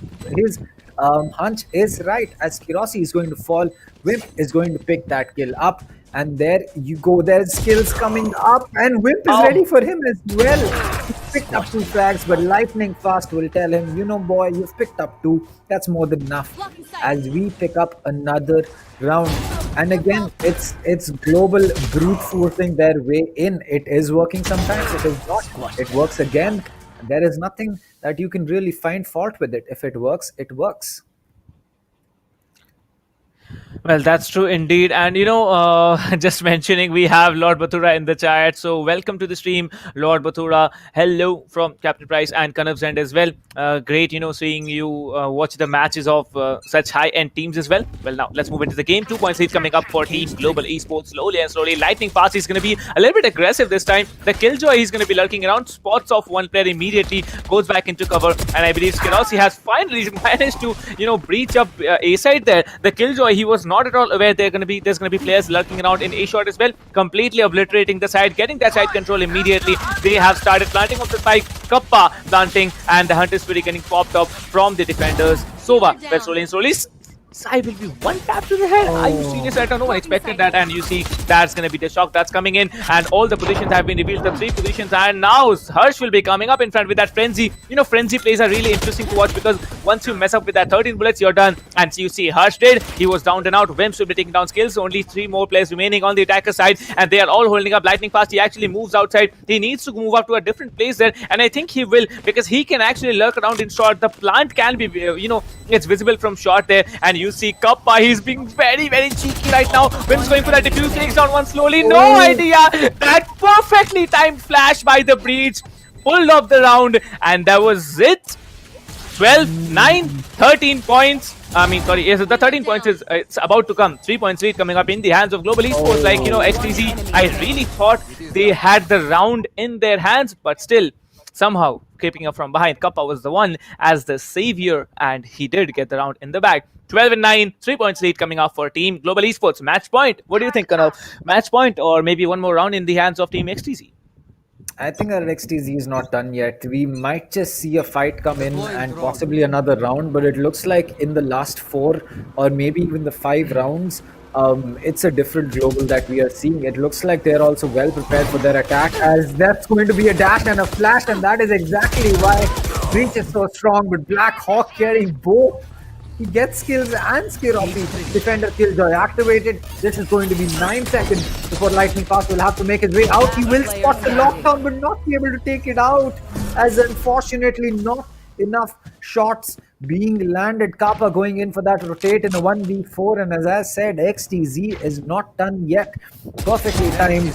hunch is right. As Kirasi is going to fall, Wimp is going to pick that kill up. And there you go. There's skills coming up, and Wimp is ready Oh, for him as well. He picked up two frags, but lightning fast will tell him, boy, you've picked up two. That's more than enough. As we pick up another round, and again, it's global brute forcing their way in. It is working sometimes. It is not. It works again. There is nothing that you can really find fault with it. If it works, it works. Well, that's true indeed. And just mentioning, we have Lord Bathura in the chat. So, welcome to the stream, Lord Bathura. Hello from Captain Price and Kanav's end as well. Great, seeing you watch the matches of such high end teams as well. Well, now let's move into the game. 2 points lead coming up for Team Global Esports. Slowly and slowly, Lightning Fast is going to be a little bit aggressive this time. The Killjoy is going to be lurking around, spots off one player immediately, goes back into cover. And I believe Skinossi has finally managed to, breach up A side there. The Killjoy, he was not at all aware there's going to be players lurking around in A short as well, completely obliterating the side, getting that side control immediately. They have started planting off the spike, Kappa planting, and the Hunter Spirit getting popped up from the defenders. Sova, well, slowly, Sai will be one tap to the head. Are you serious? I don't know. I expected that, and you see that's going to be the shock that's coming in, and all the positions have been revealed. The 3 positions, and now Harsh will be coming up in front with that frenzy. Frenzy plays are really interesting to watch because once you mess up with that 13 bullets, you're done. And so you see Harsh did. He was down and out. Wimps will be taking down skills. Only 3 more players remaining on the attacker side, and they are all holding up Lightning Fast. He actually moves outside. He needs to move up to a different place there, and I think he will because he can actually lurk around in short. The plant can be, it's visible from short there, and you see Kappa, he's being very, very cheeky right now. Wim's going for that defuse, takes down one slowly. No idea. That perfectly timed flash by the breach pulled off the round, and that was it. 12, 9, 13 points. Yes, the 13 points is it's about to come. 3 points lead coming up in the hands of Global Esports. XTZ, I really thought they had the round in their hands, but still, somehow creeping up from behind. Kappa was the one as the savior, and he did get the round in the bag. 12 and 9, 3 points lead coming up for Team Global Esports. Match point. What do you think, Kanav? Match point, or maybe one more round in the hands of Team XTZ? I think our XTZ is not done yet. We might just see a fight come in and possibly another round, but it looks like in the last 4 or maybe even the 5 rounds, it's a different global that we are seeing. It looks like they're also well prepared for their attack, as that's going to be a dash and a flash, and that is exactly why Breach is so strong. But Black Hawk carrying both. He gets skills and skill off the defender Killjoy activated. This is going to be 9 seconds before Lightning Fast will have to make his way out. He will spot the lockdown but not be able to take it out, as unfortunately not enough shots being landed. Kappa going in for that rotate in a 1v4, and as I said, XTZ is not done yet. Perfectly timed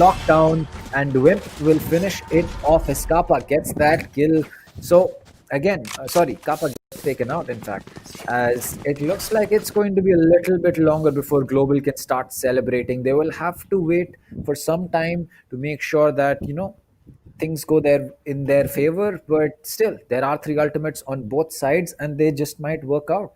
lockdown, and Wimp will finish it off as Kappa gets that kill. So again, Kappa gets taken out, in fact, as it looks like it's going to be a little bit longer before Global can start celebrating. They will have to wait for some time to make sure that, things go there in their favor, but still, there are 3 ultimates on both sides, and they just might work out.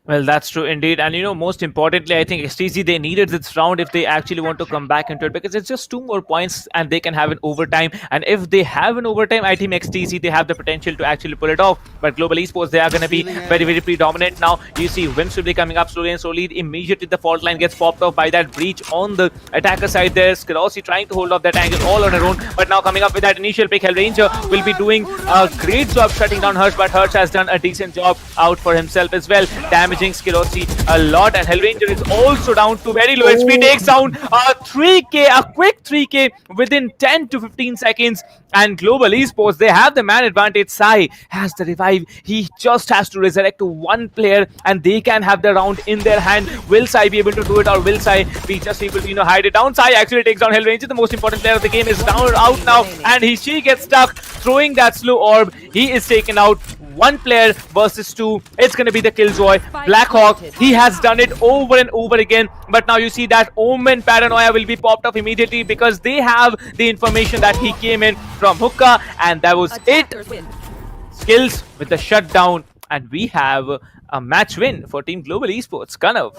Well, that's true indeed. And most importantly, I think XTZ, they needed this round if they actually want to come back into it, because it's just 2 more points and they can have an overtime. And if they have an overtime, I think XTZ, they have the potential to actually pull it off. But Global Esports, they are going to be very, very predominant now. You see Wimps will be coming up slowly and slowly. Immediately the fault line gets popped off by that breach on the attacker side there. Skirossi trying to hold off that angle all on her own, but now coming up with that initial pick. Hellranger will be doing a great job shutting down Hirsch, but Hirsch has done a decent job out for himself as well, damaging Skirossi a lot. And Hellranger is also down to very low HP, takes down a 3k, a quick 3k within 10 to 15 seconds. And Global Esports, they have the man advantage. Sai has the revive. He just has to resurrect one player and they can have the round in their hand. Will Sai be able to do it, or will Sai be just able to hide it down? Sai actually takes down Hellranger. The most important player of the game is down out now, and she gets stuck throwing that slow orb. He is taken out. 1 player versus 2. It's going to be the Killjoy. Blackhawk, he has done it over and over again. But now you see that Omen Paranoia will be popped off immediately because they have the information that he came in from Hookah, and that was it. Skills with the shutdown, and we have a match win for Team Global Esports. Kanav.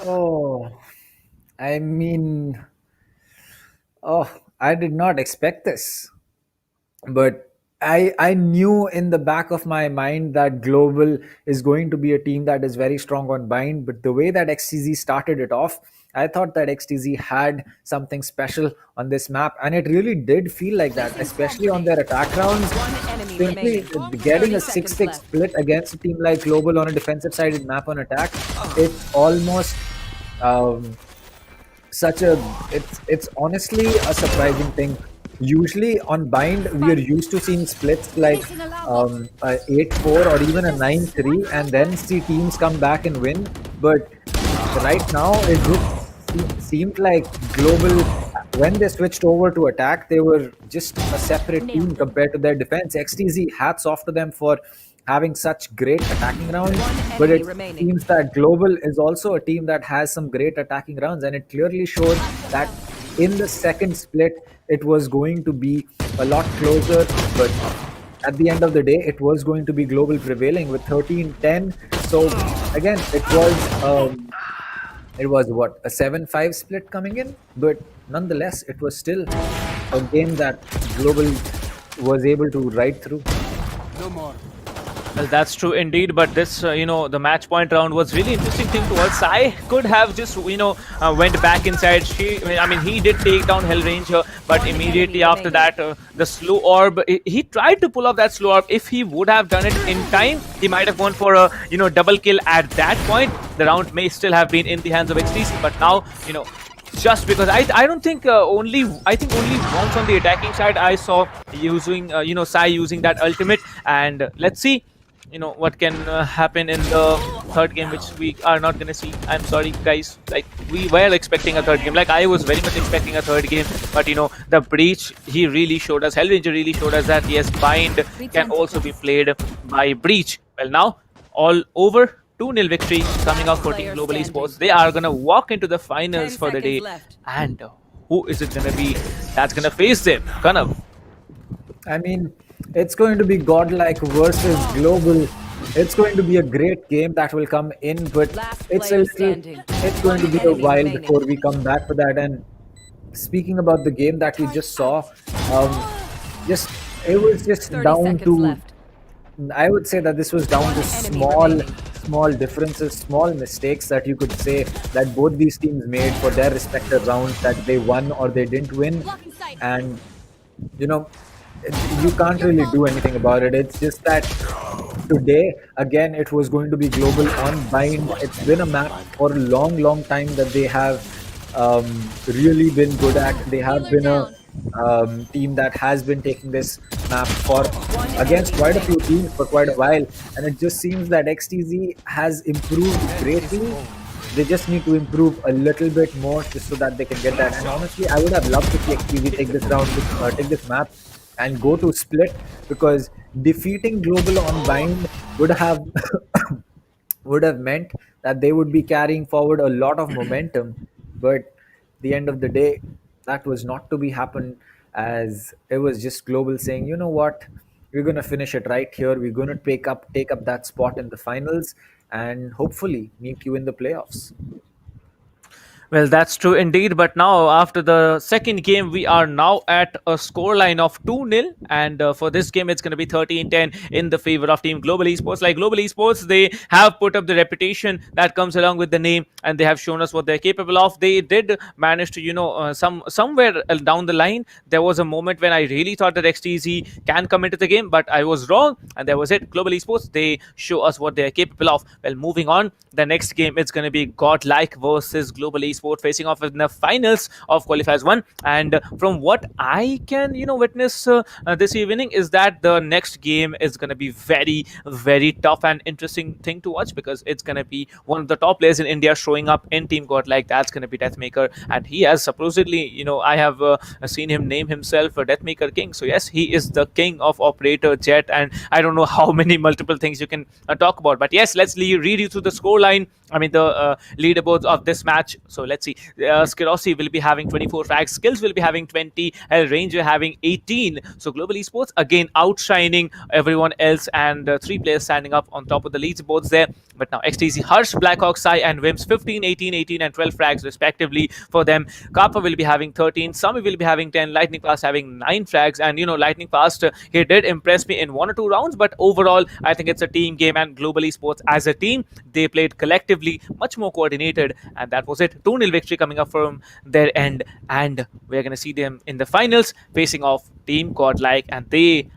I did not expect this, but I knew in the back of my mind that Global is going to be a team that is very strong on bind, but the way that XCZ started it off, I thought that XTZ had something special on this map, and it really did feel like that, especially on their attack rounds. One enemy Simply remaining. getting 30 a seconds 6-6 left. split against a team like Global on a defensive sided map on attack, it's almost um, such a it's honestly a surprising thing. Usually on bind we are used to seeing splits like a 8-4 or even a 9-3 and then see teams come back and win, but right now it just seemed like Global, when they switched over to attack, they were just a separate team compared to their defense. XTZ, hats off to them for having such great attacking rounds, but enemy it remaining. seems that Global is also a team that has some great attacking rounds, and it clearly showed that in the second split it was going to be a lot closer, but at the end of the day it was going to be Global prevailing with 13-10. So again, it was what, a 7-5 split coming in, but nonetheless it was still a game that Global was able to ride through. Well, that's true indeed. But this, the match point round was really interesting thing to watch. I could have just, went back inside. I mean, he did take down Hell Ranger, but immediately after that, the slow orb. He tried to pull off that slow orb. If he would have done it in time, he might have gone for a, double kill at that point. The round may still have been in the hands of XTC, but now, just because I don't think I think only once on the attacking side I saw using Sai using that ultimate, and let's see what can happen in the third game, which we are not gonna see. I'm sorry guys, like we were expecting a third game, like I was very much expecting a third game, but the breach, he really showed us, Hellranger really showed us that yes, bind can also be played by breach. Well, now all over, 2-0 victory coming out for Team Global Esports. They are going to walk into the finals for the day. And who is it going to be that's going to face them? Kanav. I mean, it's going to be Godlike versus Global. It's going to be a great game that will come in, but it's going to be a while before we come back for that. And speaking about the game that we just saw, it was just down to, I would say that this was down to small differences, small mistakes that you could say that both these teams made for their respective rounds that they won or they didn't win. And you can't really do anything about it. It's just that today again it was going to be Global on bind. It's been a map for a long time that they have really been good at. They have been a team that has been taking this map for against quite a few teams for quite a while, and it just seems that XTZ has improved greatly. They just need to improve a little bit more just so that they can get that. And honestly, I would have loved to see XTZ take this round, take this map and go to split, because defeating Global on bind would have would have meant that they would be carrying forward a lot of momentum. But the end of the day, that was not to be happen, as it was just Global saying, you know what, we're gonna finish it right here. We're gonna take up that spot in the finals and hopefully meet you in the playoffs. Well, that's true indeed. But now, after the second game, we are now at a scoreline of 2-0. And for this game, it's going to be 13-10 in the favor of Team Global Esports. Like Global Esports, they have put up the reputation that comes along with the name, and they have shown us what they're capable of. They did manage to, somewhere down the line, there was a moment when I really thought that XTZ can come into the game, but I was wrong. And there was it. Global Esports, they show us what they're capable of. Well, moving on, the next game, it's going to be Godlike versus Global Esports, facing off in the finals of Qualifiers 1. And from what I can witness this evening is that the next game is going to be very, very tough and interesting thing to watch, because it's going to be one of the top players in India showing up in Team Godlike. That's going to be Deathmaker, and he has supposedly, I have seen him name himself a Deathmaker King. So yes, he is the king of Operator Jet, and I don't know how many multiple things you can talk about. But yes, let's read you through the scoreline. I mean, the leaderboards of this match. So let's see. Skirossi will be having 24 frags. Skills will be having 20. Hell Ranger having 18. So Global Esports again outshining everyone else, and 3 players standing up on top of the leaderboards there. But now XTC Harsh, Blackhawk, Sai, and Wims 15, 18, 18, and 12 frags respectively for them. Kappa will be having 13, Sami will be having 10, Lightning Fast having 9 frags. And Lightning Fast, he did impress me in 1 or 2 rounds, but overall, I think it's a team game, and Global Esports as a team, they played collectively, much more coordinated, and that was it. 2-0 victory coming up from their end, and we're going to see them in the finals facing off Team Godlike, and they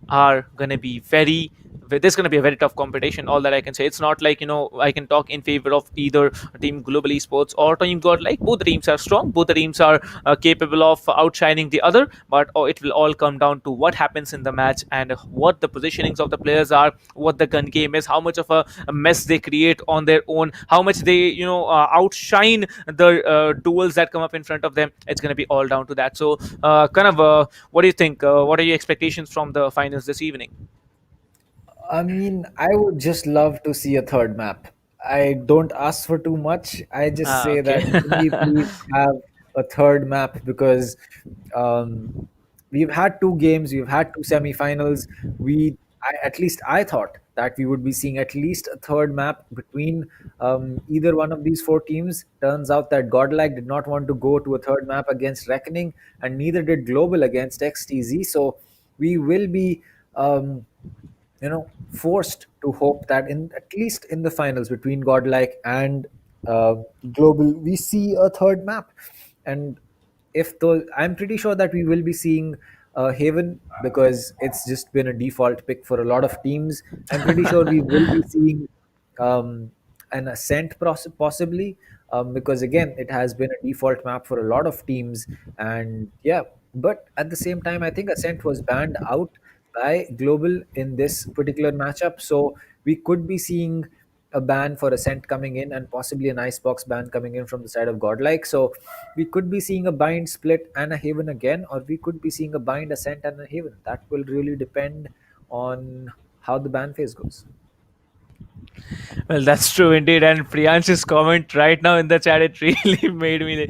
are going to be very this is going to be a very tough competition. All that I can say, it's not like I can talk in favor of either Team Global Esports or Team Godlike. Both the teams are strong, both the teams are capable of outshining the other, but it will all come down to what happens in the match and what the positionings of the players are, what the gun game is, how much of a mess they create on their own, how much they outshine the duels that come up in front of them. It's going to be all down to that. So what do you think, what are your expectations from the finals this evening? I mean, I would just love to see a third map. I don't ask for too much. I just say Okay. that can we please have a third map, because um, we've had 2 games, we've had 2 semifinals. At least I thought that we would be seeing at least a third map between either one of these 4 teams. Turns out that Godlike did not want to go to a third map against Reckoning, and neither did Global against XTZ. So we will be um, forced to hope that in at least in the finals between Godlike and uh, Global, we see a third map. And if those, I'm pretty sure that we will be seeing Haven, because it's just been a default pick for a lot of teams. I'm pretty sure we will be seeing an Ascent possibly, because again, it has been a default map for a lot of teams. And yeah, but at the same time, I think Ascent was banned out by Global in this particular matchup. So we could be seeing a ban for Ascent coming in, and possibly an Icebox ban coming in from the side of Godlike. So we could be seeing a bind split and a Haven again, or we could be seeing a bind Ascent and a Haven. That will really depend on how the ban phase goes. Well, that's true indeed. And Priyansh's comment right now in the chat, it really made me,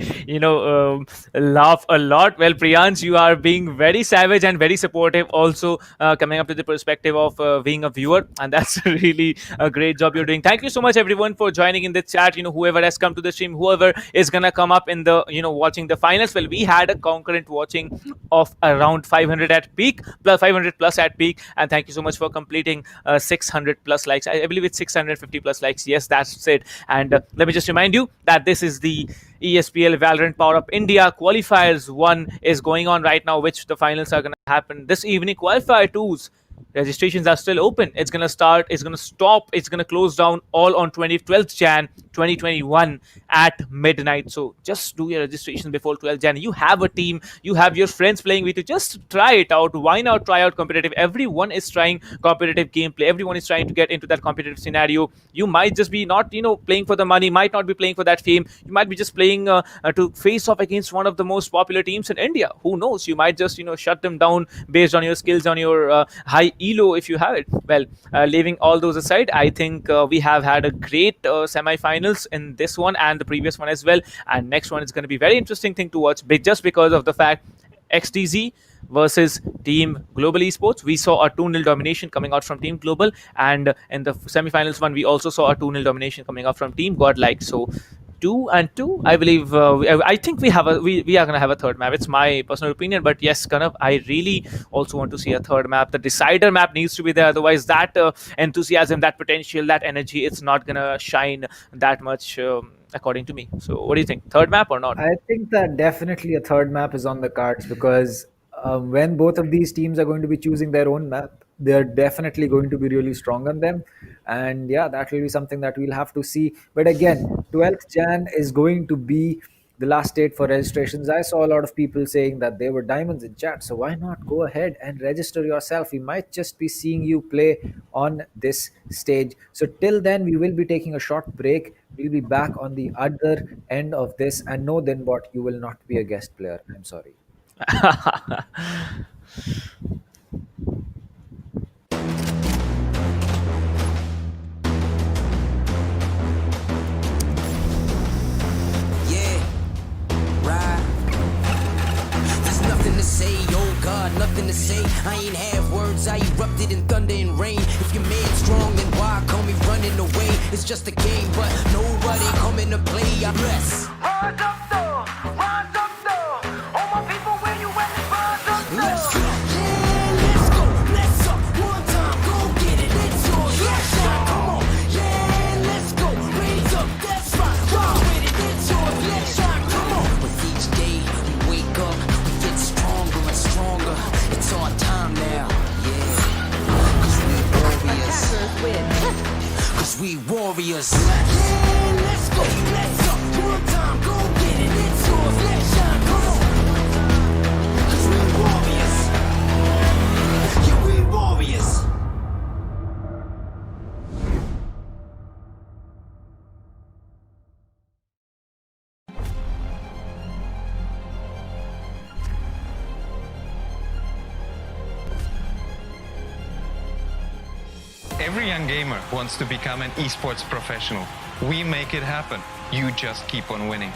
laugh a lot. Well, Priyansh, you are being very savage and very supportive, also coming up to the perspective of being a viewer. And that's really a great job you're doing. Thank you so much, everyone, for joining in the chat. Whoever has come to the stream, whoever is going to come up in the, watching the finals. Well, we had a concurrent watching of around 500 at peak, plus 500 plus at peak. And thank you so much for completing 600 plus likes. I believe it's 650 plus likes. Yes, that's it. And let me just remind you that this is the ESPL Valorant PowerUp India Qualifiers 1 is going on right now, which the finals are going to happen this evening. Qualifier 2's registrations are still open. It's going to start, it's going to stop, it's going to close down all on 12th Jan 2021 at midnight. So just do your registration before 12th Jan. You have a team, you have your friends playing with you, just try it out. Why not try out competitive? Everyone is trying competitive gameplay, everyone is trying to get into that competitive scenario. You might just be not playing for the money, might not be playing for that fame, you might be just playing to face off against one of the most popular teams in India. Who knows, you might just shut them down based on your skills, on your high elo if you have it. Well, leaving all those aside, I think we have had a great semi-finals in this one and the previous one as well, and next one is going to be very interesting thing to watch, just because of the fact XTZ versus Team Global Esports. We saw a 2-0 domination coming out from Team Global, and in the semi-finals one we also saw a 2-0 domination coming out from Team Godlike. So 2-2, I believe. I think we are gonna have a third map. It's my personal opinion, but yes, Kanav, I really also want to see a third map. The decider map needs to be there. Otherwise, that enthusiasm, that potential, that energy, it's not gonna shine that much, according to me. So, what do you think? Third map or not? I think that definitely a third map is on the cards, because when both of these teams are going to be choosing their own map, they're definitely going to be really strong on them. And yeah, that will be something that we'll have to see. But again, 12th Jan is going to be the last date for registrations. I saw a lot of people saying that they were diamonds in chat. So why not go ahead and register yourself? We might just be seeing you play on this stage. So till then, we will be taking a short break. We'll be back on the other end of this. And no, then what? You will not be a guest player. I'm sorry. Yeah, right. There's nothing to say, oh God, nothing to say. I ain't have words, I erupted in thunder and rain. If you're made strong, then why call me running away? It's just a game, but nobody coming to play. I'm less. Rise up, though. Rise up, though. All my people, where you at? Rise up, though. Let's go. Yeah, let's go. Let's up. One time, go get it. It's yours. Let's shine. Come on. Yeah, let's go. Raise up. That's right. Ride with it. It's yours. Let's shine. Come on. With each day we wake up, we get stronger and stronger. It's our time now. Yeah. Cause we warriors. Cause we warriors. Yeah, let's go. Let's up. One time, go get it. It's yours. Let's shine. Come on. Cause we warriors. Yeah, we warriors. Every young gamer wants to become an esports professional. We make it happen. You just keep on winning.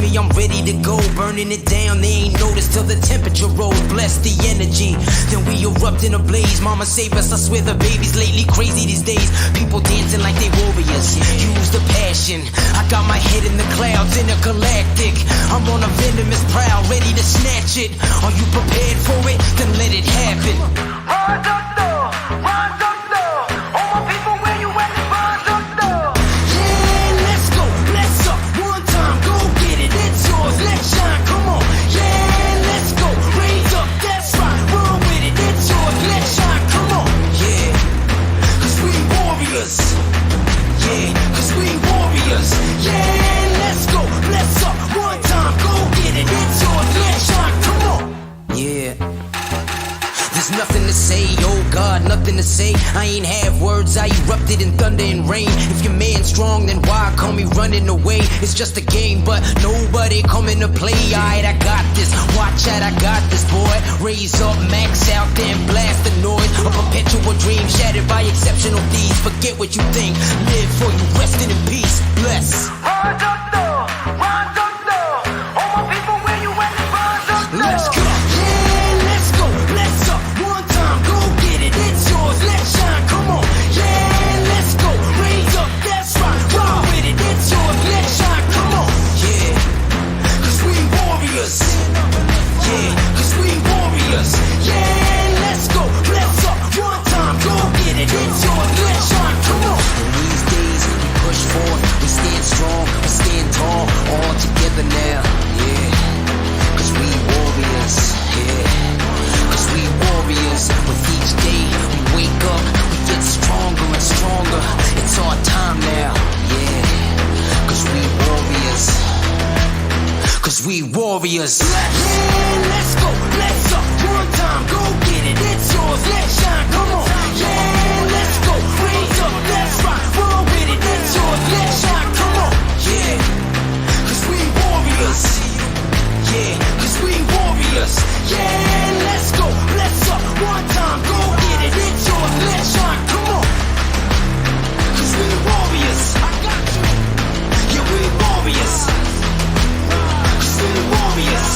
me, I'm ready to go. Burning it down, they ain't noticed till the temperature rose. Bless the energy, then we erupt in a blaze. Mama save us, I swear the baby's lately crazy these days. People dancing like they warriors, use the passion. I got my head in the clouds, intergalactic. I'm on a venomous prowl, ready to snatch it. Are you prepared for it? Then let it happen. Rise up though, rise up though. All my people, where you at? Rise up though. Yeah, let's go, bless up, one time, go get it, it's yours, let's shine, come on. Yeah, let's go, raise up, that's right, run with it, it's yours, let's shine, come on. Yeah, cause we warriors. Yeah, cause we warriors. Yeah, let's go, bless up, one time, go get it, it's yours, let's shine, come on. Yeah. There's nothing to say, oh God, nothing to say. I ain't have words, I erupted in thunder and rain. If your man's strong, then why call me running away? It's just a game, but nobody coming to play. Alright, I got this, watch out, I got this, boy. Raise up, max out, then blast the noise. A perpetual dream shattered by exceptional deeds. Forget what you think, live for you, resting in peace. Bless. Rise up though, rise up though. All my people, where you at? Rise up though. Let's go. Yeah, let's go. Bless up. One time, go get it. It's yours. Let's shine. Come on. Yeah, let's go. Raise up. That's right. Roll with it. It's yours. Let's shine. Come on. Yeah. Cause we warriors. Yeah. Cause we warriors. Yeah, let's go. Bless up. One time, go get it. It's yours. Let's shine. Come on. In these days, we push forth. We stand strong. We stand tall. All together now. Yeah. Cause we warriors, yeah. Cause we warriors. With each day we wake up, we get stronger and stronger. It's our time now, yeah. Cause we warriors. Cause we warriors. Yeah, let's go, let's up. One time, go get it. It's yours, let's shine, come on. Yeah, let's go, raise up, that's right. Roll with it, it's yours, let's shine, come on. Yeah, cause we warriors. Yeah, cause we warriors. Yeah, let's go, let's up. One time, go get it. It's yours, let's shine, come on. Cause we warriors. I got you. Yeah, we warriors. Cause we warriors.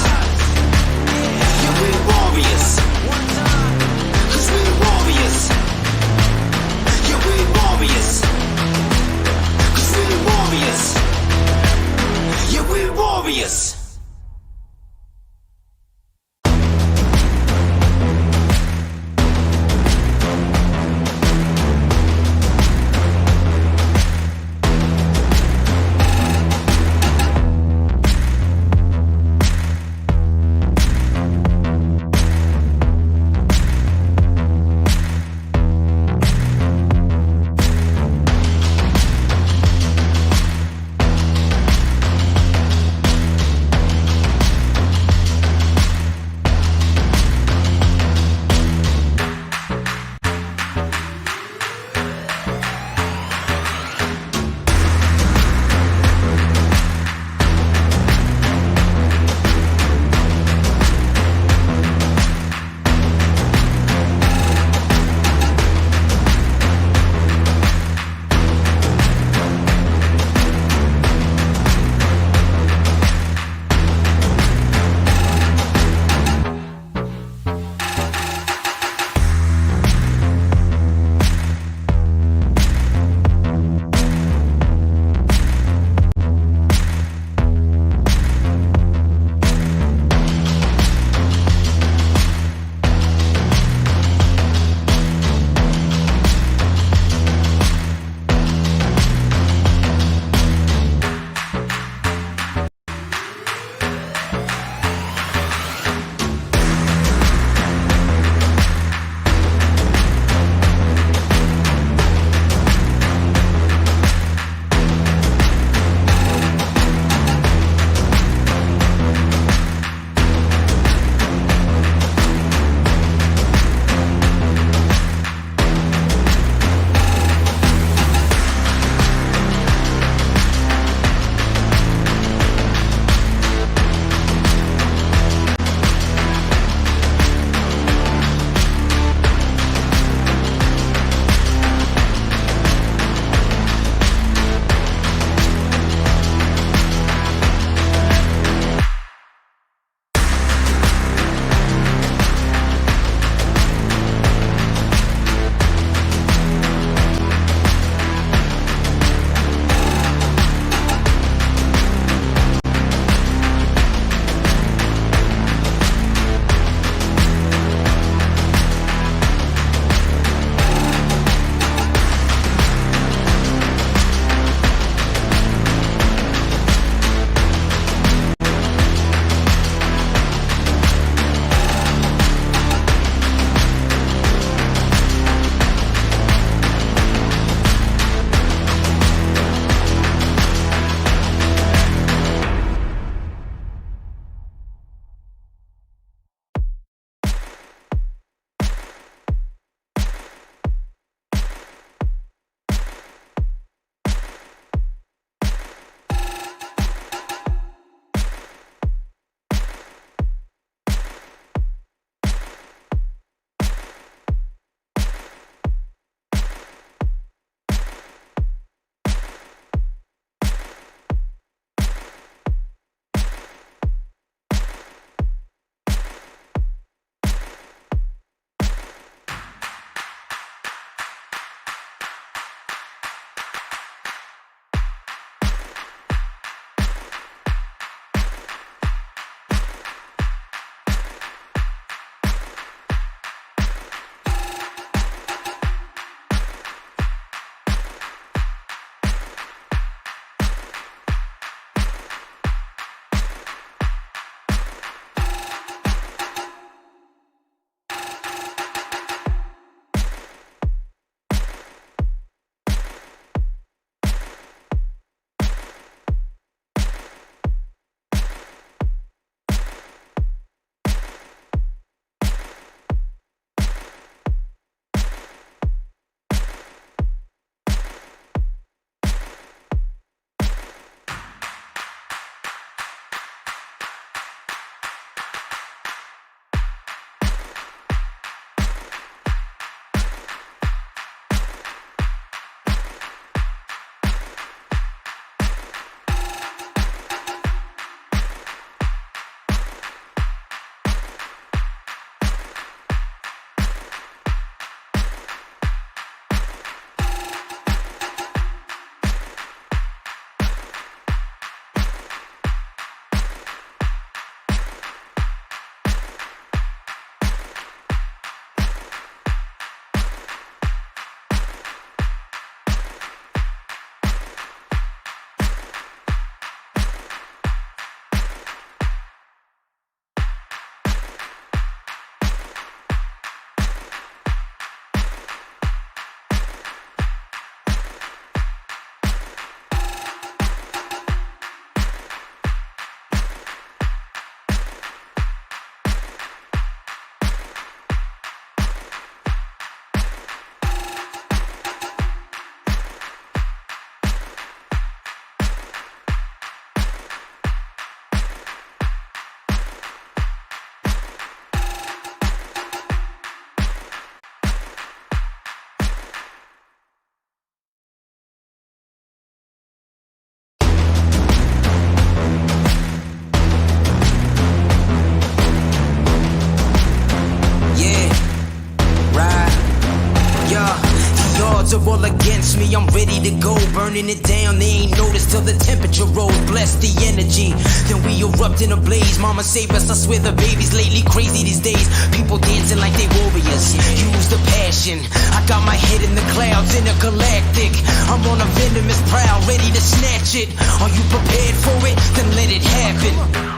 all against me, I'm ready to go. Burning it down, they ain't noticed till the temperature rose. Bless the energy, then we erupt in a blaze. Mama save us, I swear the babies lately crazy these days. People dancing like they warriors, use the passion. I got my head in the clouds, intergalactic. I'm on a venomous prowl, ready to snatch it. Are you prepared for it? Then let it happen.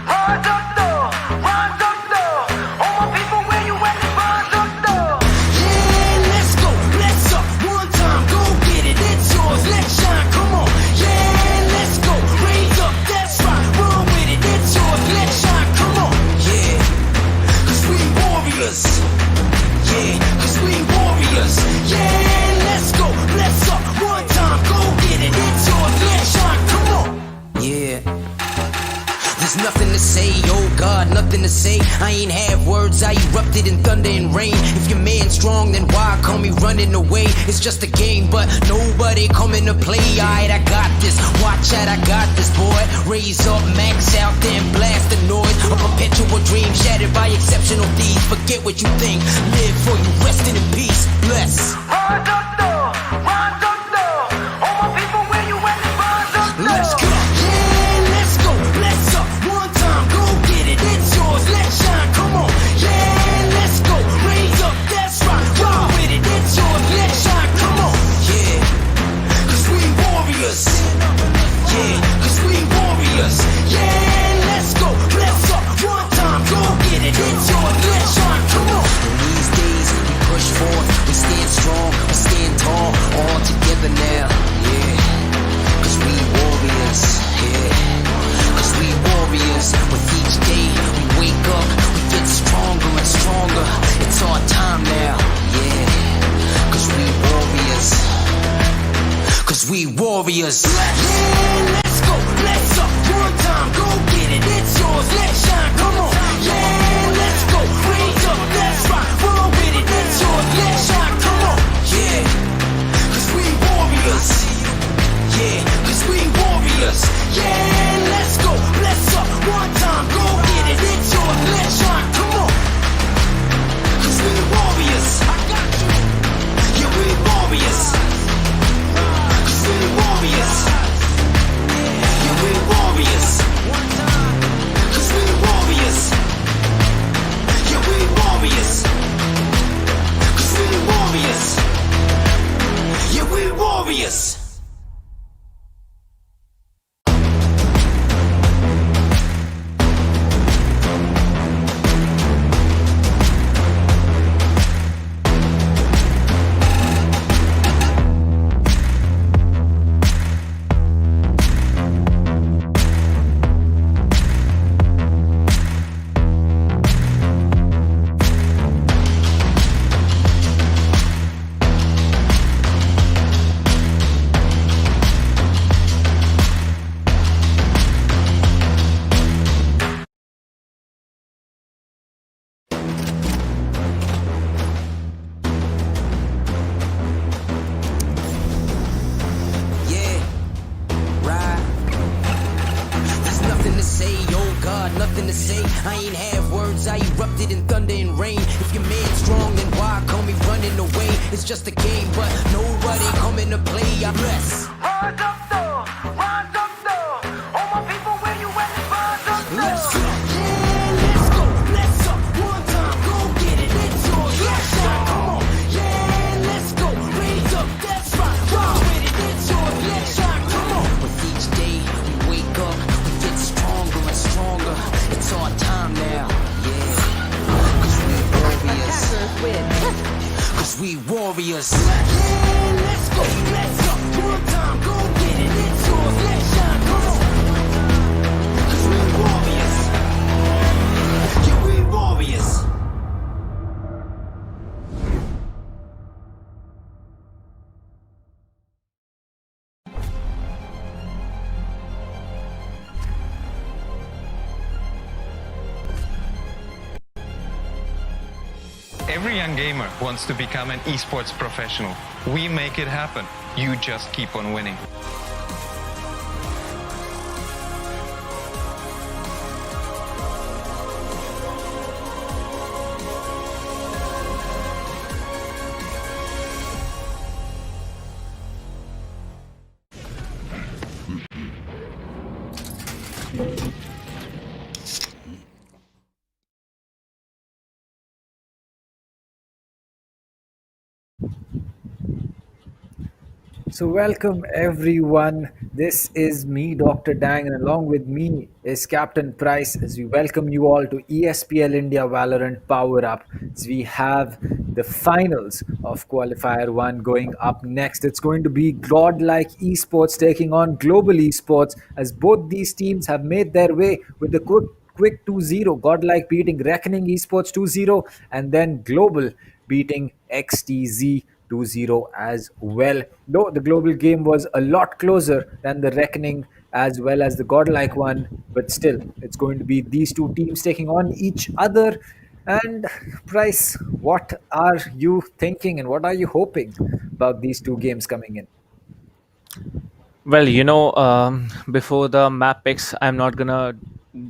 Rise up though, rise up though. All my people, where you at? Rise up though. Yeah, let's go, let's up. One time, go get it, it's yours, let's shine, come on. Yeah, let's go, raise up, that's right. Run with it, it's yours, let's shine, come on. Yeah, cause we warriors. Yeah, cause we warriors. Yeah, let's go, let's up. One time, go get it, it's yours, let's shine, come on. Yeah. There's nothing to say, oh God, nothing to say. I ain't have words, I erupted in thunder and rain. If your man strong, then why call me running away? It's just a game, but nobody coming to play. Alright, I got this, watch out, I got this, boy. Raise up, max out, then blast the noise. A perpetual dream shattered by exceptional deeds. Forget what you think, live for you, resting in peace. Bless. Rise up though, rise up though. All my people, where you at? Rise up though. Let's go. Yeah, let's go. Let's up. One time, go get it. It's yours. Let's shine. Come on. Yeah, let's go. Raise up. That's right. Ride with it. It's yours. Let's shine. Come on. Yeah, cause we warriors. Yeah, cause we warriors. Yeah, let's go. Let's up. One time, go get it. It's yours. Let's shine. Come on. In these days, we push forth. We stand strong. We stand tall. All together now. Yeah. Cause we warriors, yeah. Cause we warriors. With each day we wake up, we get stronger and stronger. It's our time now, yeah. Cause we warriors. Cause we warriors. Yeah, let's go, let's up. One time, go get it. It's yours, let's shine, come on. Yeah, let's go, raise up, that's right. Run with it, it's yours, let's shine, come on. Yeah, cause we warriors. Yeah, cause we warriors. Yeah, let's go, let's up. One time, go get it. It's yours, let's shine, come on. Cause we warriors. I got you. Yeah, we warriors. Cause we warriors. Yeah, we warriors. Cause we warriors. Yeah, we warriors. Cause we warriors. Yeah, we warriors. Nothing to say, I ain't have words, I erupted in thunder and rain. If your man's strong, then why call me running away? It's just a game, but nobody coming to play. I bless. Rise up though, rise up though. All my people, where you at? Rise up though. Let's go. Yeah, let's go. Let's up. One time, go get it. It's yours. Let's shine. Come on. Yeah, let's go. Raise up. That's right. Ride with it. It's yours. Let's shine. Come on. With each day we wake up, we get stronger and stronger. It's our time now. Yeah. Cause we warriors. Cause we warriors. Yeah, let's go. Let's up. One time, go get it. It's yours. Let's shine. Come on. Cause we warriors. Yeah, we warriors. Every young gamer wants to become an esports professional. We make it happen. You just keep on winning. So, welcome everyone. This is me, Dr. Dang, and along with me is Captain Price as we welcome you all to ESPL India Valorant Power Up. As we have the finals of Qualifier 1 going up next. It's going to be Godlike Esports taking on Global Esports as both these teams have made their way with the quick 2-0. Godlike beating Reckoning Esports 2-0, and then Global beating XTZ 2-0 as well. Though the global game was a lot closer than the Reckoning as well as the Godlike one, but still, it's going to be these two teams taking on each other. And Price, what are you thinking and what are you hoping about these two games coming in? Well, before the map picks, I'm not gonna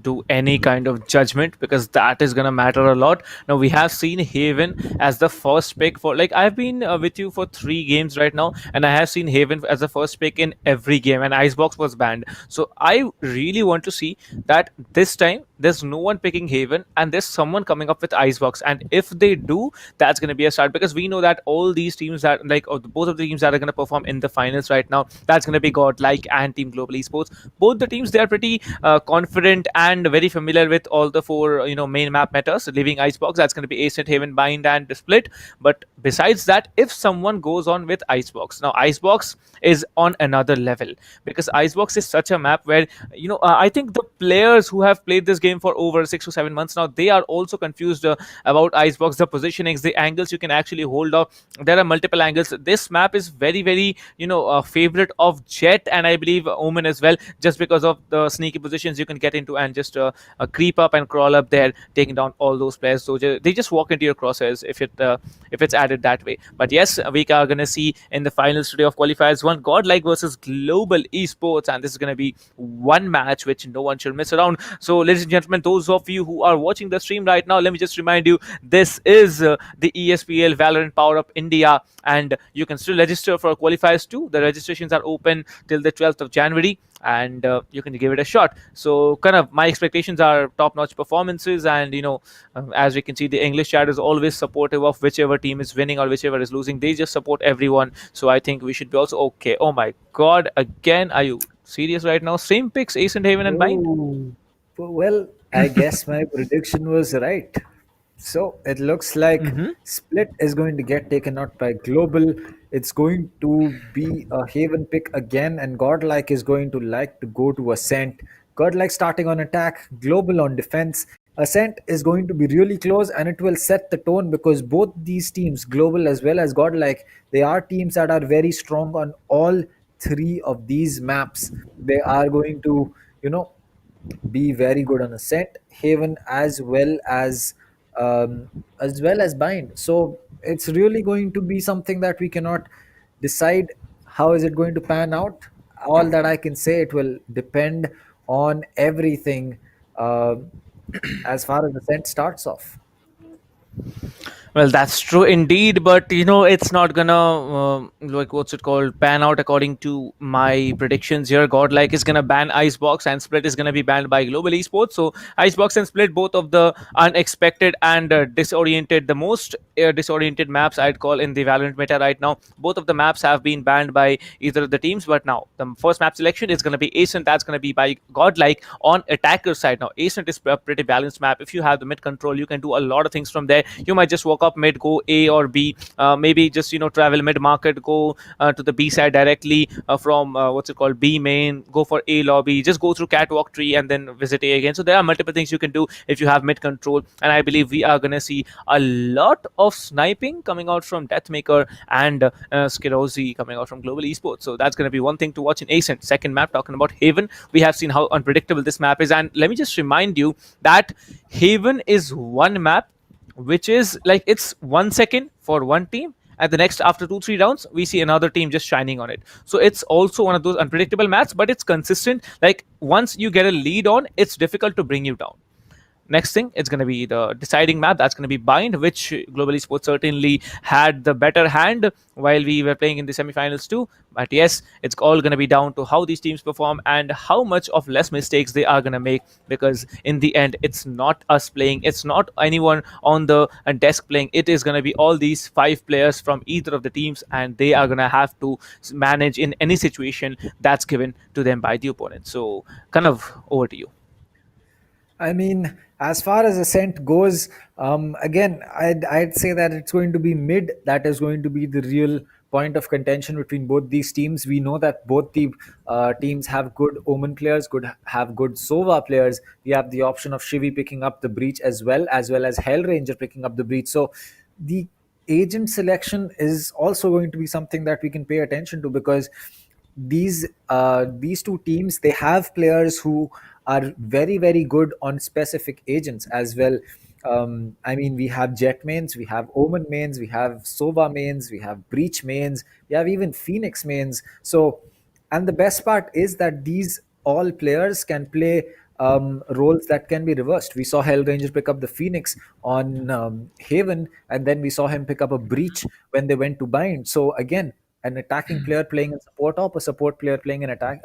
do any kind of judgment because that is gonna matter a lot. Now we have seen Haven as the first pick for, like, I've been with you for 3 games right now, and I have seen Haven as the first pick in every game, and Icebox was banned. So I really want to see that this time there's no one picking Haven and there's someone coming up with Icebox, and if they do, that's going to be a start because we know that all these teams that, like, both of the teams that are going to perform in the finals right now, that's going to be Godlike and Team Global Esports. Both the teams, they are pretty confident and very familiar with all the four main map metas, leaving Icebox. That's going to be Ascent, Haven, Bind, and Split. But besides that, if someone goes on with Icebox, now Icebox is on another level because Icebox is such a map where I think the players who have played this game for over 6 to 7 months now, they are also confused about Icebox, the positionings, the angles you can actually hold off. There are multiple angles. This map is very, very a favorite of Jet and I believe Omen as well, just because of the sneaky positions you can get into and just creep up and crawl up there, taking down all those players. So they just walk into your crosshairs if it's added that way. But yes, we are gonna see in the finals today of qualifiers one, Godlike versus Global Esports, and this is gonna be one match which no one should miss around. So ladies and gentlemen, those of you who are watching the stream right now, let me just remind you, this is the ESPL Valorant PowerUp India, and you can still register for qualifiers too. The registrations are open till the 12th of January, and you can give it a shot. So kind of my expectations are top-notch performances, and as we can see, the English chat is always supportive of whichever team is winning or whichever is losing. They just support everyone. So I think we should be also okay. Oh my god, again, are you serious right now? Same picks, Ace and Haven and Bind. Oh, well, I guess my prediction was right. So it looks like Split is going to get taken out by Global. It's going to be a Haven pick again, and Godlike is going to like to go to Ascent. Godlike starting on attack, Global on defense. Ascent is going to be really close, and it will set the tone because both these teams, Global as well as Godlike, they are teams that are very strong on all three of these maps. They are going to, be very good on Ascent, Haven, as well as Bind. So it's really going to be something that we cannot decide how is it going to pan out. All that I can say, it will depend on everything uh, as far as Ascent starts off. Well, that's true indeed, but it's not gonna like, what's it called, pan out according to my predictions here. Godlike is gonna ban Icebox, and Split is gonna be banned by Global Esports. So Icebox and Split, both of the unexpected and disoriented, the most disoriented maps I'd call in the Valorant meta right now. Both of the maps have been banned by either of the teams, but now the first map selection is gonna be Ascent. That's gonna be by Godlike on attacker side. Now Ascent is a pretty balanced map. If you have the mid control, you can do a lot of things from there. You might just walk up mid, go A or B, maybe just travel mid market, go to the B side directly from what's it called, B main, go for A lobby, just go through catwalk tree and then visit A again. So there are multiple things you can do if you have mid control, and I believe we are gonna see a lot of sniping coming out from Deathmaker and Skirozy coming out from Global Esports. So that's gonna be one thing to watch in Ascent. Second map, talking about Haven, we have seen how unpredictable this map is, and let me just remind you that Haven is one map which is like, it's 1 second for one team, and the next, after 2-3 rounds, we see another team just shining on it. So it's also one of those unpredictable maps, but it's consistent. Like, once you get a lead on, it's difficult to bring you down. Next thing, it's going to be the deciding map. That's going to be Bind, which Global Esports certainly had the better hand while we were playing in the semifinals too. But yes, it's all going to be down to how these teams perform and how much of less mistakes they are going to make. Because in the end, it's not us playing, it's not anyone on the desk playing. It is going to be all these five players from either of the teams, and they are going to have to manage in any situation that's given to them by the opponent. So, kind of over to you. I mean, as far as Ascent goes, again, I'd say that it's going to be mid. That is going to be the real point of contention between both these teams. We know that both the teams have good Omen players, have good Sova players. We have the option of Shivi picking up the breach as well as Hellranger picking up the breach. So the agent selection is also going to be something that we can pay attention to, because these two teams, they have players who are very very good on specific agents as well. I mean, we have Jet mains, we have Omen mains, we have Sova mains, we have Breach mains, we have even Phoenix mains. So, and the best part is that these all players can play roles that can be reversed. We saw Hellranger pick up the Phoenix on Haven, and then we saw him pick up a Breach when they went to Bind. So again, an attacking player playing in support op, a support player playing in attack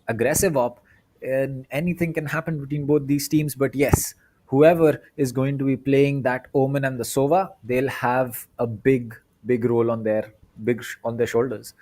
aggressive op, and anything can happen between both these teams. But yes, whoever is going to be playing that Omen and the Sova, they'll have a big role on their shoulders.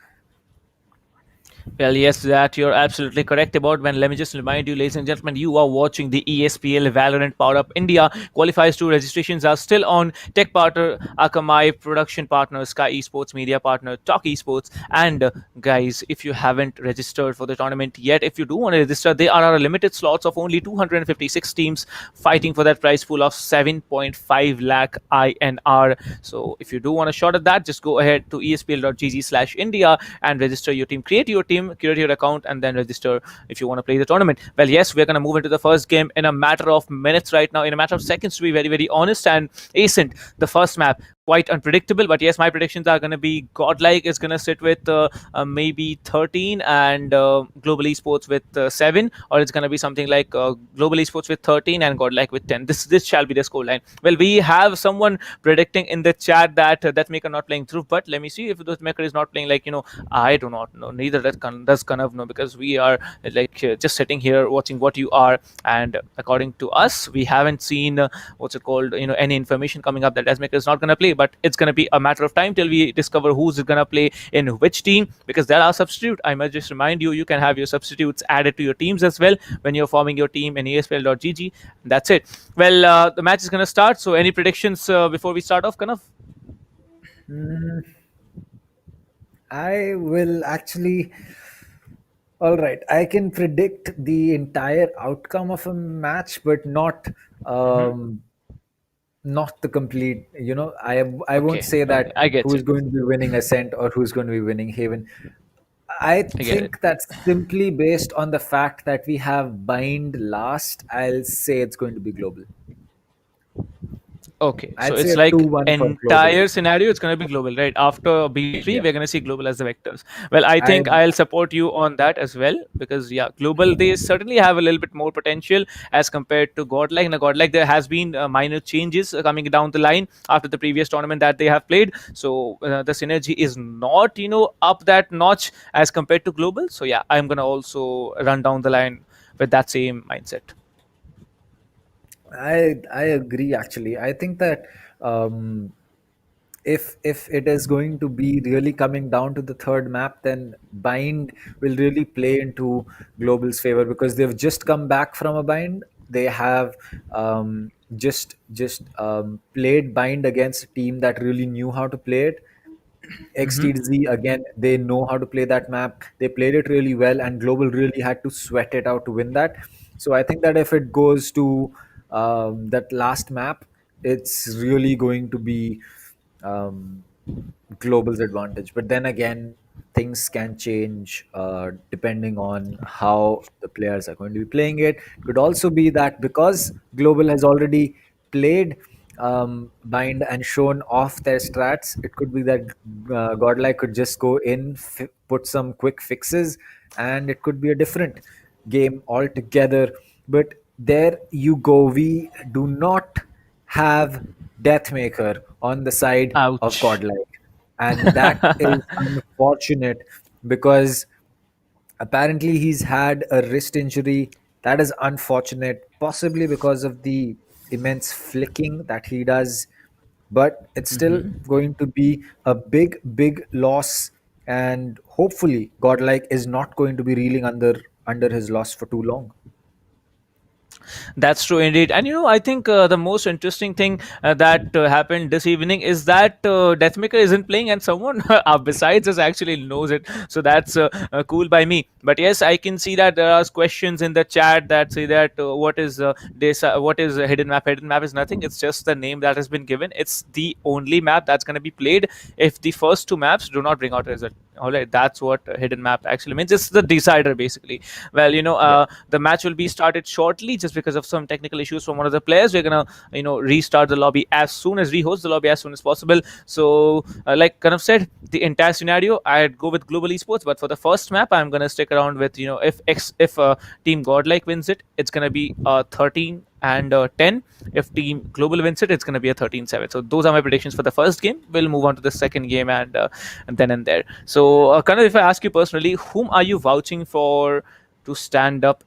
Well, yes, that you're absolutely correct about. When let me just remind you, ladies and gentlemen, you are watching the ESPL Valorant PowerUp India qualifiers 2. Registrations are still on. Tech partner Akamai, production partner SkyEsports, media partner TalkEsports, and guys, if you haven't registered for the tournament yet, if you do want to register, there are limited slots of only 256 teams fighting for that prize pool of 7.5 lakh INR. So if you do want a shot at that, just go ahead to espl.gg/India and register your team. Create your team, create your account, and then register if you want to play the tournament. Well, yes, we're going to move into the first game in a matter of minutes right now, in a matter of seconds, to be very, very honest. And Ascent, the first map, quite unpredictable, but yes, my predictions are going to be Godlike is going to sit with maybe 13 and Global Esports with 7, or it's going to be something like Global Esports with 13 and Godlike with 10. This shall be the scoreline. Well, we have someone predicting in the chat that that maker not playing through, but let me see if that maker is not playing. Like, I do not know, neither does Kanav know, because we are like just sitting here watching what you are, and according to us, we haven't seen what's it called, any information coming up that Desmaker is not going to play. But it's going to be a matter of time till we discover who's going to play in which team, because there are substitute. I must just remind you, you can have your substitutes added to your teams as well when you're forming your team in espl.gg. That's it. Well, the match is going to start, so any predictions before we start off, Kanav? I will actually. All right, I can predict the entire outcome of a match, but not the complete. I won't Okay, say okay, that I get who's it. going to be winning Ascent or who's going to be winning Haven. I I get it. think that's simply based on the fact that we have Bind last. I'll say it's going to be Global. Okay, so I'd say it's a like 2-1 for Global. entire scenario. It's going to be global, right? After B3, Yeah, we're going to see global as the vectors. Well, I I think I'll support you on that as well, because yeah, global, they certainly have a little bit more potential as compared to Godlike. Now, Godlike, there has been minor changes coming down the line after the previous tournament that they have played. So the synergy is not up that notch as compared to global. So yeah, I'm going to also run down the line with that same mindset. I agree. Actually, I think that um, if it is going to be really coming down to the third map, then Bind will really play into Global's favor, because they've just come back from a bind. They have just played Bind against a team that really knew how to play it. XTZ, again, they know how to play that map. They played it really well, and Global really had to sweat it out to win that. So I think that if it goes to that last map, it's really going to be um, Global's advantage. But then again, things can change depending on how the players are going to be playing it. Could also be that because Global has already played Bind and shown off their strats, it could be that Godlike could just go in, put some quick fixes, and it could be a different game altogether. But there you go. We do not have Deathmaker on the side of Ouch. Godlike. And that is unfortunate because apparently he's had a wrist injury. That is unfortunate, possibly because of the immense flicking that he does. But it's still going to be a big, big loss. And hopefully, Godlike is not going to be reeling under his loss for too long. That's true indeed. And I think the most interesting thing that happened this evening is that Deathmaker isn't playing, and someone besides us actually knows it. So that's cool by me. But yes, I can see that there are questions in the chat that say that what is this? What is a hidden map? Hidden map is nothing. It's just the name that has been given. It's the only map that's going to be played if the first two maps do not bring out a result. All right, that's what hidden map actually means. It's the decider basically. Well, Yeah. the match will be started shortly just because of some technical issues from one of the players. We're gonna restart the lobby as soon as rehost the lobby as soon as possible. So like kind of said, the entire scenario I'd go with global esports, but for the first map I'm gonna stick around with if team Godlike wins it, it's gonna be 13 and 10. If team global wins it, it's going to be a 13-7. So those are my predictions for the first game. We'll move on to the second game and then and there. So kind of if I ask you personally, whom are you vouching for to stand up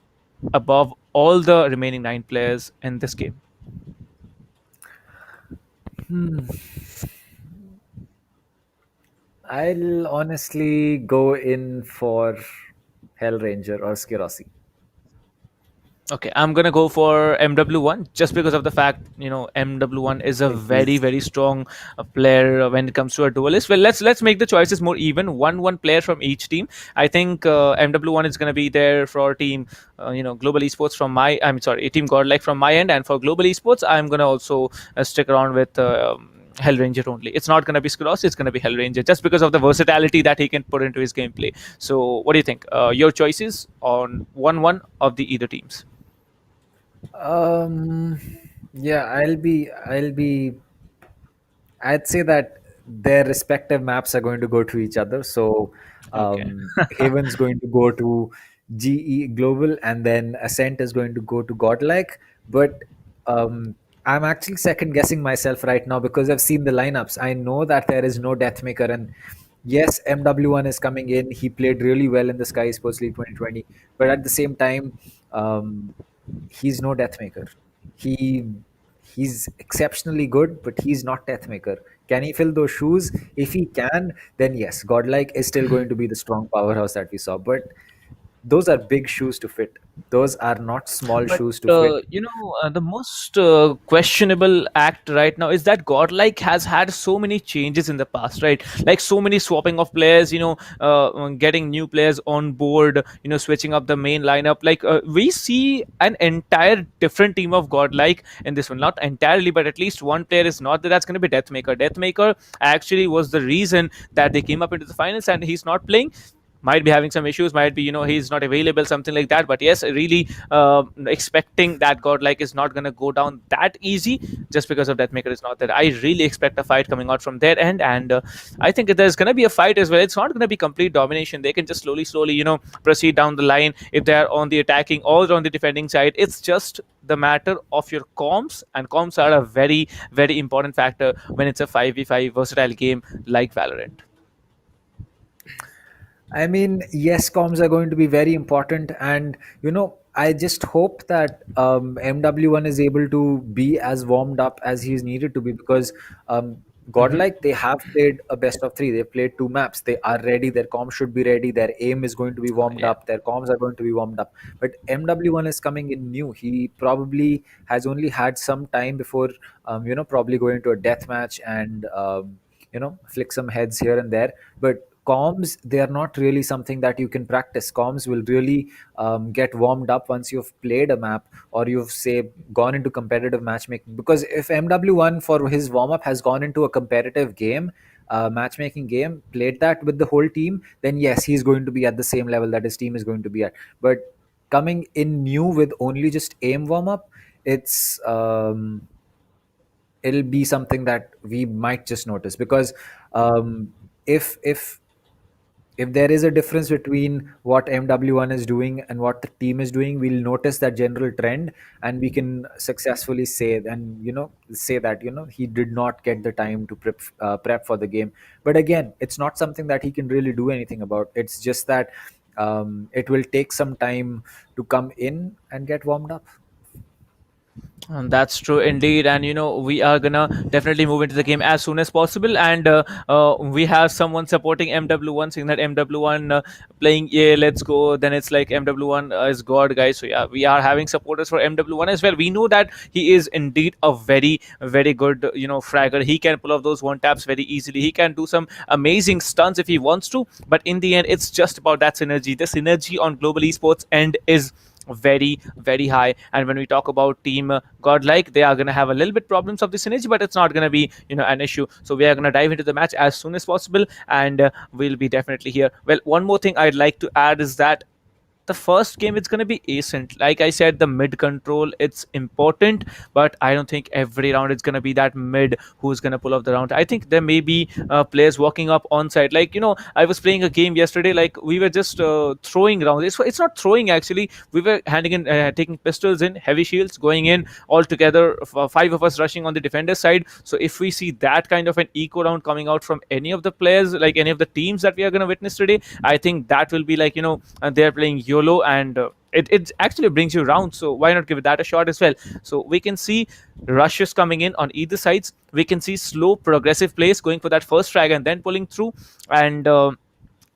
above all the remaining 9 players in this game? I'll honestly go in for Hellranger or Skirossi. Okay, I'm gonna go for MW1 just because of the fact MW1 is a very He's very strong player when it comes to a duelist. Well, let's make the choices more even. One player from each team. I think MW1 is gonna be there for team Global Esports from my. I'm sorry, team Godlike from my end, and for Global Esports, I'm gonna also stick around with. Hellranger only. It's not going to be Skuros, it's going to be Hellranger just because of the versatility that he can put into his gameplay. So, what do you think? Your choices on 1-1 of the either teams? um yeah, I'll be I'd say that their respective maps are going to go to each other. So Okay. Haven's going to go to GE Global, and then Ascent is going to go to Godlike. But um, I'm actually second guessing myself right now because I've seen the lineups. I know that there is no Deathmaker, and yes, MW1 is coming in. He played really well in the Sky Sports League 2020, but at the same time, um, he's no Deathmaker. He he's exceptionally good, but he's not Deathmaker. Can he fill those shoes? If he can, then yes, Godlike is still going to be the strong powerhouse that we saw. But those are big shoes to fit. Those are not small But shoes to fit. the most questionable act right now is that Godlike has had so many changes in the past, right? Like so many swapping of players, getting new players on board, switching up the main lineup. Like we see an entire different team of Godlike in this one. Not entirely, but at least one player is not there. That's going to be Deathmaker. Deathmaker actually was the reason that they came up into the finals, and he's not playing, might be having some issues, might be he's not available, something like that. But yes, really expecting that Godlike is not going to go down that easy just because of Deathmaker is not there. I really expect a fight coming out from their end, and I think there's going to be a fight as well. It's not going to be complete domination. They can just slowly proceed down the line if they are on the attacking or on the defending side. It's just the matter of your comms, and comms are a very very important factor when it's a 5v5 versatile game like Valorant. I mean, yes, comms are going to be very important, and I just hope that MW1 is able to be as warmed up as he's needed to be because Hmm. Godlike, they have played a best of three. They've played two maps. They are ready. Their comms should be ready. Their aim is going to be warmed Yeah. up. Their comms are going to be warmed up. But MW1 is coming in new. He probably has only had some time before, probably going to a death match and flick some heads here and there. But comms, they are not really something that you can practice. Comms will really get warmed up once you've played a map or you've say gone into competitive matchmaking, because if MW1 for his warm-up has gone into a competitive game, matchmaking game, played that with the whole team, then yes, he's going to be at the same level that his team is going to be at. But coming in new with only just aim warm-up, it's it'll be something that we might just notice because um, if if there is a difference between what MW1 is doing and what the team is doing, we'll notice that general trend, and we can successfully say, and say that he did not get the time to prep for the game. But again, it's not something that he can really do anything about. It's just that it will take some time to come in and get warmed up. That's true indeed, and we are gonna definitely move into the game as soon as possible. And we have someone supporting MW1, saying that MW1 playing, yeah, let's go. Then it's like MW1 is God, guys. So yeah, we are having supporters for MW1 as well. We know that he is indeed a very, very good, fragger. He can pull off those one taps very easily. He can do some amazing stunts if he wants to. But in the end, it's just about that synergy. The synergy on global esports end is very, very high. And when we talk about team Godlike, they are going to have a little bit problems of the synergy, but it's not going to be an issue. So we are going to dive into the match as soon as possible, and we'll be definitely here. Well, one more thing I'd like to add is that the first game it's going to be ascent. Like I said, the mid control, it's important, but I don't think every round it's going to be that mid who's going to pull off the round. I think there may be players walking up on site. Like, I was playing a game yesterday, like we were just throwing rounds. It's not throwing, actually. We were handing in taking pistols in, heavy shields going in all together, five of us rushing on the defender side. So if we see that kind of an eco round coming out from any of the players, like any of the teams that we are going to witness today, I think that will be like, they're playing YOLO, and it actually brings you round. So why not give that a shot as well? So we can see rushes coming in on either sides. We can see slow progressive plays going for that first frag and then pulling through, and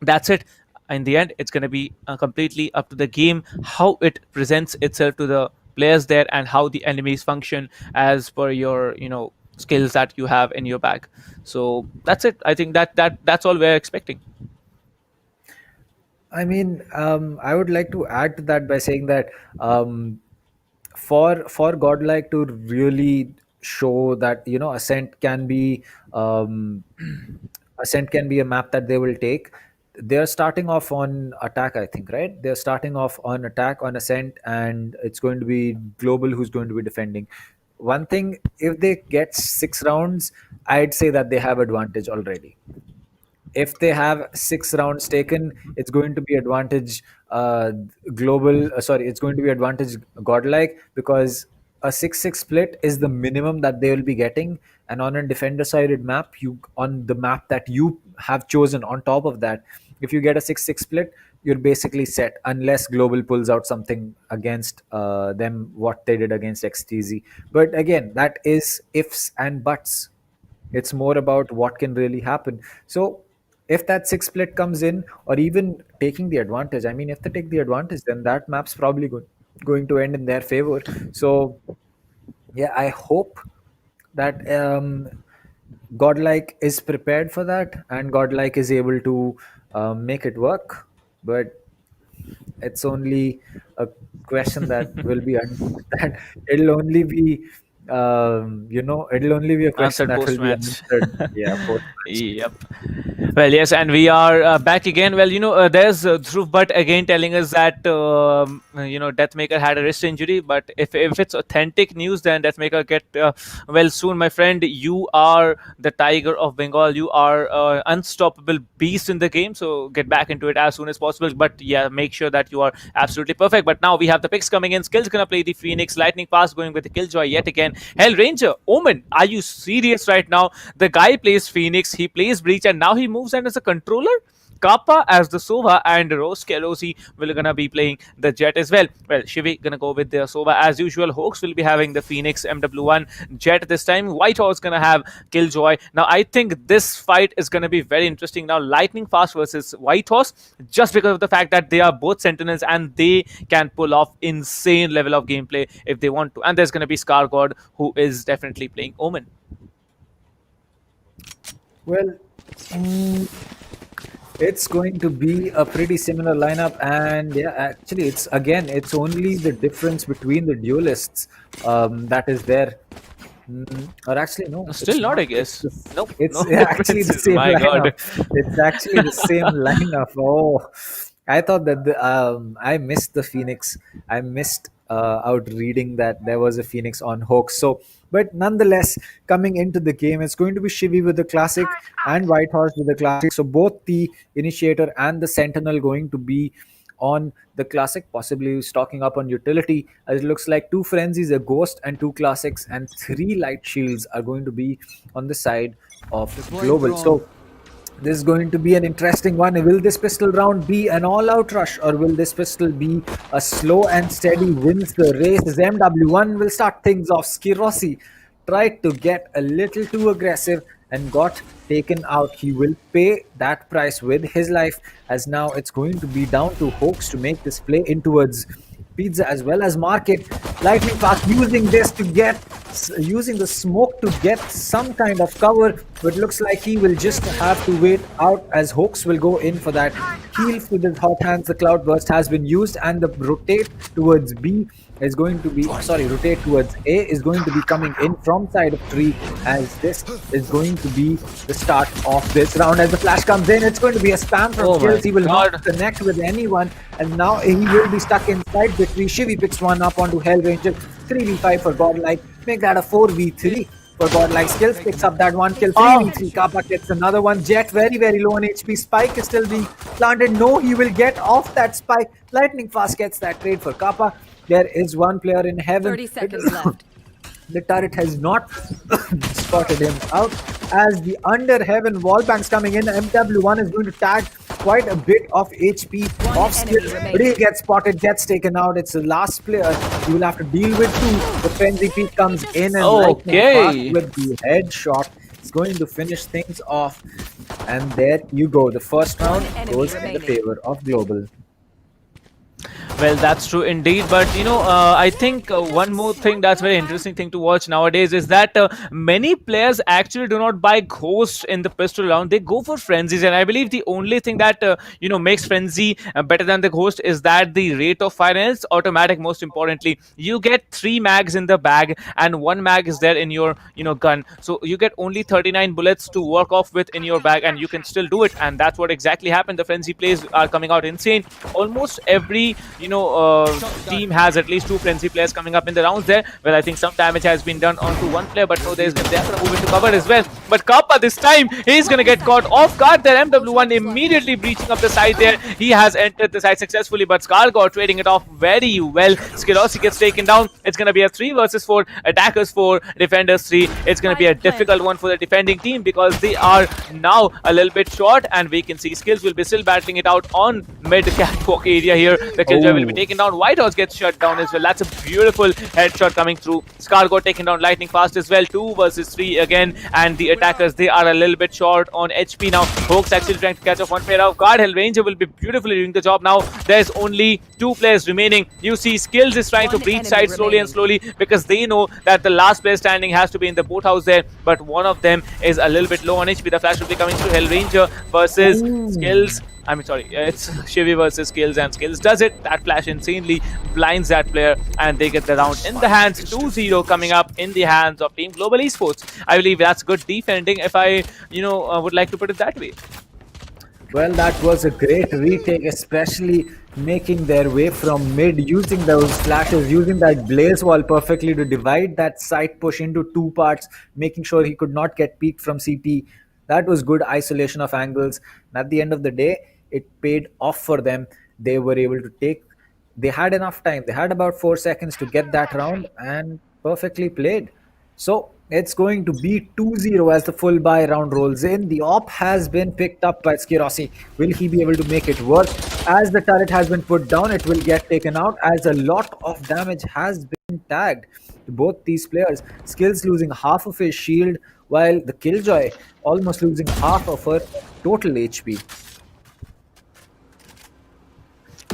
that's it. In the end, it's going to be completely up to the game, how it presents itself to the players there, and how the enemies function as per your skills that you have in your bag. So that's it. I think that's all we're expecting. I mean, I would like to add to that by saying that for Godlike to really show that Ascent can be um, Ascent can be a map that they will take. They're starting off on attack, I think, right? They're starting off on attack on Ascent, and it's going to be Global who's going to be defending. One thing, if they get 6 rounds, I'd say that they have advantage already. If they have 6 rounds taken, it's going to be advantage global. Sorry, it's going to be advantage Godlike, because a 6-6 split is the minimum that they will be getting. And on a defender-sided map, you on the map that you have chosen, on top of that, if you get a 6-6 split, you're basically set, unless global pulls out something against them, what they did against XTZ. But again, that is ifs and buts. It's more about what can really happen. So if that 6 split comes in, or even taking the advantage, I mean, if they take the advantage, then that map's probably going to end in their favor. So yeah, I hope that Godlike is prepared for that, and Godlike is able to make it work. But it's only a question that will be that it'll only be it'll only be a question Answered that post will be match. answered, yeah, post match. Yep. Well, yes, and we are back again. Well, there's Dhruv Butt again telling us that Deathmaker had a wrist injury. But if it's authentic news, then Deathmaker get well soon, my friend. You are the tiger of Bengal. You are unstoppable beast in the game. So get back into it as soon as possible. But yeah, make sure that you are absolutely perfect. But now we have the picks coming in. Skills gonna play the Phoenix. Lightning Fast going with the Killjoy yet again. Hell Ranger, Omen. Are you serious right now? The guy plays Phoenix. He plays Breach, and now he moves in as a controller. Kappa as the Sova, and Rose Kelosi will gonna be playing the Jet as well. Well, Shivi gonna go with the Sova as usual. Hawks will be having the Phoenix MW1 Jet this time. Whitehorse gonna have Killjoy. Now I think this fight is gonna be very interesting. Now Lightning Fast versus Whitehorse, just because of the fact that they are both Sentinels and they can pull off insane level of gameplay if they want to. And there's gonna be Scar God, who is definitely playing Omen. Well, mm, it's going to be a pretty similar lineup, and yeah, actually, it's only the difference between the duelists that is there. Or actually, no, Still it's not, I not. It's guess. the, Nope, it's no actually the differences. same My lineup. God. It's actually the same lineup. Oh, I thought that I missed the Phoenix. I missed out reading that there was a Phoenix on Hawks. So But nonetheless, coming into the game, it's going to be Shivi with the classic and Whitehorse with the classic. So both the initiator and the sentinel going to be on the classic, possibly stocking up on utility. As it looks like two frenzies, a ghost, and two classics, and three light shields are going to be on the side of global. So this is going to be an interesting one. Will this pistol round be an all-out rush, or will this pistol be a slow and steady wins the race? As MW1 will start things off. Skirosi tried to get a little too aggressive and got taken out. He will pay that price with his life, as now it's going to be down to Hoax to make this play in towards Pizza as well as Market. Lightning Fast using this to get, using the smoke to get some kind of cover, but looks like he will just have to wait out as Hoax will go in for that heal with his hot hands. The Cloud Burst has been used, and the rotate towards B is going to be, sorry, rotate towards A is going to be coming in from side of tree, as this is going to be the start of this round. As the flash comes in, it's going to be a spam from Skills. He will not connect with anyone, and now he will be stuck inside the tree. Shivi picks one up onto Hellranger. 3v5 for Godlike. Make that a 4v3 for Godlike. Skills picks up that one kill. 3v3. Kappa gets another one. Jet very, very low on HP. Spike is still being planted. No, he will get off that spike. Lightning Fast gets that trade for Kappa. There is one player in heaven. 30 seconds left. The turret has not spotted him out, as the under heaven wall banks coming in. MW1 is going to tag quite a bit of HP off Skills. Ray gets spotted, gets taken out. It's the last player you will have to deal with too. The frenzy peak comes in, and Lightning Fast with the headshot is going to finish things off. And there you go. The first round goes in the favor of Global. Well, that's true indeed. But I think one more thing that's very interesting thing to watch nowadays is that many players actually do not buy Ghost in the pistol round. They go for frenzies, and I believe the only thing that makes frenzy better than the Ghost is that the rate of fire, and it's automatic. Most importantly, you get 3 mags in the bag, and 1 mag is there in your gun, so you get only 39 bullets to work off with in your bag, and you can still do it. And that's what exactly happened. The frenzy plays are coming out insane. Almost every team has at least 2 frenzy players coming up in the rounds there. Well, I think some damage has been done onto one player, but no, they're going to move into cover as well. But Kappa this time, he's going to get caught off guard there. MW1 immediately breaching up the side there. He has entered the side successfully, but Skargor trading it off very well. Skirosi gets taken down. It's going to be a 3 versus 4, attackers 4, defenders 3. It's going to be a difficult one for the defending team, because they are now a little bit short, and we can see Skills will be still battling it out on mid catwalk area here. The Killjoy will be taken down. Whitehorse gets shut down as well. That's a beautiful headshot coming through. Skargor taken down Lightning Fast as well. 2 versus 3 again, and the attackers, they are a little bit short on HP now. Hoax actually trying to catch off one player off guard. Hellranger will be beautifully doing the job now. There's only 2 players remaining. You see Skills is trying to breach side slowly and slowly, because they know that the last player standing has to be in the boathouse there, but one of them is a little bit low on HP. The flash will be coming through. Hellranger versus Skills. It's Shivi versus Skills, and Skills does it. That flash insanely blinds that player, and they get the round in the hands. 2-0 coming up in the hands of Team Global Esports. I believe that's good defending, if I would like to put it that way. Well, that was a great retake, especially making their way from mid, using those flashes, using that blaze wall perfectly to divide that side push into 2 parts, making sure he could not get peeked from CT. That was good isolation of angles. And at the end of the day, it paid off for them. They were able to they had enough time. They had about 4 seconds to get that round, and perfectly played. So it's going to be 2-0 as the full buy round rolls in. The op has been picked up by Skirosi. Will he be able to make it work? As the turret has been put down, it will get taken out, as a lot of damage has been tagged to both these players. Skills losing half of his shield, while the Killjoy almost losing half of her total HP.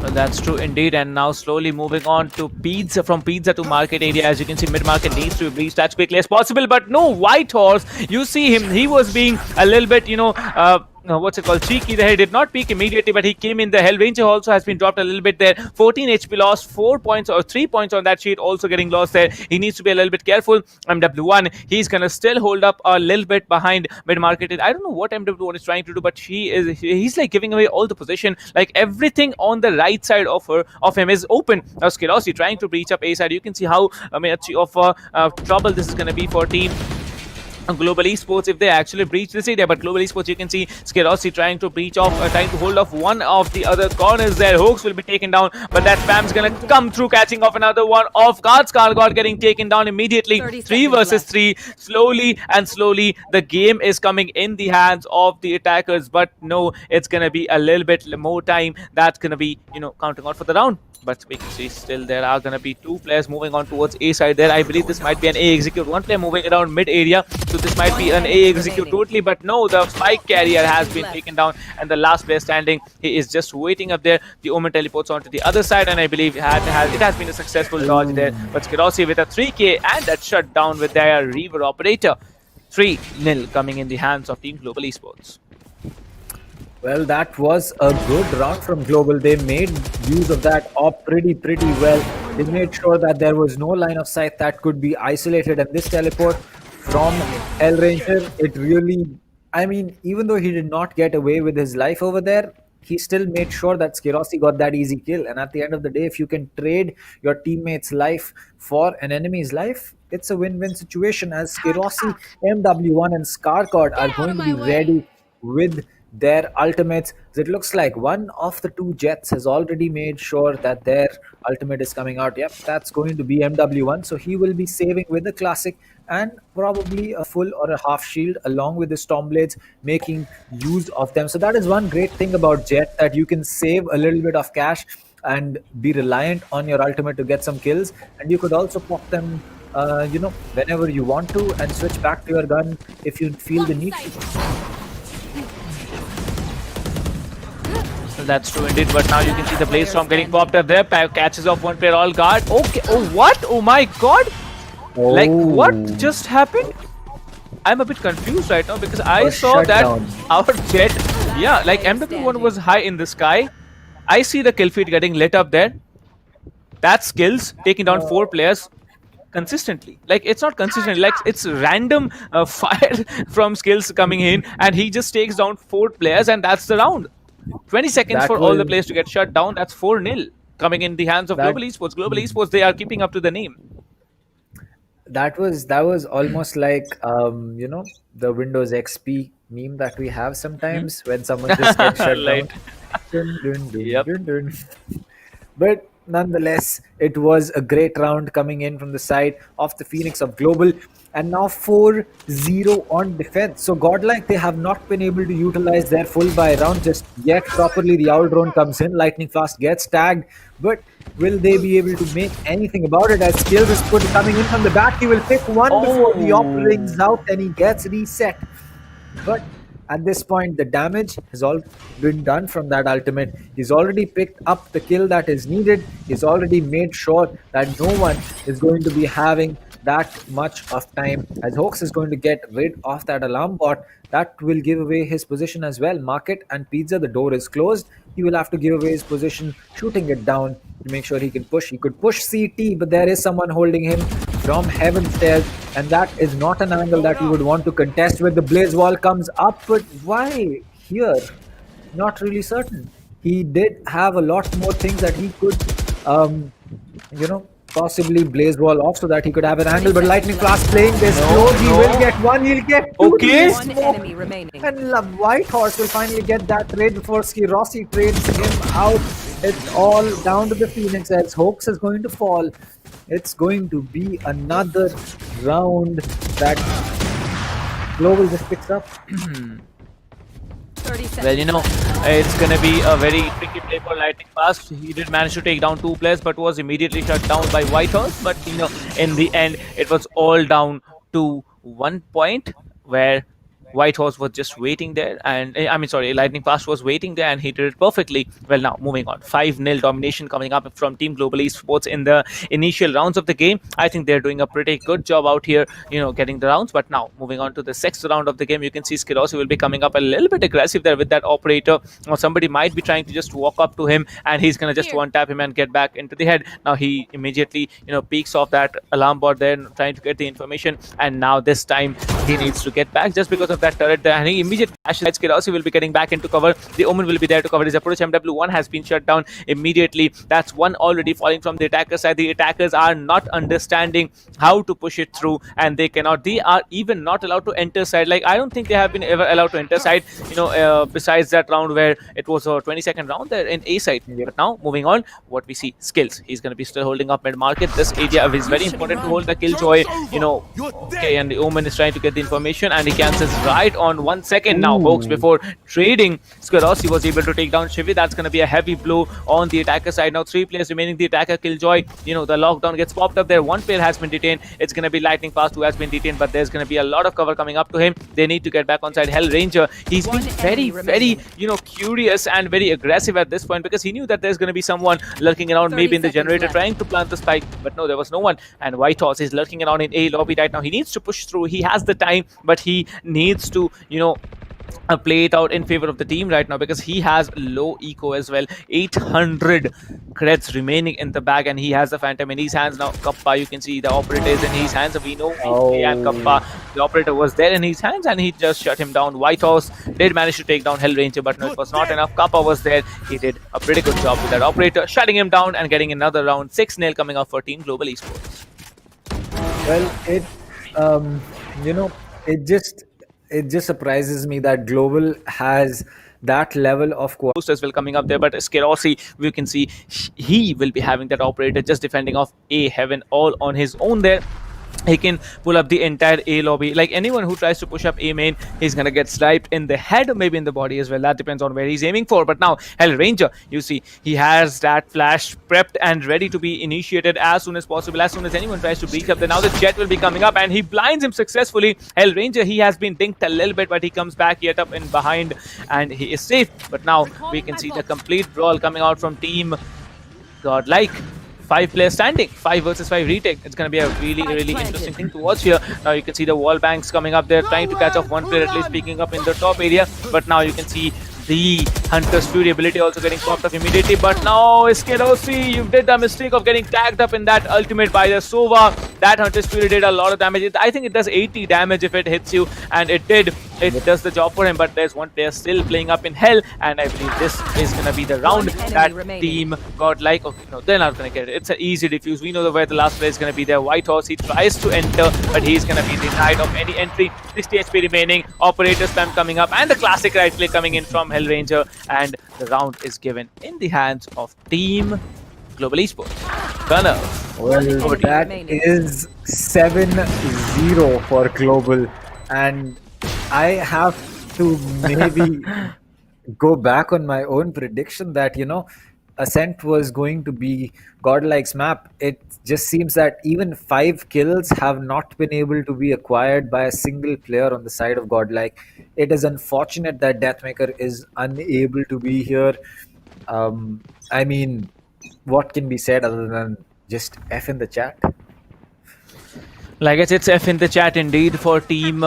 Well, that's true indeed. And now slowly moving on to Pizza, from Pizza to market area. As you can see, mid-market needs to be breached as quickly as possible, but no Whitehorse. You see him, he was being a little bit, what's it called, cheeky there. He did not peak immediately, but he came in. The Hellranger also has been dropped a little bit there. 14 HP loss, 4 points or 3 points on that sheet also getting lost there. He needs to be a little bit careful. MW1, he's gonna still hold up a little bit behind mid market. I don't know what MW1 is trying to do, but he's like giving away all the position. Like everything on the right side of him is open. Now Skirossi trying to breach up A side. You can see how much of trouble this is gonna be for team Global Esports if they actually breach this area. But Global Esports, you can see Skirossi trying to breach off, trying to hold off one of the other corners there. Hooks will be taken down, but that spam's gonna come through, catching off another one off guard. Scargod getting taken down immediately. 3 versus 3. Slowly and slowly, the game is coming in the hands of the attackers. But no, it's gonna be a little bit more time. That's gonna be, counting out for the round. But we can see still there are going to be 2 players moving on towards A side there. I believe this might be an A execute. 1 player moving around mid area. So this might be an A execute totally. But no, the spike carrier has been taken down. And the last player standing, he is just waiting up there. The Omen teleports onto the other side. And I believe it has been a successful dodge there. But Skirossi with a 3K and that shut down with their Reaver operator. 3-0 coming in the hands of Team Global Esports. Well, that was a good round from Global. They made use of that op pretty well. They made sure that there was no line of sight that could be isolated. And this teleport from Hellranger, it really... I mean, even though he did not get away with his life over there, he still made sure that Skirossi got that easy kill. And at the end of the day, if you can trade your teammate's life for an enemy's life, it's a win-win situation, as Skirossi, MW1 and Scarcord are going to be ready with their ultimates. It looks like one of the 2 Jets has already made sure that their ultimate is coming out. Yep, that's going to be MW1. So he will be saving with the classic and probably a full or a half shield along with the Stormblades, making use of them. So that is one great thing about Jet, that you can save a little bit of cash and be reliant on your ultimate to get some kills. And you could also pop them whenever you want to and switch back to your gun if you feel the need to. That's true indeed, but now you can see the Blaze Storm getting popped up there. Catches off 1 player, all guard. Okay, oh what? Oh my god! Oh. Like, what just happened? I'm a bit confused right now because I saw that our Jet, yeah, like MW1 was high in the sky. I see the kill feed getting lit up there. That's Skills taking down 4 players consistently. Like, it's not consistent, like it's random fire from Skills coming in, and he just takes down 4 players, and that's the round. 20 seconds for all the players to get shut down. That's 4-0 coming in the hands of Global Esports. Global Esports, they are keeping up to the name. That was almost like the Windows XP meme that we have sometimes when someone just gets shut down. Dun, dun, dun, Yep. dun, dun. But nonetheless, it was a great round coming in from the side of the Phoenix of Global. And now 4-0 on defense. So Godlike, they have not been able to utilize their full buy round just yet properly. The Owl Drone comes in, Lightning Fast gets tagged, but will they be able to make anything about it? As Skills is coming in from the back, he will pick one before the op rings out and he gets reset. But at this point, the damage has all been done from that ultimate. He's already picked up the kill that is needed. He's already made sure that no one is going to be having that much of time, as Hawks is going to get rid of that alarm bot. That will give away his position as well. Market and Pizza, the door is closed. He will have to give away his position, shooting it down to make sure he can push. He could push CT, but there is someone holding him from Heaven Stairs, and that is not an angle that you would want to contest with. The Blaze Wall comes up, but why here? Not really certain. He did have a lot more things that he could, possibly Blaze Wall off so that he could have an angle, but Lightning Flash playing this close. He will get one, he'll get two. Okay. One enemy remaining. And White Horse will finally get that trade before Skirossi trades him out. It's all down to the Phoenix as Hoax is going to fall. It's going to be another round that Global just picks up. 30 seconds. Well, it's going to be a very tricky play for Lightning Fast. He did manage to take down 2 players, but was immediately shut down by Whitehorse. But, in the end, it was all down to 1 point where Whitehorse was just waiting there, and I mean, sorry, Lightning Fast was waiting there, and he did it perfectly. Well, now moving on, 5-0 domination coming up from Team Global Esports in the initial rounds of the game. I think they're doing a pretty good job out here, getting the rounds. But now moving on to the sixth round of the game, you can see Skirosi will be coming up a little bit aggressive there with that operator, or somebody might be trying to just walk up to him, and he's gonna just one tap him and get back into the head. Now he immediately, peeks off that alarm board there, trying to get the information, and now this time he needs to get back just because of that turret there, and he immediately dashes. Skirosi will be getting back into cover. The Omen will be there to cover his approach. MW1 has been shut down immediately. That's one already falling from the attacker side. The attackers are not understanding how to push it through, and they cannot. They are even not allowed to enter side. Like, I don't think they have been ever allowed to enter side, besides that round where it was a 20-second round there in A side. But now moving on, what we see, Skills, he's going to be still holding up mid market. This area is very important to hold the killjoy, okay, and the Omen is trying to get the information, and he cancels right on 1 second. Now folks, before trading, Skirosi was able to take down Shivi. That's going to be a heavy blow on the attacker side. Now 3 players remaining. The attacker killjoy, the lockdown gets popped up there. 1 player has been detained. It's going to be Lightning Fast who has been detained, but there's going to be a lot of cover coming up to him. They need to get back on side. Hell Ranger, he's been very curious and very aggressive at this point, because he knew that there's going to be someone lurking around, maybe in the generator, trying to plant the spike, but no, there was no one. And Whitehorse is lurking around in A lobby right now. He needs to push through. He has the time, but he needs to play it out in favor of the team right now, because he has low eco as well. 800 creds remaining in the bag, and he has the Phantom in his hands now. Kappa, you can see the operator is in his hands. We know and Kappa, the operator was there in his hands, and he just shut him down. Whitehorse did manage to take down Hell Ranger, but no, it was not enough. Kappa was there. He did a pretty good job with that operator, shutting him down and getting another round. 6-0 coming up for Team Global Esports. Well, it just surprises me that Global has that level of Boosters will coming up there, but Skirosi, we can see he will be having that operator just defending off A Heaven all on his own there. He can pull up the entire A lobby. Like, anyone who tries to push up A main, he's gonna get sniped in the head or maybe in the body as well. That depends on where he's aiming for. But now Hell Ranger, you see, he has that flash prepped and ready to be initiated as soon as possible. As soon as anyone tries to breach up, then now the jet will be coming up, and he blinds him successfully. Hell Ranger, he has been dinked a little bit, but he comes back yet up in behind, and he is safe. But now we can see the complete brawl coming out from Team Godlike. 5 players standing, 5 versus 5 retake. It's going to be a really interesting thing to watch here. Now you can see the wall banks coming up there, trying to catch off 1 player at least, picking up in the top area. But now you can see the Hunter's Fury ability also getting popped up immediately. But now Skirosi, you did the mistake of getting tagged up in that ultimate by the Sova. That Hunter's Fury did a lot of damage. I think it does 80 damage if it hits you, and it did. It does the job for him, but there's 1 player still playing up in hell, and I believe this is going to be the round that Team Godlike. Okay, no, they're not going to get it. It's an easy defuse. We know where the last player is going to be there. Whitehorse, he tries to enter, but he's going to be denied of any entry. 60 HP remaining. Operator spam coming up, and the classic right click coming in from Hell Ranger, and the round is given in the hands of Team Global Esports. Gunner. Well, that is 7-0 for Global, and I have to maybe go back on my own prediction that, Ascent was going to be Godlike's map. It just seems that even 5 kills have not been able to be acquired by a single player on the side of Godlike. It is unfortunate that Deathmaker is unable to be here. I mean, what can be said other than just F in the chat? Like I said, it's F in the chat indeed for Team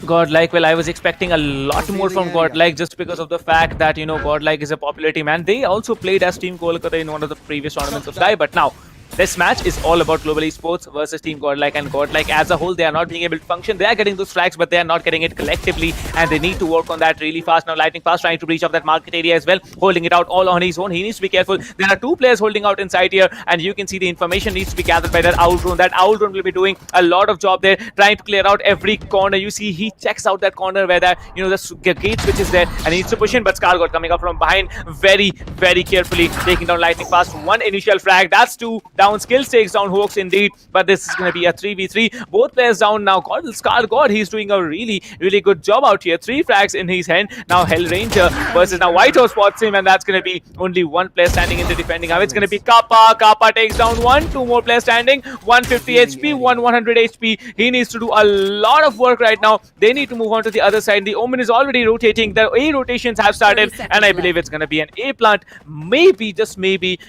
Godlike. Well, I was expecting a lot more from Godlike just because of the fact that, Godlike is a popular team, and they also played as Team Kolkata in one of the previous tournaments of Sky. But now this match is all about Global Esports versus Team Godlike, and Godlike as a whole, they are not being able to function. They are getting those flags, but they are not getting it collectively, and they need to work on that really fast. Now Lightning Fast trying to reach off that market area as well, holding it out all on his own. He needs to be careful. There are 2 players holding out inside here, and you can see the information needs to be gathered by that Owl Drone. That Owl Drone will be doing a lot of job there, trying to clear out every corner. You see he checks out that corner where that, the gate switch is there, and he needs to push in, but Scargot coming up from behind very carefully, taking down Lightning Fast. 1 initial frag, that's 2, down. Skills takes down Hawks indeed, but this is going to be a 3v3. Both players down now. Scar God, he's doing a really good job out here. 3 frags in his hand. Now Hell Ranger versus now White Horse spots him, and that's going to be only one player standing in the defending. Now it's going to be Kappa. Kappa takes down one. 2 more players standing. 150 HP, 100 HP. He needs to do a lot of work right now. They need to move on to the other side. The Omen is already rotating. The A rotations have started, and I believe it's going to be an A plant. Maybe, just maybe,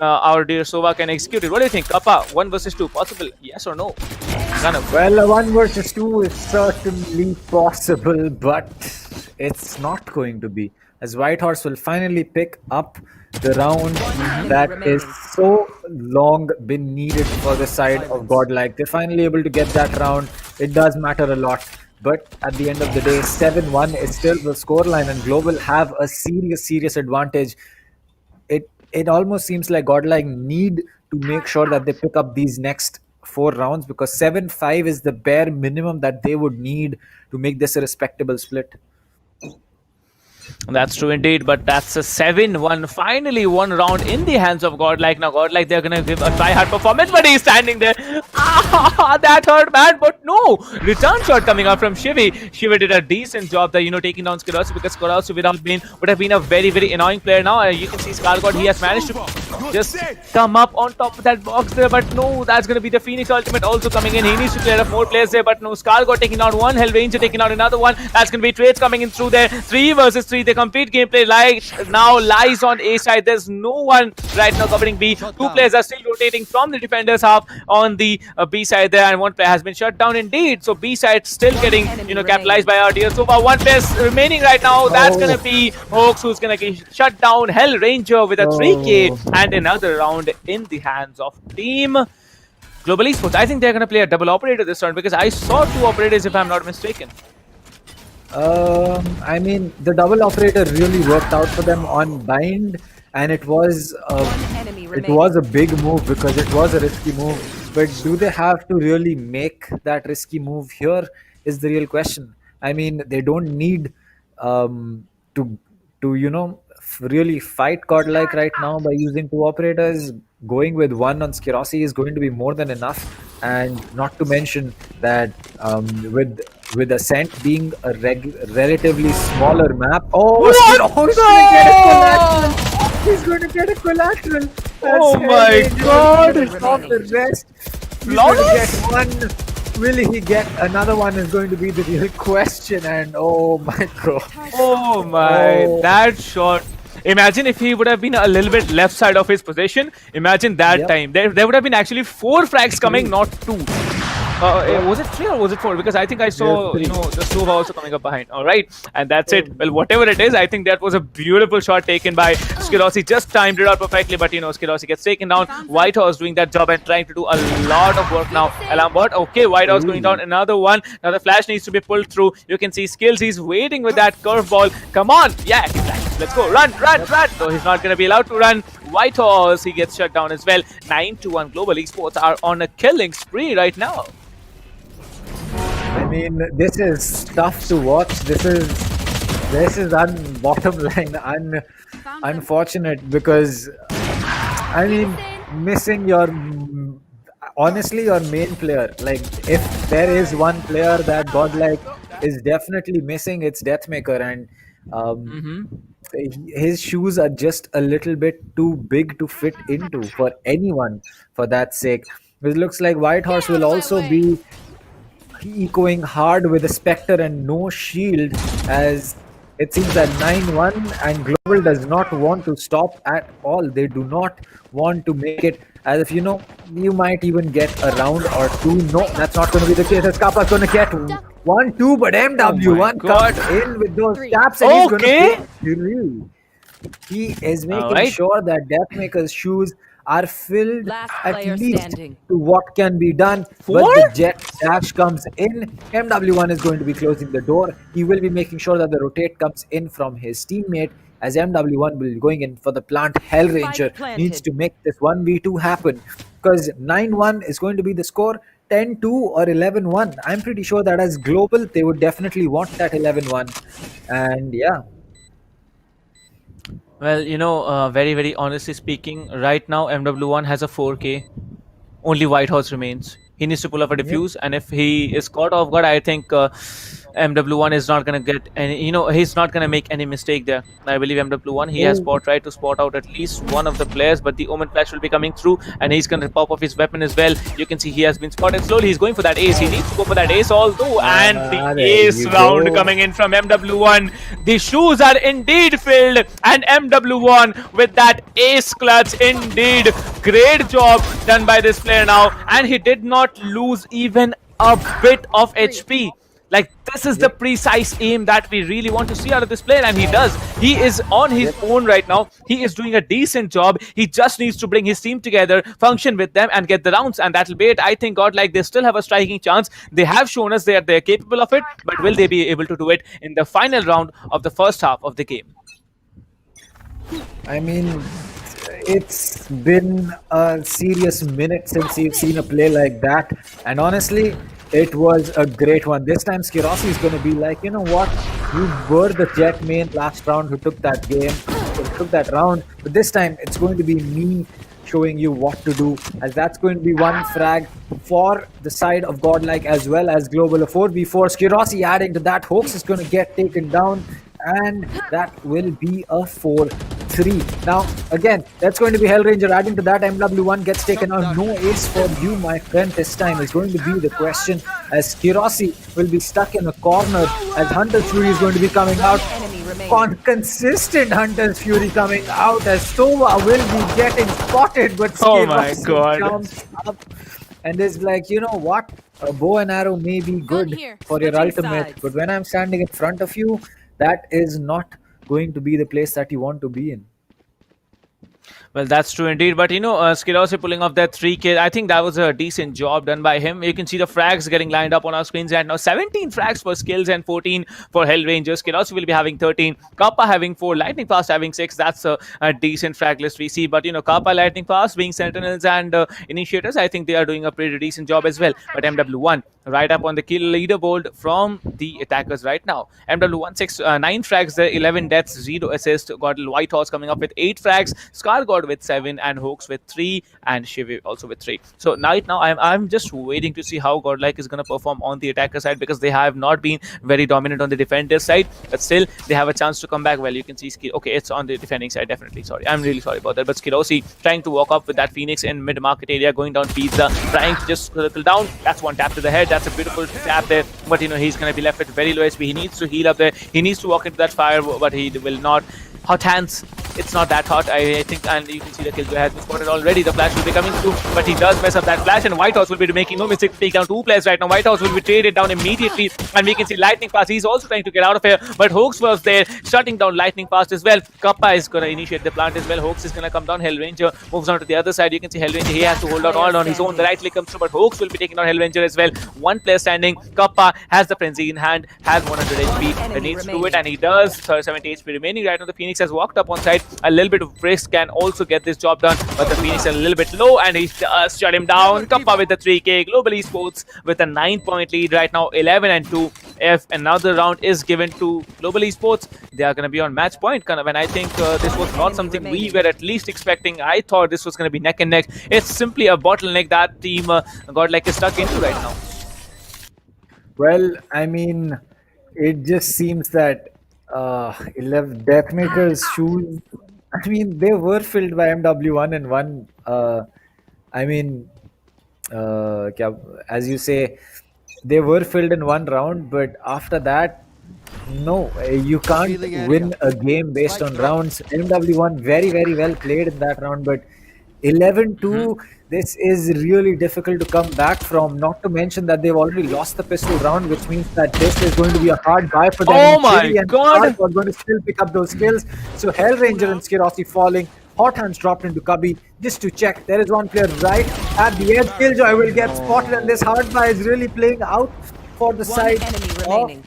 our dear Sova can execute it. What do you think, Kappa? 1 versus 2, possible? Yes or no? Well, a 1 versus 2 is certainly possible, but it's not going to be, as White Horse will finally pick up the round that is so long been needed for the side of Godlike. They're finally able to get that round. It does matter a lot, but at the end of the day, 7-1 is still the scoreline, and Global have a serious advantage. It almost seems like Godlike need to make sure that they pick up these next 4 rounds, because 7-5 is the bare minimum that they would need to make this a respectable split. That's true indeed, but that's a 7-1. Finally, 1 round in the hands of Godlike. Now, Godlike, they're going to give a try-hard performance, but he's standing there. That hurt, man, but no. Return shot coming out from Shivi. Shivi did a decent job there, taking down Skirossi, because Skirossi would have been a very annoying player. Now, you can see ScarGod, he has managed to just come up on top of that box there, but no, that's going to be the Phoenix Ultimate also coming in. He needs to clear up more players there, but no, ScarGod taking down one, Hell Ranger taking out another one. That's going to be trades coming in through there. 3 versus 3. The complete gameplay now lies on A side. There's no one right now covering B. 2 players are still rotating from the defenders half on the B side there, and 1 player has been shut down indeed. So B side still getting capitalized by our dear. So 1 player remaining right now. That's gonna be Hawks, who's gonna get shut down. Hell Ranger with a 3K and another round in the hands of Team Global Esports. I think they're gonna play a double operator this round, because I saw 2 operators, if I'm not mistaken. I mean, the double operator really worked out for them on bind, and it was a big move, because it was a risky move. But do they have to really make that risky move here is the real question. I mean, they don't need to really fight Godlike right now by using 2 operators. Going with 1 on Skirossi is going to be more than enough, and not to mention that with Ascent being a relatively smaller map. He's going to get a collateral. Oh my God! Off the rest. He's going to get 1. Will he get another one is going to be the real question. And oh my God. Oh my, that shot. Imagine if he would have been a little bit left side of his position. Imagine that time. There would have been actually 4 frags coming, not 2. Was it 3 or was it 4? Because I think I saw, the Sova also coming up behind. All right, and that's it. Well, whatever it is, I think that was a beautiful shot taken by Skirossi. Just timed it out perfectly, but Skirossi gets taken down. White Horse doing that job and trying to do a lot of work now. Alarm bot. Okay, White Horse going down. Another one. Now the flash needs to be pulled through. You can see Skills. He's waiting with that curveball. Come on. Yeah, he's like, let's go. Run. No, he's not going to be allowed to run. White Horse, he gets shut down as well. 9-1 Global Esports are on a killing spree right now. I mean, this is tough to watch. This is bottom line unfortunate, because I mean, missing your main player. Like, if there is one player that Godlike is definitely missing, it's Deathmaker, and his shoes are just a little bit too big to fit into for anyone, for that sake. It looks like White Horse will also be echoing hard with a Spectre and no shield, as it seems that 9-1, and Global does not want to stop at all. They do not want to make it as if, you might even get a round or 2. No, that's not going to be the case, as Kappa's going to get 1-2, but MW1 comes in with those taps, and he's going to through. He is making sure that Deathmaker's shoes are filled at least to what can be done. But the jet dash comes in. MW1 is going to be closing the door. He will be making sure that the rotate comes in from his teammate, as MW1 will be going in for the plant. Hell Ranger needs to make this 1v2 happen, because 9-1 is going to be the score. 10-2 or 11-1. I'm pretty sure that as Global, they would definitely want that 11-1. And yeah. Well, very, very honestly speaking, right now MW1 has a 4K. Only Whitehorse remains. He needs to pull off a Yep. defuse, and if he is caught off guard, I think MW1 is not gonna get any. He's not gonna make any mistake there. I believe MW1 he has Oh, tried to spot out at least one of the players, but the Omen Flash will be coming through, and he's gonna pop off his weapon as well. You can see he has been spotted slowly. He's going for that ace. He needs to go for that ace although, and the there ace you round go. coming in from MW1. The shoes are indeed filled, and MW1 with that ace clutch indeed. Great job done by this player now, and he did not lose even a bit of HP. Like, this is the precise aim that we really want to see out of this player, and he does. He is on his own right now. He is doing a decent job. He just needs to bring his team together, function with them, and get the rounds, and that'll be it. I think Godlike, they still have a striking chance. They have shown us they're capable of it, but will they be able to do it in the final round of the first half of the game? I mean, it's been a serious minute since you've seen a play like that, and honestly, it was a great one. This time, Skirossi is going to be like, you know what? You were the Jet main last round who took that game, who took that round, but this time it's going to be me showing you what to do, as that's going to be one frag for the side of Godlike as well as Global. A 4v4. Skirossi adding to that. Hoax is going to get taken down, and that will be a 4-3. Now, again, that's going to be Hellranger adding to that. MW1 gets taken out. No ace for you, my friend. This time is going to be the question, as Skirossi will be stuck in a corner, as Hunter's Fury is going to be coming out. Consistent Hunter's Fury coming out, as Sova will be getting spotted, but Oh my Skirossi God. jumps up and is like, you know what? A bow and arrow may be good here. for your Switching ultimate, sides. but when I'm standing in front of you, that is not going to be the place that you want to be in. Well, that's true indeed. But Skirossi pulling off that 3K, I think that was a decent job done by him. You can see the frags getting lined up on our screens right now. 17 frags for Skills and 14 for Hellranger. Skirossi will be having 13. Kappa having 4. Lightning Fast having 6. That's a decent frag list we see. But Kappa, Lightning Fast being Sentinels and Initiators, I think they are doing a pretty decent job as well. But MW1 right up on the kill leaderboard from the attackers right now. MW1 9 frags there, 11 deaths, 0 assists. Got White Horse coming up with 8 frags. Scar God with 7, and Hoax with 3, and Shivi also with 3. So right now I'm just waiting to see how Godlike is going to perform on the attacker side, because they have not been very dominant on the defender side, but still they have a chance to come back. Well, you can see okay, it's on the defending side, definitely. Sorry, I'm really sorry about that. But Skirossi trying to walk up with that Phoenix in mid market area, going down pizza, trying to just circle down. That's one tap to the head. That's a beautiful tap there, but he's going to be left with very low HP. He needs to heal up there. He needs to walk into that fire, but he will not. Hot hands, it's not that hot, I think, and you can see the Killjoy has been spotted already. The flash will be coming through, but he does mess up that flash, and Whitehouse will be making no mistake to take down 2 players right now. Whitehouse will be traded down immediately, and we can see Lightning Fast. He's also trying to get out of here, but Hoax was there, shutting down Lightning Fast as well. Kappa is going to initiate the plant as well. Hoax is going to come down. Hellranger moves on to the other side. You can see Hellranger, he has to hold out all on his own. The right click comes through, but Hoax will be taking down Hellranger as well. 1 player standing. Kappa has the Frenzy in hand, has 100 HP, and needs to do it, and he does. 70 HP remaining right now. The Phoenix has walked up on side. A little bit of risk can also get this job done, but the Phoenix is a little bit low, and he does shut him down. Kappa with the 3K. Global Esports with a 9-point lead right now, 11-2. If another round is given to Global Esports, they are going to be on match point, kind of. And I think this was not something we were at least expecting. I thought this was going to be neck and neck. It's simply a bottleneck that team Godlike is stuck into right now. Well, I mean, it just seems that 11 Deathmaker's shoes, I mean, they were filled by MW1 and one. I mean, as you say, they were filled in one round, but after that, no, you can't win a game based on rounds. MW1 very, very well played in that round, but 11-2, this is really difficult to come back from. Not to mention that they've already lost the pistol round, which means that this is going to be a hard buy for them. Oh my Chili and God! Spark are going to still pick up those kills. So Hellranger and Skirossi falling. Hot hands dropped into Cubby just to check. There is one player right at the edge. Killjoy will get spotted, and this hard buy is really playing out for the One side enemy of remaining.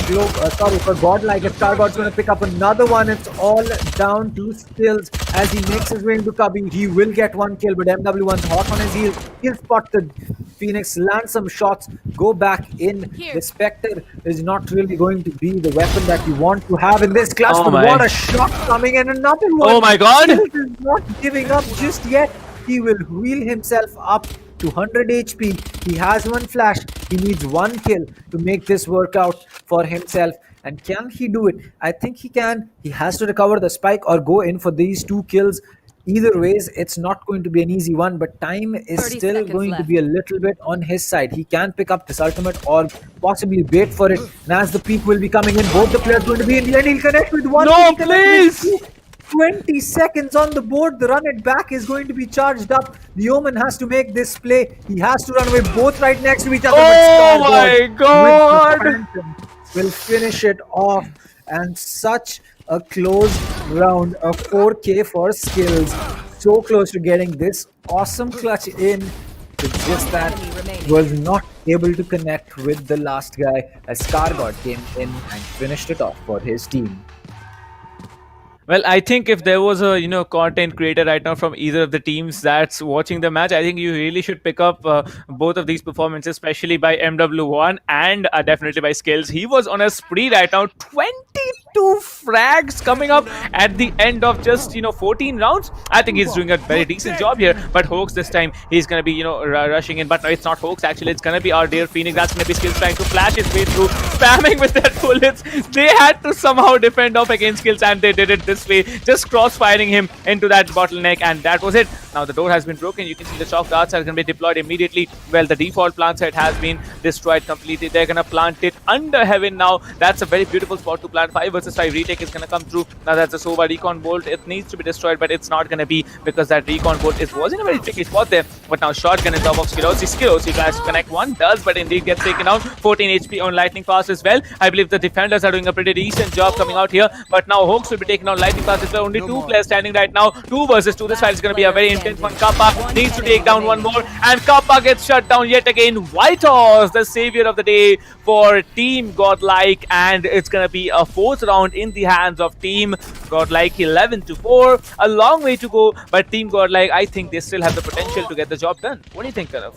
for Godlike. If Stargod's going to pick up another one, it's all down to skills as he makes his way into Cubby. He will get one kill, but MW1's hot on his heels. He'll spot the Phoenix, land some shots, go back in. The Spectre is not really going to be the weapon that you want to have in this class. Oh But my. what a shot coming in, another one. Oh my God. Skills is not giving up just yet. He will wheel himself up to 100 HP. He has one flash. He needs one kill to make this work out for himself. And can he do it? I think he can. He has to recover the spike or go in for these 2 kills. Either ways, it's not going to be an easy one, but time is 30 still seconds going to left. be a little bit on his side. He can pick up this ultimate or possibly wait for it. And as the peak will be coming in, both the players going to be in the end. He'll connect with one. No, He'll connect with please! two. 20 seconds on the board. The run it back is going to be charged up. The Omen has to make this play. He has to run away, both right next to each other. Oh but my Starboard God! with the Phantom will finish it off. And such a close round. A 4K for skills. So close to getting this awesome clutch in. But just that was not able to connect with the last guy as Stargod came in and finished it off for his team. Well, I think if there was a content creator right now from either of the teams that's watching the match, I think you really should pick up both of these performances, especially by MW1 and definitely by Skills. He was on a spree right now, 22 frags coming up at the end of just 14 rounds. I think he's doing a very decent job here. But Hoax this time he's gonna be rushing in, but no, it's not Hoax actually. It's gonna be our dear Phoenix. That's gonna be Skills trying to flash his way through, spamming with their bullets. They had to somehow defend off against Skills, and they did it this way, just cross-firing him into that bottleneck, and that was it. Now the door has been broken. You can see the shock darts are going to be deployed immediately. Well, the default plant site has been destroyed completely. They're going to plant it under heaven now. That's a very beautiful spot to plant. 5 versus 5 retake is going to come through. Now that's a Sova recon bolt. It needs to be destroyed, but it's not going to be, because that recon bolt was in a very tricky spot there. But now shotgun is top of Skilosi. Skilosi tries to connect one, does, but indeed gets taken out. 14 HP on lightning fast as well. I believe the defenders are doing a pretty decent job coming out here. But now Hawks will be taking out lightning fast as well. Only 2 players standing right now. 2 versus 2. This fight is going to be a very intense one. Kappa needs to take down one more, and Kappa gets shut down yet again. White Horse, the savior of the day for Team Godlike, and it's going to be a 4th round in the hands of Team Godlike. 11-4. A long way to go, but Team Godlike, I think they still have the potential to get the job done. What do you think, Kanav?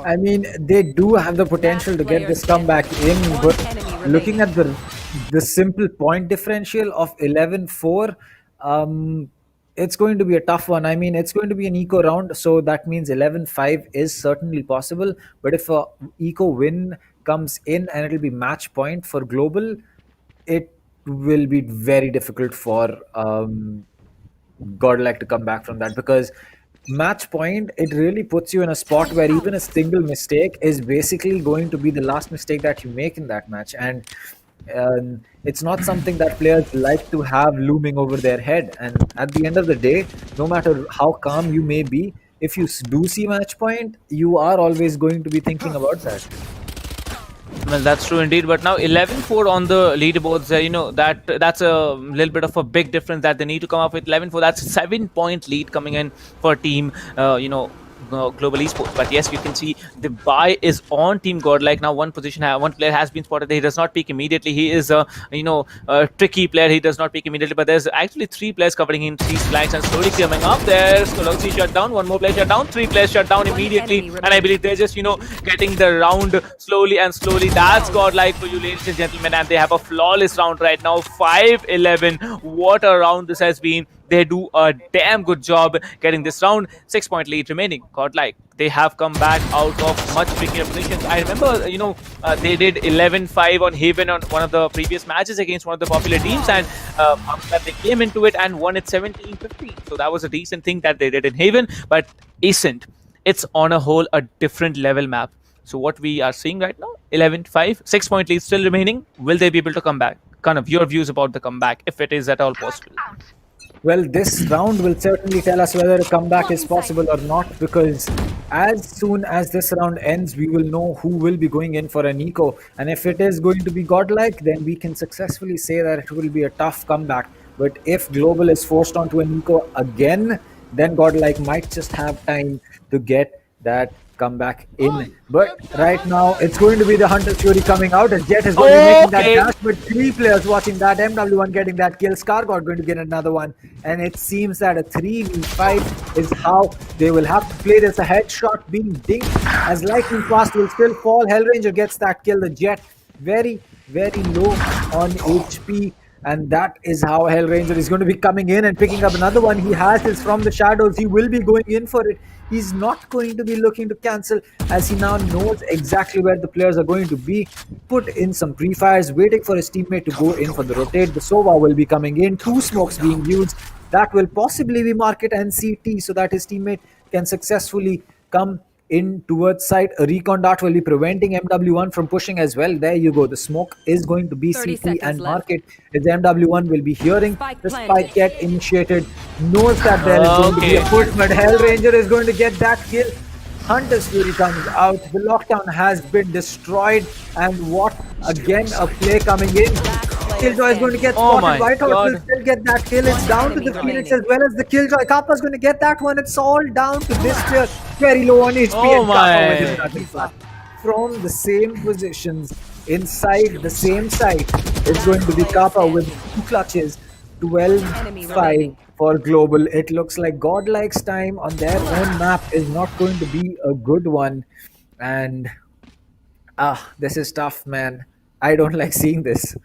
I mean, they do have the potential to get this comeback in, but looking at the simple point differential of 11-4, it's going to be a tough one. I mean, it's going to be an eco round, so that means 11-5 is certainly possible. But if a eco win comes in and it'll be match point for global, it will be very difficult for Godlike to come back from that, because match point, it really puts you in a spot where even a single mistake is basically going to be the last mistake that you make in that match, and it's not something that players like to have looming over their head. And at the end of the day, no matter how calm you may be, if you do see match point, you are always going to be thinking about that. Well, that's true indeed. But now 11-4 on the leaderboards, that's a little bit of a big difference that they need to come up with. 11-4, that's a 7-point lead coming in for team, Global Esports. But yes, you can see the buy is on Team Godlike. Now one player has been spotted. He does not peek immediately. He is a tricky player. He does not peek immediately, but there's actually 3 players covering him, 3 flanks, and slowly coming up there. Skolosi shut down, 1 more player shut down, 3 players shut down immediately, and I believe they're just getting the round slowly and slowly. That's Godlike for you, ladies and gentlemen, and they have a flawless round right now. 5-11. What a round this has been. They do a damn good job getting this round. 6-point lead remaining. Godlike, they have come back out of much trickier positions. I remember, they did 11-5 on Haven on one of the previous matches against one of the popular teams, and after that they came into it and won it 17-15. So that was a decent thing that they did in Haven, but isn't. It's on a whole a different level map. So what we are seeing right now, 11-5, 6-point lead still remaining. Will they be able to come back? Kind of your views about the comeback, if it is at all possible. Well, this round will certainly tell us whether a comeback is possible or not, because as soon as this round ends, we will know who will be going in for an eco. And if it is going to be Godlike, then we can successfully say that it will be a tough comeback. But if Global is forced onto an eco again, then Godlike might just have time to get that come back in. But right now, it's going to be the Hunter's Fury coming out as Jet is going to be making that Okay. dash, but three players watching that. MW1 getting that kill, Scargod going to get another one, and it seems that a 3v5 is how they will have to play this. A headshot being dinked as lightning fast will still fall. Hellranger gets that kill. The Jet very, very low on HP. And that is how Hellranger is going to be coming in and picking up another one. He has this from the shadows. He will be going in for it. He's not going to be looking to cancel as he now knows exactly where the players are going to be. Put in some pre-fires, waiting for his teammate to go in for the rotate. The Sova will be coming in. Two smokes being used. That will possibly be market and CT so that his teammate can successfully come in towards side. A recon dart will be preventing MW1 from pushing as well. There you go. The smoke is going to be 30 CT seconds and left. market. As MW1 will be hearing Spike the planted. spike get initiated. Knows that there is going to be a Okay. push, but Hellranger is going to get that kill. Hunter's Fury comes out. The lockdown has been destroyed. And what again a play coming in. Killjoy is going to get Oh spotted. my Whitehawk will God. still get that kill. It's down to the enemy Phoenix remaining. as well as the Killjoy. Kappa is going to get that one. It's all down to this player. Very low on HP. Oh and Kappa with my. his nothing flat. From the same positions inside the same site, it's going to be Kappa with two clutches. 12-5 for global. It looks like Godlike's time on their own map is not going to be a good one. And this is tough, man. I don't like seeing this.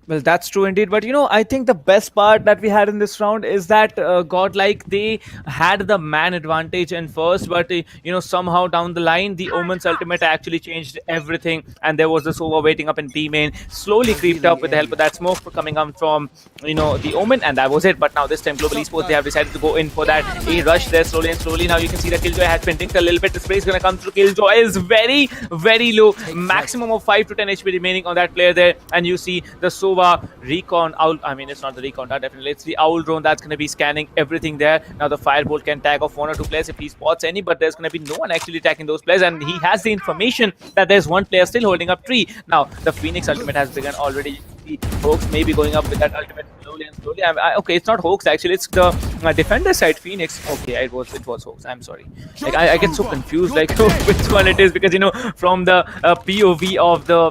Well, that's true indeed. But I think the best part that we had in this round is that Godlike, they had the man advantage in first, but somehow down the line, the Omen's ultimate actually changed everything, and there was the Sova waiting up in B main, slowly creeped up with the help of that smoke coming up from the Omen, and that was it. But now this time, Global Esports, they have decided to go in for that A rush there slowly and slowly. Now you can see that Killjoy has been dinked a little bit. The spray is going to come through. Killjoy is very, very low, maximum of 5 to 10 HP remaining on that player there, and you see the Sova recon owl. I mean, it's not the recon, definitely it's the owl drone that's going to be scanning everything there. Now the firebolt can tag off one or two players if he spots any, but there's going to be no one actually attacking those players, and he has the information that there's one player still holding up tree. Now the Phoenix ultimate has begun already. The Hoax may be going up with that ultimate slowly and slowly. Okay, it's not Hoax actually, it's the defender side Phoenix. Okay, it was Hoax, I'm sorry. Like I get so confused like which one it is, because from the POV of the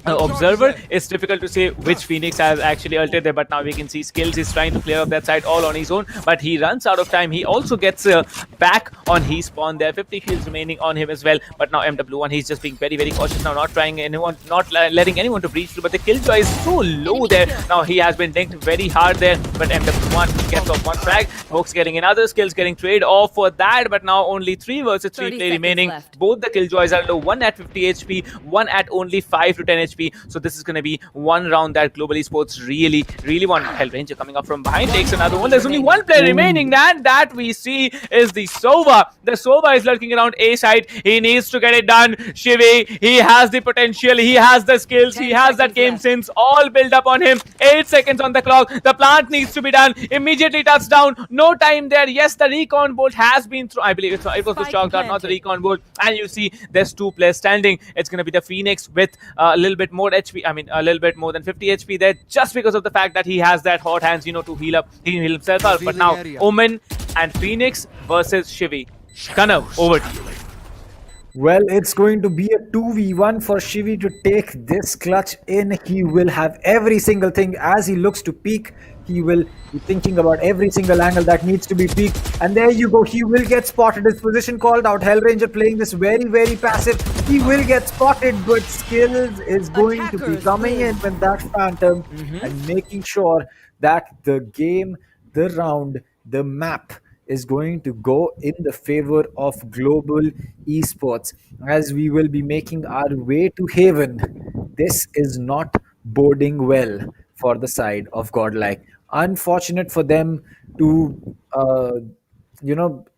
observer, it's difficult to say which Phoenix has actually ulted there. But now we can see Skills is trying to clear up that side all on his own, but he runs out of time. He also gets back on his spawn there. 50 shields remaining on him as well. But now MW1, he's just being very, very cautious now, not trying anyone, not letting anyone to breach through. But the Killjoy is so low there. Now he has been dinked very hard there, but MW1 gets off one frag. Hoax getting another, Skills getting trade off for that. But now only 3 versus 3 30 play seconds remaining. left. Both the Killjoys are low, one at 50 HP, one at only 5 to 10 HP. So this is going to be one round that Global Esports really, really want. Hellranger coming up from behind takes another one. There's only one player remaining, and that we see is the Sova. The Sova is lurking around A side. He needs to get it done. Shivi, he has the potential, he has the skills, he has that game sense all built up on him. 8 seconds on the clock. The plant needs to be done. Immediately touchdown. No time there. Yes, the recon bolt has been through. I believe it was the shock dart, not the recon bolt. And you see there's 2 players standing. It's going to be the Phoenix with a little bit more HP. I mean, a little bit more than 50 HP there, just because of the fact that he has that hot hands, to heal up, heal himself up. But now, Omen and Phoenix versus Shivi. Kanav, over to you. Well, it's going to be a 2v1 for Shivi to take this clutch in. He will have every single thing as he looks to peek. He will be thinking about every single angle that needs to be peeked. And there you go. He will get spotted. His position called out. Hellranger playing this very, very passive. He will get spotted, but Skills is going to be coming in with that Phantom and making sure that the game, the round, the map is going to go in the favor of Global Esports as we will be making our way to Haven. This is not boding well for the side of Godlike. Unfortunate for them to,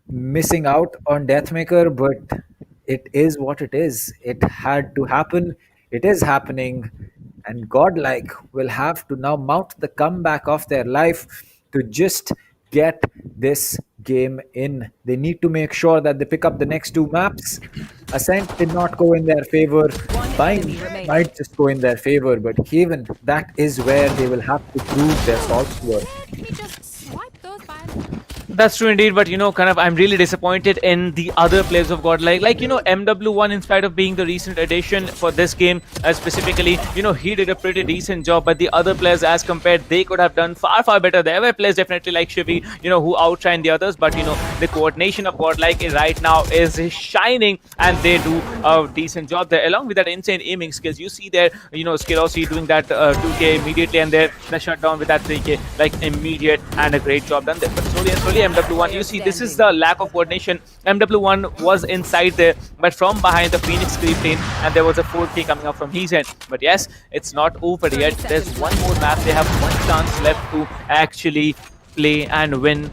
missing out on Deathmaker, but it is what it is. It had to happen. It is happening. And Godlike will have to now mount the comeback of their life to just get this game in. They need to make sure that they pick up the next 2 maps. Ascent did not go in their favor. Bind might just go in their favor, but Haven, that is where they will have to prove their salt's worth. Can you just swipe those by? That's true indeed, but kind of, I'm really disappointed in the other players of Godlike. Like, MW1, in spite of being the recent addition for this game, specifically, he did a pretty decent job, but the other players, as compared, they could have done far, far better. There were players definitely like Shivi, who outshined the others, but, the coordination of Godlike right now is shining, and they do a decent job there, along with that insane aiming skills. You see there, Skilossi doing that 2K immediately, and there the shutdown with that 3K, like immediate, and a great job done there. But slowly and slowly, MW1, you see, this is the lack of coordination. MW1 was inside there, but from behind the Phoenix creep lane, and there was a 4K coming up from his end. But yes, it's not over yet. There's one more map. They have one chance left to actually play and win.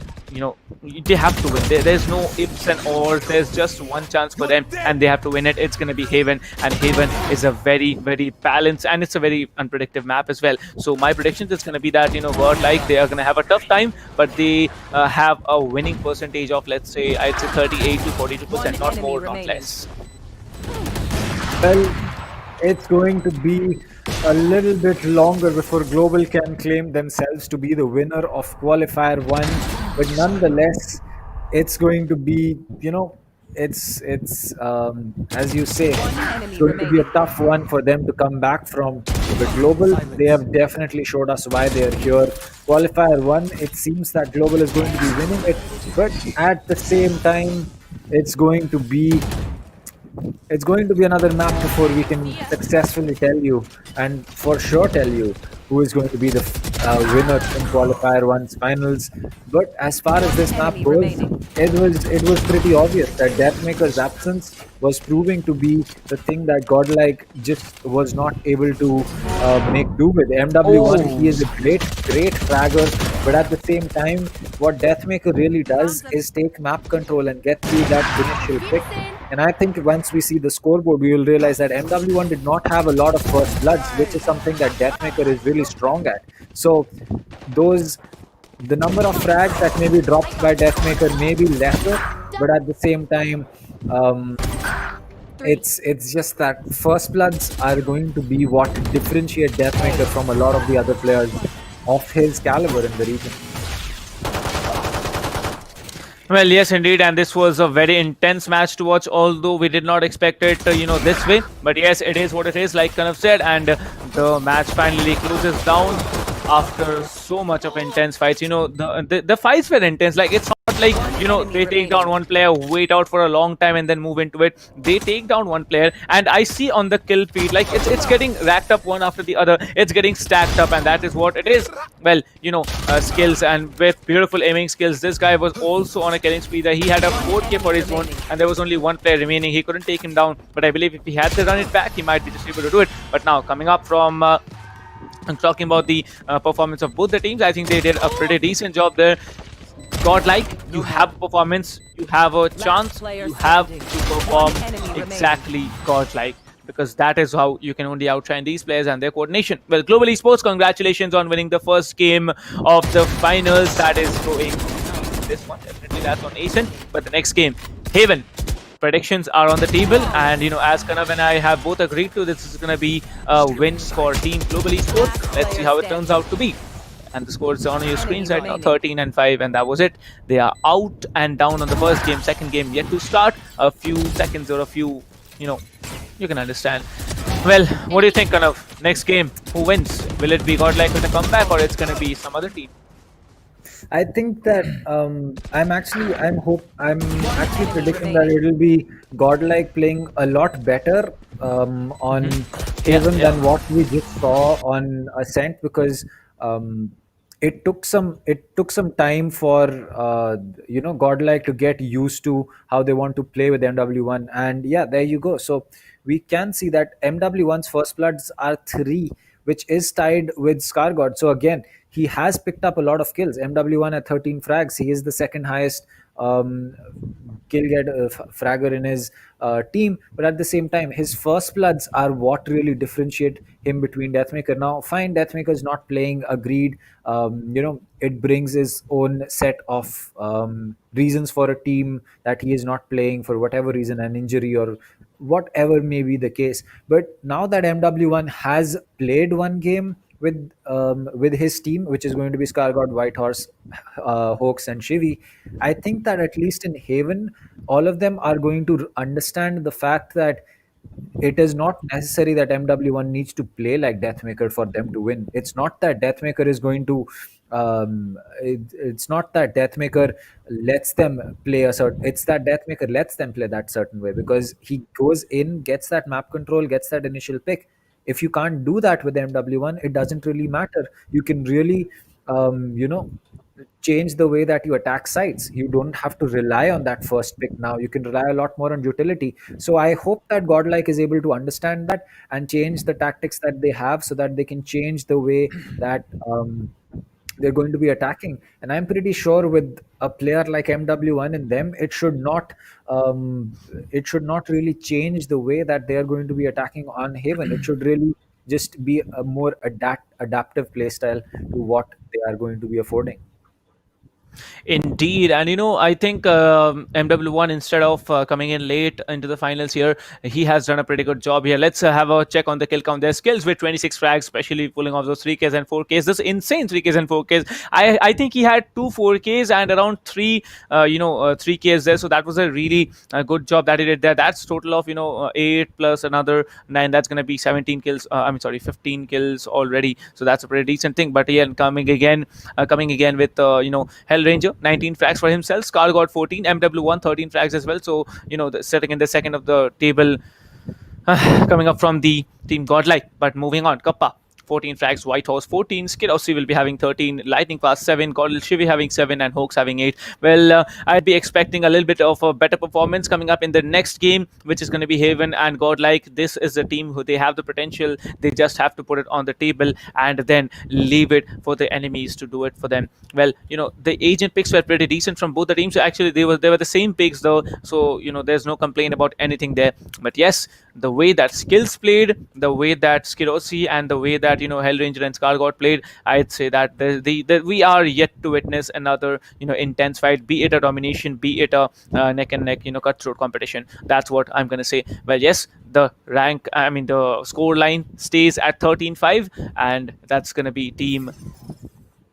They have to win. There's no ifs and ors. There's just one chance for them, and they have to win it. It's going to be Haven, and Haven is a very, very balanced, and it's a very unpredictable map as well. So my prediction is going to be that Godlike, they are going to have a tough time, but they have a winning percentage of, let's say, I'd say 38 to 42%, not more, not less. Well, it's going to be a little bit longer before Global can claim themselves to be the winner of Qualifier 1, but nonetheless, it's going to be, it's as you say, it's going to be a tough one for them to come back from. But Global, they have definitely showed us why they are here. Qualifier 1, it seems that Global is going to be winning it, but at the same time, it's going to be another map before we can successfully tell you, and for sure tell you, who is going to be the winner in Qualifier 1's finals. But as far as this map goes, it was pretty obvious that Deathmaker's absence was proving to be the thing that Godlike just was not able to make do with. MW1, he is a great fragger, but at the same time, what Deathmaker really does is take map control and get through that initial pick. And I think once we see the scoreboard, we will realize that MW1 did not have a lot of first bloods, which is something that Deathmaker is really strong at. So the number of frags that may be dropped by Deathmaker may be lesser, but at the same time, it's just that first bloods are going to be what differentiate Deathmaker from a lot of the other players of his caliber in the region. Well, yes, indeed, and this was a very intense match to watch, although we did not expect it, this way. But yes, it is what it is, like Kanav said, and the match finally closes down after so much of intense fights. The fights were intense. Like, it's not like, they take down one player, wait out for a long time, and then move into it. They take down one player, and I see on the kill feed, like, it's getting racked up one after the other. It's getting stacked up, and that is what it is. Well, skills, and with beautiful aiming skills. This guy was also on a killing spree there. He had a 4K for his own, and there was only one player remaining. He couldn't take him down, but I believe if he had to run it back, he might be just able to do it. But now, coming up from I'm talking about the performance of both the teams, I think they did a pretty decent job there. Godlike, you have a performance, you have a chance, you have to perform exactly Godlike, because that is how you can only outshine these players and their coordination. Well, Global Esports, congratulations on winning the first game of the finals. That is going this one, definitely that's on Asen. But the next game, Haven. Predictions are on the table, and as Kanav and I have both agreed to, this is going to be a win for Team Global Esports. Let's see how it turns out to be. And the scores are on your screens right now, 13-5, and that was it. They are out and down on the first game. Second game yet to start. A few seconds or a few, you can understand. Well, what do you think, Kanav? Next game, who wins? Will it be Godlike with a comeback, or it's going to be some other team? I think that I'm actually predicting that it will be Godlike playing a lot better on Haven than what we just saw on Ascent, because it took some time for Godlike to get used to how they want to play with MW1, and yeah, there you go. So we can see that MW1's first bloods are 3, which is tied with Scargod. So again, he has picked up a lot of kills. MW1 at 13 frags. He is the second highest kill get fragger in his team. But at the same time, his first bloods are what really differentiate him between Deathmaker. Now, fine, Deathmaker is not playing agreed. It brings his own set of reasons for a team that he is not playing for whatever reason, an injury or whatever may be the case. But now that MW1 has played one game with his team, which is going to be Scargod, Whitehorse, Hawks, and Shivi. I think that at least in Haven, all of them are going to understand the fact that it is not necessary that MW1 needs to play like Deathmaker for them to win. It's not that Deathmaker is going to. It's not that Deathmaker lets them play a certain. It's that Deathmaker lets them play that certain way because he goes in, gets that map control, gets that initial pick. If you can't do that with MW1, it doesn't really matter. You can really, you know, change the way that you attack sites. You don't have to rely on that first pick now. You can rely a lot more on utility. So I hope that Godlike is able to understand that and change the tactics that they have so that they can change the way that they're going to be attacking. And I'm pretty sure with a player like MW1 in them, um, it should not really change the way that they are going to be attacking on Haven. It should really just be a more adaptive playstyle to what they are going to be affording. Indeed, and I think MW1, instead of coming in late into the finals here, he has done a pretty good job here. Let's have a check on the kill count. Their skills with 26 frags, especially pulling off those 3Ks and 4Ks. This insane 3Ks and 4Ks. I think he had two 4Ks and around three 3Ks there. So that was a really good job that he did there. That's total of 8 plus another 9. That's gonna be 17 kills. I mean, sorry, 15 kills already. So that's a pretty decent thing. But yeah, coming again with Hell Ranger, 19 frags for himself. Scar got 14. MW1, 13 frags as well. So, sitting in the second of the table, coming up from the team Godlike. But moving on, Kappa, 14 frags, Whitehorse 14, Skid Aussie will be having 13, Lightning Fast 7, Gordle Shivi having 7, and Hawks having 8. Well, I'd be expecting a little bit of a better performance coming up in the next game, which is going to be Haven and Godlike. This is a team who they have the potential. They just have to put it on the table and then leave it for the enemies to do it for them. Well, the agent picks were pretty decent from both the teams. Actually, they were the same picks though, so there's no complaint about anything there. But yes, the way that skills played, the way that Skirosi and the way that Hellranger and Scar got played, I'd say that we are yet to witness another intense fight, be it a domination, be it a neck and neck cutthroat competition. That's what I'm gonna say. Well, yes, the score line stays at 13-5, and that's gonna be Team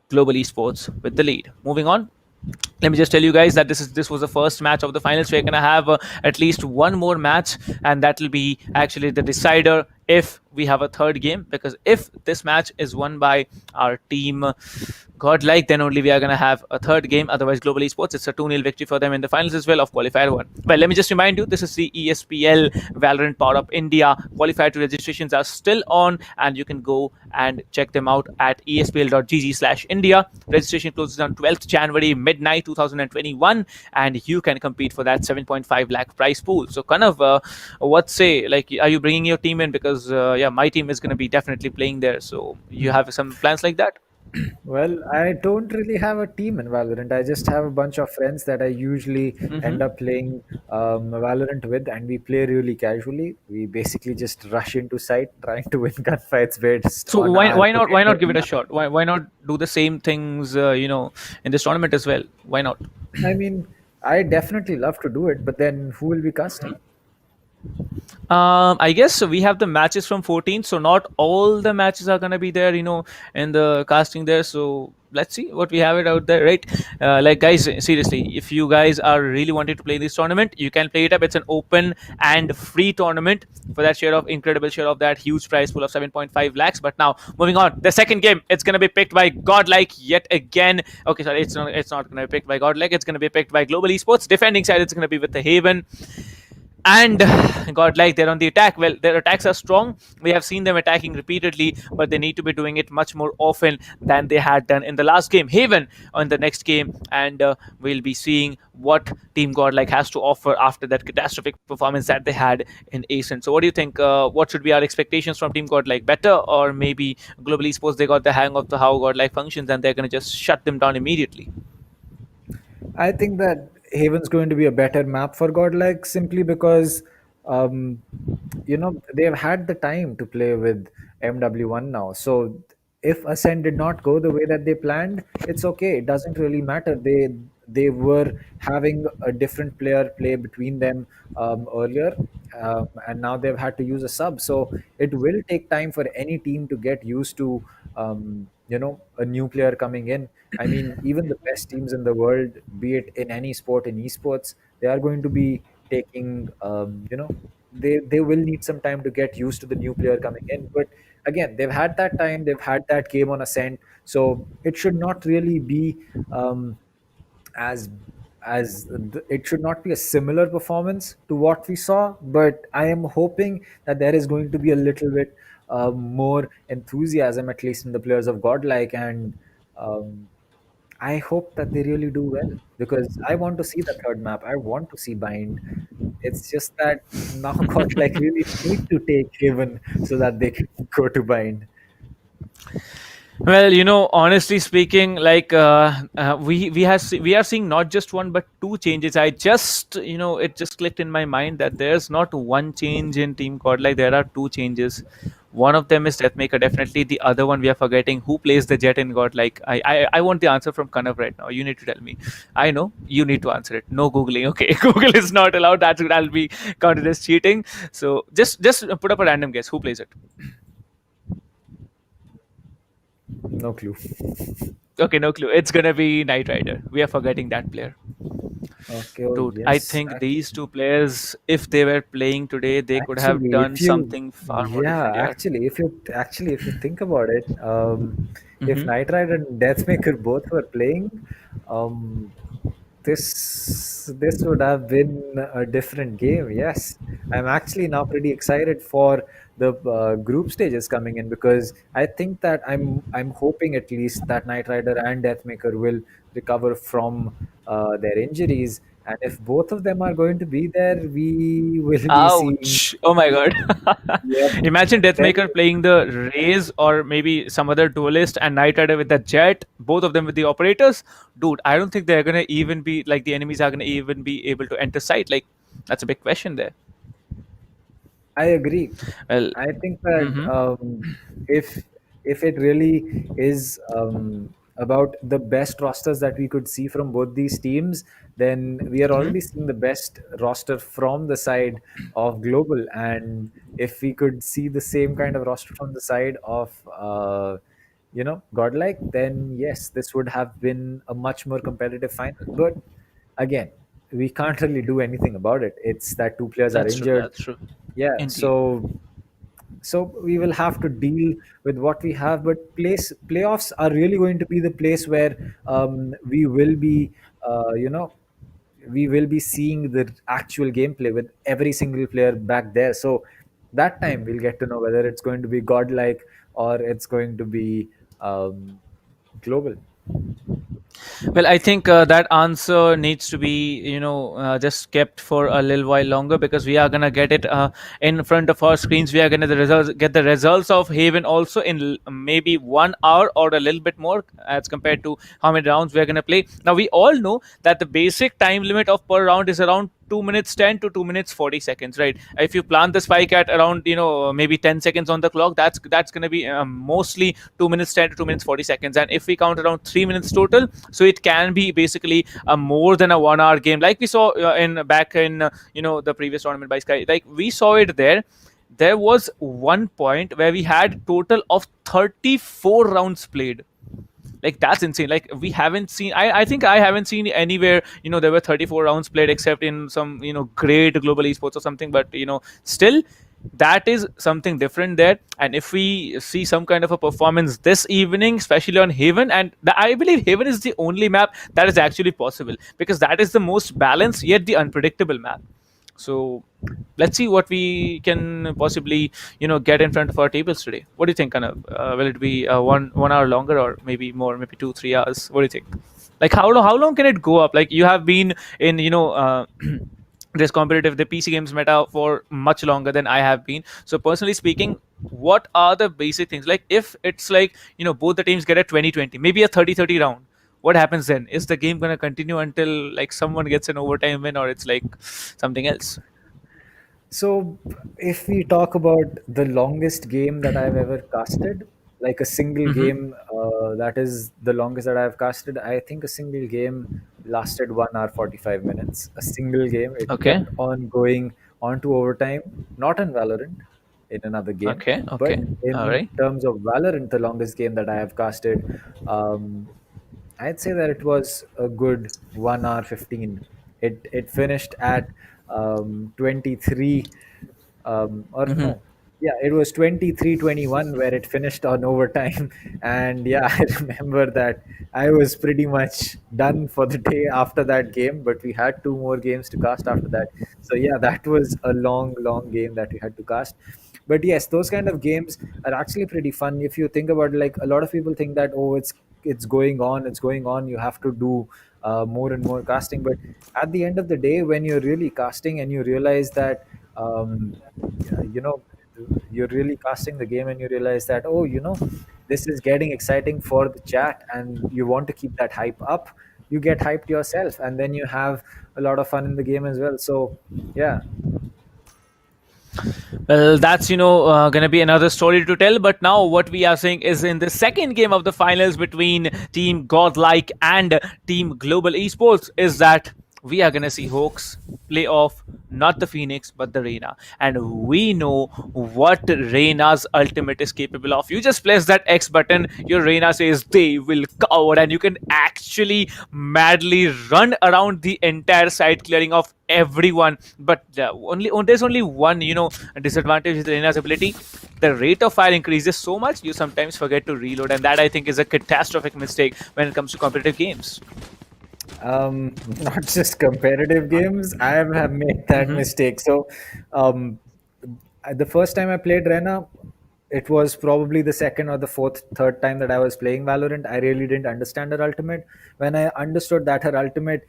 Global Esports with the lead. Moving on, let me just tell you guys that this was the first match of the finals. We're gonna have at least one more match, and that will be actually the decider if we have a third game. Because if this match is won by our team Godlike, then only we are going to have a third game. Otherwise, Global Esports, it's a 2-0 victory for them in the finals as well of Qualifier 1. Well, let me just remind you, this is the ESPL Valorant PowerUp India. Qualifier 2 registrations are still on, and you can go and check them out at espl.gg/India. Registration closes on 12th January, midnight 2021, and you can compete for that 7.5 lakh prize pool. So, kind of, what say, like, are you bringing your team in? Because, my team is going to be definitely playing there. So, you have some plans like that? Well, I don't really have a team in Valorant. I just have a bunch of friends that I usually end up playing Valorant with, and we play really casually. We basically just rush into site trying to win gunfights based So on why not give it a shot? Why not do the same things in this tournament as well? Why not? I mean, I definitely love to do it, but then who will be casting? I guess we have the matches from 14, so not all the matches are gonna be there, in the casting there. So let's see what we have it out there, right? Like, guys, seriously, if you guys are really wanting to play this tournament, you can play it up. It's an open and free tournament for that incredible share of that huge prize pool of 7.5 lakhs. But now, moving on, the second game, it's gonna be picked by Godlike yet again. Okay, sorry, it's not gonna be picked by Godlike. It's gonna be picked by Global Esports. Defending side, it's gonna be with the Haven. And Godlike, they're on the attack. Well, their attacks are strong. We have seen them attacking repeatedly, but they need to be doing it much more often than they had done in the last game. Haven on the next game, and we'll be seeing what Team Godlike has to offer after that catastrophic performance that they had in ASIN. So what do you think? What should be our expectations from Team Godlike? Better, or maybe Global Esports, they got the hang of how Godlike functions and they're going to just shut them down immediately? I think that Haven's going to be a better map for Godlike simply because, um, they've had the time to play with MW1 now. So if Ascent did not go the way that they planned, it's okay. It doesn't really matter. They were having a different player play between them earlier, and now they've had to use a sub. So it will take time for any team to get used to a new player coming in. I mean, even the best teams in the world, be it in any sport, in esports, they are going to be taking, they will need some time to get used to the new player coming in. But again, they've had that time, they've had that game on ascent, so it should not really be um, as it should not be a similar performance to what we saw, but I am hoping that there is going to be a little bit more enthusiasm, at least in the players of Godlike, and um, I hope that they really do well, because I want to see the third map. I want to see Bind. It's just that now Godlike really need to take Haven so that they can go to Bind. Well, honestly speaking, like we are seeing not just one but two changes. I just it just clicked in my mind that there's not one change in Team COD. Like there are two changes. One of them is Deathmaker, definitely. The other one we are forgetting. Who plays the Jet in God? Like I want the answer from Kanav right now. You need to tell me. I know you need to answer it. No googling. Okay, Google is not allowed. That'll be counted as cheating. So just put up a random guess. Who plays it? No clue. Okay, no clue. It's gonna be Knight Rider. We are forgetting that player. Okay, oh Dude, I yes. think these two players, if they were playing today, they could have Actually, done if you, something far more yeah, different. Yeah. if you think about it, if Mm-hmm. Knight Rider and Deathmaker both were playing, um, this would have been a different game. Yes, I'm actually now pretty excited for the group stages coming in, because I think that I'm hoping at least that Knight Rider and Deathmaker will recover from their injuries, and if both of them are going to be there, we will be seeing. Ouch! Oh my god. Yep. Imagine Then Deathmaker playing the Raze or maybe some other duelist and Knight Rider with the Jet, both of them with the operators. Dude, I don't think they're gonna even be like the enemies are gonna even be able to enter sight. Like that's a big question there. I agree. Well, I think that mm-hmm, if if it really is about the best rosters that we could see from both these teams, then we are mm-hmm. already seeing the best roster from the side of Global. And if we could see the same kind of roster from the side of Godlike, then yes, this would have been a much more competitive final. But again, we can't really do anything about it. It's that two players are That's true. injured. That's true. Yeah, Indeed. so we will have to deal with what we have, but playoffs are really going to be the place where we will be we will be seeing the actual gameplay with every single player back there. So that time we'll get to know whether it's going to be Godlike or it's going to be um, Global. Well, I think that answer needs to be, just kept for a little while longer because we are gonna get it in front of our screens. We are gonna get the results of Haven also in maybe 1 hour or a little bit more as compared to how many rounds we are gonna play. Now we all know that the basic time limit of per round is around 2 minutes 10 to 2 minutes 40 seconds, right? If you plan the spike at around maybe 10 seconds on the clock, that's going to be mostly 2 minutes 10 to 2 minutes 40 seconds. And if we count around 3 minutes total, so it can be basically more than a 1 hour game, like we saw in back in the previous tournament by Sky. Like we saw it there. There was one point where we had total of 34 rounds played. Like that's insane. Like we haven't seen, I think I haven't seen anywhere there were 34 rounds played except in some great global esports or something. But still, that is something different there. And if we see some kind of a performance this evening, especially on Haven, and I believe Haven is the only map that is actually possible because that is the most balanced yet the unpredictable map. So let's see what we can possibly get in front of our tables today. What do you think? Kind of will it be 1 hour longer or maybe more, maybe 2 3 hours? What do you think? Like how long can it go up? Like you have been in this competitive the PC games meta for much longer than I have been. So personally speaking, what are the basic things? Like if it's like both the teams get a 20-20, maybe a 30-30 round, what happens then? Is the game going to continue until like someone gets an overtime win or it's like something else? So, if we talk about the longest game that I've ever casted, like a single Mm-hmm. game, that is the longest that I've casted. I think a single game lasted 1 hour 45 minutes. A single game. It Okay. kept on going on to overtime. Not in Valorant. in another game. Okay, But okay, all in right. terms of Valorant, the longest game that I have casted, I'd say that it was a good 1 hour 15. It finished at 23 or Hmm. no, yeah, it was 23-21 where it finished on overtime. And yeah, I remember that I was pretty much done for the day after that game, but we had two more games to cast after that. So yeah, that was a long game that we had to cast. But yes, those kind of games are actually pretty fun if you think about it. Like, a lot of people think that, oh, it's going on, you have to do more and more casting. But at the end of the day, when you're really casting and you realize that yeah, you're really casting the game and you realize that, oh, this is getting exciting for the chat, and you want to keep that hype up, you get hyped yourself, and then you have a lot of fun in the game as well. So yeah. Well, that's gonna be another story to tell. But now, what we are saying is, in the second game of the finals between Team Godlike and Team Global Esports, is that we are gonna see Hawks play off not the Phoenix but the Reyna, and we know what Reyna's ultimate is capable of. You just press that X button, your Reyna says they will cover, and you can actually madly run around the entire site, clearing off everyone. But there's only one disadvantage with Reina's ability. The rate of fire increases so much you sometimes forget to reload, and that, I think, is a catastrophic mistake when it comes to competitive games. Not just competitive games, I have made that mistake. So um the first time I played Rena, it was probably the second or the third time that I was playing Valorant. I really didn't understand her ultimate. When I understood that her ultimate,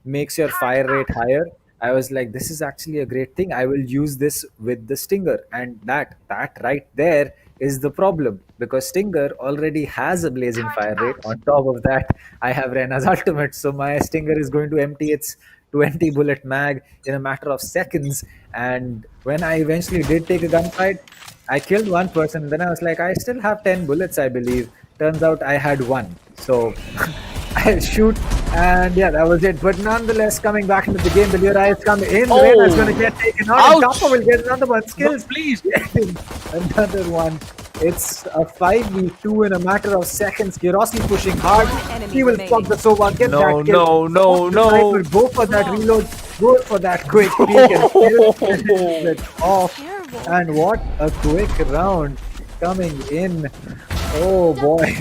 makes your fire rate higher, I was like, this is actually a great thing. I will use this with the Stinger, and that right there is the problem, because Stinger already has a blazing fire rate. On top of that, I have Rena's ultimate, so my Stinger is going to empty its 20 bullet mag in a matter of seconds. And when I eventually did take a gunfight, I killed one person. Then I was like, I still have 10 bullets, I believe. Turns out I had one. So I'll shoot, and yeah, that was it. But nonetheless, coming back into the game, the Leorites come in. Oh! Rena's going to get taken out. And Ouch! Topper will get another one. Skills. No, please. Getting another one. It's a 5v2 in a matter of seconds. Kirosi pushing hard. He will spot the Sova. Get No, that kill. no, no, Spot the no. sniper, go for that reload. Go for that quick peek and still finish it off. And what a quick round coming in. Oh boy.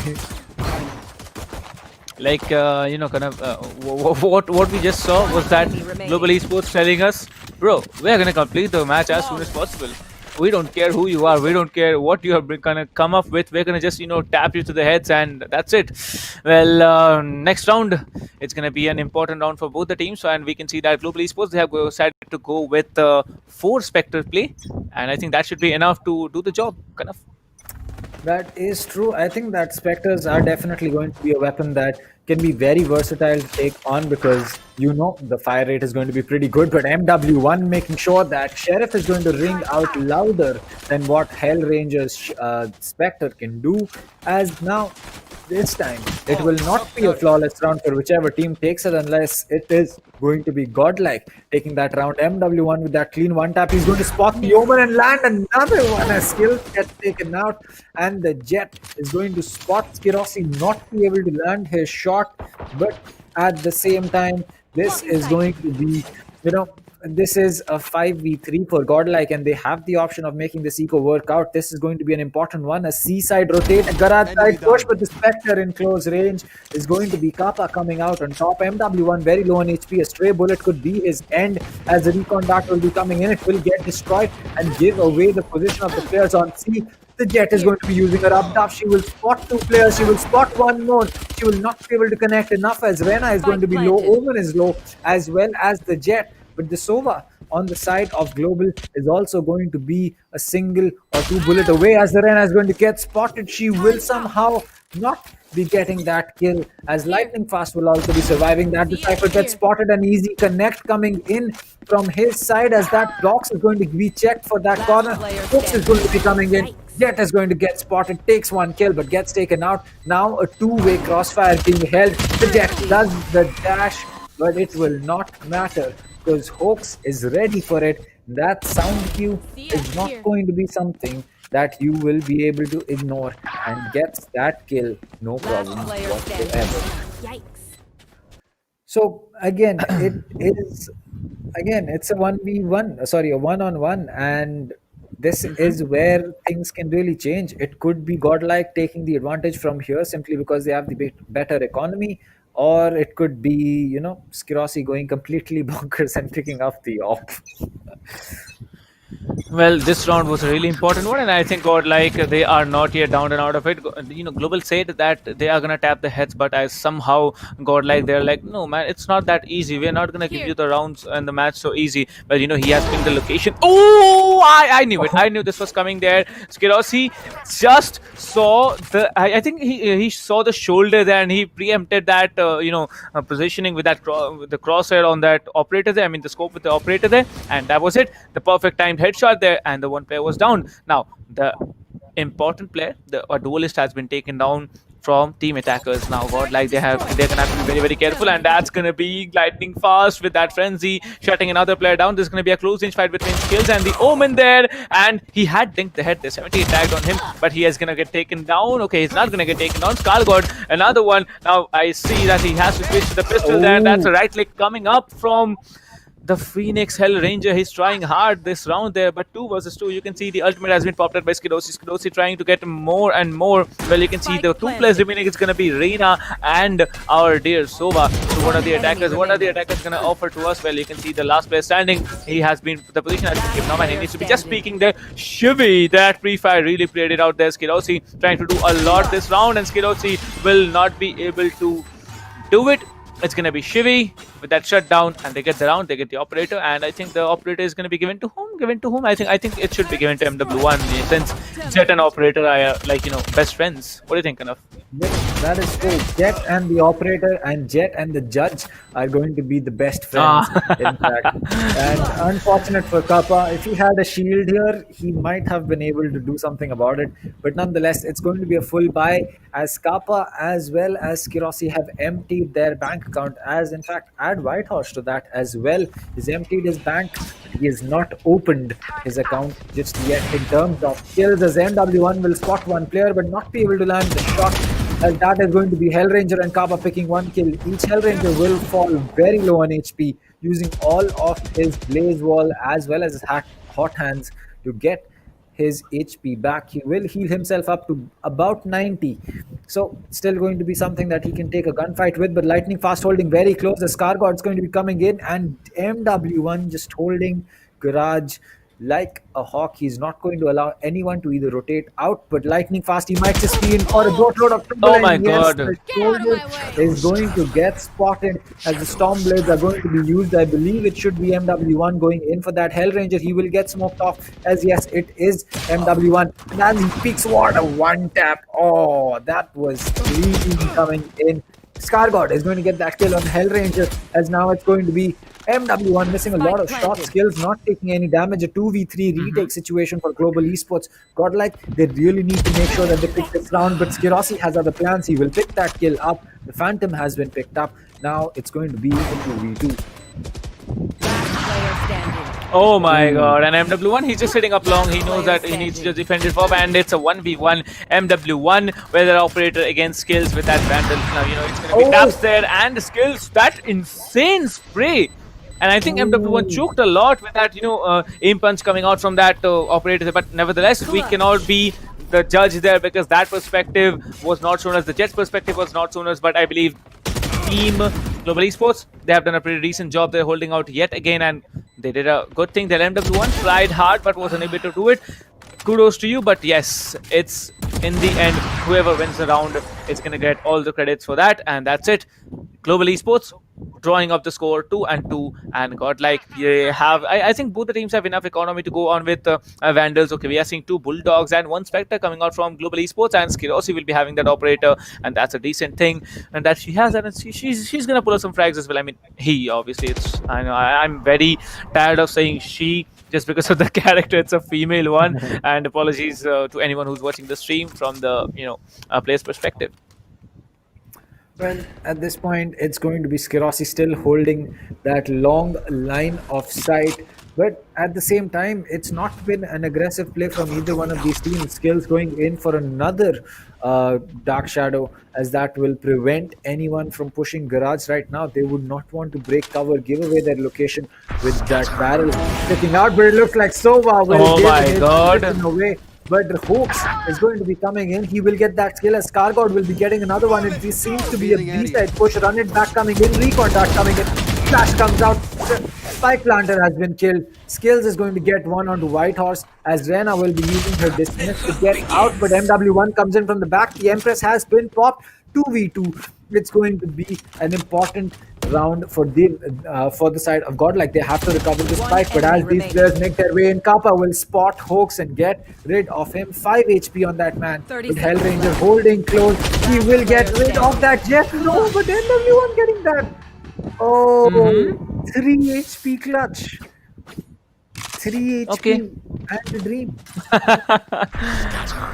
Like kind of what we just saw was that Global Esports telling us, bro, we're gonna complete the match as soon as possible. We don't care who you are, we don't care what you are gonna come up with, we're gonna just tap you to the heads, and that's it. Well, next round, it's gonna be an important round for both the teams, and we can see that Global Esports, they have decided to go with 4 Spectre play, and I think that should be enough to do the job, kind of. That is true. I think that Spectres are definitely going to be a weapon that can be very versatile to take on, because the fire rate is going to be pretty good. But MW1 making sure that Sheriff is going to ring out louder than what Hellranger's Spectre can do. As now, this time, it will not be a flawless round for whichever team takes it, unless it is going to be Godlike taking that round. MW1 with that clean one tap, he's going to spot the Omen and land another one as Skill gets taken out, and the Jet is going to spot Skirosi, not be able to land his shot. But at the same time, this is going to be, this is a 5v3 for Godlike, and they have the option of making this eco work out. This is going to be an important one. A seaside rotate, a garage side push, but the Spectre in close range is going to be Kappa coming out on top. MW1 very low on HP. A stray bullet could be his end, as the recon dart will be coming in. It will get destroyed and give away the position of the players on C. The Jet is going to be using her up. She will spot 2 players. She will spot one more. She will not be able to connect enough, as Rena is going to be low. Omen is low, as well as the Jet. But the Sova on the side of Global is also going to be a single or 2 bullet away, as the Rena is going to get spotted. She will somehow not be getting that kill, as Lightning Fast will also be surviving that. The Cypher gets spotted, an easy connect coming in from his side, as that box is going to be checked for that corner. Hooks is going to be coming in. Jet is going to get spotted, takes 1 kill, but gets taken out. Now a 2-way crossfire being held. The Jet does the dash, but it will not matter, because Hawks is ready for it. That sound cue is not going to be something that you will be able to ignore, and gets that kill no Last problem player whatsoever. standing. Yikes. So again, it's a 1v1, sorry, a one-on-one, and this is where things can really change. It could be Godlike taking the advantage from here simply because they have the better economy, or it could be, Skirossi going completely bonkers and picking up the op. Well, this round was a really important one, and I think God like they are not yet down and out of it. Global said that they are gonna tap the heads, but I somehow God like they're like, no man, it's not that easy. We're not gonna give you Here. the rounds and the match so easy. But he has picked the location. Oh, I knew it. I knew this was coming there. Skirossi just saw the. I think he saw the shoulder there, and he preempted that positioning with with the crosshair on that operator there. I mean the scope with the operator there, and that was it. The perfect timed headshot there, and the one player was down. Now the important player, the a duelist, has been taken down from team attackers. Now God like they're gonna have to be very very careful, and that's gonna be lightning fast with that frenzy shutting another player down. There's gonna be a close range fight between Skills and the Omen there, and he had dinked the head there. 70 tagged on him, but he is gonna get taken down. Okay, he's not gonna get taken down. Scar got another one. Now I see that he has to switch to the pistol there. That's a right click coming up from the Phoenix Hell Ranger. He's trying hard this round there, but 2 versus 2. You can see the ultimate has been popped up by Skidosi. Skidosi trying to get more and more. Well, you can see the two players remaining. It's going to be Reina and our dear Sova. So what are the attackers? What are the attackers going to offer to us? Well, you can see the last player standing. He has been, the position has been given up, and he needs to be just peeking there. Shivi, that pre-fire really played it out there. Skidosi trying to do a lot this round, and Skidosi will not be able to do it. It's going to be Shivi with that shutdown, and they get the round, they get the operator, and I think the operator is going to be given to whom? Given to whom? I think it should be given to MW1, since Jet and operator are best friends. What do you think, Enough? Yes, that is true. Jet and the operator and Jet and the judge are going to be the best friends, in fact. And unfortunate for Kappa, if he had a shield here, he might have been able to do something about it. But nonetheless, it's going to be a full buy, as Kappa as well as Kirosi have emptied their bank account. As in fact, add Whitehorse to that as well. He's emptied his bank, but he has not opened his account just yet. In terms of kills, as MW1 will spot one player but not be able to land the shot, as that is going to be Hellranger and Kappa picking one kill. Each Hellranger will fall very low on HP, using all of his Blaze Wall as well as his Hot Hands to get his HP back. He will heal himself up to about 90. So still going to be something that he can take a gunfight with, but Lightning Fast holding very close. The Scar God's going to be coming in, and MW1 just holding Garage like a hawk. He's not going to allow anyone to either rotate out, but Lightning Fast, he might just be in for a boatload of trouble. Oh my And yes, god. the Get out of soldier my way. is going to get spotted, as the Storm Blades are going to be used. I believe it should be MW1 going in for that Hellranger. He will get smoked off, as yes, it is MW1. And as he peeks, what a one tap. Oh, that was clean coming in. Scargod is going to get that kill on Hellranger, as now it's going to be MW1 missing a lot of shot skills, not taking any damage. A 2v3 retake situation for Global Esports. Godlike, they really need to make sure that they pick this round, but Skirossi has other plans. He will pick that kill up. The Phantom has been picked up. Now it's going to be a 2v2. Last player standing. Oh my god, and MW1, he's just sitting up long. He knows that he needs to defend it for, and it's a 1v1 MW1, where the operator against Skills with that Vandal. Now, it's going to be taps there, and Skills, that insane spray. And I think MW1 choked a lot with that, aim punch coming out from that operator. But nevertheless, we cannot be the judge there, because that perspective was not shown us. The Jet's perspective was not shown us, but I believe Team Global Esports, they have done a pretty decent job. They're holding out yet again, and they did a good thing. Their MW1 tried hard but was unable to do it. Kudos to you, but yes, it's in the end, whoever wins the round is going to get all the credits for that, and that's it. Global Esports drawing up the score 2-2, and Godlike, they have, I think both the teams have enough economy to go on with Vandals. Okay, we are seeing 2 Bulldogs and 1 Spectre coming out from Global Esports, and Skirossi will be having that operator, and that's a decent thing, and that she has, and she's gonna pull up some frags as well. I mean, he obviously, I know I'm very tired of saying she, just because of the character. It's a female one, and apologies to anyone who's watching the stream from the player's perspective. Well, at this point, it's going to be Skirossi still holding that long line of sight But at the same time, it's not been an aggressive play from either one of these teams. Skills going in for another Dark Shadow, as that will prevent anyone from pushing Garage right now. They would not want to break cover, give away their location with that barrel sticking out. But it looks like Sova will Oh give my his god. position away. But the Hawks is going to be coming in. He will get that skill as Scargod will be getting another one. It seems to be a B-side push. Run it back coming in. Recon dart coming in. Flash comes out. Spike Planter has been killed. Skills is going to get one onto Whitehorse as Rena will be using her dismiss to get out. But MW1 comes in from the back. The Empress has been popped. 2v2. It's going to be an important round for the side of Godlike. They have to recover the spike, but as enemy these players make their way in, Kappa will spot Hoax and get rid of him. 5 HP on that man. 30 With seconds Hellranger left. holding close, he will get Players rid of that Jet. No, but MW1 getting that. Oh, 3 HP clutch. 3 HP Okay. and a dream.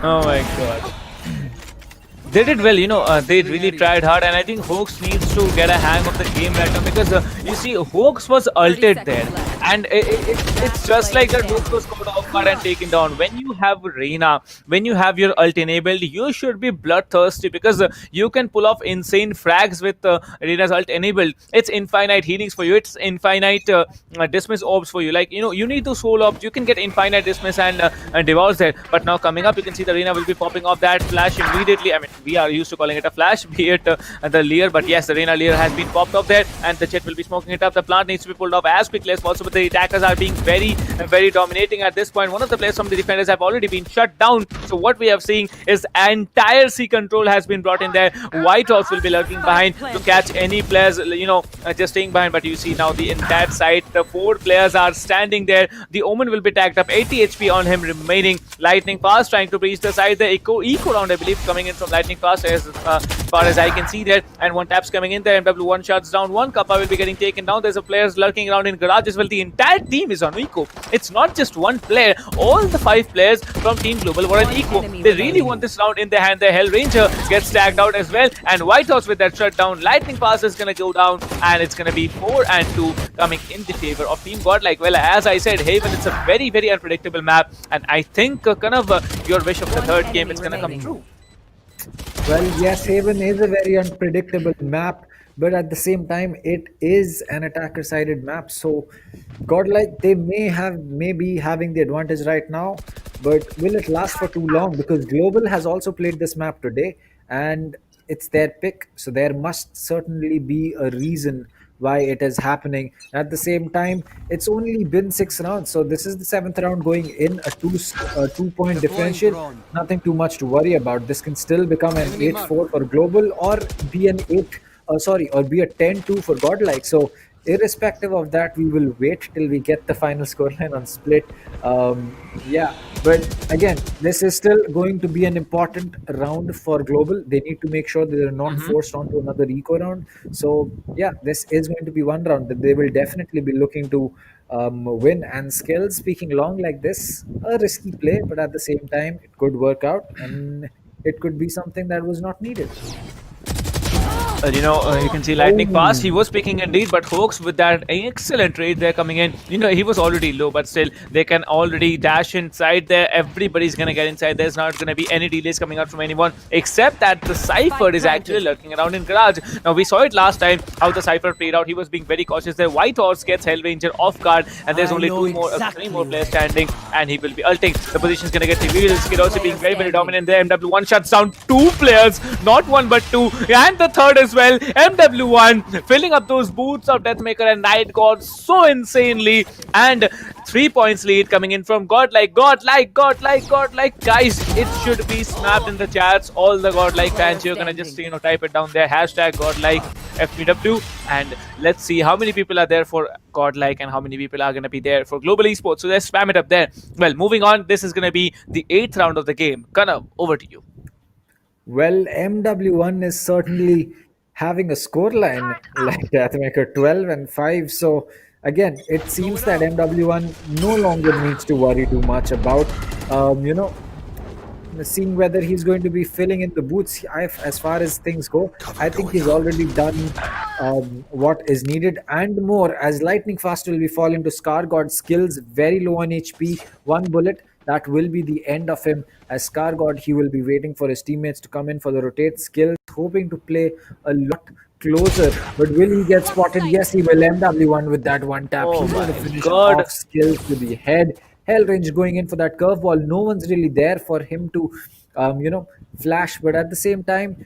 Oh my god. They did well, they really tried hard, and I think Hawks needs to get a hang of the game right now because you see, Hawks was 30 ulted there, seconds left. and it's just like that. Hawks was caught off guard and taken down. When you have Reina, when you have your ult enabled, you should be bloodthirsty because you can pull off insane frags with Reina's ult enabled. It's infinite healings for you, it's infinite dismiss orbs for you. Like, you need those soul orbs, you can get infinite dismiss and devours there. But now coming up, you can see the Reina will be popping off that flash immediately. I mean, we are used to calling it a flash, be it the Leer, but yes, the Reina Leer has been popped up there, and the Jet will be smoking it up. The plant needs to be pulled off as quickly as possible. The attackers are being very, very dominating at this point. One of the players from the defenders have already been shut down. So what we have seen is entire C control has been brought in there. White Horse will be lurking behind to catch any players, just staying behind. But you see now the entire side, the 4 players are standing there. The Omen will be tagged up, 80 HP on him remaining. Lightning Fast trying to breach the side. The eco round, I believe, coming in from Lightning Fast as far as I can see there. And one tap's coming in there. MW1 shuts down one. Kappa will be getting taken down. There's a players lurking around in Garage as well. The entire team is on eco. It's not just one player. All the 5 players from Team Global were on eco. They really want this round in their hand. The Hellranger gets tagged out as well. And White Horse with that shutdown. Lightning Fast is going to go down. And it's going to be 4-2 coming in the favor of Team Godlike. Well, as I said, Haven, it's a very, very unpredictable map. And I think your wish of the third game is going to come true. Well, yes, Haven is a very unpredictable map, but at the same time, it is an attacker-sided map. So, Godlike, they may be having the advantage right now, but will it last for too long? Because Global has also played this map today, and it's their pick. So there must certainly be a reason why it is happening. At the same time, it's only been 6 rounds, so this is the 7th round going in, a 2-point differential. Nothing too much to worry about. This can still become an 8-4 for Global, or be an or be a 10-2 for Godlike. So irrespective of that, we will wait till we get the final scoreline on split. Yeah, but again, this is still going to be an important round for Global. They need to make sure that they're not forced onto another eco round. So yeah, this is going to be one round that they will definitely be looking to win. And Skills, speaking long like this, a risky play, but at the same time, it could work out, and it could be something that was not needed. You can see Lightning Fast. He was picking indeed, but Hawks with that excellent trade there coming in. He was already low, but still they can already dash inside there. Everybody's gonna get inside. There's not gonna be any delays coming out from anyone, except that the Cypher is actually lurking around in Garage. Now we saw it last time how the Cypher played out. He was being very cautious there. White Horse gets Hellranger off guard, and there's only 3 more players standing, and he will be ulting. The position's gonna get revealed. Skid also being very, very dominant there. MW1 shuts down 2 players, not 1 but 2, and the third is well. MW1 filling up those boots of Deathmaker and Night God so insanely, and 3 points lead coming in from Godlike. Godlike. Guys, it should be snapped in the chats. All the Godlike fans, you're gonna just type it down there. Hashtag Godlike FPW, and let's see how many people are there for Godlike and how many people are gonna be there for Global Esports. So let's spam it up there. Well, moving on, this is gonna be the 8th round of the game. Kanav, over to you. Well, MW1 is certainly having a scoreline like Deathmaker, 12-5. So again, it seems that MW1 no longer needs to worry too much about seeing whether he's going to be filling in the boots. As far as things go, I think he's already done what is needed and more, as lightning fast will be falling to Scar God. Skills very low on HP, one bullet, that will be the end of him. As Scar God, he will be waiting for his teammates to come in for the rotate. Skills hoping to play a lot closer, but will he get spotted? Yes, he will. MW1 with that one tap. Oh He's going to my finish God. off. Skills to the head. Hell range going in for that curveball. No one's really there for him to, flash. But at the same time,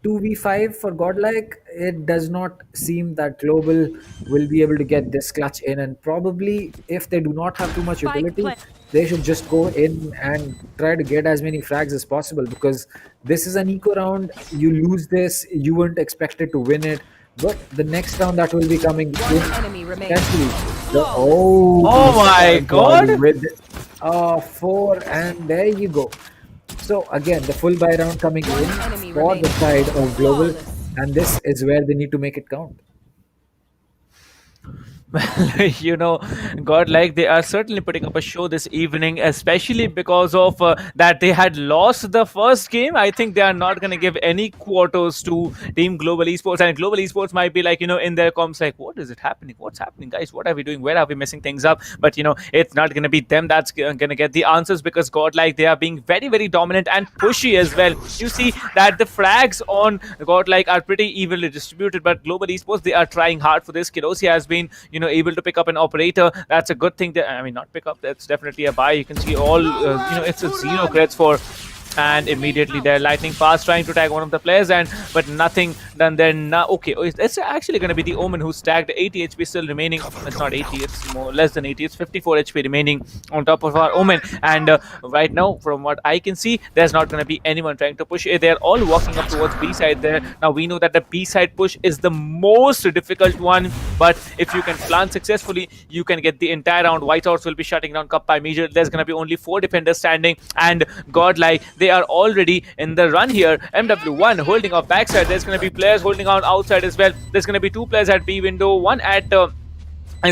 2v5 for Godlike, it does not seem that Global will be able to get this clutch in. And probably, if they do not have too much utility, they should just go in and try to get as many frags as possible, because this is an eco round. You lose this, you weren't expected to win it. But the next round that will be coming in, enemy remains. potentially, Oh my God. with 4, and there you go. So again, the full buy round coming in enemy for the remains. side of Global, Flawless. and this is where they need to make it count. you know, Godlike, they are certainly putting up a show this evening, especially because of that they had lost the first game. I think they are not going to give any quarters to Team Global Esports, and Global Esports might be like, in their comms, like, what is it happening? What's happening, guys? What are we doing? Where are we messing things up? But it's not going to be them that's going to get the answers, because Godlike, they are being very, very dominant and pushy as well. You see that the frags on Godlike are pretty evenly distributed, but Global Esports, they are trying hard for this. Kirosi has been able to pick up an operator. That's a good thing. I mean, not pick up, that's definitely a buy. You can see all it's a 0 crits for, and immediately they're lightning fast trying to tag one of the players, but nothing done there. Now okay, it's actually going to be the Omen who's tagged. 80 HP still remaining. It's not 80, it's more less than 80. It's 54 HP remaining on top of our Omen, and right now from what I can see, there's not going to be anyone trying to push. They're all walking up towards B side there. Now we know that the B side push is the most difficult one, but if you can plant successfully, you can get the entire round. Whiteouts will be shutting down Kappa immediately. There's going to be only 4 defenders standing, and Godlike, they are already in the run here. MW1 holding off backside. There's going to be players holding on outside as well. There's going to be 2 players at B window, one at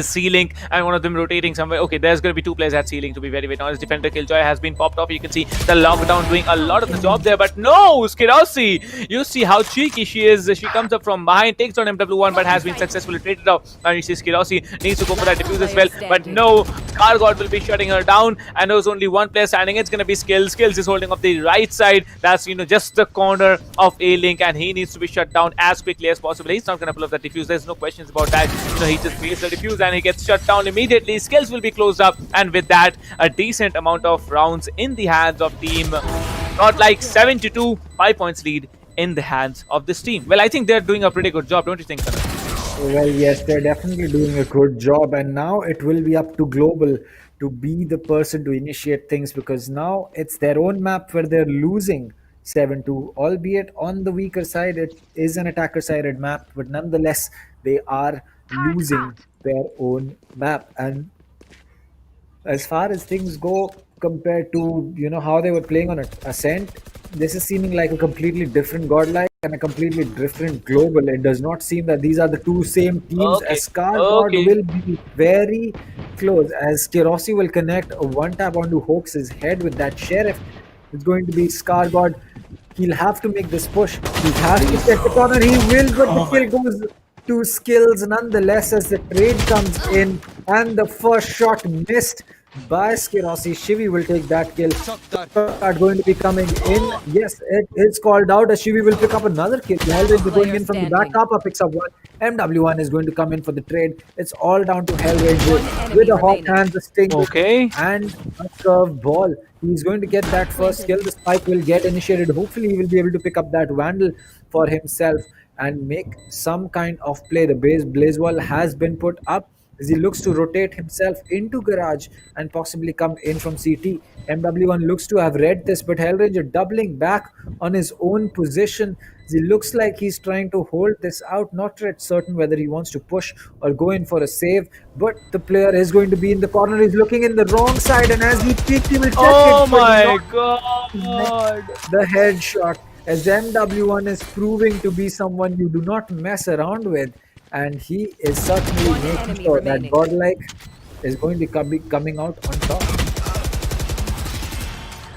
C-Link, and one of them rotating somewhere. Okay, there's going to be 2 players at C-Link, to be very, very honest. Defender Killjoy has been popped off. You can see the lockdown doing a lot of the job there, but no, Skirosi, you see how cheeky she is. She comes up from behind, takes on MW1, but has been successfully traded off. Now you see Skirosi needs to go for that defuse as well, but no, Kargod will be shutting her down, and there's only 1 player standing. It's going to be Skills. Skills is holding up the right side. That's, just the corner of A-Link, and he needs to be shut down as quickly as possible. He's not going to pull up that defuse. There's no questions about that. He just fails the defuse, and he gets shut down immediately. Skills will be closed up, and with that, a decent amount of rounds in the hands of team Godlike. 7-2, 5 points lead in the hands of this team. Well, I think they're doing a pretty good job, don't you think, Karan? Well, yes, they're definitely doing a good job, and now it will be up to Global to be the person to initiate things, because now it's their own map where they're losing 7-2, albeit on the weaker side. It is an attacker-sided map, but nonetheless, they are losing their own map. And as far as things go, compared to how they were playing on Ascent, this is seeming like a completely different Godlike and a completely different Global. It does not seem that these are the two same teams. Okay. As Scar God Okay. will be very close, as Kirosi will connect a one tap onto Hoax's head with that Sheriff. It's going to be Scar God. He'll have to make this push. He has to set the corner. He will, but the kill goes to Skills nonetheless, as the trade comes in, and the first shot missed by Skirosi. Shivi will take that kill. Are going to be coming in. Yes, it is called out, as Shivi will pick up another kill. Hellrange is going in from the back. Kappa picks up one. MW1 is going to come in for the trade. It's all down to Hellrange with a hot hand, the sting, Okay. and a curved ball. He's going to get that first kill. The spike will get initiated. Hopefully, he will be able to pick up that Vandal for himself and make some kind of play. The base blaze wall has been put up as he looks to rotate himself into garage and possibly come in from CT. MW1 looks to have read this, but Hellranger doubling back on his own position. He looks like he's trying to hold this out, not yet certain whether he wants to push or go in for a save, but the player is going to be in the corner. He's looking in the wrong side, and as he peeked, he will check Oh it. but my not God. the headshot, as MW1 is proving to be someone you do not mess around with, and he is certainly One making enemy sure remaining. that Godlike is going to be coming out on top.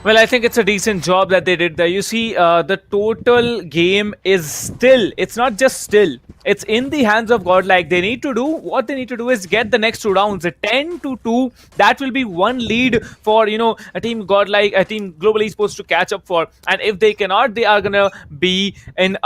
Well, I think it's a decent job that they did there. You see, the total game is still, it's not just still, it's in the hands of Godlike. They need to do, what they need to do is get the next two rounds. A 10-2, that will be one lead for, a team Godlike, a team Global Esports to catch up for. And if they cannot, they are going to be in,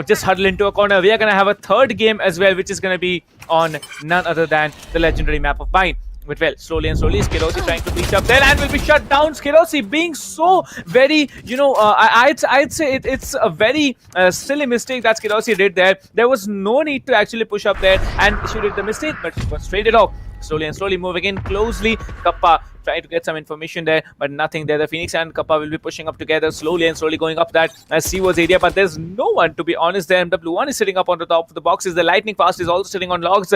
just huddle into a corner. We are going to have a third game as well, which is going to be on none other than the legendary map of Mine. But well, slowly and slowly, Skirosi trying to reach up there and will be shut down. Skirosi being so very, I'd say it's a very silly mistake that Skirosi did there. There was no need to actually push up there, and she did the mistake, but she was traded off. Slowly and slowly moving in closely. Kappa trying to get some information there, but nothing there. The Phoenix and Kappa will be pushing up together, slowly and slowly going up that C-Wars area, but there's no one, to be honest. There MW1 is sitting up on the top of the boxes. The Lightning Fast is also sitting on logs.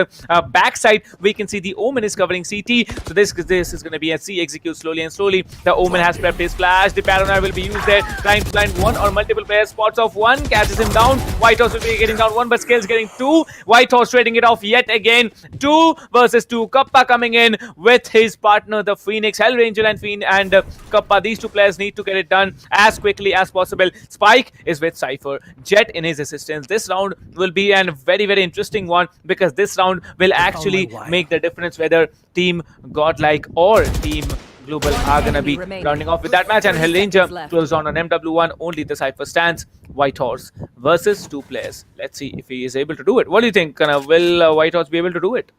Backside, we can see the Omen is covering CT, so this is going to be a C execute slowly and slowly. The Omen has prepped his flash. The Paranoia will be used there, trying to blind one or multiple players. Spots off one, catches him down. White Horse will be getting down one, but Skills getting two. White Horse trading it off yet again. 2 versus 2. Kappa coming in with his partner, the Phoenix. Hellranger and Kappa, these two players need to get it done as quickly as possible. Spike is with Cypher, Jet in his assistance. This round will be a very, very interesting one, because this round will actually make the difference whether Team Godlike or Team Global are going to be rounding off with that match. And Hellranger closed on MW1. Only the Cypher stands. White Horse versus 2 players. Let's see if he is able to do it. What do you think? Will White Horse be able to do it?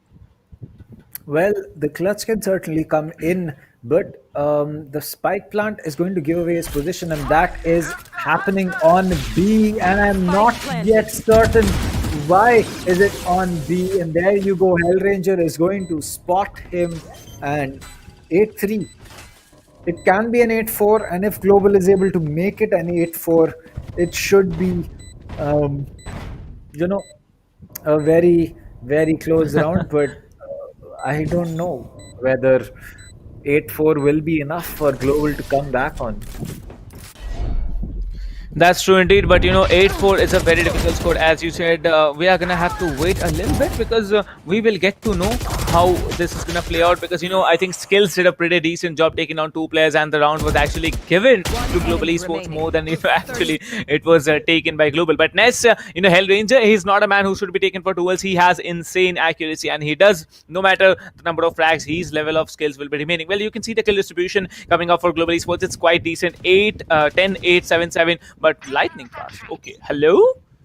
Well, the clutch can certainly come in, but the spike plant is going to give away his position, and that is happening on B, and I'm not yet certain why is it on B. And there you go, Hellranger is going to spot him, and 8-3. It can be an 8-4, and if Global is able to make it an 8-4, it should be, a very, very close round, but I don't know whether 8-4 will be enough for Global to come back on. That's true indeed, but 8-4 is a very difficult score. As you said, we are gonna have to wait a little bit, because we will get to know how this is gonna play out, because I think Skills did a pretty decent job taking down 2 players, and the round was actually given to Global Esports more than actually it was taken by Global. But Ness, Hellranger, he's not a man who should be taken for duels. He has insane accuracy, and he does, no matter the number of frags, his level of skills will be remaining. Well, you can see the kill distribution coming up for Global Esports. It's quite decent. 8, 10, 8, 7, 7. But Lightning Fast. Okay, hello?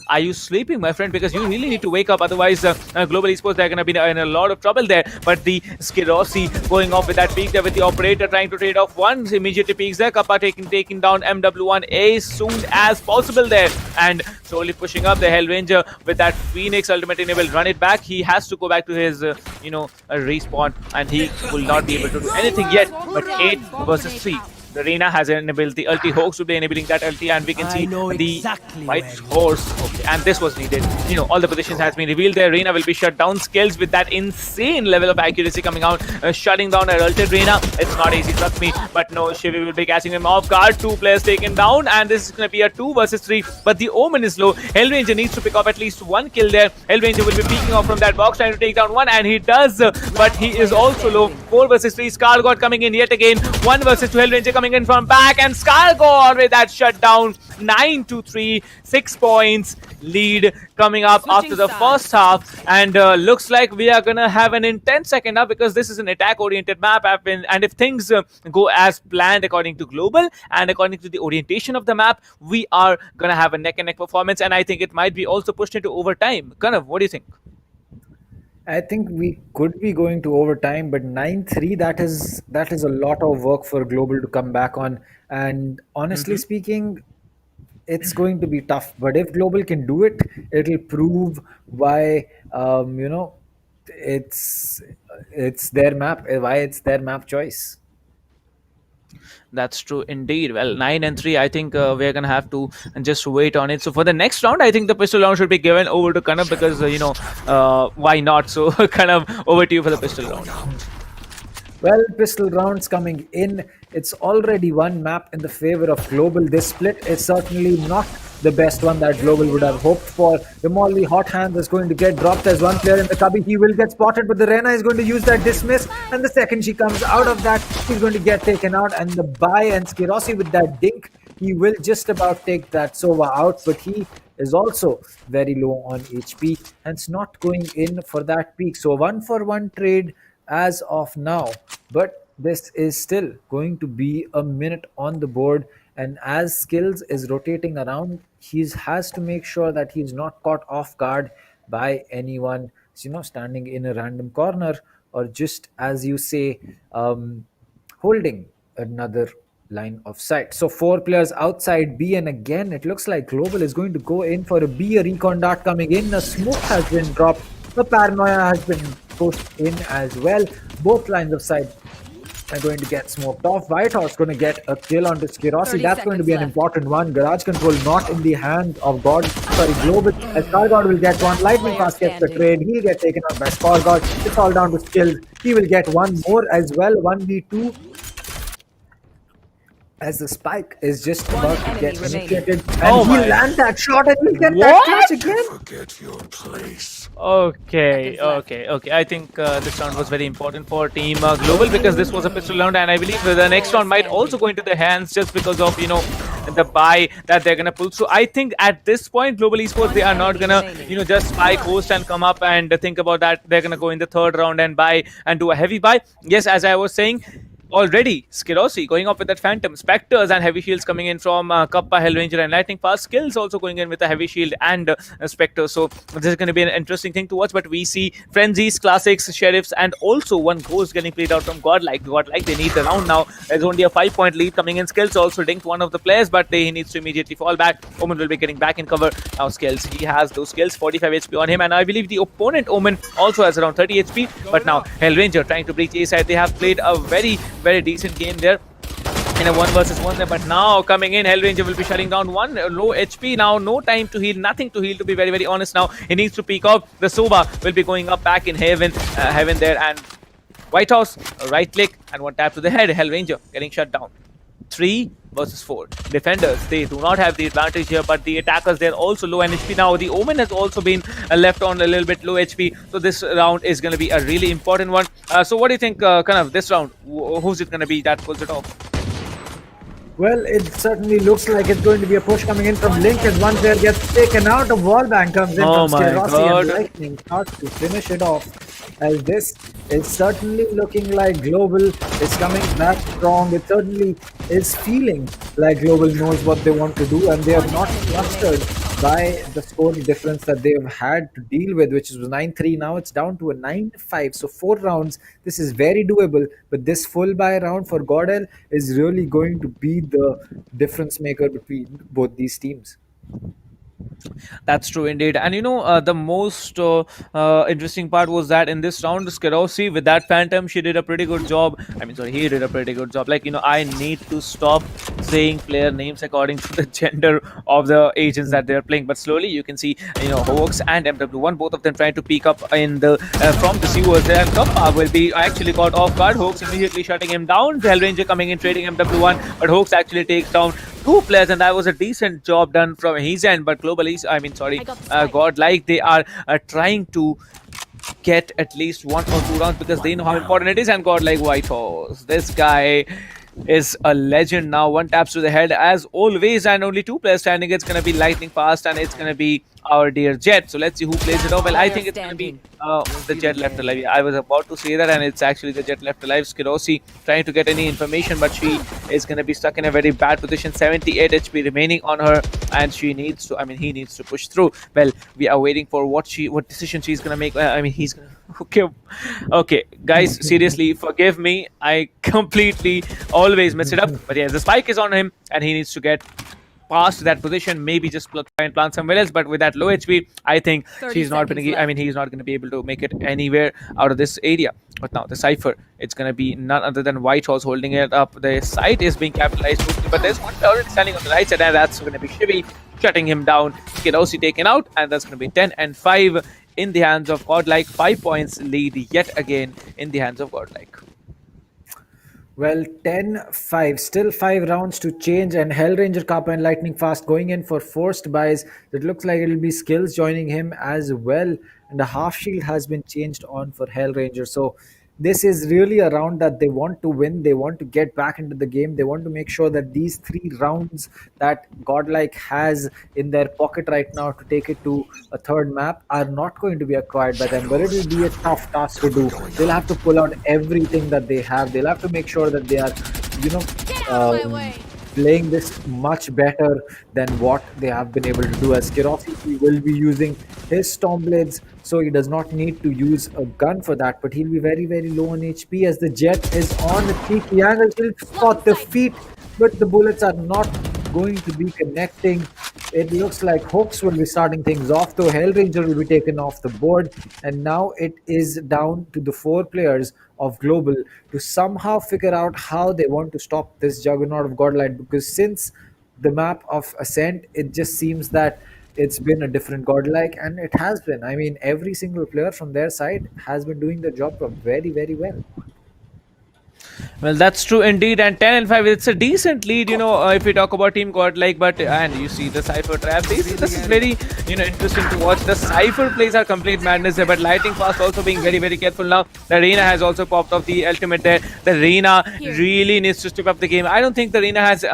Are you sleeping, my friend? Because you really need to wake up. Otherwise, Global Esports, they're going to be in a lot of trouble there. But the Skirosi going off with that peek there, with the operator trying to trade off one. Immediately peeks there. Kappa taking down MW1 as soon as possible there. And slowly pushing up the Hellranger with that Phoenix ultimate enable. Run it back. He has to go back to his, respawn. And he will not be able to do anything yet. But 8 versus 3. The Reina has enabled the ulti. Hawks will be enabling that ulti, and we can see the White Horse. Okay, and this was needed. All the positions has been revealed there. Reina will be shut down. Skills with that insane level of accuracy coming out, shutting down her ulted Reina. It's not easy, trust me. But no, Shivi will be catching him off guard. 2 players taken down, and this is going to be a 2 versus 3. But the Omen is low. Hellranger needs to pick up at least 1 kill there. Hellranger will be peeking off from that box, trying to take down 1, and he does. But he is also low. 4 versus 3. Scargod coming in yet again. 1 versus 2. Hellranger coming in from back, and Scargod with that shutdown. 9-3, 6 points lead coming up after the first half, and looks like we are gonna have an intense second half, because this is an attack-oriented map, and if things go as planned according to Global and according to the orientation of the map, we are gonna have a neck-and-neck performance, and I think it might be also pushed into overtime. Kanav, what do you think? I think we could be going to overtime, but 9-3, that is a lot of work for Global to come back on. And honestly speaking, it's going to be tough. But if Global can do it, it'll prove why it's their map, why it's their map choice. That's true indeed. Well, 9-3, I think we're gonna have to just wait on it. So for the next round, I think the pistol round should be given over to Kanav, because why not? So Kanav, over to you for the pistol round. Well, pistol rounds coming in. It's already one map in the favor of Global. This split is certainly not the best one that Global would have hoped for. The Molly Hot Hand is going to get dropped. There's one player in the cubby. He will get spotted, but the Rena is going to use that dismiss. And the second she comes out of that, she's going to get taken out. And the buy and Skirosi with that dink, he will just about take that Sova out, but he is also very low on HP, hence not going in for that peak. So 1-for-1 trade as of now, but this is still going to be a minute on the board. And as Skills is rotating around, he has to make sure that he's not caught off guard by anyone, standing in a random corner, or just as you say, holding another line of sight. So 4 players outside B, and again it looks like Global is going to go in for a B. A recon dart coming in, a smoke has been dropped, the paranoia has been pushed in as well. Both lines of sight are going to get smoked off. Whitehorse going to get a kill onto Skirosi. That's going to be an important one. Garage control not in the hands of Global. As Scargod will get one. Lightning Fast gets the trade. He'll get taken out by Scargod. It's all down to Skills. He will get one more as well. 1v2. As the spike is just about to get initiated, and he'll land that shot and he'll get that catch again. Forget your place. Okay. I think this round was very important for Team Global, because this was a pistol round, and I believe the next round might also go into their hands just because of the buy that they're gonna pull through. I think at this point, Global Esports, they are not gonna just spike host and come up and think about that. They're gonna go in the third round and buy and do a heavy buy. Yes, as I was saying, already Skirosi going off with that Phantom, Spectres and heavy shields coming in from Kappa, Hellranger and Lightning Fast. Skills also going in with a heavy shield and Spectre. So this is going to be an interesting thing to watch. But we see Frenzies, Classics, Sheriffs, and also one Ghost getting played out from Godlike. They need the round now. There's only a 5-point lead coming in. Skills also dinked one of the players, but he needs to immediately fall back. Omen will be getting back in cover. Now Skills, he has those skills, 45 HP on him, and I believe the opponent Omen also has around 30 HP. But now Hellranger trying to breach A side. They have played a very, very decent game there in a 1 versus 1 there, but now coming in, Hellranger will be shutting down one. Low HP now, no time to heal, nothing to heal, to be very, very honest. Now he needs to peek off. The Soba will be going up back in heaven there, and Whitehouse, a right click and one tap to the head. Hellranger getting shut down. 3 versus 4. Defenders, they do not have the advantage here, but the attackers, they're also low on HP. Now the Omen has also been left on a little bit low HP, so this round is going to be a really important one. So what do you think, kind of this round, who's it going to be that pulls it off? Well, it certainly looks like it's going to be a push coming in from Link, as one player gets taken out. A wallbang comes in from Skirosi, and Lightning starts to finish it off. As this is certainly looking like Global is coming back strong. It certainly is feeling like Global knows what they want to do, and they are not flustered by the score difference that they have had to deal with, which was 9-3. Now it's down to a 9-5. So 4 rounds. This is very doable, but this full buy round for Godel is really going to be the difference maker between both these teams. That's true indeed. And the most interesting part was that in this round, Skirosi with that Phantom, she did a pretty good job. He did a pretty good job. I need to stop saying player names according to the gender of the agents that they're playing. But slowly you can see, Hawks and MW1, both of them trying to peek up in the from the sewers there. And Kappa will be actually caught off guard. Hawks immediately shutting him down. Hellranger coming in, trading MW1, but Hawks actually takes down 2 players, and that was a decent job done from his end. But Godlike, they are trying to get at least 1 or 2 rounds because they know how important it is. And Godlike Whitehorse, this guy is a legend now. 1 taps to the head as always, and only 2 players standing. It's going to be Lightning Fast, and it's going to be our dear Jet. So let's see who plays it off. Well, I think it's going to be the Jet left alive. I was about to say that, and it's actually the Jet left alive. Skirosi trying to get any information, but she is going to be stuck in a very bad position. 78 HP remaining on her, and she needs to, he needs to push through. Well, we are waiting for what decision she's going to make. He's going to... Okay, guys, seriously, forgive me. I completely always mess it up. But yeah, the spike is on him, and he needs to get past that position, maybe just try and plant somewhere else. But with that low HP, I think she's not going to. He's not going to be able to make it anywhere out of this area. But now the Cypher, it's going to be none other than Whitehorse holding it up. The site is being capitalized, but there's one turret standing on the right side, and that's going to be Shivy shutting him down. Skirosi taken out, and that's going to be 10-5 in the hands of Godlike. 5 points lead yet again in the hands of Godlike. Well, 10-5, still 5 rounds to change, and Hellranger, Kappa, and Lightning Fast going in for forced buys. It looks like it'll be Skills joining him as well, and the half shield has been changed on for Hellranger. So this is really a round that they want to win. They want to get back into the game. They want to make sure that these 3 rounds that Godlike has in their pocket right now to take it to a third map are not going to be acquired by them, but it will be a tough task to do. They'll have to pull out everything that they have. They'll have to make sure that they are, you know, Get out of my way. playing this much better than what they have been able to do. As Kirossi will be using his Storm Blades, so he does not need to use a gun for that, but he'll be very, very low on HP as the Jet is on the cheeky angle. He'll spot the feet, but the bullets are not going to be connecting. It looks like Hawks will be starting things off, though Hellranger will be taken off the board. And now it is down to the 4 players of Global to somehow figure out how they want to stop this juggernaut of Godlight. Because since the map of Ascent, it just seems that it's been a different Godlike, and it has been. I mean, every single player from their side has been doing the job very, very well. Well, that's true indeed. And 10 and 5, it's a decent lead, if we talk about Team Godlike. But and you see the Cypher trap. This is very, interesting to watch. The Cypher plays are complete madness there. But Lightning Fast also being very, very careful now. The Reina has also popped off the ultimate there. The Reina really needs to step up the game. I don't think the Reina has,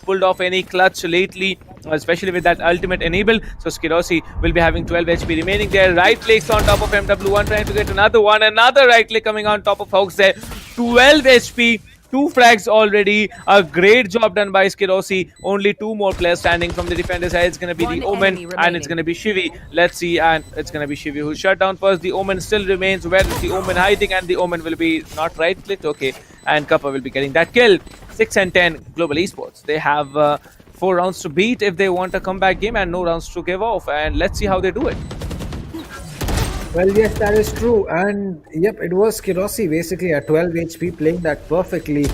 pulled off any clutch lately, especially with that ultimate enabled. So Skirossi will be having 12 HP remaining there. Right clicks on top of MW1, trying to get another one. Another right click coming on top of Hawks there. 12 HP, 2 frags already. A great job done by Skirossi. Only 2 more players standing from the defender side. It's going to be One the Omen enemy and it's remaining. going to be Shivi. Let's see, and it's going to be Shivi who's shut down first. The Omen still remains. Where is the Omen hiding? And the Omen will be not right clicked. Okay, and Kappa will be getting that kill. 6 and 10 Global Esports. They have 4 rounds to beat if they want a comeback game and no rounds to give off. And let's see how they do it. Well, yes, that is true. And yep, it was Kirossi basically at 12 HP playing that perfectly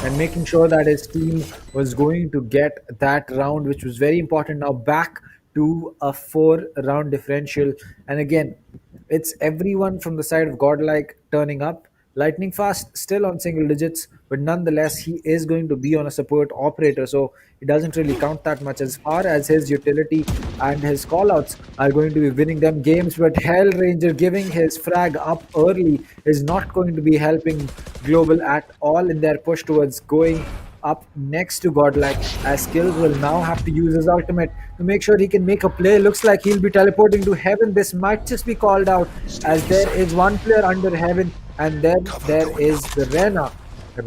and making sure that his team was going to get that round, which was very important. Now back to a 4-round differential. And again, it's everyone from the side of Godlike turning up. Lightning Fast still on single digits, but nonetheless, he is going to be on a support operator, so it doesn't really count that much as far as his utility and his callouts are going to be winning them games. But Hellranger giving his frag up early is not going to be helping Global at all in their push towards going up next to Godlike, as Skills will now have to use his ultimate to make sure he can make a play. Looks like he'll be teleporting to Heaven. This might just be called out, as there is 1 player under Heaven, and then there is the Rena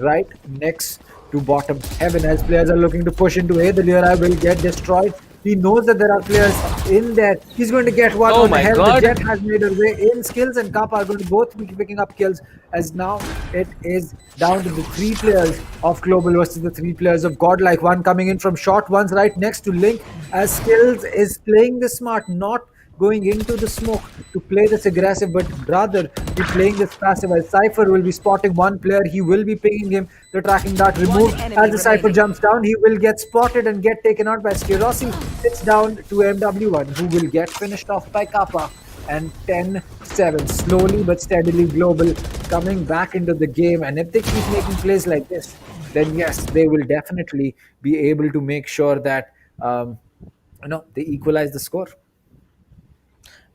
right next to bottom Heaven, as players are looking to push into A. The Lyra will get destroyed. He knows that there are players in there. He's going to get one Oh on my Hell. God. The Jet has made her way in. Skills and Kappa are going to both be picking up kills, as now it is down to the 3 players of Global versus the 3 players of Godlike. One coming in from short, one's right next to Link, as Skills is playing this smart, not going into the smoke to play this aggressive, but rather be playing this passive, as Cypher will be spotting 1 player. He will be pinging him. The tracking dart removed. enemy As the Cypher remaining. jumps down, he will get spotted and get taken out by Skirossi. It's down to MW1, who will get finished off by Kappa. And 10-7, slowly but steadily Global coming back into the game. And if they keep making plays like this, then yes, they will definitely be able to make sure that they equalize the score.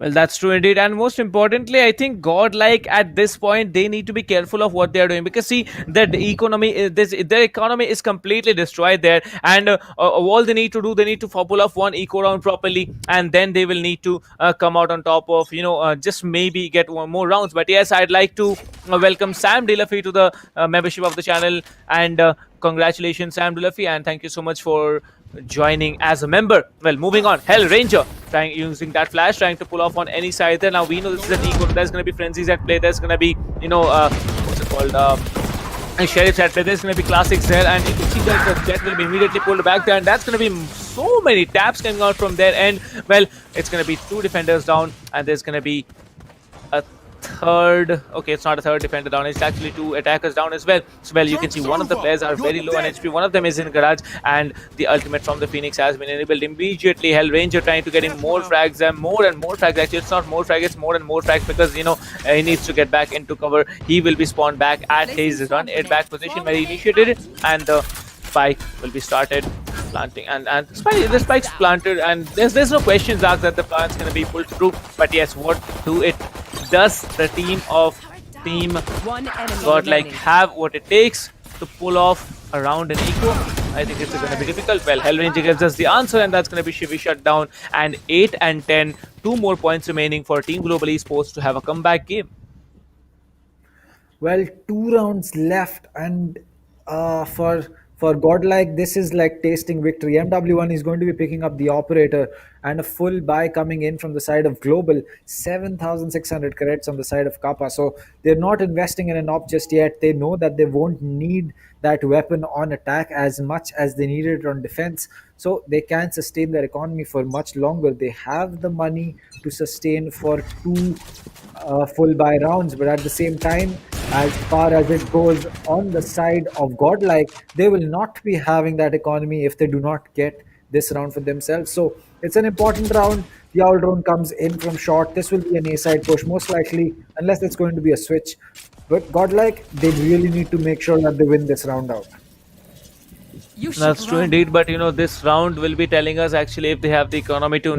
Well, that's true indeed. And most importantly, I think Godlike at this point, they need to be careful of what they are doing, because see, that their economy is completely destroyed there. And all they need to do, they need to pull off 1 eco round properly, and then they will need to come out on top of, just maybe get 1 more rounds. But yes, I'd like to welcome Sam Delafi to the membership of the channel. And congratulations, Sam Delafi, and thank you so much for joining as a member. Well, moving on, Hellranger using that flash, trying to pull off on any side there. Now we know this is an eco. There's going to be frenzies at play. There's going to be, what's it called? Sheriffs at play. There's going to be classics there, and you can see that the Jet will be immediately pulled back there, and that's going to be so many taps coming out from their end. Well, it's going to be 2 defenders down, and there's going to be a third. Okay, it's not a third defender down. It's actually two attackers down as well. So, well, you can see one of the players are very low on HP. One of them is in garage, and the ultimate from the Phoenix has been enabled immediately. Hellranger trying to get in more frags and more frags. Actually, it's not more frags, it's more and more frags because he needs to get back into cover. He will be spawned back at his run it back position where he initiated it, and the spike will be started planting, and the spike's planted, and there's no questions asked that the plant's going to be pulled through. But yes, what does the team of Team One enemy Godlike remaining. have what it takes to pull off around an eco? I think it's going to be difficult. Well, Hellranger gives us the answer, and that's going to be Shivi shut down. And 8 and 10, 2 more points remaining for Team Global Esports to have a comeback game. Well, 2 rounds left, and for Godlike, this is like tasting victory. MW1 is going to be picking up the operator, and a full buy coming in from the side of Global. 7,600 credits on the side of Kappa. So they're not investing in an op just yet. They know that they won't need that weapon on attack as much as they need it on defense. So they can sustain their economy for much longer. They have the money to sustain for two full buy rounds, but at the same time, as far as it goes on the side of Godlike, they will not be having that economy if they do not get this round for themselves. So it's an important round. The owl drone comes in from short. This will be an A side push, most likely, unless it's going to be a switch. But Godlike, they really need to make sure that they win this round out. That's true indeed, but this round will be telling us actually if they have the economy to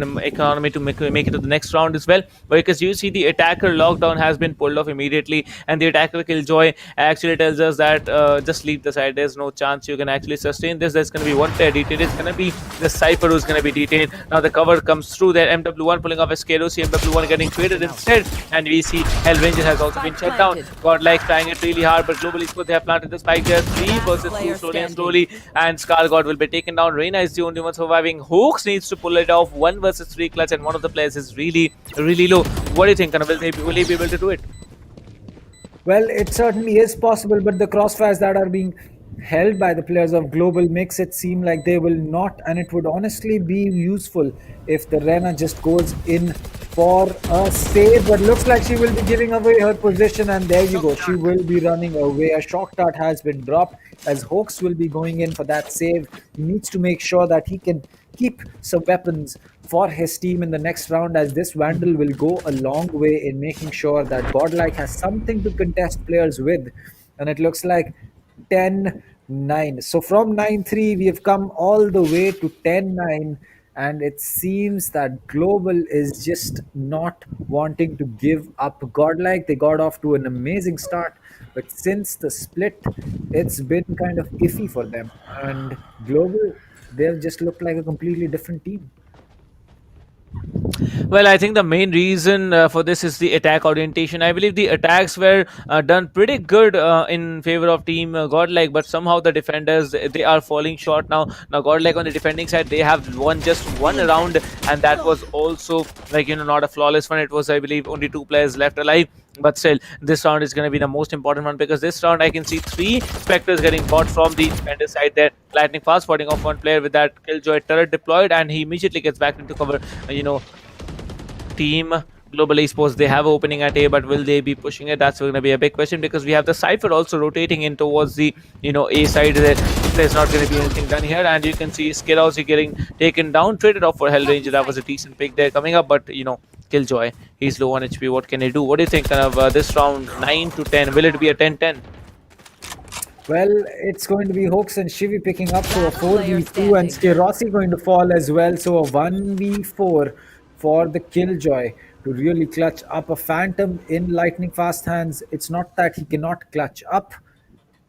make it to the next round as well. Because you see the attacker lockdown has been pulled off immediately, and the attacker killjoy actually tells us that just leave the side. There's no chance you can actually sustain this. There's going to be one player detained. It's going to be the Cypher who's going to be detained. Now the cover comes through there. MW1 pulling off a Scarosi, MW1 getting traded instead, and we see Hellranger has also been shut down. Godlike trying it really hard, but Global Esports, they have planted the spike there. 3 versus 2, slowly, and Scar God will be taken down. Reina is the only one surviving. Hawks needs to pull it off. 1 versus 3 clutch, and one of the players is really low. What do you think? Will he be able to do it? Well, it certainly is possible, but the crossfires that are being held by the players of Global makes it seem like they will not, and it would honestly be useful if the Rena just goes in for a save, but looks like she will be giving away her position, and there you go, she will be running away. A shock dart has been dropped as Hawks will be going in for that save. He needs to make sure that he can keep some weapons for his team in the next round, as this Vandal will go a long way in making sure that Godlike has something to contest players with. And it looks like 10-9. So from 9-3, we have come all the way to 10-9. And it seems that Global is just not wanting to give up. Godlike, they got off to an amazing start, but since the split, it's been kind of iffy for them. And Global, they've just looked like a completely different team. Well, I think the main reason for this is the attack orientation. I believe the attacks were done pretty good in favor of Team Godlike, but somehow the defenders, they are falling short now. Now Godlike on the defending side, they have won just 1 round, and that was also not a flawless one. It was, I believe, only 2 players left alive. But still, this round is going to be the most important one, because this round I can see 3 Spectres getting bought from the defender side there. Lightning fast spotting off one player with that Killjoy turret deployed, and he immediately gets back into cover. Team Global Esports, they have opening at A, but will they be pushing it? That's going to be a big question, because we have the Cypher also rotating in towards the A side there. There's not going to be anything done here, and you can see Skirossi getting taken down, traded off for Hellranger. That was a decent pick there coming up, but Killjoy, he's low on HP. What can he do? What do you think of this round? 9-10, will it be a 10-10? Well, it's going to be Hawks and Shivi picking up, so a 4v2, and Skirossi going to fall as well, so a 1v4 for the Killjoy to really clutch up a Phantom in lightning fast hands. It's not that he cannot clutch up,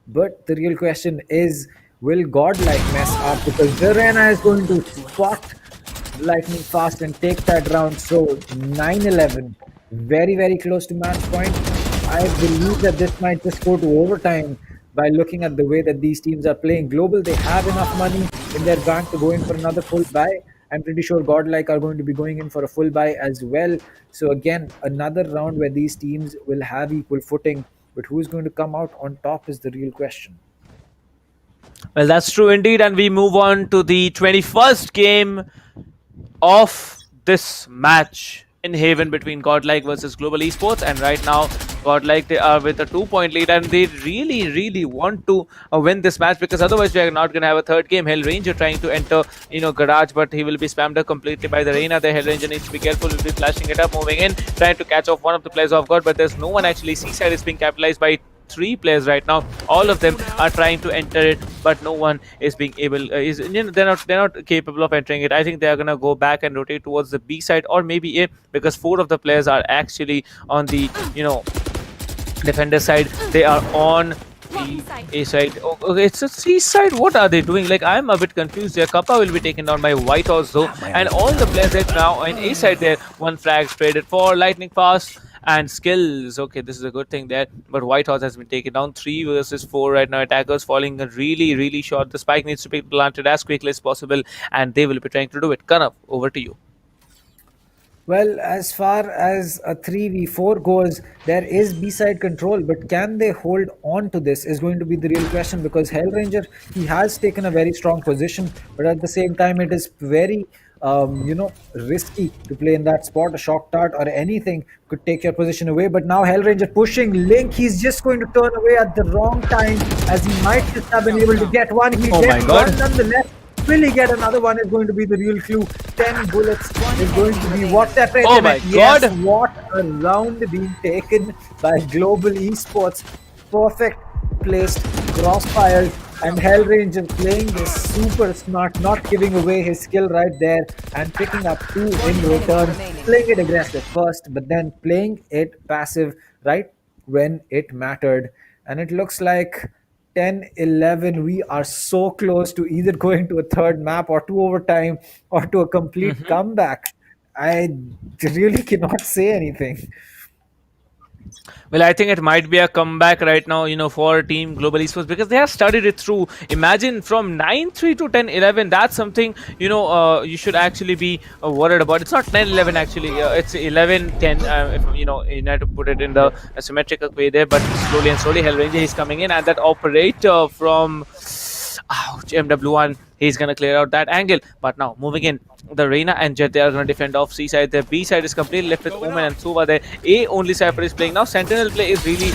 but the real question is, will Godlike mess up? Because Verena is going to spot lightning fast and take that round. So 9-11, very close to match point. I believe that this might just go to overtime by looking at the way that these teams are playing. Global, they have enough money in their bank to go in for another full buy. I'm pretty sure Godlike are going to be going in for a full buy as well. So again, another round where these teams will have equal footing, but who's going to come out on top is the real question. Well, that's true indeed, and we move on to the 21st game of this match. in haven between Godlike versus Global Esports, and right now Godlike, they are with a 2 point lead, and they really want to win this match, because otherwise we are not going to have a third game. Hellranger trying to enter garage, but he will be spammed up completely by the Reina. The Hellranger needs to be careful, will be flashing it up, moving in, trying to catch off one of the players off guard, but there's no one actually. Seaside is being capitalized by three players right now. All of them are trying to enter it, but no one is being able. They're not capable of entering it. I think they are gonna go back and rotate towards the B side or maybe A, because four of the players are actually on the defender side. They are on the A side. Oh, okay, it's a C side. What are they doing? Like, I'm a bit confused there. Kappa will be taken down by White Horse though, and all the players right now on A side there. One flag traded for lightning fast and skills. Okay, this is a good thing there, but White Horse has been taken down. 3 versus 4 right now. Attackers falling really short. The spike needs to be planted as quickly as possible, and they will be trying to do it. Kanav, over to you. Well, as far as a 3v4 goes, there is B-side control, but can they hold on to this is going to be the real question, because Hellranger, he has taken a very strong position, but at the same time, it is very, risky to play in that spot. A shock dart or anything could take your position away, but now Hellranger pushing Link, he's just going to turn away at the wrong time, as he might just have been able to get one. He Oh my gets God. one nonetheless. Will he get another one is going to be the real clue. 10 bullets is going to be what separates Oh him. my And yes, God. what a round being taken by Global Esports. Perfect placed crossfire, and Hellranger playing this super smart, not giving away his skill right there and picking up 2 in return. Playing it aggressive first, but then playing it passive right when it mattered. And it looks like 10-11, we are so close to either going to a third map or to overtime or to a complete comeback. I really cannot say anything. Well, I think it might be a comeback right now, for Team Global Esports, because they have studied it through. Imagine from 9-3 to 10-11. That's something, you should actually be worried about. It's not 10-11 actually. It's 11-10. If you have to put it in the symmetrical way there, but slowly and slowly, Hellranger is coming in, and that operator from MW1, he's gonna clear out that angle. But now moving in, the Reina and Jet, they are gonna defend off C side. The B side is completely left with Omen and Suva there. A only Cypher is playing now. Sentinel play is really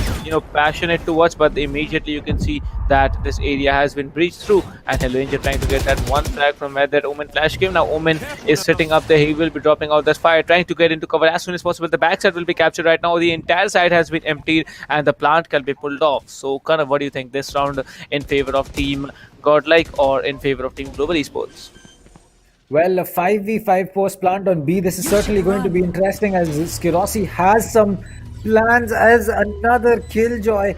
passionate to watch, but immediately you can see that this area has been breached through, and Hellranger trying to get that one flag from where that Omen flash came. Now Omen is sitting up there. He will be dropping out that fire, trying to get into cover as soon as possible. The backside will be captured right now. The entire side has been emptied, and the plant can be pulled off. So, Kanav, what do you think this round in favor of Team Godlike or in favor of Team Global Esports? Well, a 5v5 post plant on B. This is certainly going to be interesting, as Skirosi has some plans as another Killjoy.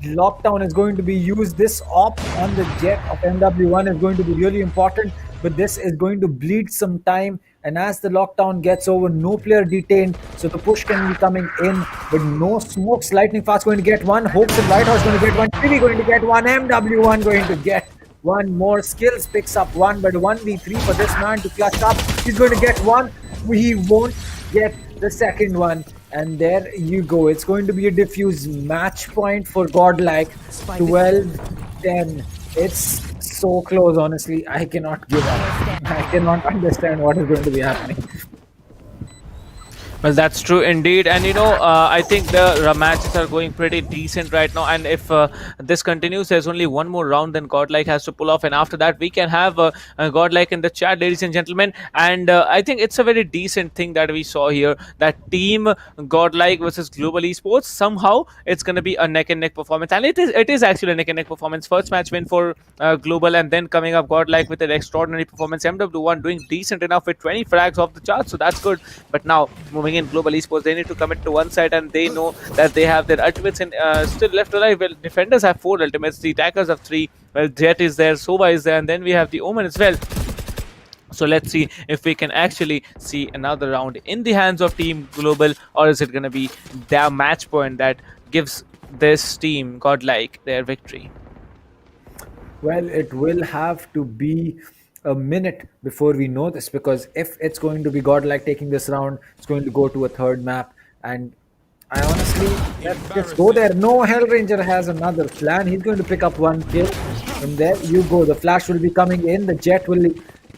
Lockdown is going to be used. This op on the jet of MW1 is going to be really important, but this is going to bleed some time. And as the lockdown gets over, no player detained, so the push can be coming in, but no smokes. Lightning fast going to get one. Hopes and White Horse going to get one. TV going to get one. MW1 going to get one more. Skills picks up one, but 1v3 for this man to clutch up. He's going to get one. He won't get the second one. And there you go. It's going to be a diffuse match point for Godlike. 12-10. It's so close, honestly. I cannot give up. I cannot understand what is going to be happening. Well, that's true indeed, and I think the matches are going pretty decent right now. And if this continues, there's only one more round, then Godlike has to pull off, and after that, we can have Godlike in the chat, ladies and gentlemen. And I think it's a very decent thing that we saw here. That Team Godlike versus Global Esports. Somehow, it's going to be a neck and neck performance, and it is actually a neck and neck performance. First match win for Global, and then coming up Godlike with an extraordinary performance. MW1 doing decent enough with 20 frags off the chart, so that's good. But now moving in Global Esports, they need to commit to one side, and they know that they have their ultimates in, still left alive. Well, defenders have 4 ultimates, the attackers have 3. Well, Jet is there, Sova is there, and then we have the Omen as well. So let's see if we can actually see another round in the hands of Team Global, or is it going to be their match point that gives this team Godlike their victory? Well, it will have to be a minute before we know this, because if it's going to be Godlike taking this round, it's going to go to a third map. And I honestly, let's just go there. No, Hellranger has another plan. He's going to pick up one kill. And there you go. The flash will be coming in. The jet will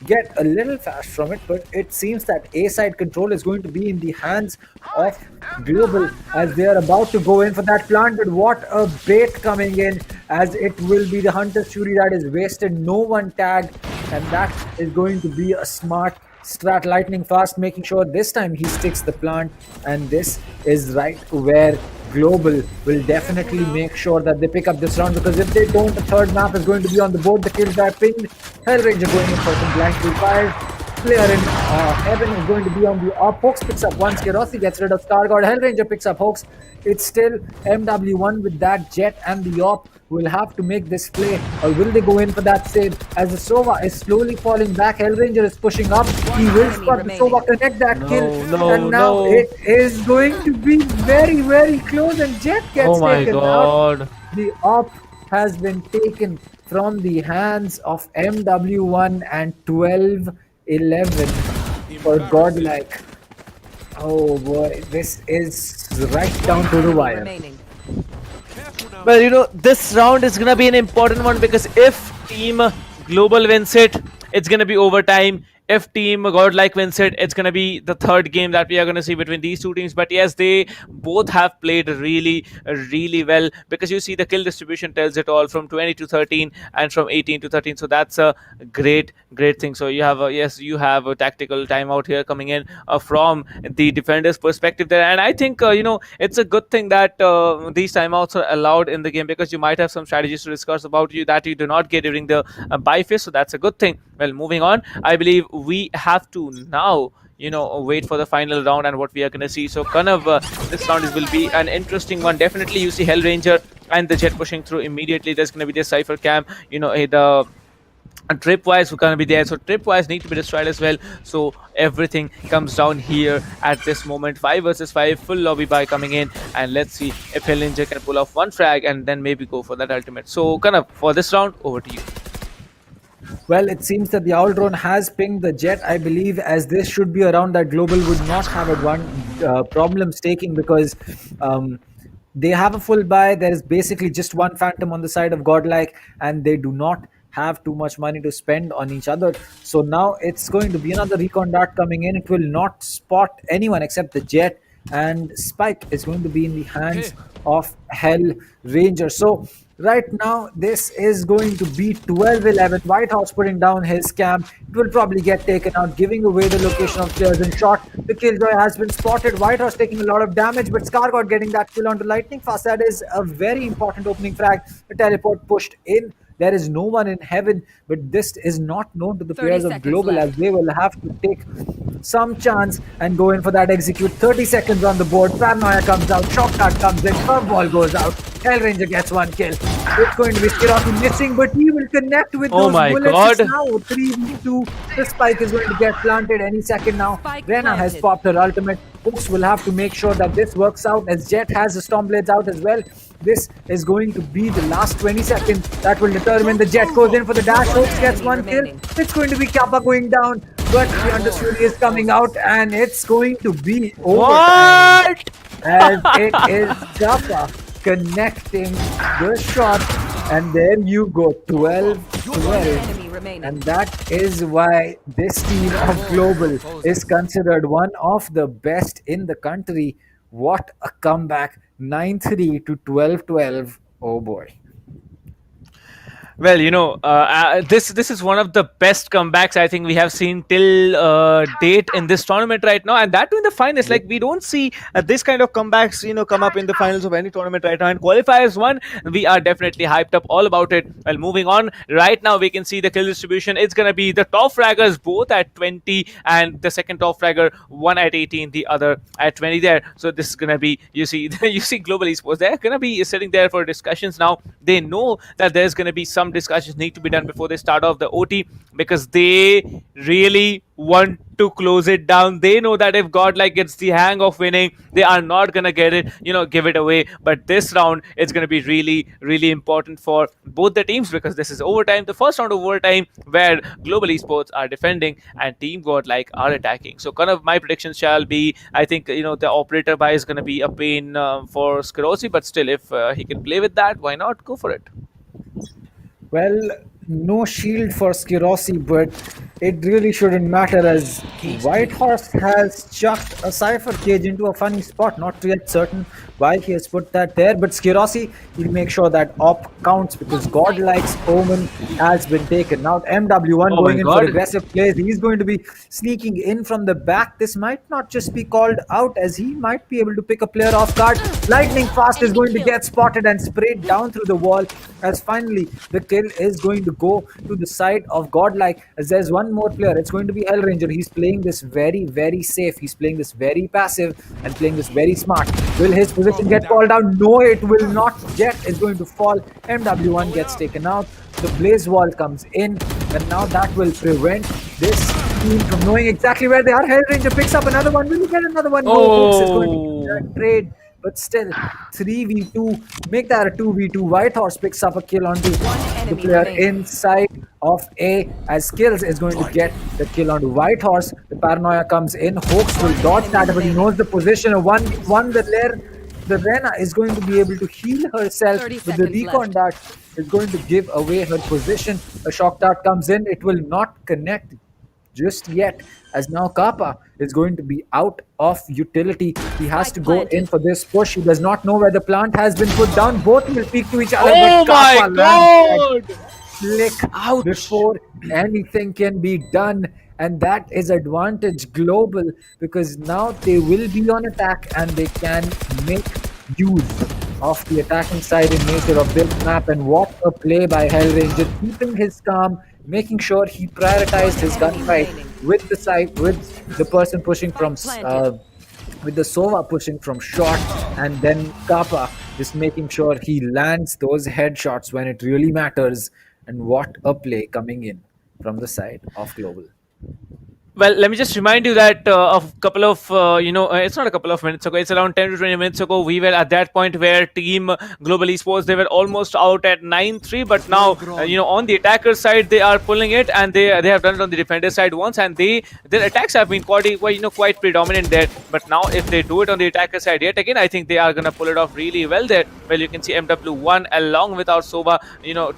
get a little fast from it, but it seems that A side control is going to be in the hands of Global as they are about to go in for that plant. But what a bait coming in, as it will be the Hunter's Fury that is wasted. No one tagged, and that is going to be a smart strat. Lightning fast, making sure this time he sticks the plant, and this is right where Global will definitely make sure that they pick up this round, because if they don't, the third map is going to be on the board. The kills are pinged. Hellranger going in for some blank fire. Player in Heaven is going to be on the op. Hoax picks up one. Skirossi gets rid of Stargod. Hellranger picks up Hoax. It's still MW1 with that Jet, and the op will have to make this play, or will they go in for that save? As the Sova is slowly falling back, Hellranger is pushing up. He will enemy spot the remaining. Sova, connect that kill, no, and now no. it is going to be very, very close, and Jet gets Oh my taken out. god. The op has been taken from the hands of MW1 and 12-11 for Godlike. Oh boy, this is right down to the Enemy wire. remaining. Well, this round is gonna be an important one because if Team Global wins it, it's gonna be overtime. If Team Godlike wins it, it's gonna be the third game that we are gonna see between these two teams. But yes, they both have played really, really well, because you see the kill distribution tells it all, from 20 to 13 and from 18 to 13. So that's a great, great thing. So you have you have a tactical timeout here coming in from the defender's perspective there, and I think it's a good thing that these timeouts are allowed in the game, because you might have some strategies to discuss about you that you do not get during the bye phase. So that's a good thing. Well, moving on, I believe we have to now wait for the final round and what we are going to see. So this round will be an interesting one. Definitely you see Hellranger and the Jet pushing through immediately. There's going to be the Cypher Cam, the Tripwise who going to be there, so Tripwise need to be destroyed as well. So everything comes down here at this moment. 5 versus 5, full lobby buy coming in, and let's see if Hellranger can pull off one frag and then maybe go for that ultimate. So for this round, over to you. Well, it seems that the Owl Drone has pinged the Jet, I believe, as this should be a round that Global would not have problem staking, because they have a full buy. There is basically just one Phantom on the side of Godlike, and they do not have too much money to spend on each other. So now it's going to be another recon dart coming in. It will not spot anyone except the Jet, and Spike is going to be in the hands of Hell Ranger. So right now this is going to be 12-11. Whitehouse putting down his cam. It will probably get taken out, giving away the location of players in shot. The killjoy has been spotted. Whitehouse taking a lot of damage, but Scargod getting that kill onto Lightning Fast. That is a very important opening frag. The teleport pushed in. There is no one in Heaven, but this is not known to the 30 players of seconds Global, left. as they will have to take some chance and go in for that execute. 30 seconds on the board. Paranoia comes out. Shock Dart comes in. Curveball goes out. Hellranger gets one kill. It's going to be Skiroki missing, but he will connect with Oh those my bullets. God. It's now 3v2. The Spike is going to get planted any second now. Spike Rena has planted. popped her ultimate. Hooks will have to make sure that this works out, as Jet has the Stormblades out as well. This is going to be the last 20 seconds that will determine. The Jet goes in for the dash. Hooks gets one kill. remaining. It's going to be Kappa going down, but the Underfury is coming out, and it's going to be over. What? As it is Kappa connecting the shot, and there you go, 12-12. Enemy remaining. And that is why this team of Global is considered one of the best in the country. What a comeback. 9-3 to 12-12. Oh boy. Well, this is one of the best comebacks I think we have seen till date in this tournament right now, and that too in the finals. Like, we don't see this kind of comebacks, come up in the finals of any tournament right now. And qualifiers one, we are definitely hyped up all about it. Well, moving on, right now we can see the kill distribution. It's gonna be the top fraggers both at 20, and the second top fragger, one at 18, the other at 20 there. So this is gonna be, you see Global Esports, they're gonna be sitting there for discussions now. They know that there's gonna be some discussions need to be done before they start off the OT, because they really want to close it down. They know that if Godlike gets the hang of winning, they are not gonna get it, give it away. But this round, it's gonna be really, really important for both the teams, because this is overtime, the first round of overtime, where Global Esports are defending and Team Godlike are attacking. So my predictions shall be, I think the operator buy is gonna be a pain for Skirosi, but still, if he can play with that, why not go for it? Well, no shield for Skirosi, but It really shouldn't matter as Whitehorse has chucked a Cypher cage into a funny spot. Not yet certain why he has put that there, but Skirossi, he'll make sure that op counts because Godlike's Omen has been taken. Now MW1 Oh my going in for god. aggressive plays. He's going to be sneaking in from the back. This might not just be called out as he might be able to pick a player off guard. Lightning Fast is going to get spotted and sprayed down through the wall as finally the kill is going to go to the side of Godlike as there's one more player. It's going to be Hellranger. He's playing this very, very safe. He's playing this very passive and playing this very smart. Will his position get called out? No, it will not. Jet is going to fall. MW1 gets taken out. The Blaze Wall comes in, and now that will prevent this team from knowing exactly where they are. Hellranger picks up another one. Will he get another one? No, Hooks is going to get a trade. But still, 3v2, make that a 2v2. Whitehorse picks up a kill onto the player inside of A as Skills is going to get the kill onto Whitehorse. The paranoia comes in. Hawks will dodge that, but he knows the position. The Rena is going to be able to heal herself 30 with the seconds recon dart. Is going to give away her position. A shock dart comes in. It will not connect just yet, as now Kappa is going to be out of utility. He has to go in for this push. He does not know where the plant has been put down. Both will peek to each other. Oh but my Kappa lands that god. flick Ouch. before anything can be done. And that is advantage global because now they will be on attack and they can make use of the attacking side in nature of this map. And what a play by Hellranger, keeping his calm, making sure he prioritized his gunfight with the side, with the person pushing from with the Sova pushing from short, and then Kappa just making sure he lands those headshots when it really matters. And what a play coming in from the side of Global. Well, let me just remind you that a couple of, it's not a couple of minutes ago, it's around 10 to 20 minutes ago, we were at that point where Team Global Esports, they were almost out at 9-3, but now, on the attacker side, they are pulling it, and they have done it on the defender side once, and their attacks have been quite predominant there. But now, if they do it on the attacker side yet again, I think they are going to pull it off really well there. Well, you can see MW1 along with our Sova,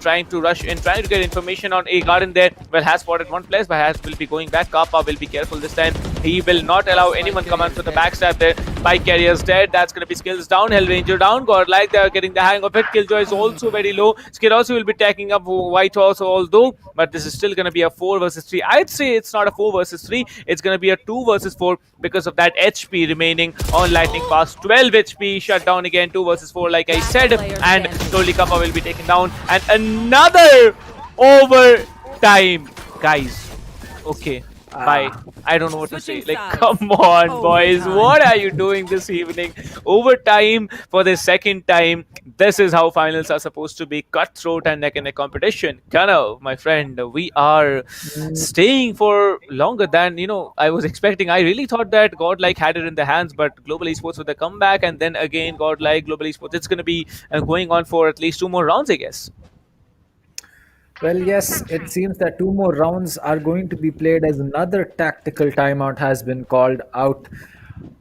trying to rush in, trying to get information on A garden there. Well, has spotted one place, but has will be going back. Kappa will be careful this time. He will not allow anyone come out to the backstab there. Bike carrier's dead. That's going to be Skills down. Hellranger down. Godlike, they are getting the hang of it. Killjoy is also very low. Skirossi will be taking up Whitehorse although, but this is still going to be a 4 versus 3. I'd say it's not a 4 versus 3. It's going to be a 2 versus 4 because of that HP remaining on Lightning Fast. 12 HP shut down again. 2 versus 4 like I said. And slowly Kappa will be taken down. And another overtime. Guys, okay. Bye. I don't know what to say. Switching Like, sides. come on, boys. Overtime. What are you doing this evening? Overtime for the second time. This is how finals are supposed to be. Cutthroat and neck-and-neck competition. Kanav, my friend, we are staying for longer than, I was expecting. I really thought that Godlike had it in the hands, but Global Esports with the comeback, and then again, Godlike, Global Esports, it's going to be going on for at least 2 more rounds, I guess. Well, yes, it seems that 2 more rounds are going to be played as another tactical timeout has been called out.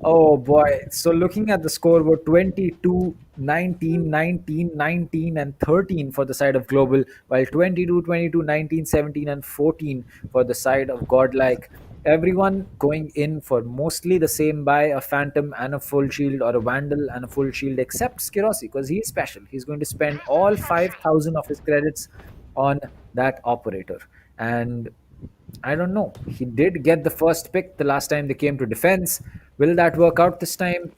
Oh boy. So looking at the scoreboard, 22, 19, 19, 19 and 13 for the side of Global, while 22, 22, 19, 17 and 14 for the side of Godlike. Everyone going in for mostly the same buy, a Phantom and a full shield, or a Vandal and a full shield, except Skirossi because he's special. He's going to spend all 5,000 of his credits on that operator. And I don't know. He did get the first pick the last time they came to defense. Will that work out this time?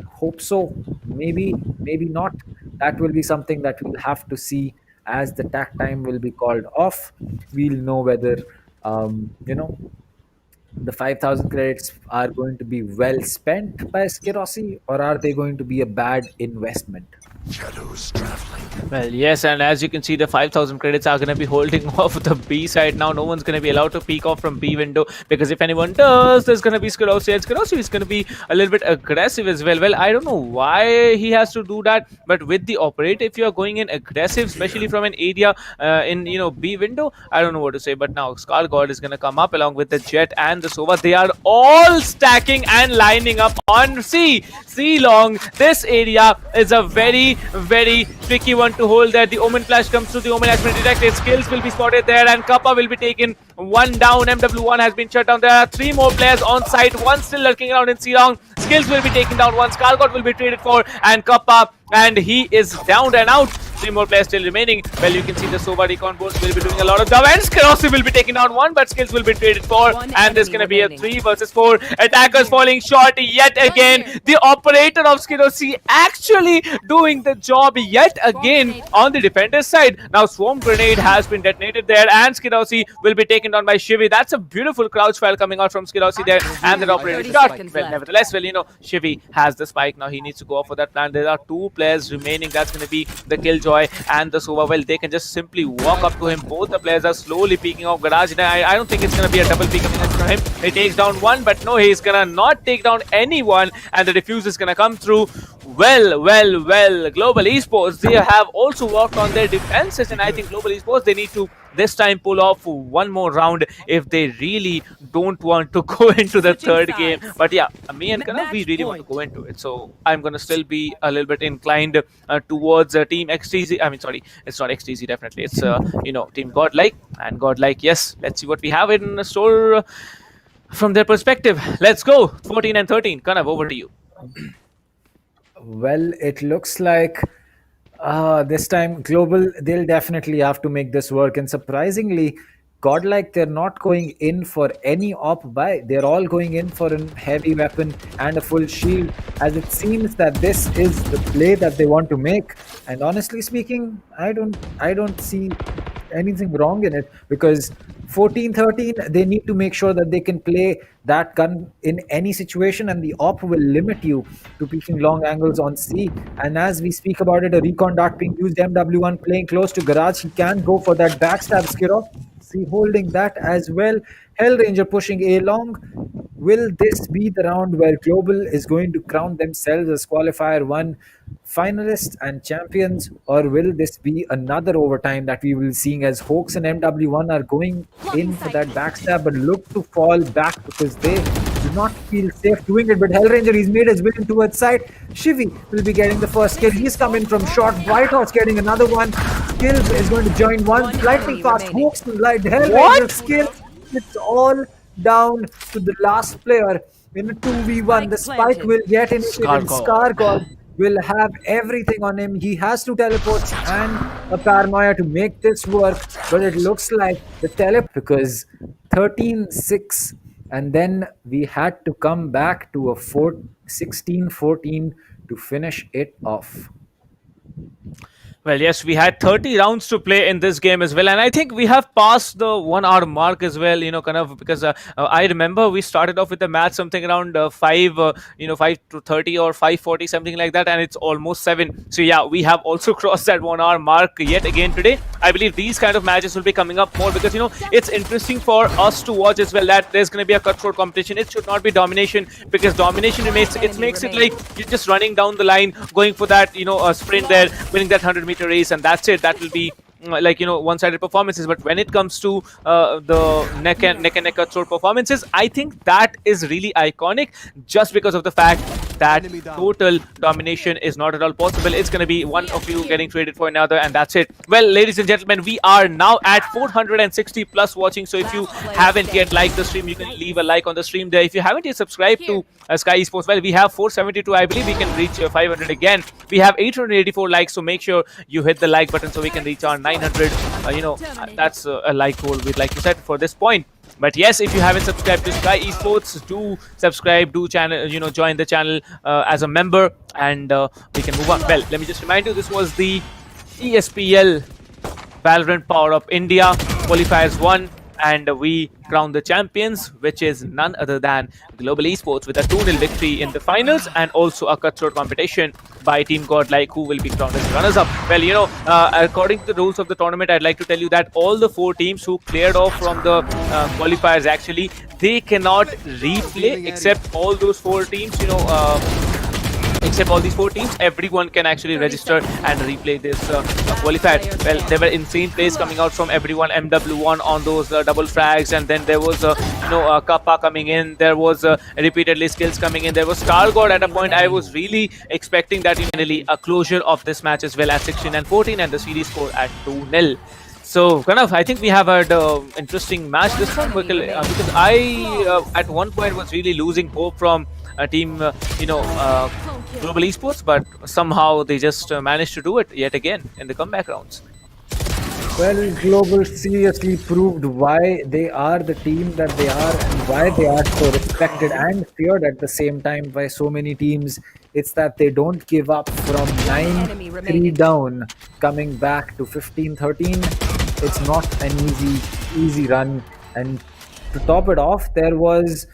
Hope so. Maybe, maybe not. That will be something that we'll have to see as the tack time will be called off. We'll know whether, the 5,000 credits are going to be well spent by Skirossi, or are they going to be a bad investment? Well, yes, and as you can see, the 5,000 credits are going to be holding off the B side now. No one's going to be allowed to peek off from B window because if anyone does, there's going to be Skirossi, and Skirossi is going to be a little bit aggressive as well. Well, I don't know why he has to do that, but with the operator, if you are going in aggressive, especially from an area in B window, I don't know what to say. But now Scar God is going to come up along with the Jet and and the Sova. They are all stacking and lining up on C. C long. This area is a very, very tricky one to hold there. The Omen flash comes through. The Omen has been detected. Skills will be spotted there, and Kappa will be taken. One down. MW1 has been shut down. There are 3 more players on site. One still lurking around in C long. Skills will be taken down. One Scargot will be traded for, and Kappa, and he is down and out. 3 more players still remaining. Well, you can see the Sova recon boards will be doing a lot of job, and Skirossi will be taking down one, but Skills will be traded for, and there's going to be a 3 versus 4. Attackers falling short yet again. The operator of Skirossi actually doing the job yet again on the defender's side. Now, Swarm Grenade has been detonated there, and Skirossi will be taken down by Shivi. That's a beautiful crouch file coming out from Skirossi there, and the operator is shot. Well, nevertheless, well, Shivi has the spike. Now, he needs to go off for that plan. There are 2 players remaining. That's going to be the Killjoy and the Sova. Well, they can just simply walk up to him. Both the players are slowly peeking off Garage. I don't think it's going to be a double peek coming from him. He takes down one, but no, he's going to not take down anyone, and the defuse is going to come through. Well, Global Esports, they have also worked on their defenses, and I think Global Esports, they need to this time pull off one more round if they really don't want to go into the third game. But yeah, me and Kana, we really want to go into it. So I'm going to still be a little bit inclined towards Team XTZ. I mean, sorry, it's not XTZ, definitely. It's, Team Godlike. And Godlike, yes, let's see what we have in store from their perspective. Let's go. 14 and 13. Kanav, over to you. Well, it looks like this time Global, they'll definitely have to make this work. And surprisingly, Godlike, they're not going in for any op buy. They're all going in for a heavy weapon and a full shield, as it seems that this is the play that they want to make. And honestly speaking, I don't see anything wrong in it, because 14-13, they need to make sure that they can play that gun in any situation, and the op will limit you to peeking long angles on C. And as we speak about it, a recon dart being used, MW1 playing close to Garage. He can go for that backstab. Skirov, see, holding that as well. Hellranger pushing A long. Will this be the round where Global is going to crown themselves as Qualifier 1 finalists and champions, or will this be another overtime that we will be seeing as Hawks and MW1 are going in for that backstab but look to fall back because they do not feel safe doing it? But Hellranger, he's made his way towards side. Shivi will be getting the first kill. He's coming from short. Whitehorse getting another one. Skills is going to join one. Lightning fast. Hawks to light. Hellranger skill. It's all down to the last player in a 2v1. The spike will get initiated. Scargol will have everything on him. He has 2 teleports and a paranoia to make this work, but it looks like the teleport, because 13-6, and then we had to come back to a 16-14 to finish it off. Well, yes, we had 30 rounds to play in this game as well, and I think we have passed the 1 hour mark as well, kind of, because I remember we started off with the match something around 5 to 30 or 5:40, something like that, and it's almost 7. So yeah, we have also crossed that 1 hour mark yet again today. I believe these kind of matches will be coming up more because, it's interesting for us to watch as well that there's going to be a cutthroat competition. It should not be domination, because domination makes it like you're just running down the line, going for that, a sprint there, winning that 100-meter race, and that's it. That will be one-sided performances. But when it comes to the neck and neck cutthroat performances, I think that is really iconic, just because of the fact that total domination is not at all possible. It's going to be one of you getting traded for another, and that's it. Well, ladies and gentlemen, we are now at 460 plus watching. So if you haven't yet liked the stream, you can leave a like on the stream there. If you haven't yet subscribed to SkyEsports, well, we have 472. I believe we can reach 500 again. We have 884 likes, so make sure you hit the like button so we can reach our 900. That's a like goal we'd like to set for this point. But yes, if you haven't subscribed to SkyEsports, do subscribe, do join the channel as a member, and we can move on. Well, let me just remind you, this was the ESPL Valorant PowerUp India Qualifiers 1, and we crowned the champions, which is none other than Global Esports, with a 2-0 victory in the finals, and also a cutthroat competition by Team Godlike, who will be crowned as runners-up. Well, according to the rules of the tournament, I'd like to tell you that all the 4 teams who cleared off from the qualifiers, actually, they cannot replay, except all those 4 teams, except all these four teams, everyone can actually 30 register seconds. and replay this qualifier. Player Well, standing. there were insane plays coming out from everyone. MW1 on those double frags, and then there was Kappa coming in. There was repeatedly skills coming in. There was Star God at a point. I was really expecting that finally a closure of this match as well at 16 and 14, and the series score at 2-0. So, kind of, I think we have had an interesting match this one because I, at one point, was really losing hope from a team, Global Esports, but somehow they just managed to do it yet again in the comeback rounds. Well, Global seriously proved why they are the team that they are and why they are so respected and feared at the same time by so many teams. It's that they don't give up from Enemy 9-3 remaining. down, coming back to 15-13. It's not an easy run. And to top it off, there was,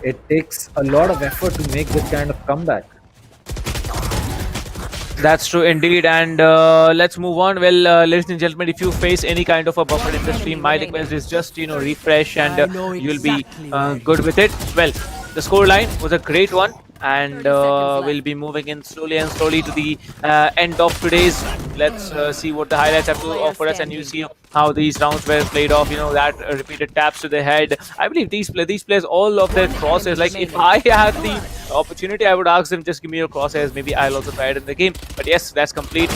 it takes a lot of effort to make this kind of comeback. That's true indeed, and let's move on. Well, ladies and gentlemen, if you face any kind of a buffer in the stream, my request is just refresh, and you'll be good with it. Well, the scoreline was a great one, and 30 seconds we'll left. be moving in slowly and slowly to the end of today's. Let's see what the highlights have to Player offer us, and you see standing. how these rounds were played off. That repeated taps to the head. I believe these players, all of their crosses. Like if I had the opportunity, I would ask them just give me your crosshairs. Maybe I'll also try it in the game. But yes, that's complete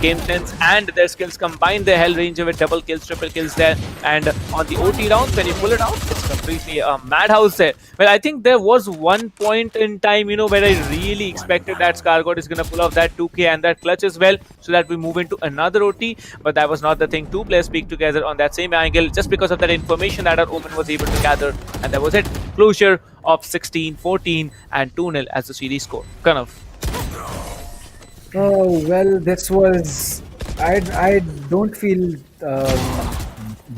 game sense, and their skills combine the Hell Ranger with double kills, triple kills there. And on the OT rounds, when you pull it out, it's completely a madhouse there. Well, I think there was one point in time, where I really expected that Scargod is gonna pull off that 2K and that clutch as well, so that we move into another OT. But that was not the thing. Two players speak together on that same angle just because of that information that our Omen was able to gather, and that was it. Closure of 16-14 and 2-0 as the series score. Kind of. Oh, well, this was. I don't feel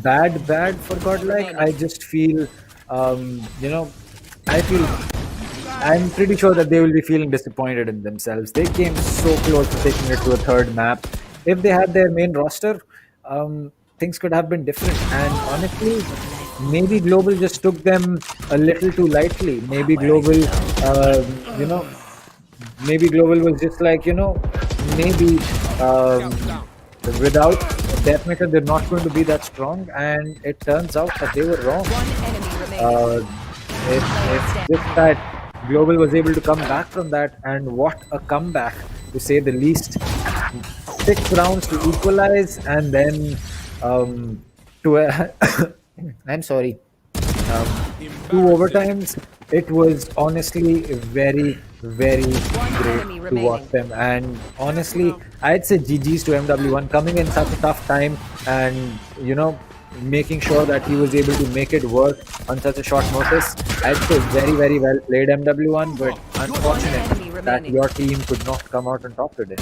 bad for Godlike. I just feel, I feel. I'm pretty sure that they will be feeling disappointed in themselves. They came so close to taking it to a third map. If they had their main roster, things could have been different. And honestly, maybe Global just took them a little too lightly. Maybe Global, maybe Global was just like, maybe without Deathmaker, they're not going to be that strong. And it turns out that they were wrong. One enemy remaining. It's just that Global was able to come back from that, and what a comeback, to say the least. 6 rounds to equalize, and then I'm sorry, 2 overtimes. It was honestly very, very great enemy to watch them. And honestly, I'd say GG's to MW1 coming in such a tough time, and making sure that he was able to make it work on such a short notice. I'd say very, very well played MW1, but unfortunate that your team could not come out on top today.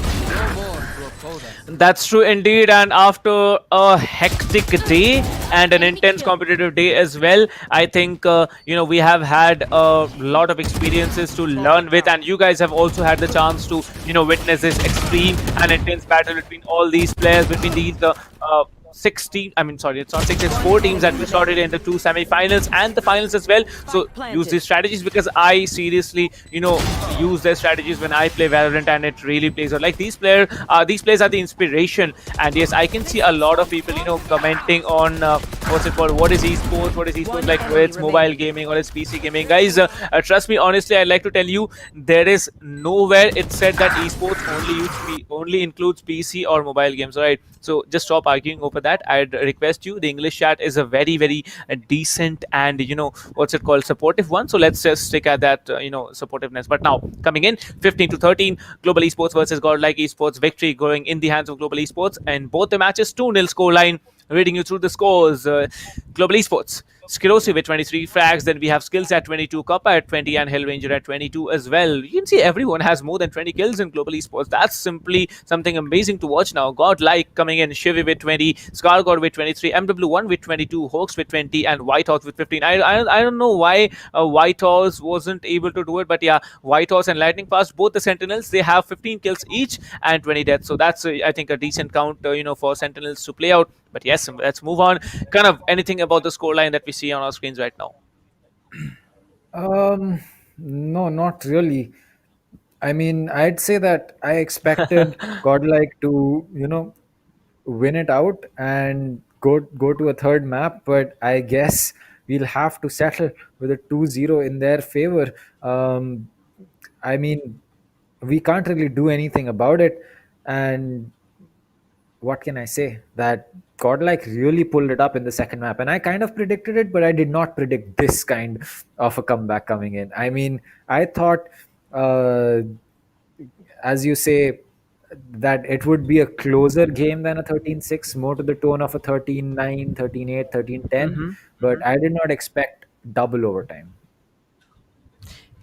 That's true indeed, and after a hectic day and an intense competitive day as well, I think we have had a lot of experiences to learn with, and you guys have also had the chance to witness this extreme and intense battle between all these players, between these 16, I mean, sorry, it's not 6, it's 4 teams that we started in the 2 semi-finals and the finals as well. So use these strategies, because I seriously, use their strategies when I play Valorant, and it really plays out. Like these players are the inspiration. And yes, I can see a lot of people, commenting on what's it called? What is esports? What is esports like? Whether it's mobile gaming or it's PC gaming, guys. Trust me, honestly, I'd like to tell you, there is nowhere it said that esports only includes PC or mobile games, right? So just stop arguing over that. I'd request you. The English chat is a very, very decent and what's it called, supportive one. So let's just stick at that supportiveness. But now coming in 15-13, Global Esports versus Godlike Esports, victory going in the hands of Global Esports, and both the matches 2-0 scoreline. Reading you through the scores, Global Esports, Skirosi with 23 frags, then we have Skills at 22, Kappa at 20, and Hellranger at 22 as well. You can see everyone has more than 20 kills in Global Esports. That's simply something amazing to watch now. Godlike coming in, Shivi with 20, Scargod with 23, MW1 with 22, Hawks with 20, and Whitehorse with 15. I don't know why Whitehorse wasn't able to do it, but yeah, Whitehorse and Lightning Fast, both the Sentinels, they have 15 kills each and 20 deaths. So that's, I think, a decent count, for Sentinels to play out. But yes, let's move on. Kind of anything about the scoreline that we see on our screens right now. No, not really. I mean, I'd say that I expected Godlike to, win it out and go to a third map, but I guess we'll have to settle with a 2-0 in their favor. Um, I mean, we can't really do anything about it, and what can I say? That Godlike really pulled it up in the second map, and I kind of predicted it, but I did not predict this kind of a comeback coming in. I mean, I thought, uh, as you say, that it would be a closer game than a 13-6, more to the tone of a 13-9, 13-8, 13-10, Hmm. but I did not expect double overtime.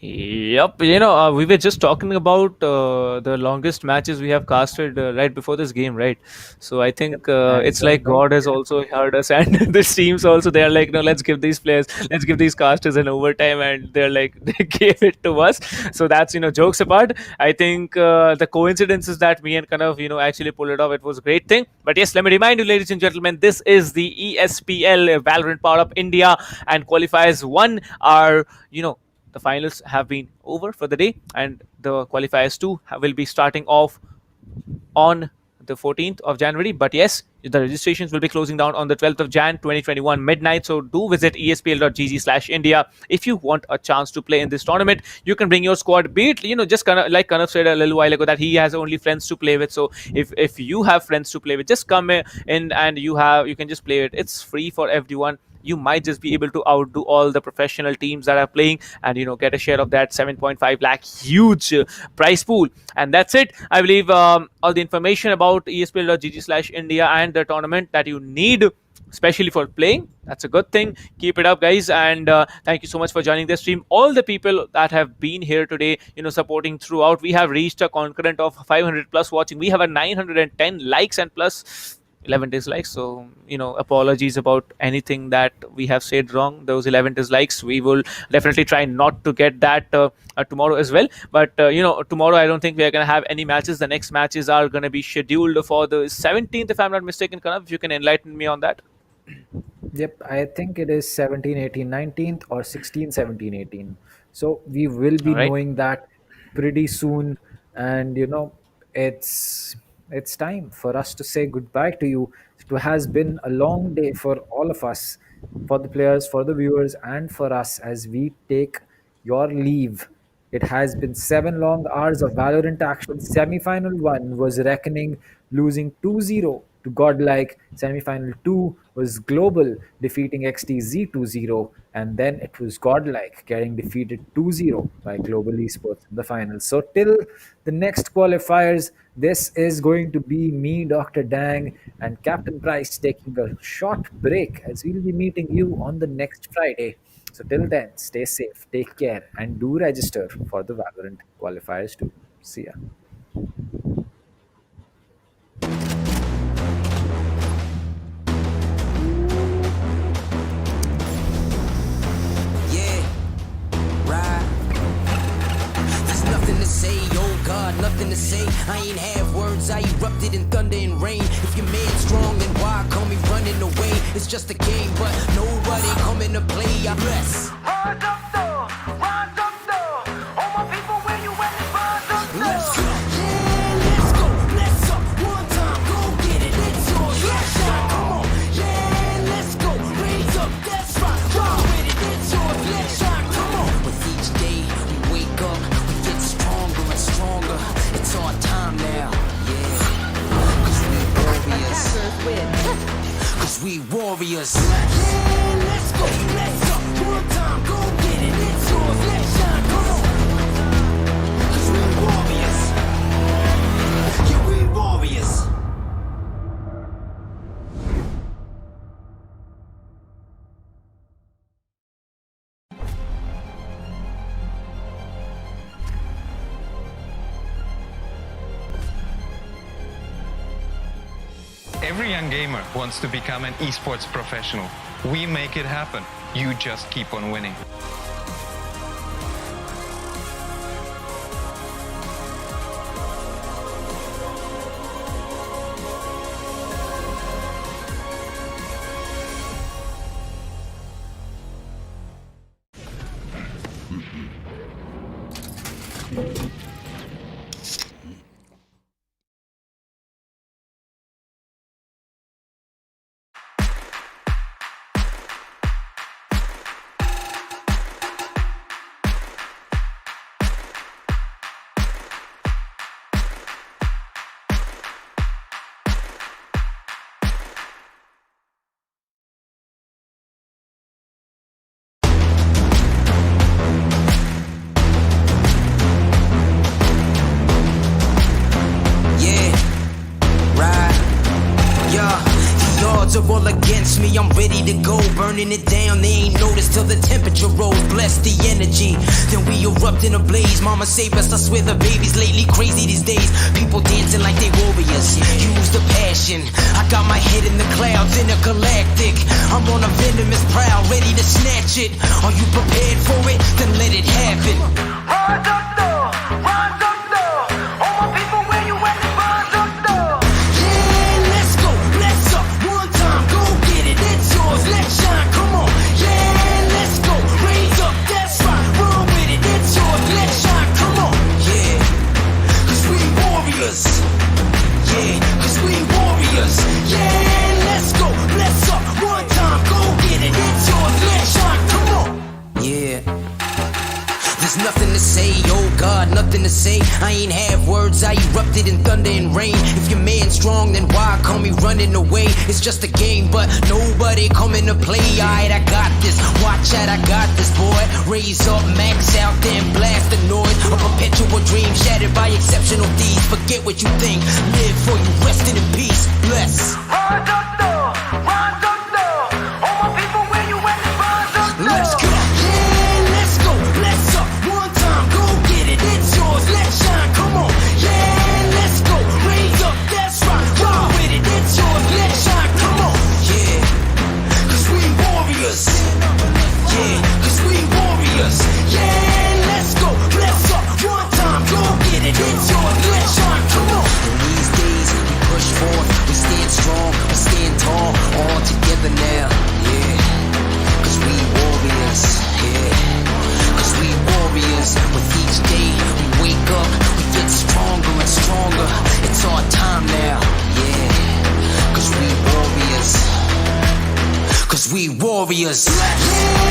Yep, we were just talking about the longest matches we have casted right before this game, right? So I Yep. think And it's like God has also heard us, and the teams also. They are like, no, let's give these players, let's give these casters an overtime, and they're like, they gave it to us. So that's jokes apart. I think the coincidence is that me and Kanav, actually pulled it off. It was a great thing. But yes, let me remind you, ladies and gentlemen, this is the ESPL Valorant PowerUp India, and qualifiers one are the finals have been over for the day, and the qualifiers 2 will be starting off on the 14th of January. But yes, the registrations will be closing down on the 12th of Jan 2021 midnight. So do visit espl.gg/India if you want a chance to play in this tournament. You can bring your squad. Be it just kind of like Kanav said a little while ago that he has only friends to play with. So if you have friends to play with, just come in and you can just play it. It's free for everyone. You might just be able to outdo all the professional teams that are playing, and get a share of that 7.5 lakh huge prize pool. And that's it. I believe all the information about espl.gg/India and the tournament that you need, especially for playing. That's a good thing. Keep it up, guys, and thank you so much for joining the stream. All the people that have been here today, supporting throughout. We have reached a concurrent of 500 plus watching. We have a 910 likes and plus 11 dislikes. So apologies about anything that we have said wrong. Those 11 dislikes, we will definitely try not to get that tomorrow as well. But tomorrow I don't think we are going to have any matches. The next matches are going to be scheduled for the 17th, if I'm not mistaken. Kanav, if you can enlighten me on that. Yep, I think it is 17, 18, 19th or 16, 17, 18. So we will be All right. knowing that pretty soon. And it's time for us to say goodbye to you. It has been a long day for all of us, for the players, for the viewers, and for us as we take your leave. It has been 7 long hours of Valorant action. Semi-final 1 was Reckoning losing 2-0 to Godlike. Semi-final 2 was Global defeating XTZ 2-0. And then it was Godlike getting defeated 2-0 by Global Esports in the final. So till the next qualifiers, this is going to be me, Dr. Dang, and Captain Price taking a short break as we'll be meeting you on the next Friday. So till then, stay safe, take care, and do register for the Valorant qualifiers too. See ya. Yeah, right. There's nothing to say, oh God, nothing to say. I ain't have words, I erupted in thunder and rain. If your man's strong, then why call me running away? It's just a game, but nobody coming to play. I bless. Rise up, though. Rise up, though. All my people, where you at? Rise up, though. Let's go. Yeah, let's go. Let's up. One time, go get it. It's yours. Let's shine. Come on. Yeah, let's go. Raise up. That's right. Ride with it. It's yours. Let's shine. Come on. With each day we wake up, we get stronger and stronger. It's our time now. Yeah. Cause we warriors. Cause we warriors. Yeah, let's go. Let's up. One time, go get it. It's yours. Let's shine. Come on. Cause we warriors. Yeah, we warriors. Every young gamer wants to become an esports professional. We make it happen. You just keep on winning. all against me, I'm ready to go. Burning it down, they ain't noticed till the temperature rose. Bless the energy, then we erupt in a blaze. Mama save us, I swear the baby's lately crazy these days. People dancing like they warriors, use the passion. I got my head in the clouds, intergalactic. I'm on a venomous prowl, ready to snatch it. Are you prepared for it? Then let it happen. Rise up though, rise up though. All my people, where you at? Rise up though. Yeah, let's go, let's up. One time, go get it, it's yours, let's shine, come on. Yeah, let's go, raise up, that's right. Run with it, it's yours, let's shine, come on. Yeah, cause we warriors. Yeah, cause we warriors. Yeah, let's go, let's up. One time, go get it, it's yours, let's shine, come on. Yeah. There's nothing to say, oh God, nothing to say. I ain't have words, I erupted in thunder and rain. If your man's strong, then why call me running away? It's just a game, but nobody coming to play. Alright, I got this, watch out, I got this, boy. Raise up, max out, then blast the noise. A perpetual dream shattered by exceptional deeds. Forget what you think, live for you, resting in peace. Bless. Rise up though, rise up though. All my people, where you at? Rise up though. Let's go. Yeah, let's go. Let's up. One time, go get it. It's yours. Let's shine. Come on. Yeah, let's go. Raise up. That's right. Ride with it. It's yours. Let's shine. Come on. Yeah, cause we warriors. Yeah, cause we warriors. Yeah, let's go. Let's up. One time, go get it. It's yours. Let's shine. Come on. In these days, we push forth. We stand strong. We stand tall. All together now. Yeah. Cause we warriors, yeah. Cause we warriors. With each day we wake up, we get stronger and stronger. It's our time now, yeah. Cause we warriors. Cause we warriors. Yeah.